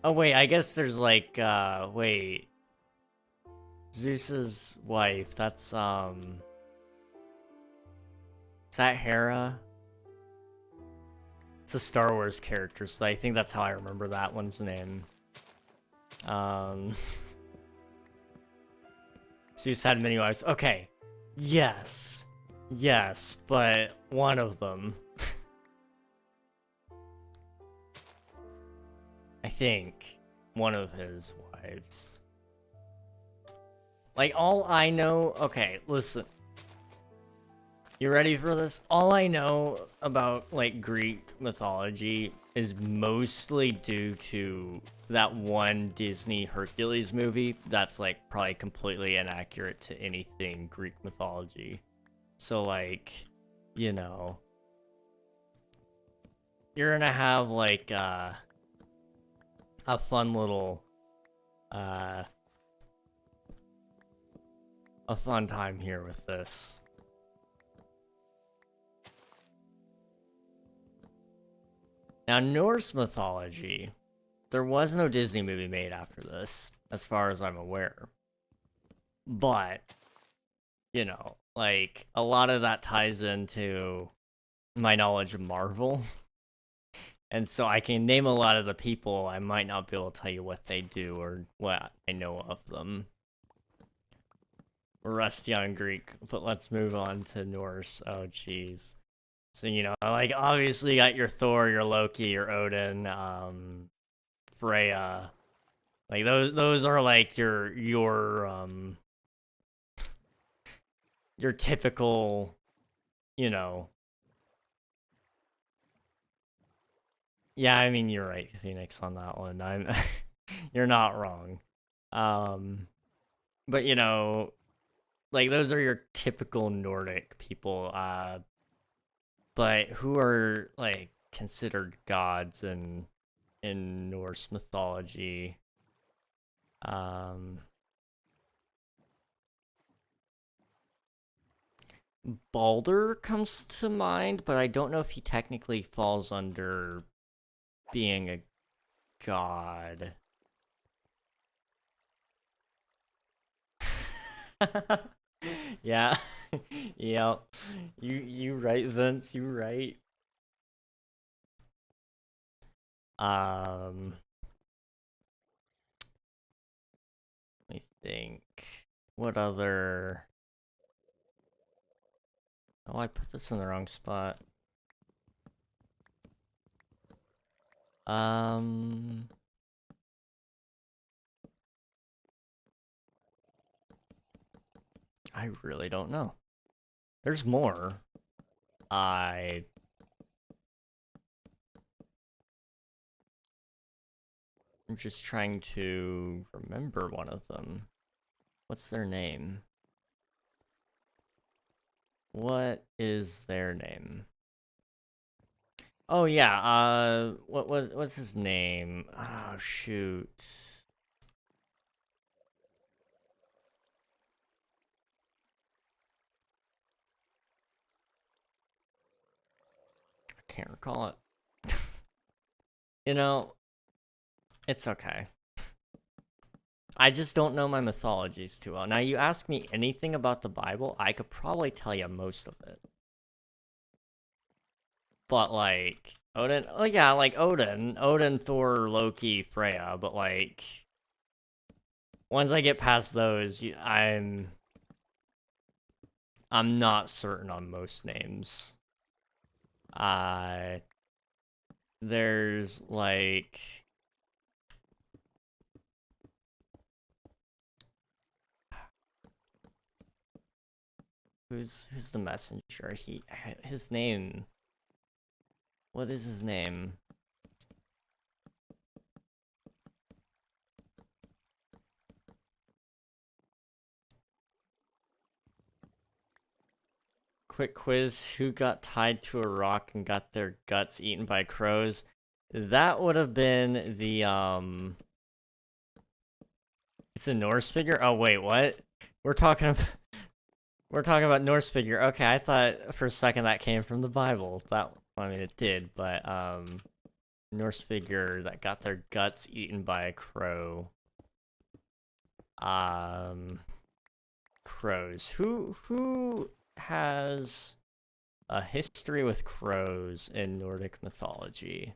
Oh wait, I guess there's like, wait. Zeus's wife, that's, is that Hera? It's a Star Wars character, so I think that's how I remember that one's name. Zeus had many wives. Okay. Yes. Yes, but one of them. I think one of his wives. Like, all I know... Okay, listen. You ready for this? All I know about, like, Greek mythology is mostly due to that one Disney Hercules movie that's, like, probably completely inaccurate to anything Greek mythology. So, like, you know... You're gonna have, like, a fun little... a fun time here with this. Now, Norse mythology, there was no Disney movie made after this, as far as I'm aware. But, you know, like, a lot of that ties into my knowledge of Marvel. And so I can name a lot of the people, I might not be able to tell you what they do or what I know of them. We're rusty on Greek, but let's move on to Norse. Oh, jeez. So, you know, like, obviously you got your Thor, your Loki, your Odin, Freya. Like, those are, like, your typical, you know... Yeah, I mean, you're right, Phoenix, on that one. You're not wrong. But, you know, like, those are your typical Nordic people, but who are, like, considered gods in Norse mythology. Balder comes to mind, but I don't know if he technically falls under being a god. Yeah. Yep. You right, Vince, you right. Let me think. What other... Oh, I put this in the wrong spot. I really don't know. There's more. I'm just trying to remember one of them. What's their name? What is their name? Oh yeah, what's his name? Oh shoot. I can't recall it. You know, it's okay. I just don't know my mythologies too well. Now, you ask me anything about the Bible, I could probably tell you most of it. But, like, Odin... Oh, yeah, like, Odin, Thor, Loki, Freya, but, like... Once I get past those, I'm not certain on most names. There's, like... Who's the messenger? His name... What is his name? Quick quiz, who got tied to a rock and got their guts eaten by crows? That would have been the, It's a Norse figure? Oh, wait, what? We're talking about Norse figure. Okay, I thought for a second that came from the Bible. I mean, it did, but, Norse figure that got their guts eaten by a crow. Crows. Who has a history with crows in Nordic mythology?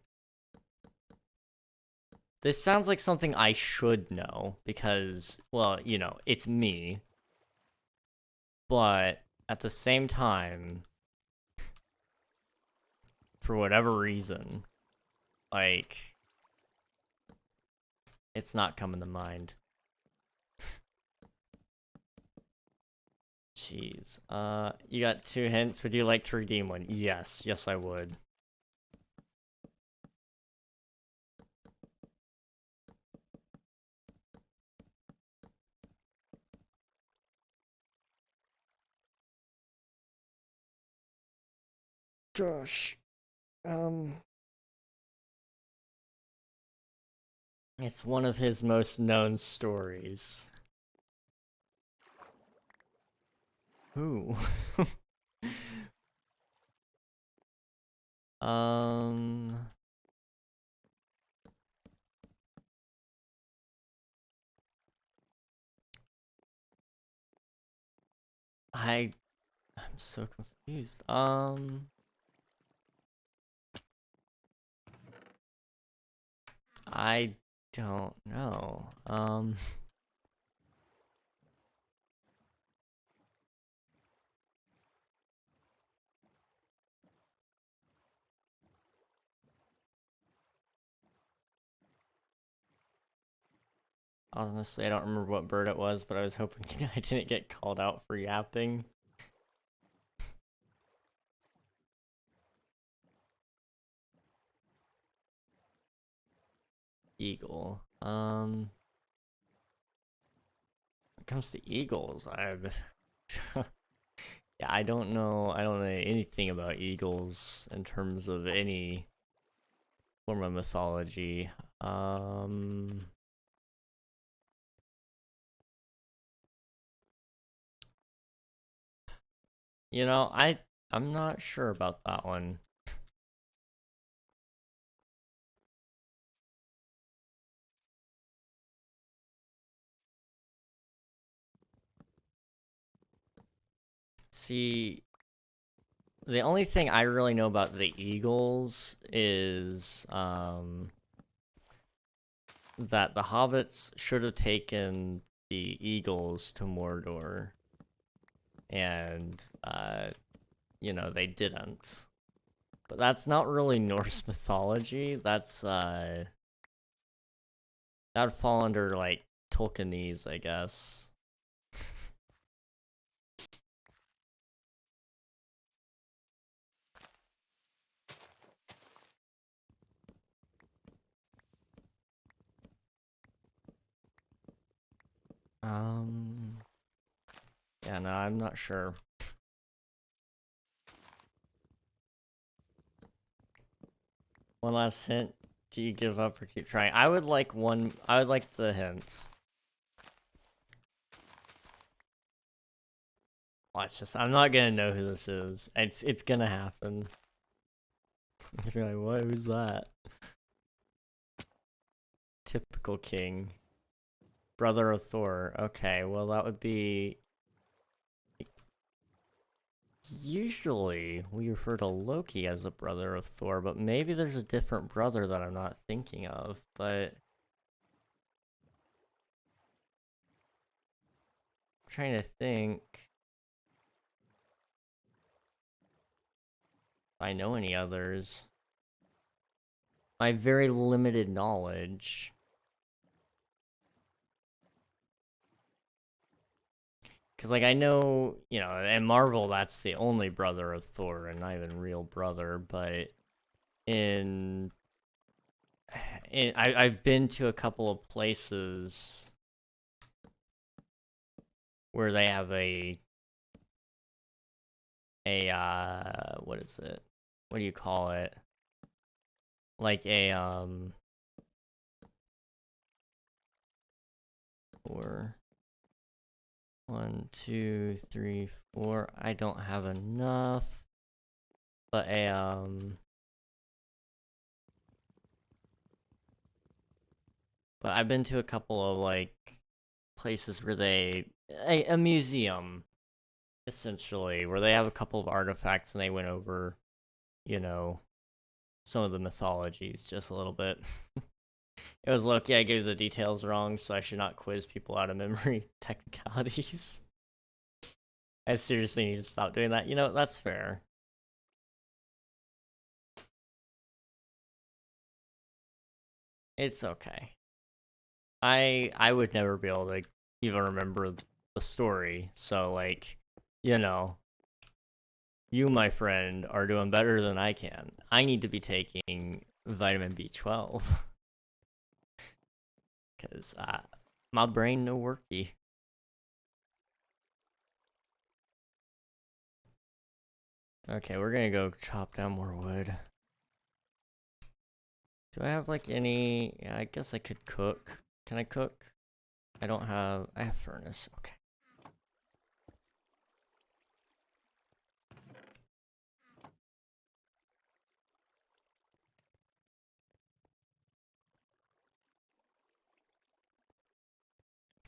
This sounds like something I should know because, well, you know, it's me. But at the same time, for whatever reason, like, it's not coming to mind. Jeez. You got 2 hints. Would you like to redeem one? Yes. Yes, I would. Gosh. It's one of his most known stories. Who? I'm so confused. I don't know. Honestly, I don't remember what bird it was, but I was hoping I didn't get called out for yapping. Eagle. When it comes to eagles, yeah, I don't know anything about eagles in terms of any form of mythology. You know, I'm not sure about that one. See, the only thing I really know about the eagles is that the hobbits should have taken the eagles to Mordor, and you know, they didn't. But that's not really Norse mythology. That's that would fall under like Tolkienese, I guess. Yeah, no, I'm not sure. One last hint. Do you give up or keep trying? I would like the hint. Watch this. I'm not gonna know who this is. It's gonna happen. You're like, what? Who's that? Typical king. Brother of Thor. Okay, well that would be... Usually, we refer to Loki as the brother of Thor, but maybe there's a different brother that I'm not thinking of, but... I'm trying to think... if I know any others. My very limited knowledge... Because, like, I know, you know, in Marvel, that's the only brother of Thor, and not even real brother, but I've been to a couple of places where they have what is it? What do you call it? like a, 4, 1, 2, 3, 4. I don't have enough. But a, but I've been to a couple of, like, places where a museum, essentially, where they have a couple of artifacts and they went over, you know, some of the mythologies just a little bit. It was lucky I gave the details wrong, so I should not quiz people out of memory technicalities. I seriously need to stop doing that. You know, that's fair. It's okay. I would never be able to even remember the story, so, like, you know, you, my friend, are doing better than I can. I need to be taking vitamin B12. Because my brain no worky. Okay, we're gonna go chop down more wood. Do I have, like, any... Yeah, I guess I could cook. Can I cook? I don't have... I have furnace. Okay.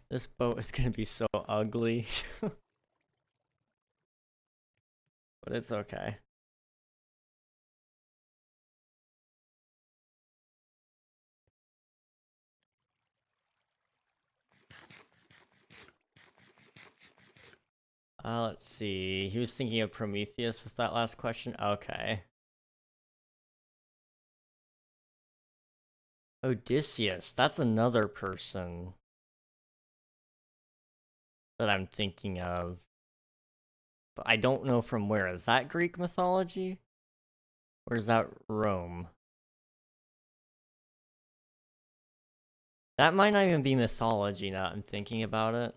This boat is gonna be so ugly. But it's okay. Let's see. He was thinking of Prometheus with that last question. Okay. Odysseus. That's another person that I'm thinking of. But I don't know from where. Is that Greek mythology? Or is that Rome? That might not even be mythology now that I'm thinking about it.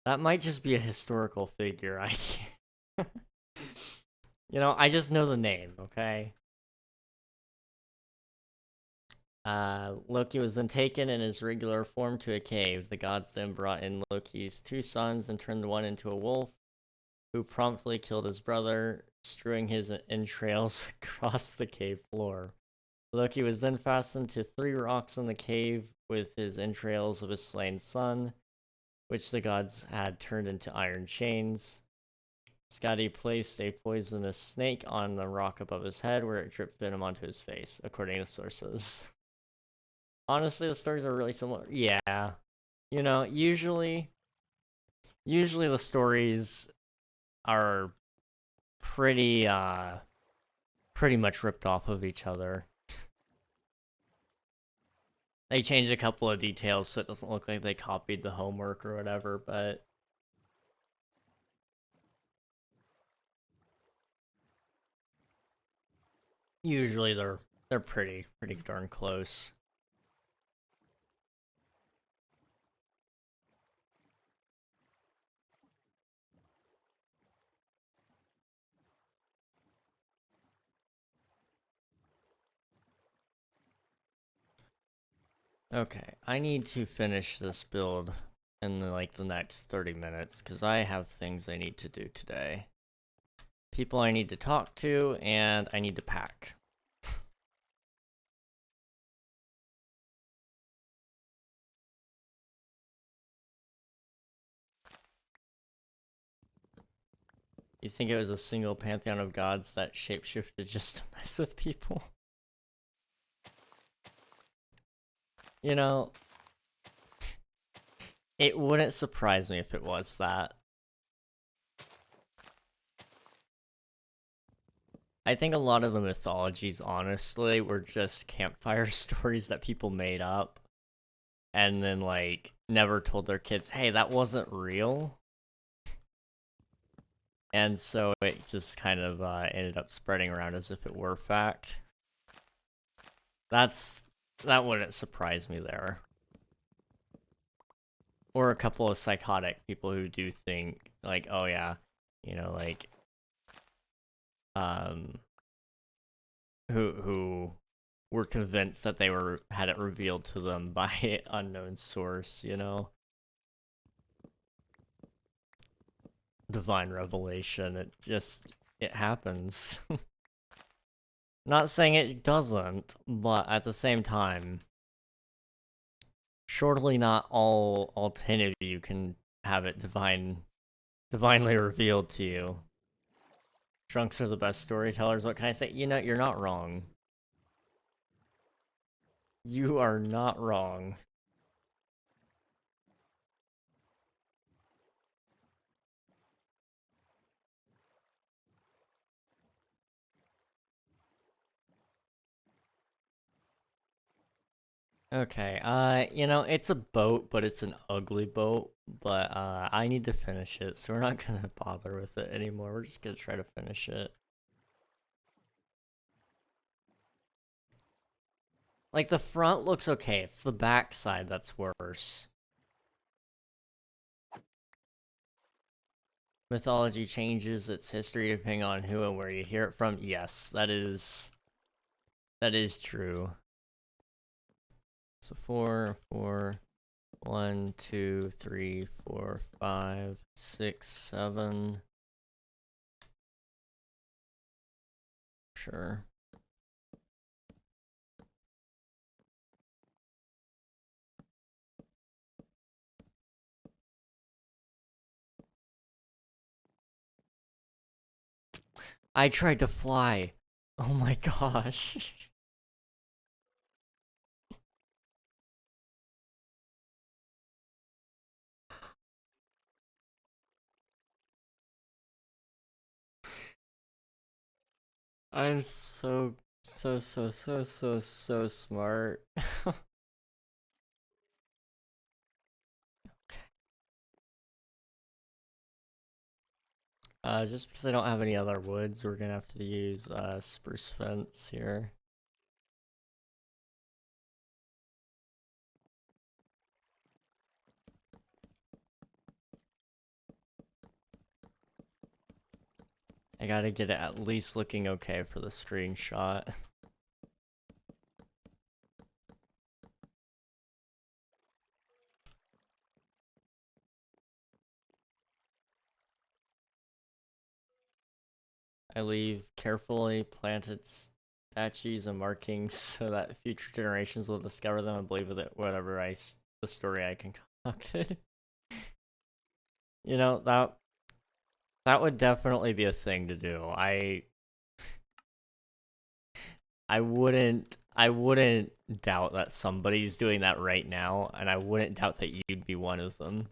That might just be a historical figure. I can't. You know, I just know the name, okay? Loki was then taken in his regular form to a cave. The gods then brought in Loki's 2 sons and turned one into a wolf, who promptly killed his brother, strewing his entrails across the cave floor. Loki was then fastened to 3 rocks in the cave with his entrails of his slain son, which the gods had turned into iron chains. Skadi placed a poisonous snake on the rock above his head, where it dripped venom onto his face, according to sources. Honestly, the stories are really similar. Yeah. You know, usually the stories are pretty much ripped off of each other. They changed a couple of details so it doesn't look like they copied the homework or whatever, but usually they're pretty darn close. Okay, I need to finish this build in like the next 30 minutes because I have things I need to do today. People I need to talk to, and I need to pack. You think it was a single pantheon of gods that shapeshifted just to mess with people? You know, it wouldn't surprise me if it was that. I think a lot of the mythologies, honestly, were just campfire stories that people made up and then, like, never told their kids, hey, that wasn't real. And so it just kind of ended up spreading around as if it were fact. That wouldn't surprise me there. Or a couple of psychotic people who do think, like, oh yeah, you know, like, who were convinced that they had it revealed to them by an unknown source, you know? Divine revelation, it happens. Not saying it doesn't, but at the same time, surely not all 10 of you can have it divinely revealed to you. Drunks are the best storytellers, what can I say? You know, you're not wrong. You are not wrong. Okay, you know, it's a boat, but it's an ugly boat, but, I need to finish it, so we're not gonna bother with it anymore, we're just gonna try to finish it. Like, the front looks okay, it's the back side that's worse. Mythology changes its history depending on who and where you hear it from. Yes, that is true. So 4, 4, 1, 2, 3, 4, 5, 6, 7. Sure. I tried to fly. Oh my gosh. I'm so smart. Just because I don't have any other woods, we're gonna have to use, spruce fence here. I gotta get it at least looking okay for the screenshot. I leave carefully planted statues and markings so that future generations will discover them and believe with it whatever the story I concocted. You know, that would definitely be a thing to do. I wouldn't doubt that somebody's doing that right now, and I wouldn't doubt that you'd be one of them.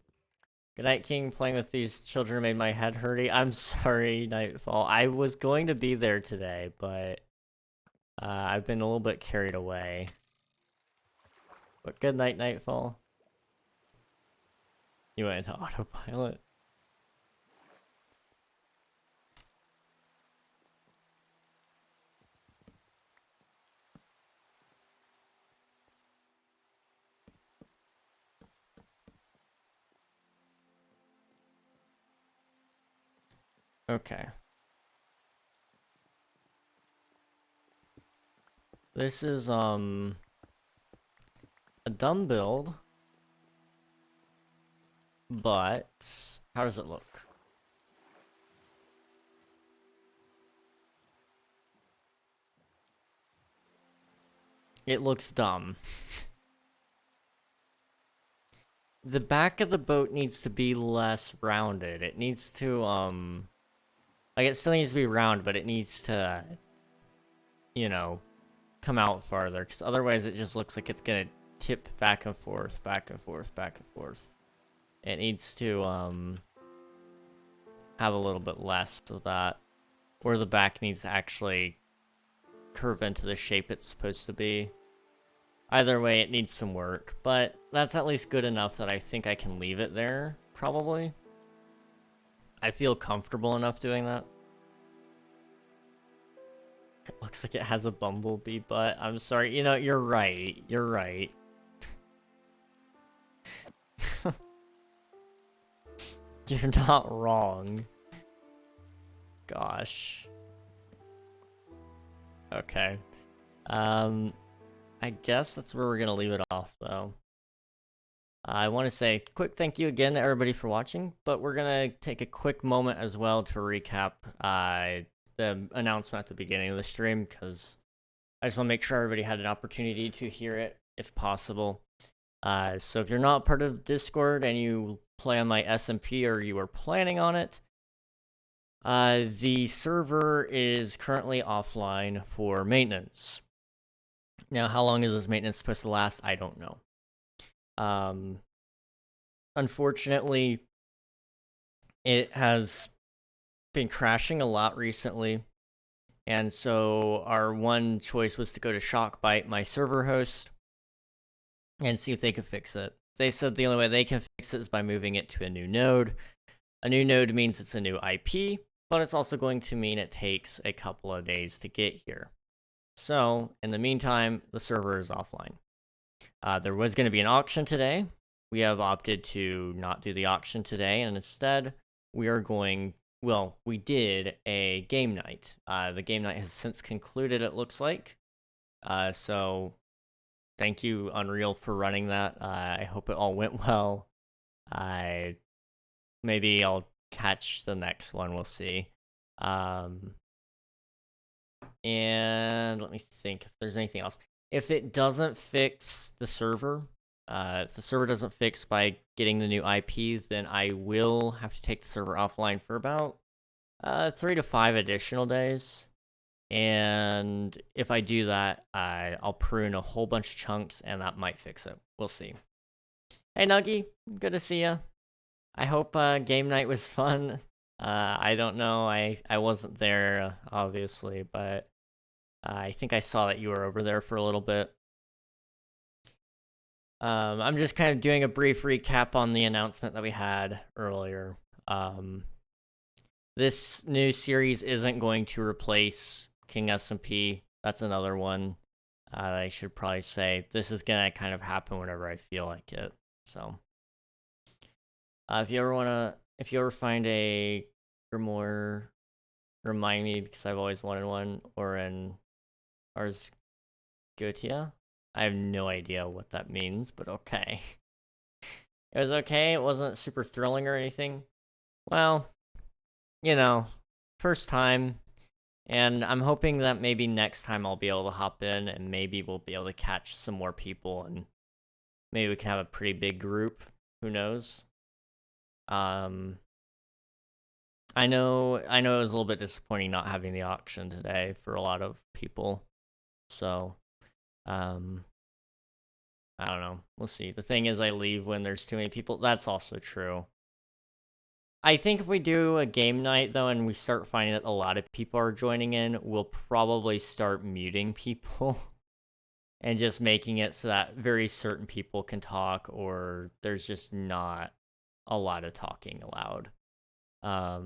Good night, King. Playing with these children made my head hurty. I'm sorry, Nightfall. I was going to be there today, but I've been a little bit carried away. But good night, Nightfall. You went into autopilot. Okay. This is, a dumb build. But, how does it look? It looks dumb. The back of the boat needs to be less rounded. It needs to, like, it still needs to be round, but it needs to, you know, come out farther, because otherwise it just looks like it's gonna tip back and forth, back and forth, back and forth. It needs to, have a little bit less of that, or the back needs to actually curve into the shape it's supposed to be. Either way, it needs some work, but that's at least good enough that I think I can leave it there, probably. I feel comfortable enough doing that. It looks like it has a bumblebee butt. I'm sorry, you know, you're right. You're right. You're not wrong. Gosh. Okay. I guess that's where we're gonna leave it off, though. I want to say a quick thank you again to everybody for watching, but we're gonna take a quick moment as well to recap the announcement at the beginning of the stream, because I just want to make sure everybody had an opportunity to hear it, if possible. So if you're not part of Discord and you play on my SMP or you are planning on it, the server is currently offline for maintenance. Now, how long is this maintenance supposed to last? I don't know. Unfortunately, it has been crashing a lot recently, and so our one choice was to go to Shockbyte, my server host, and see if they could fix it. They said the only way they can fix it is by moving it to a new node. A new node means it's a new IP, but it's also going to mean it takes a couple of days to get here. So, in the meantime, the server is offline. There was going to be an auction today. We have opted to not do the auction today, and instead, we are going... Well, we did a game night. The game night has since concluded, it looks like. So, thank you, Unreal, for running that. I hope it all went well. Maybe I'll catch the next one, we'll see. And let me think if there's anything else. If it doesn't fix the server, if the server doesn't fix by getting the new IP, then I will have to take the server offline for about 3 to 5 additional days. And if I do that, I'll prune a whole bunch of chunks, and that might fix it. We'll see. Hey, Nuggy, good to see you. I hope game night was fun. I don't know. I wasn't there, obviously, but I think I saw that you were over there for a little bit. I'm just kind of doing a brief recap on the announcement that we had earlier. This new series isn't going to replace King SMP. That's another one I should probably say. This is gonna kind of happen whenever I feel like it. So, if you ever find a Grimoire, remind me, because I've always wanted one, or an Ars Goetia. I have no idea what that means, but okay. It was okay, it wasn't super thrilling or anything. Well, you know, first time, and I'm hoping that maybe next time I'll be able to hop in, and maybe we'll be able to catch some more people, and maybe we can have a pretty big group. Who knows? I know it was a little bit disappointing not having the auction today for a lot of people. So, I don't know. We'll see. The thing is, I leave when there's too many people. That's also true. I think if we do a game night, though, and we start finding that a lot of people are joining in, we'll probably start muting people and just making it so that very certain people can talk, or there's just not a lot of talking allowed. I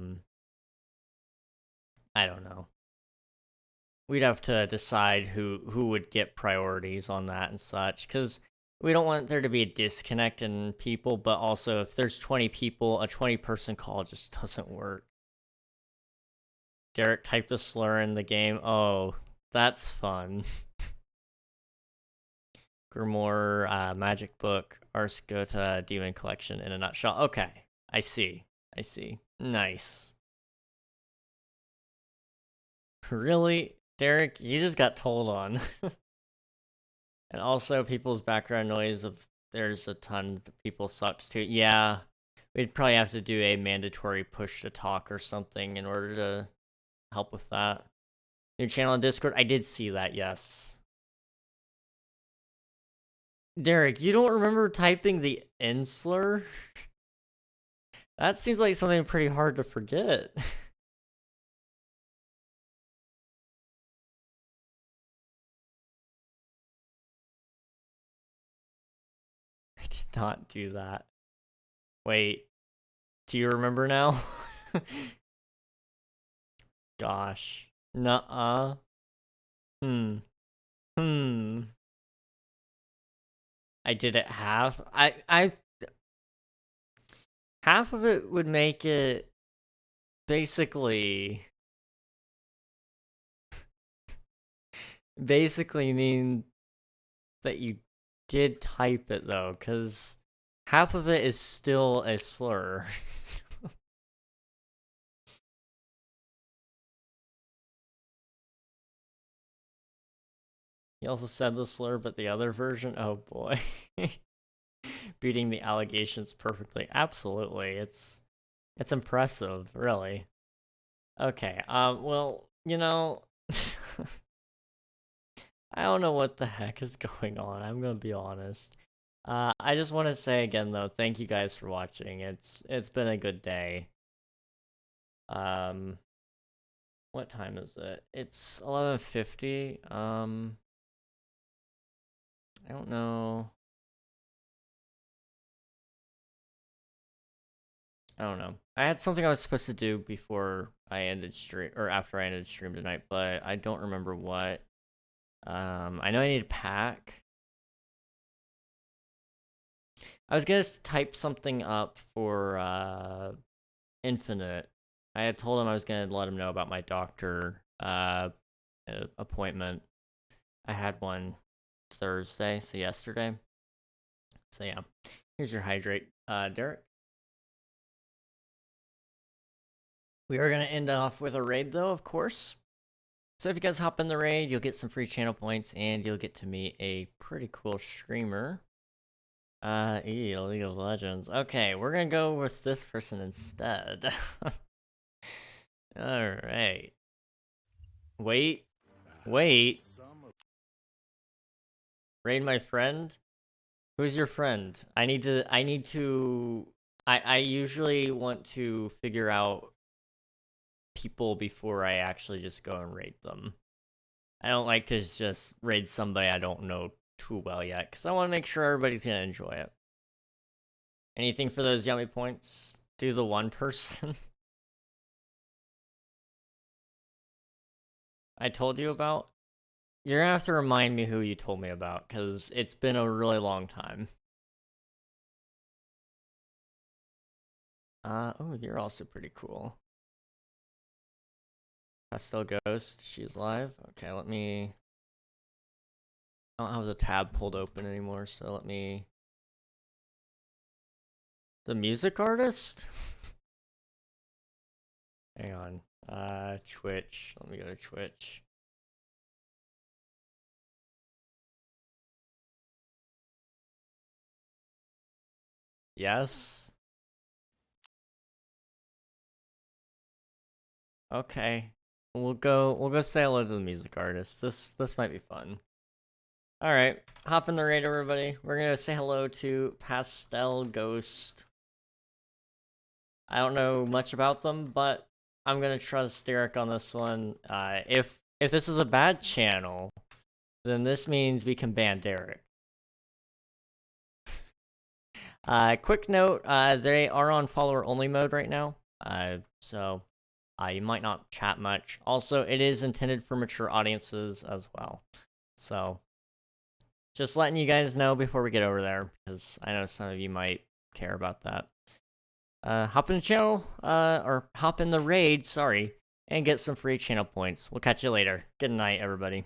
don't know. We'd have to decide who would get priorities on that and such, because we don't want there to be a disconnect in people, but also if there's 20 people, a 20-person call just doesn't work. Derek typed a slur in the game. Oh, that's fun. Grimoire, Magic Book, Ars Goetia, Demon Collection in a nutshell. Okay, I see. Nice. Really? Derek, you just got told on. And also, people's background noise of there's a ton of people sucks too. Yeah, we'd probably have to do a mandatory push to talk or something in order to help with that. New channel on Discord? I did see that, yes. Derek, you don't remember typing the N slur? That seems like something pretty hard to forget. I did not do that. Wait, do you remember now? Gosh. Nuh-uh. I did it half. Half of it would make it basically basically mean that you did type it, though, because half of it is still a slur. He also said the slur, but the other version? Oh boy. Beating the allegations perfectly. Absolutely. It's impressive, really. Okay, well, you know, I don't know what the heck is going on. I'm gonna be honest. I just want to say again, though, thank you guys for watching. It's been a good day. What time is it? It's 11:50. I don't know. I don't know. I had something I was supposed to do before I ended stream, or after I ended stream tonight, but I don't remember what. I know I need to pack. I was gonna type something up for Infinite. I had told him I was gonna let him know about my doctor appointment. I had one Thursday, so yesterday. So yeah, here's your hydrate, Derek. We are gonna end off with a raid though, of course. So if you guys hop in the raid, you'll get some free channel points and you'll get to meet a pretty cool streamer. League of Legends. Okay, we're gonna go with this person instead. Alright. Wait. Raid my friend? Who's your friend? I usually want to figure out people before I actually just go and raid them. I don't like to just raid somebody I don't know too well yet, because I want to make sure everybody's gonna enjoy it. Anything for those yummy points? Do the one person I told you about? You're gonna have to remind me who you told me about, because it's been a really long time. Oh, you're also pretty cool. Pastel Ghost, she's live. Okay, let me... I don't have the tab pulled open anymore, so let me... The music artist? Hang on. Twitch. Let me go to Twitch. Yes? Okay. We'll go say hello to the music artist. This might be fun. Alright, hop in the raid, everybody. We're gonna say hello to Pastel Ghost. I don't know much about them, but I'm gonna trust Derek on this one. If this is a bad channel, then this means we can ban Derek. Quick note, they are on follower only mode right now. So you might not chat much. Also, it is intended for mature audiences as well. So just letting you guys know before we get over there, because I know some of you might care about that. Hop in the channel, or hop in the raid, sorry, and get some free channel points. We'll catch you later. Good night, everybody.